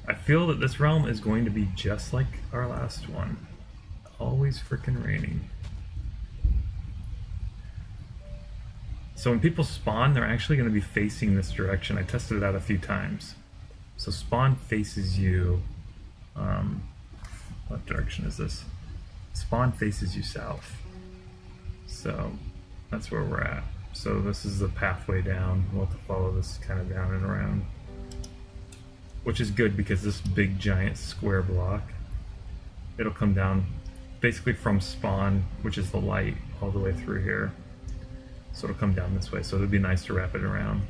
I feel that this realm is going to be just like our last one. Always freaking raining. So when people spawn, they're actually going to be facing this direction. I tested it out a few times. So spawn faces you. What direction is this? Spawn faces you south. So that's where we're at. So this is the pathway down. We'll have to follow this kind of down and around. Which is good because this big giant square block, it'll come down basically from spawn, which is the light, all the way through here. So it'll come down this way. So it'd be nice to wrap it around.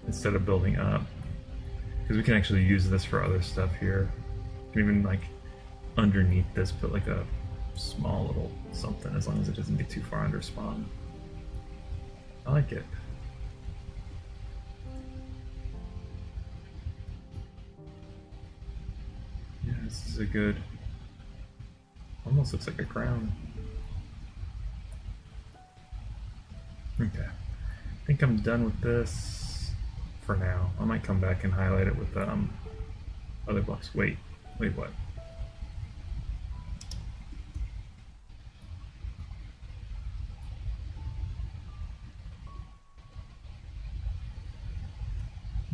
Instead of building up. Because we can actually use this for other stuff here. You can even like underneath this put like a small little something as long as it doesn't get too far under spawn. I like it. Yeah, this is a good, almost looks like a crown. Okay, I think I'm done with this for now. I might come back and highlight it with other blocks. Wait, what?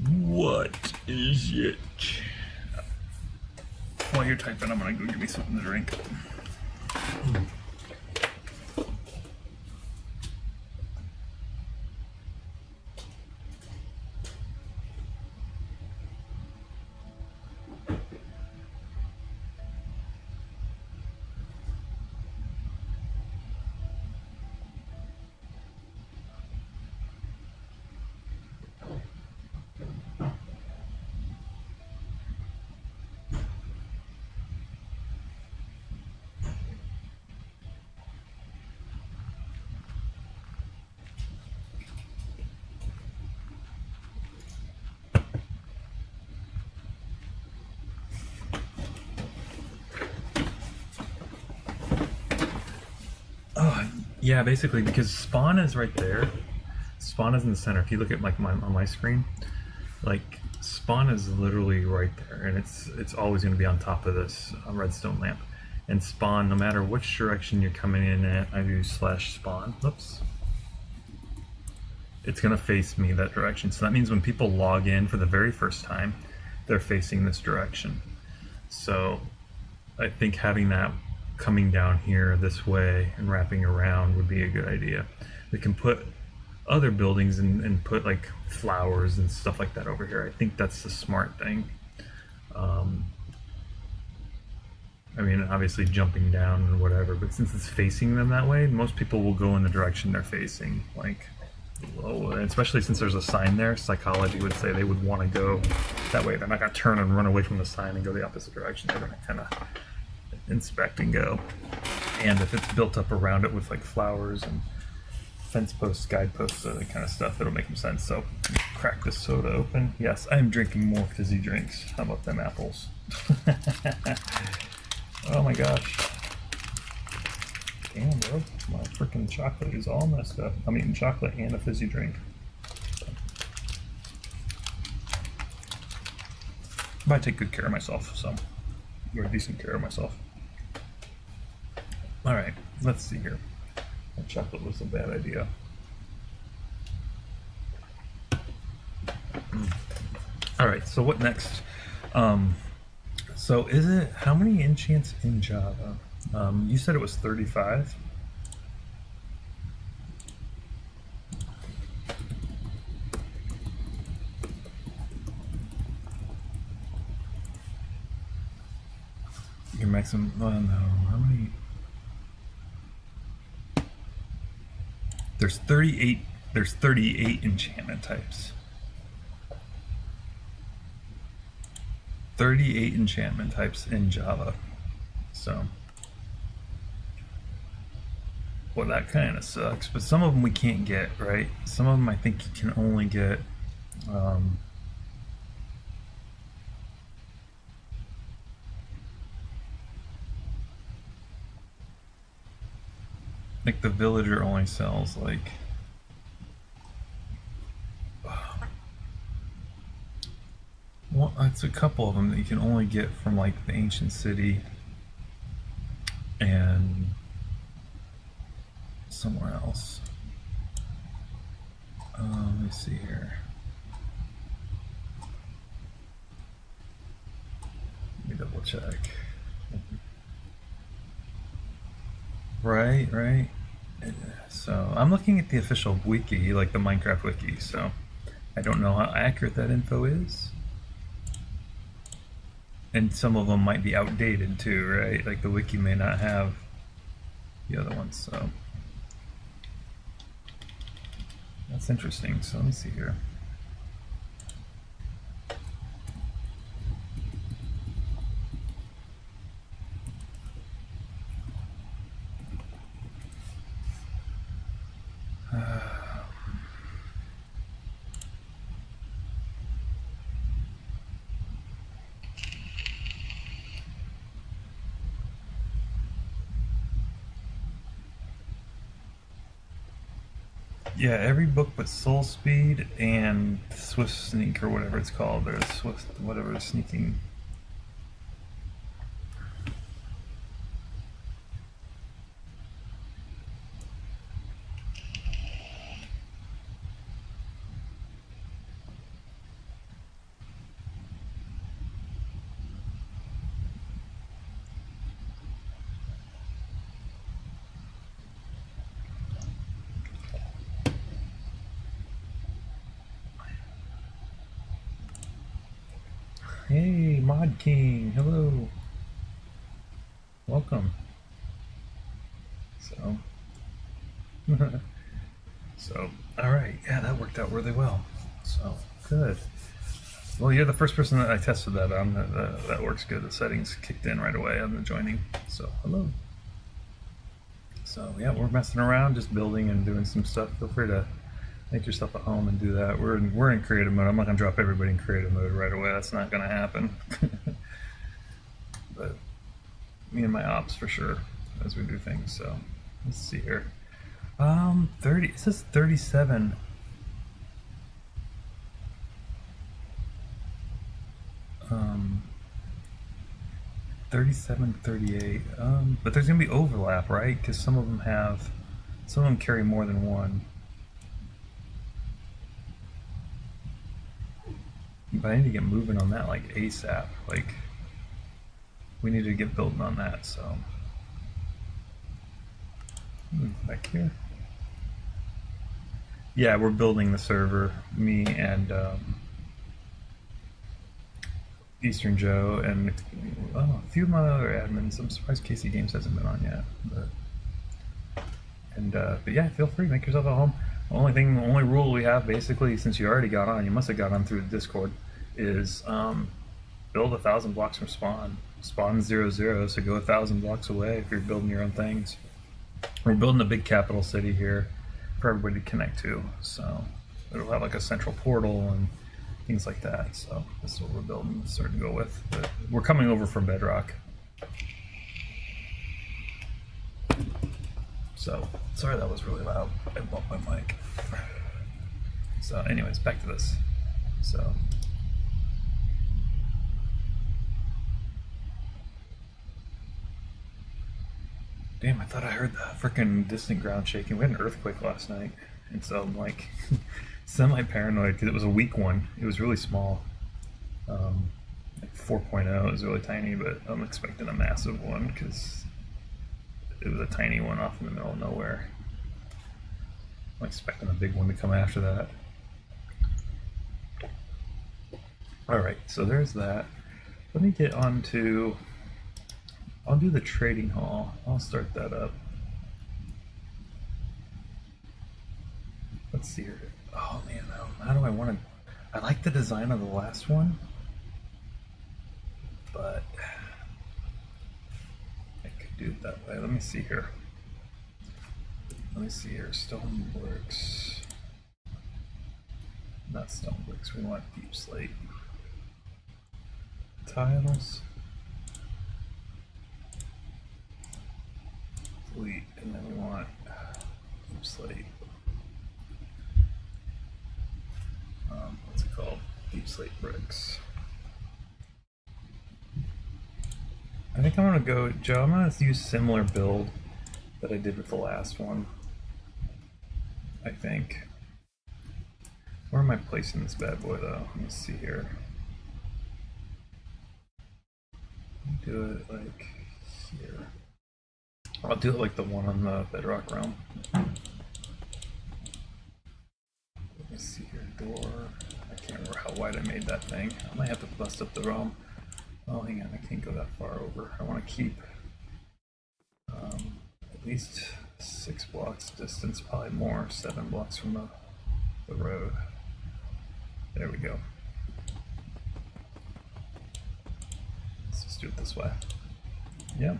What is it? While you're typing, I'm gonna go get me something to drink. Yeah, basically because spawn is right there. Spawn is in the center. If you look at like on my screen, like spawn is literally right there, and it's always going to be on top of this redstone lamp. And spawn, no matter which direction you're coming in at, I do /spawn. Oops. It's going to face me that direction. So that means when people log in for the very first time, they're facing this direction. So I think having that coming down here this way and wrapping around would be a good idea. We can put other buildings and put like flowers and stuff like that over here. I think that's the smart thing. I mean, obviously jumping down or whatever, but since it's facing them that way, most people will go in the direction they're facing. Like, low, especially since there's a sign there, psychology would say they would want to go that way. They're not going to turn and run away from the sign and go the opposite direction. They're going to kind of inspect and go. And if it's built up around it with like flowers and fence posts, guideposts, that kind of stuff, it'll make them sense. So, crack this soda open. Yes, I'm drinking more fizzy drinks. How about them apples? Oh my gosh. Damn, bro. My freaking chocolate is all messed up. I'm eating chocolate and a fizzy drink. But I take good care of myself, so or decent care of myself. Alright, let's see here. That chocolate was a bad idea. Alright, so what next? So is it, how many enchants in Java? You said it was 35? Your maximum, oh no, how many? There's 38 enchantment types. 38 enchantment types in Java. So, well, that kind of sucks. But some of them we can't get, right? Some of them I think you can only get. Like the villager only sells like. Well, it's a couple of them that you can only get from like the ancient city and somewhere else. Let me see here. Let me double check. Right. So I'm looking at the official wiki, like the Minecraft wiki, so I don't know how accurate that info is. And some of them might be outdated too, right? Like the wiki may not have the other ones, so that's interesting. So let me see here. Yeah, every book but Soul Speed and Swift Sneak or whatever it's called, or Swift whatever sneaking. Hey, Mod King, hello. Welcome. So, all right, yeah, that worked out really well. So, good. Well, you're the first person that I tested that on. That works good. The settings kicked in right away on the joining. So, hello. So, yeah, we're messing around, just building and doing some stuff. Feel free to make yourself at home and do that. We're in creative mode. I'm not gonna drop everybody in creative mode right away. That's not gonna happen. But me and my ops for sure as we do things. So let's see here. 30. It says 37. 37, 38. But there's gonna be overlap, right? Because some of them carry more than one. But I need to get moving on that like ASAP. Like, we need to get building on that, so. Back here. Yeah, we're building the server. Me and Eastern Joe and a few of my other admins. I'm surprised Casey Games hasn't been on yet. But yeah, feel free, make yourself at home. The only rule we have basically, since you already got on, you must have got on through the Discord, is build 1,000 blocks from spawn. Spawn 0, so go 1,000 blocks away if you're building your own things. We're building a big capital city here for everybody to connect to, so it'll have like a central portal and things like that. So this is what we're building, starting to go with. But we're coming over from Bedrock. So sorry that was really loud. I bumped my mic. So anyways, back to this. So damn, I thought I heard the freaking distant ground shaking. We had an earthquake last night, and so I'm like semi-paranoid because it was a weak one. It was really small, like 4.0. It was really tiny, but I'm expecting a massive one because it was a tiny one off in the middle of nowhere. I'm expecting a big one to come after that. All right, so there's that. Let me get on to. I'll do the trading hall. I'll start that up. Let's see here. Oh man, how do I want to? I like the design of the last one, but I could do it that way. Let me see here. Stoneworks. Not Stoneworks. We want Deep Slate. Tiles. Delete, and then we want Deep Slate. What's it called? Deep Slate bricks. I think I'm gonna go, Joe. I'm gonna use similar build that I did with the last one. I think. Where am I placing this bad boy though? Let me see here. Do it like here. I'll do it like the one on the Bedrock realm. Let me see here. Door. I can't remember how wide I made that thing. I might have to bust up the realm. Oh, hang on. I can't go that far over. I want to keep at least 6 blocks distance, probably more, 7 blocks from the road. There we go. Let's just do it this way. Yep.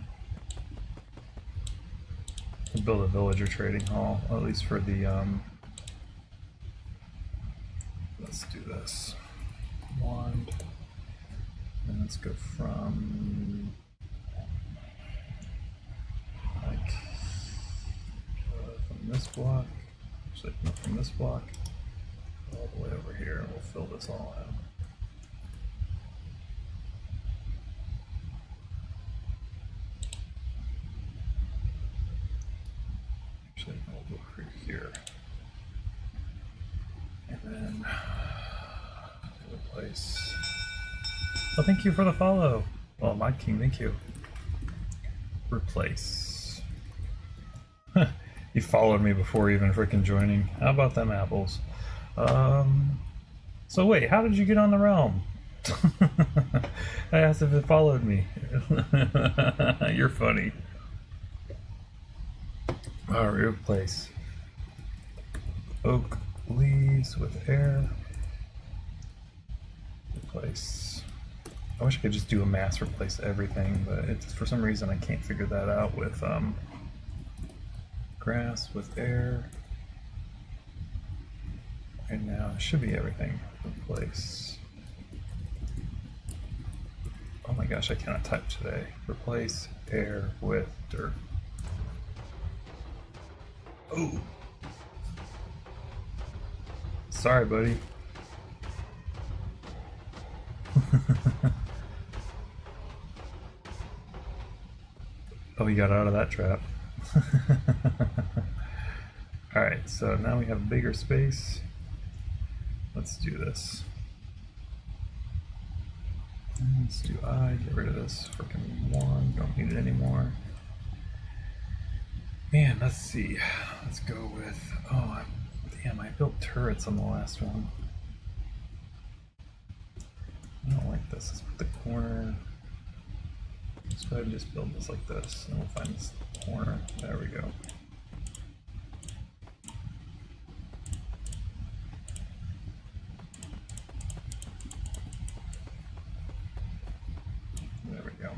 We'll build a villager trading hall, at least for the let's do this. Wand. And let's go from like from this block, actually no, from this block all the way over here. We'll fill this all out. Actually, we'll go through here, and then replace. Oh, thank you for the follow. Well, my king, thank you. Replace. You followed me before even freaking joining. How about them apples? So wait, how did you get on the realm? I asked if it followed me. You're funny. Alright, replace. Oak leaves with air. Replace. I wish I could just do a mass replace everything, but it's for some reason I can't figure that out with grass with air. And now it should be everything. Replace. Oh my gosh, I cannot type today. Replace air with dirt. Oh. Sorry, buddy. Oh, you got out of that trap. Alright, so now we have bigger space. Let's do this. Let's do I, get rid of this freaking one, don't need it anymore. Man, let's see. Let's go with, oh, damn, I built turrets on the last one. I don't like this. Let's put the corner. Let's go ahead and just build this like this, and we'll find this corner. There we go. There we go.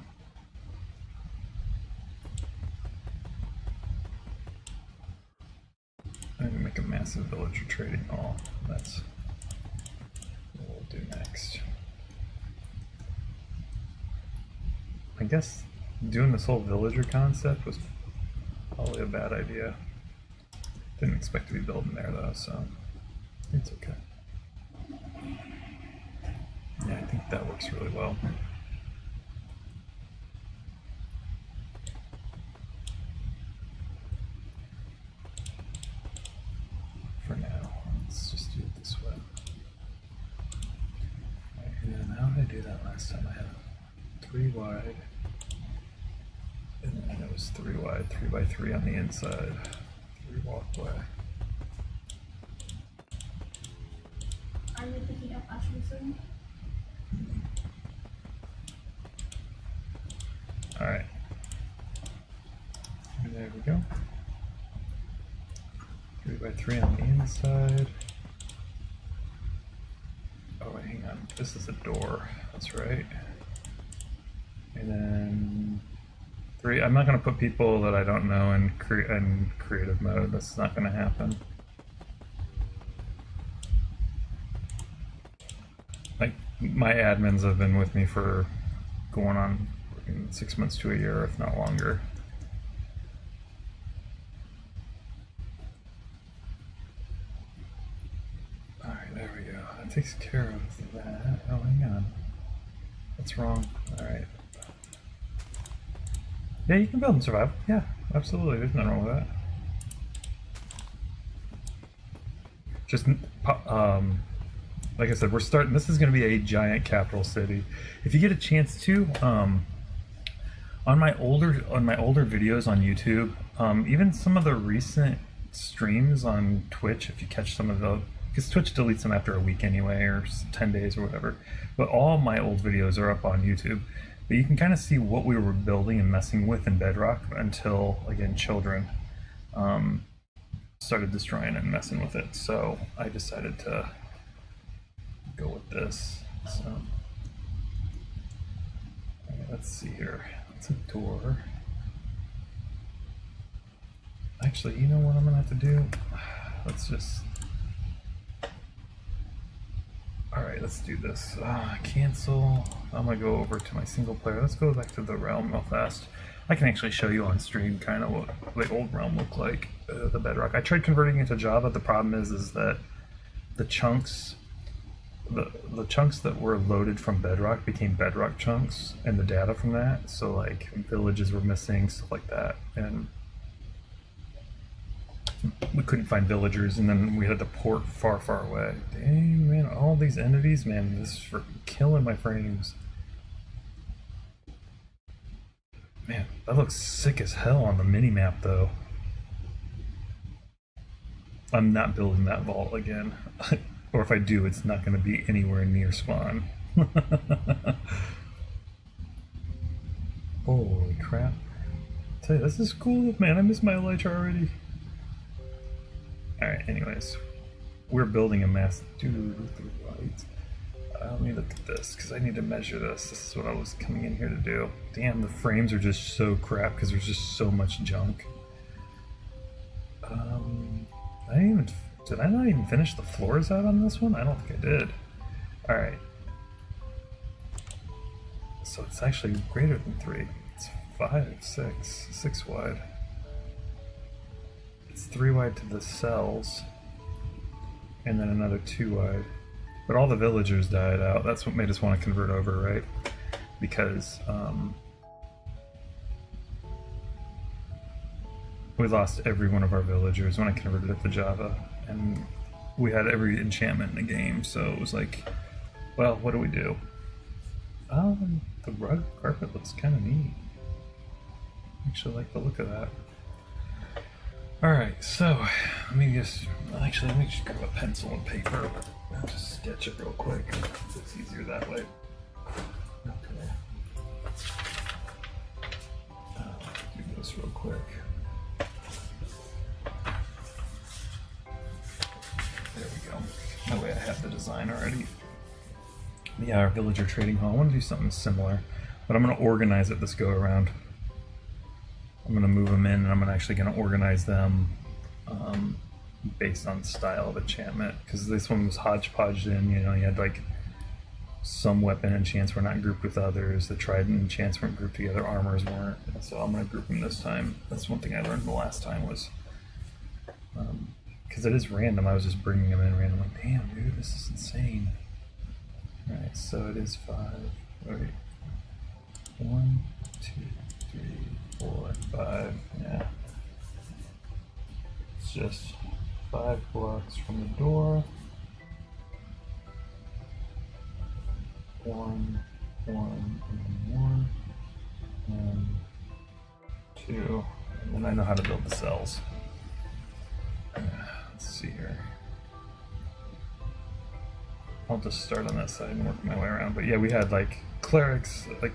I'm gonna make a massive villager trading hall. That's what we'll do next. I guess doing this whole villager concept was probably a bad idea. Didn't expect to be building there though, so it's okay. Yeah, I think that works really well. For now, let's just do it this way. Right, and then how did I do that last time? I had 3 wide. And then it was 3 wide, 3 by 3 on the inside, 3 walkway. Are you picking up Ashley soon? All right. And there we go. 3 by 3 on the inside. Oh wait, hang on. This is a door. That's right. And then 3. I'm not going to put people that I don't know in creative mode. That's not going to happen. Like, my admins have been with me for going on 6 months to a year, if not longer. Alright, there we go. That takes care of that. Oh, hang on. That's wrong. Alright. Yeah, you can build and survive. Yeah, absolutely. There's nothing wrong with that. Just, like I said, we're starting. This is going to be a giant capital city. If you get a chance to, on my older videos on YouTube, even some of the recent streams on Twitch, if you catch some of the, because Twitch deletes them after a week anyway, or 10 days or whatever. But all my old videos are up on YouTube. But you can kind of see what we were building and messing with in Bedrock until, again, children started destroying it and messing with it. So I decided to go with this. So let's see here. It's a door. Actually, you know what I'm gonna have to do? Let's just. All right, let's do this. Cancel. I'm gonna go over to my single player. Let's go back to the realm real fast. I can actually show you on stream kind of what the old realm looked like, the Bedrock. I tried converting it to Java. The problem is that the chunks, the chunks that were loaded from Bedrock became Bedrock chunks, and the data from that. So like villages were missing, stuff like that, and we couldn't find villagers, and then we had to port far, far away. Dang, man, all these entities, man, this is for killing my frames. Man, that looks sick as hell on the mini-map, though. I'm not building that vault again. Or if I do, it's not going to be anywhere near spawn. Holy crap. I tell you, this is cool, man. I miss my Elytra already. Alright, anyways. We're building a mass. Dude, let me look at this, because I need to measure this. This is what I was coming in here to do. Damn, the frames are just so crap, because there's just so much junk. Did I not even finish the floors out on this one? I don't think I did. Alright. So it's actually greater than 3. It's 5, 6 wide. It's 3 wide to the cells, and then another 2 wide. But all the villagers died out. That's what made us want to convert over, right? Because we lost every one of our villagers when I converted it to Java, and we had every enchantment in the game. So it was like, well, what do we do? The rug carpet looks kind of neat. I actually like the look of that. Alright, so let me just grab a pencil and paper and just sketch it real quick. It's easier that way. Okay. Do this real quick. There we go. That way I have the design already. Yeah, our villager trading hall. I want to do something similar, but I'm going to organize it this go around. I'm going to move them in, and I'm actually going to organize them based on style of enchantment, because this one was hodgepodged in. You know, you had like some weapon enchants were not grouped with others. The trident enchants weren't grouped together. Armors weren't. So I'm going to group them this time. That's one thing I learned the last time was because it is random. I was just bringing them in random. Like, damn, dude, this is insane. All right, so it is 5. Wait, 1, 2, 3, 4, 5. Yeah, it's just 5 blocks from the door. 1, 1, and 1, and 2, and then I know how to build the cells. Let's see here. I'll just start on that side and work my way around. But yeah, we had like clerics. Like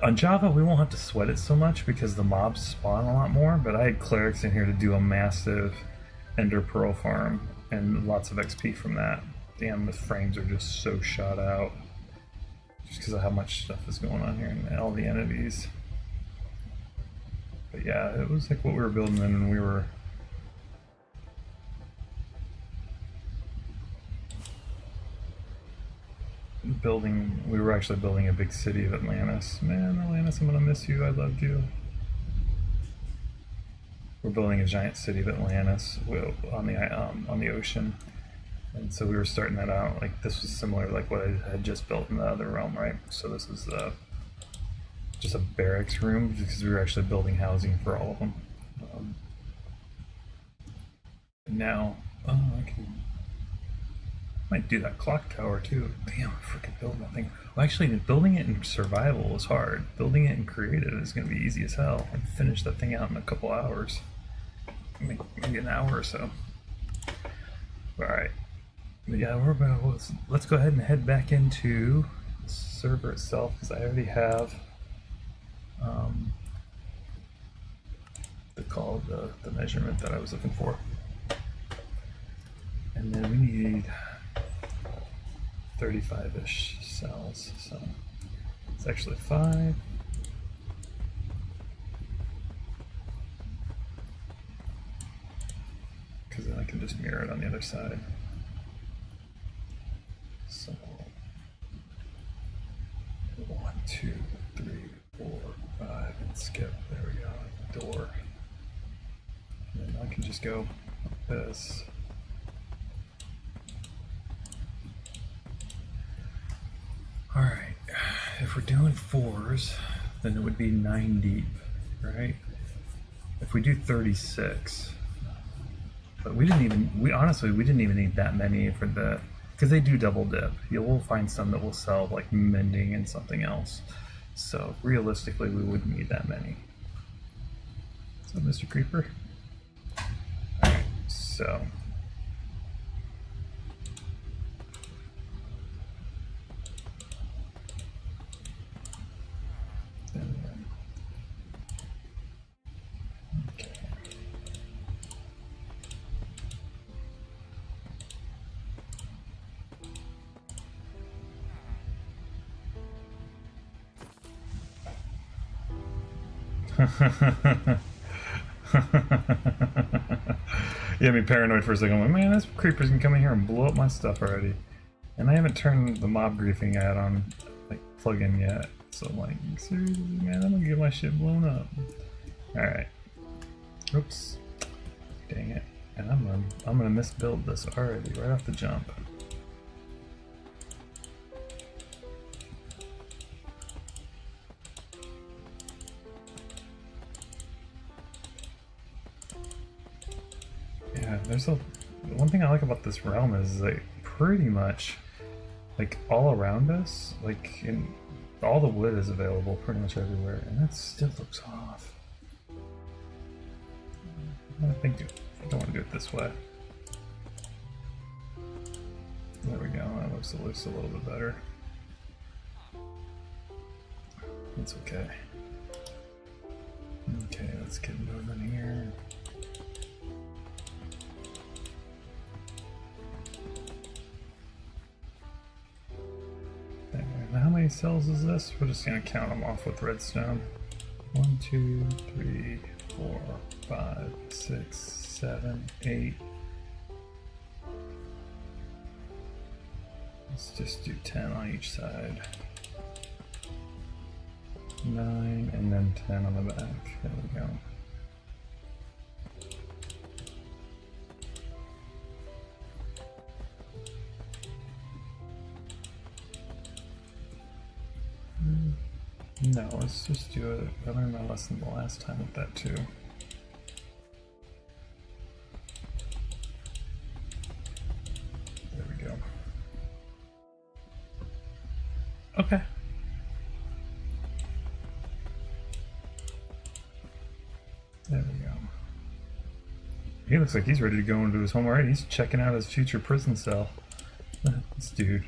on Java, we won't have to sweat it so much because the mobs spawn a lot more. But I had clerics in here to do a massive Ender Pearl farm and lots of XP from that. Damn, the frames are just so shot out just because of how much stuff is going on here and all the entities. But yeah, it was like what we were building then when we were actually building a big city of Atlantis. Man, Atlantis, I'm gonna miss you. I loved you. We're building a giant city of Atlantis on the ocean, and so we were starting that out. Like this was similar, like what I had just built in the other realm, right? So this is just a barracks room because we were actually building housing for all of them. Now, I might do that clock tower too. Damn, I freaking build that thing. Well, actually, building it in survival is hard. Building it in creative is going to be easy as hell. I can finish that thing out in a couple hours. Maybe an hour or so. Alright. Yeah, let's go ahead and head back into the server itself because I already have the measurement that I was looking for. And then we need 35-ish cells, so it's actually 5. Because then I can just mirror it on the other side. So 1, 2, 3, 4, 5, and skip. There we go. Door. And then I can just go like this. Alright, if we're doing 4s, then it would be 9 deep, right? If we do 36, but we honestly didn't even need that many for the, because they do double dip. You'll find some that will sell like mending and something else. So realistically, we wouldn't need that many. So Mr. Creeper. Alright, so. Yeah, me paranoid for a second. I'm like, man, this creeper's gonna come in here and blow up my stuff already. And I haven't turned the mob griefing ad on, like, plugin yet. So I'm like, seriously, man, I'm gonna get my shit blown up. Alright. Oops. Dang it. And I'm gonna misbuild this already, right off the jump. Yeah, there's one thing I like about this realm is like pretty much like all around us, like in all the wood is available pretty much everywhere, and that still looks off. I think I don't want to do it this way. There we go. That looks at least a little bit better. It's okay. Okay, let's get moving here. Now how many cells is this? We're just gonna count them off with redstone. 1, 2, 3, 4, 5, 6, 7, 8. Let's just do 10 on each side. 9 and then 10 on the back. There we go. No, let's just do it. I learned my lesson the last time with that too. There we go. Okay. There we go. He looks like he's ready to go into his home already. He's checking out his future prison cell. This dude.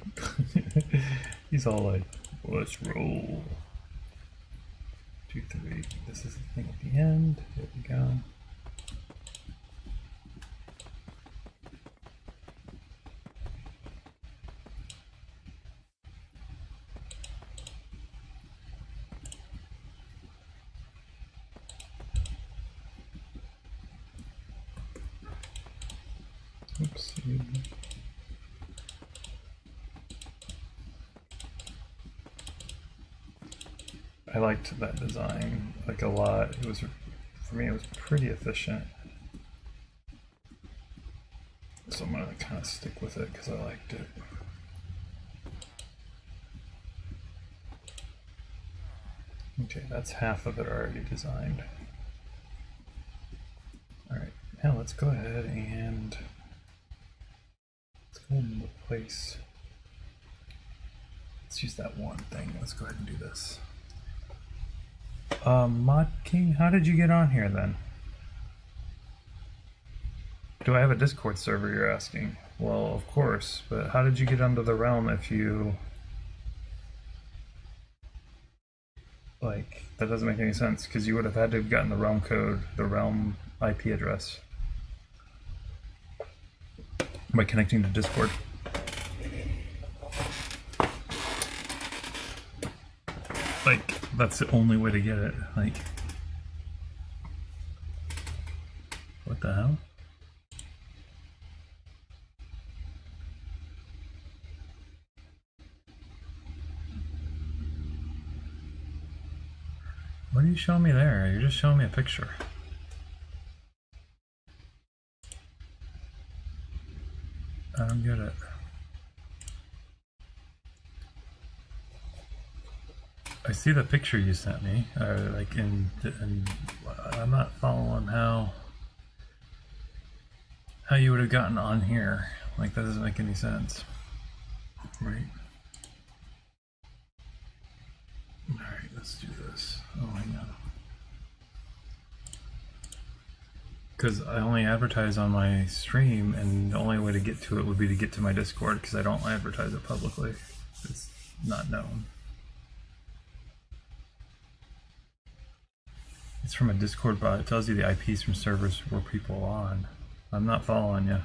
He's all like, let's roll. 2, 3. This is the thing at the end. There we go. Oopsie. I liked that design like a lot. It was, for me, it was pretty efficient. So I'm gonna kind of stick with it because I liked it. Okay, that's half of it already designed. All right, now let's go ahead and let's go and replace. Let's use that one thing. Let's go ahead and do this. Mod King, how did you get on here then? Do I have a Discord server, you're asking? Well, of course, but how did you get onto the realm if you... Like, that doesn't make any sense, because you would have had to have gotten the realm code, the realm IP address, by connecting to Discord. Like, that's the only way to get it. Like, what the hell? What are you showing me there? You're just showing me a picture. I don't get it. I see the picture you sent me, like and I'm not following how you would have gotten on here. Like, that doesn't make any sense, right? All right, let's do this. Oh, hang on. Because I only advertise on my stream, and the only way to get to it would be to get to my Discord, because I don't advertise it publicly. It's not known. It's from a Discord bot. It tells you the IPs from servers where people are on. I'm not following you.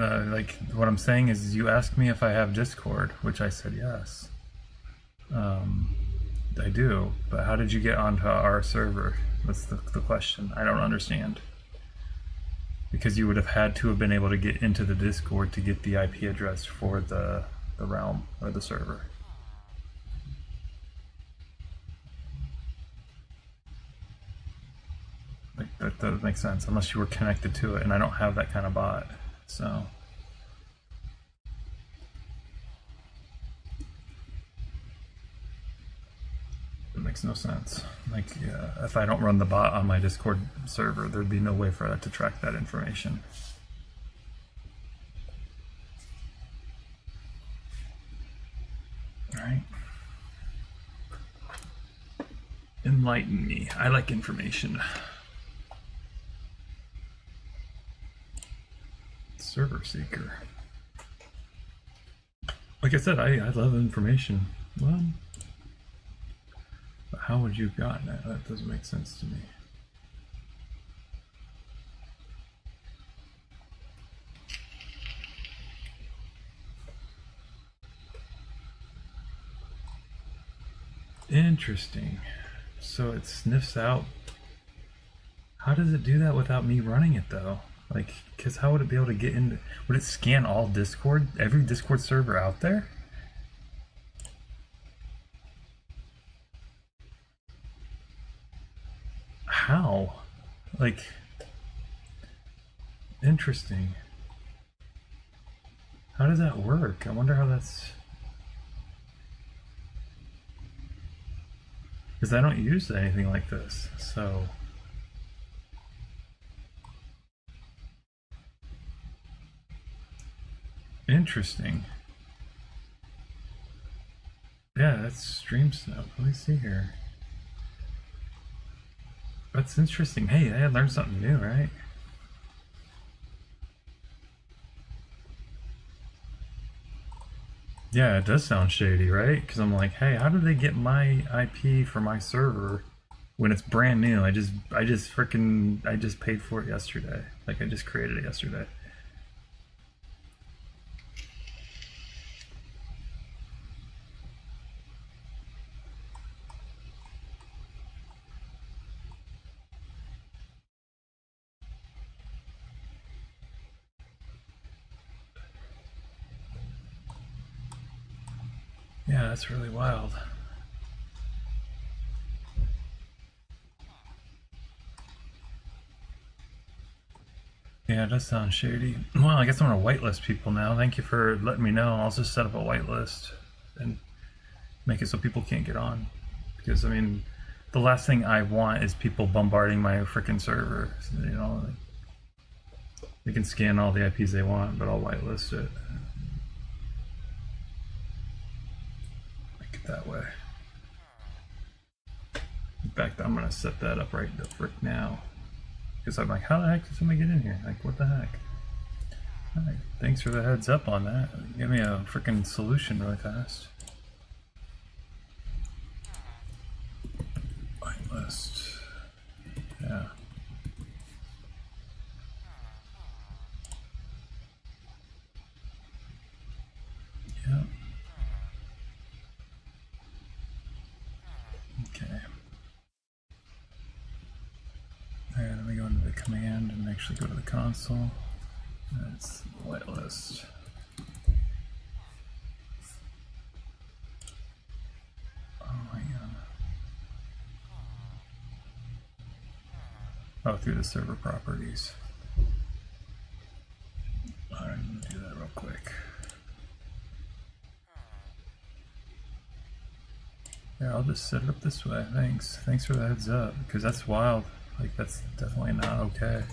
Like, what I'm saying is, you asked me if I have Discord, which I said yes. I do, but how did you get onto our server? That's the question. I don't understand. Because you would have had to have been able to get into the Discord to get the IP address for the realm or the server. Like, that doesn't make sense unless you were connected to it, and I don't have that kind of bot, so. It makes makes no sense. Like, if I don't run the bot on my Discord server, there'd be no way for that to track that information. All right. Enlighten me. I like information. Server seeker. Like I said, I love information. Well, but how would you have gotten it? That doesn't make sense to me. Interesting. So it sniffs out. How does it do that without me running it though? Like, because how would it be able to get into? Would it scan all Discord, every Discord server out there? How? Like, interesting. How does that work? I wonder how that's. Because I don't use anything like this, so. Interesting. Yeah, that's stream stuff. Let me see here. That's interesting. Hey, I learned something new, right? Yeah, it does sound shady, right? Because I'm like, hey, how did they get my IP for my server when it's brand new? I just paid for it yesterday. Like, I just created it yesterday. Yeah, that's really wild. Yeah, it does sound shady. Well, I guess I'm gonna whitelist people now. Thank you for letting me know. I'll just set up a whitelist and make it so people can't get on. Because, I mean, the last thing I want is people bombarding my freaking server. You know, like, they can scan all the IPs they want, but I'll whitelist it. Make it that way. In fact, I'm gonna set that up right the frick now. Because I'm like, how the heck did somebody get in here? Like, what the heck? Alright, thanks for the heads up on that. Give me a freaking solution really fast. Whitelist. Yeah. Yep. Okay. Alright, let me go into the command and actually go to the console. That's whitelist. Oh my god. Oh, through the server properties. Alright, I'm gonna do that real quick. Yeah, I'll just set it up this way. Thanks. Thanks for the heads up, because that's wild. Like, that's definitely not okay.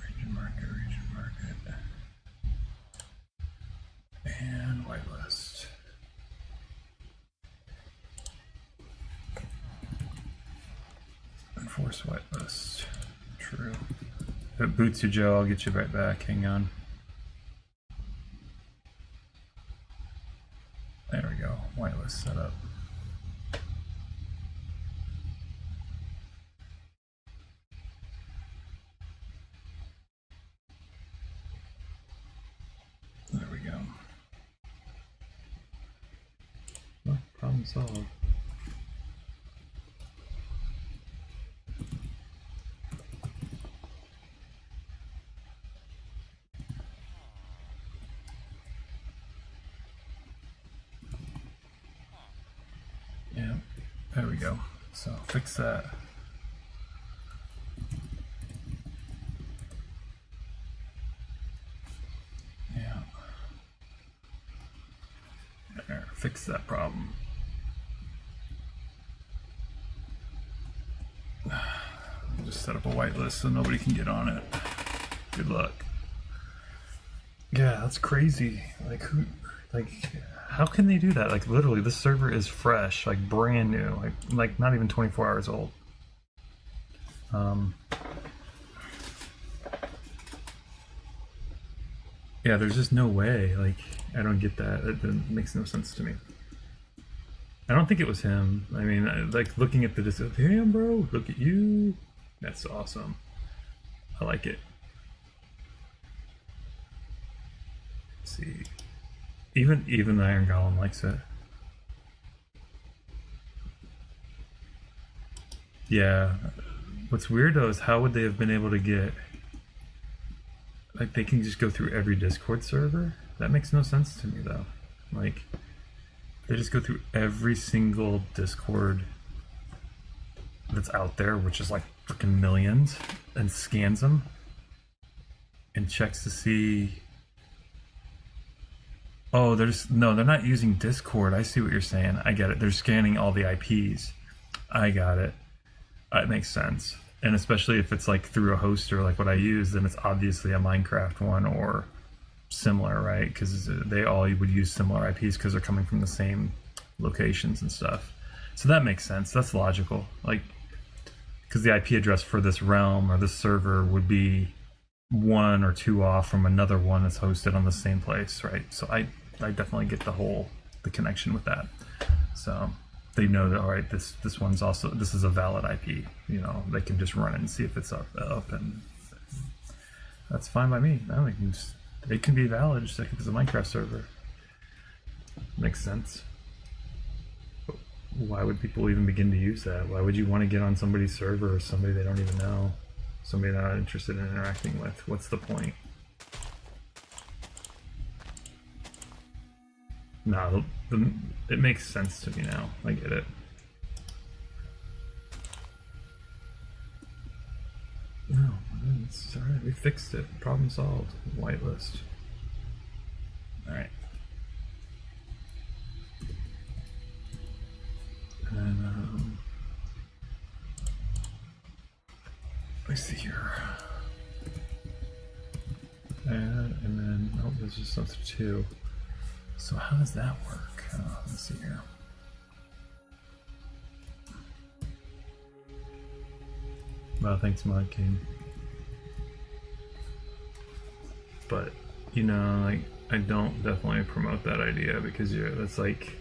Region market. And whitelist. Enforce whitelist. True. If it boots you, Joe, I'll get you right back. Hang on. There we go. Whitelist set up. There we go. Well, problem solved. Yeah, there we go. So fix that. fix that problem. Just set up a whitelist so nobody can get on it. Good luck. Yeah, that's crazy. Like how can they do that? Like literally this server is fresh, like brand new, like not even 24 hours old. Yeah, there's just no way. Like, I don't get that. It makes no sense to me. I don't think it was him. I mean, like looking at the damn bro, look at you. That's awesome. I like it. Let's see, even the Iron Golem likes it. Yeah. What's weird though is how would they have been able to get? Like they can just go through every Discord server? That makes no sense to me though. Like they just go through every single Discord that's out there, which is like freaking millions, and scans them and checks to see. Oh, they're not using Discord. I see what you're saying. I get it. They're scanning all the IPs. I got it. It makes sense. And especially if it's like through a hoster like what I use, then it's obviously a Minecraft one or similar, right? Because they all would use similar IPs because they're coming from the same locations and stuff. So that makes sense. That's logical. Like, because the IP address for this realm or this server would be 1 or 2 off from another one that's hosted on the same place, right? So I definitely get the connection with that. So they know that, all right, this one's also, this is a valid IP. You know, they can just run it and see if it's up, and that's fine by me. I mean, it can be valid just like if it's a Minecraft server. Makes sense. But why would people even begin to use that? Why would you want to get on somebody's server or somebody they don't even know? Somebody they're not interested in interacting with? What's the point? No, it makes sense to me now. I get it. No, it's alright. We fixed it. Problem solved. Whitelist. Alright. And let me see here. Add, and then, oh, there's just something too. So how does that work? Let's see here. Well, thanks, Mod King. But, you know, like, I don't definitely promote that idea because that's like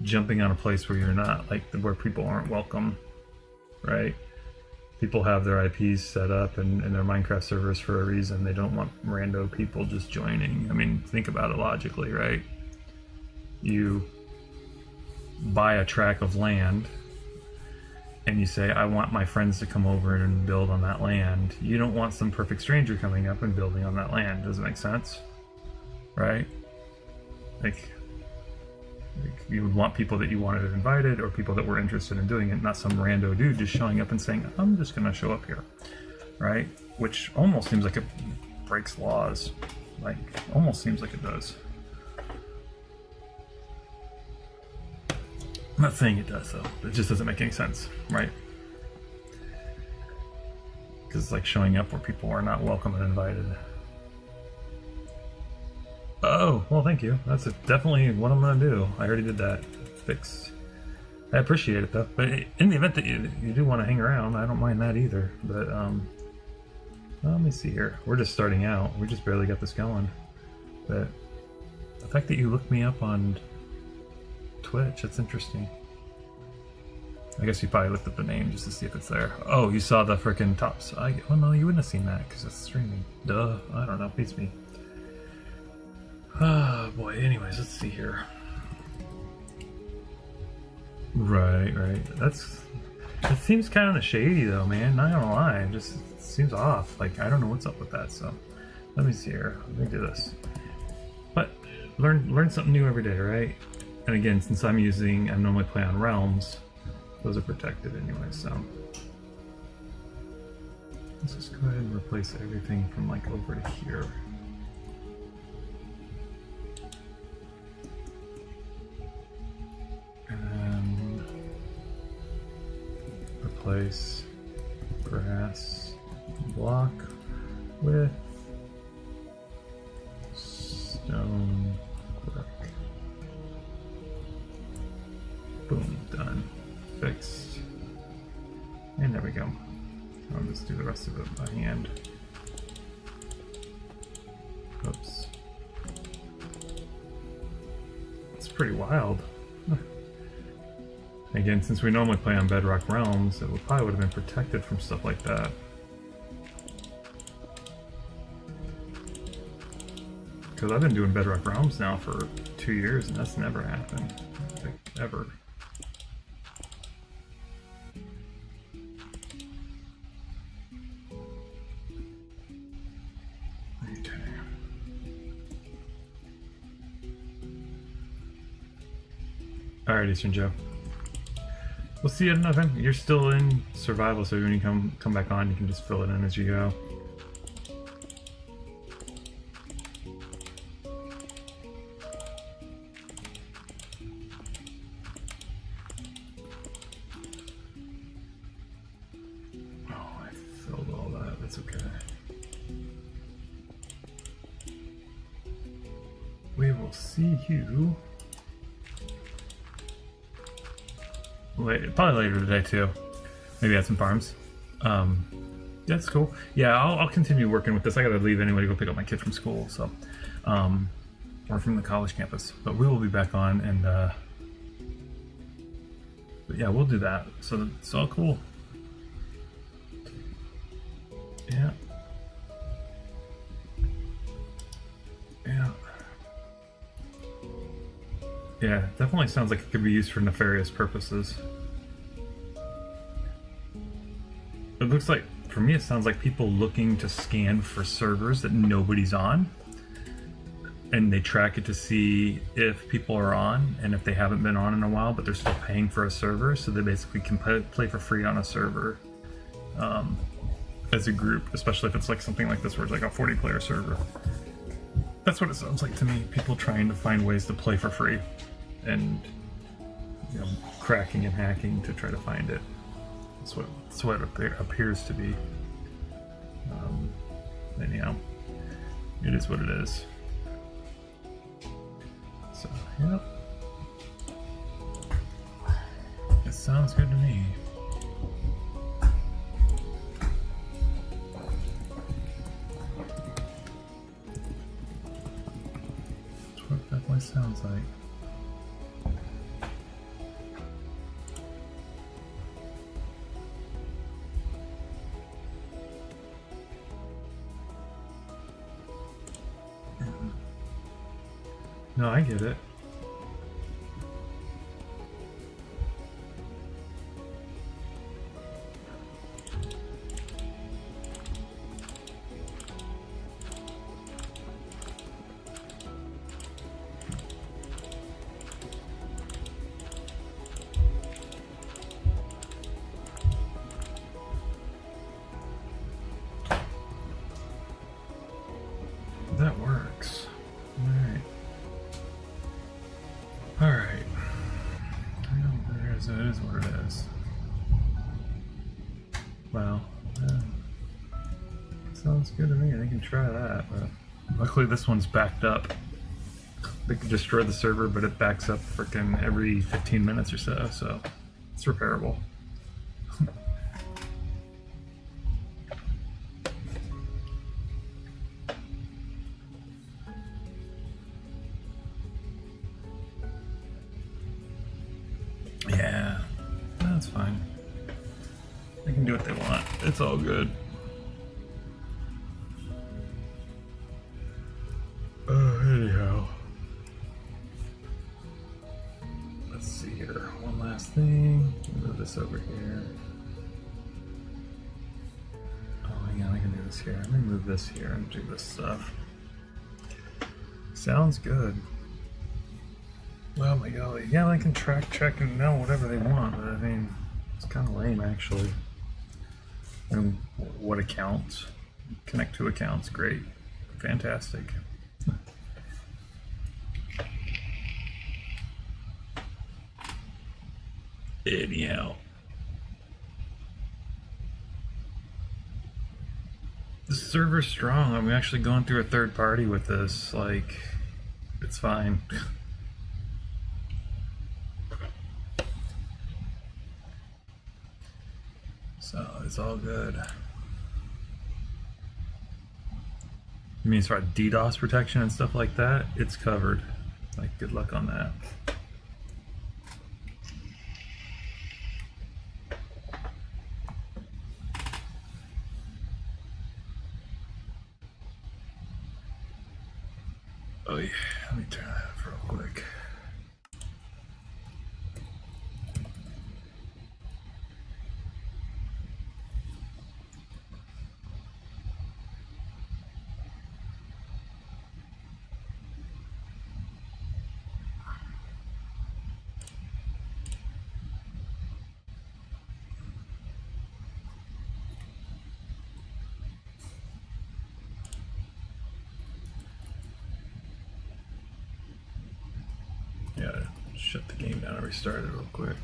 jumping on a place where you're not, like, where people aren't welcome, right? People have their IPs set up and their Minecraft servers for a reason. They don't want rando people just joining. I mean, think about it logically, right? You buy a tract of land and you say, I want my friends to come over and build on that land. You don't want some perfect stranger coming up and building on that land. Does it make sense? Right? Like you would want people that you wanted invited or people that were interested in doing it, not some rando dude just showing up and saying, I'm just gonna show up here. Right? Which almost seems like it breaks laws. Like, almost seems like it does. I'm not saying it does though. It just doesn't make any sense, right? Because it's like showing up where people are not welcome and invited. Oh, well, thank you. That's definitely what I'm gonna do. I already did that. Fixed. I appreciate it though. But in the event that you do want to hang around, I don't mind that either. But let me see here. We're just starting out. We just barely got this going. But the fact that you looked me up on Twitch, that's interesting. I guess you probably looked at the name just to see if it's there. Oh, you saw the frickin' tops. Oh no, you wouldn't have seen that because it's streaming. Duh. I don't know. Beats me. Oh boy. Anyways, let's see here. Right. That seems kind of shady though, man. Not gonna lie. It just seems off. Like I don't know what's up with that. So let me see here. Let me do this. But learn something new every day, right? And again, since I normally play on realms, those are protected anyway, so. Let's just go ahead and replace everything from like over to here. replace grass block with stone brick. Boom, done. Fixed. And there we go. I'll just do the rest of it by hand. Oops. It's pretty wild. Again, since we normally play on Bedrock Realms, it probably would have been protected from stuff like that. Because I've been doing Bedrock Realms now for 2 years, and that's never happened. Like, ever. Okay. Alright, Eastern Joe. We'll see you at another. You're still in survival, so when you come back on, you can just fill it in as you go. Oh, I filled all that. That's okay. We will see you. Probably later today too. Maybe at some farms. That's cool. Yeah, I'll continue working with this. I gotta leave anyway to go pick up my kid from school, so or from the college campus. But we will be back on, and but yeah, we'll do that. So it's all cool. Yeah. Yeah. Yeah, definitely sounds like it could be used for nefarious purposes. It looks like, for me, it sounds like people looking to scan for servers that nobody's on. And they track it to see if people are on, and if they haven't been on in a while, but they're still paying for a server, so they basically can play for free on a server as a group, especially if it's like something like this where it's like a 40-player server. That's what it sounds like to me. People trying to find ways to play for free, and cracking and hacking to try to find it. That's what it appears to be. Anyhow, it is what it is. So, yep. It sounds good to me. That's what it definitely sounds like. No, I get it. That works. Alright. Alright. It is what it is. Wow. Yeah. Sounds good to me. I can try that, but luckily this one's backed up. They could destroy the server, but it backs up freaking every 15 minutes or so it's repairable. Yeah, that's fine. They can do what they want. It's all good. Anyhow. Let's see here. One last thing. Move this over here. Oh, hang on. I can do this here. Let me move this here and do this stuff. Sounds good. Well, my golly. Yeah, they can track and know whatever they want, but I mean, it's kind of lame, actually. And what accounts? Connect to accounts. Great. Fantastic. Anyhow. server's strong. I'm actually going through a third party with this. Like, it's fine. So it's all good. I mean, as far as DDoS protection and stuff like that, it's covered. Like, good luck on that. Oh yeah, let me turn that up real quick. Yeah, shut the game down and restart it real quick.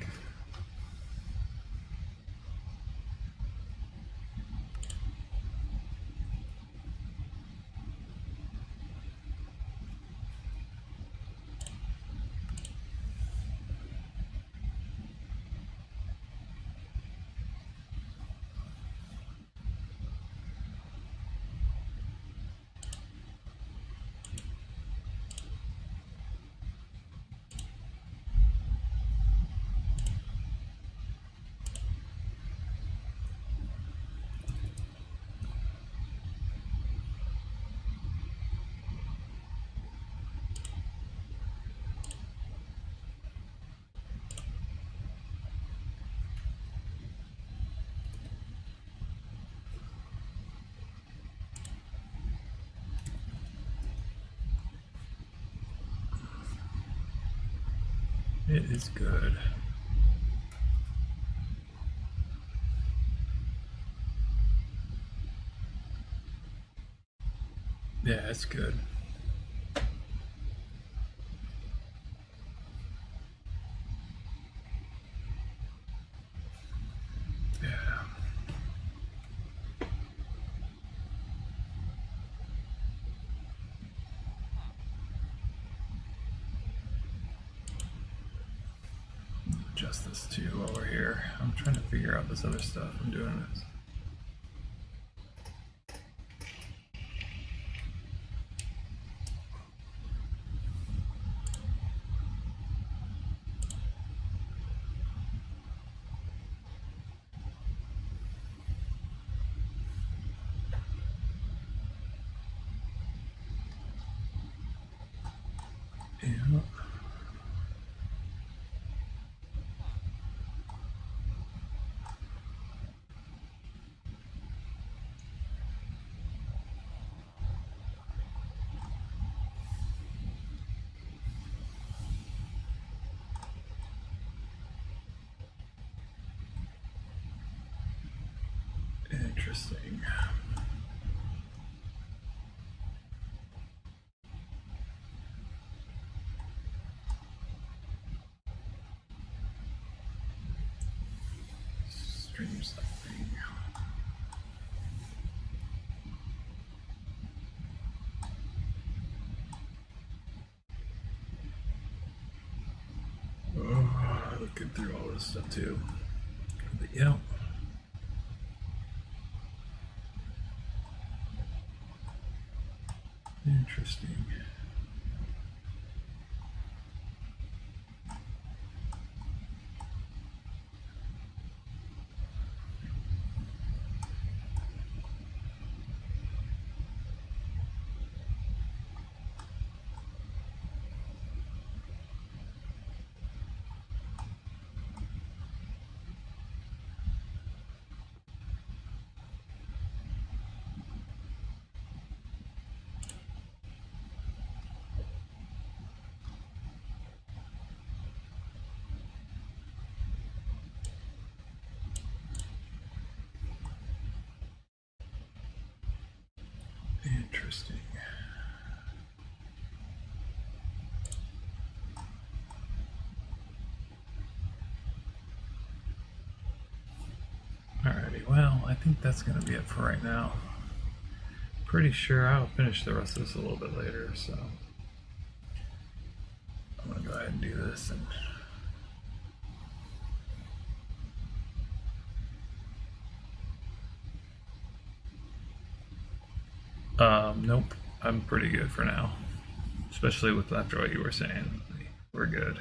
It is good. Yeah, it's good. Yeah. Adjust this too while we're here. I'm trying to figure out this other stuff. I'm doing this. Yeah. Interesting. Stream something. Oh, looking through all this stuff too. But yeah. Interesting. Interesting. Alrighty, well, I think that's going to be it for right now. pretty sure I'll finish the rest of this a little bit later, so I'm gonna go ahead and do this. And nope, I'm pretty good for now, especially with after what you were saying. We're good.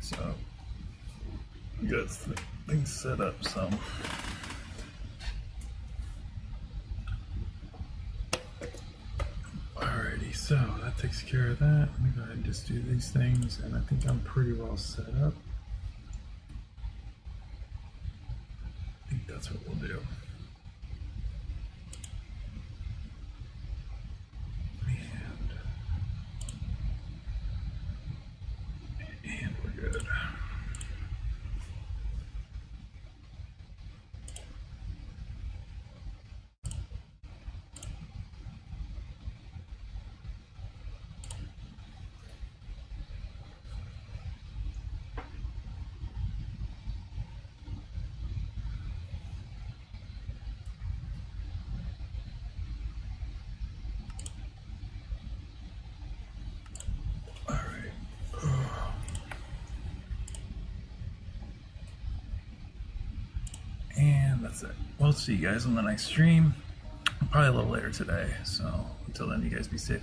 So get things set up some. Alrighty, so that takes care of that. Let me go ahead and just do these things, and I think I'm pretty well set up. I think that's what we'll do. And we're good. And that's it. We'll see you guys on the next stream. Probably a little later today. So until then, you guys be safe.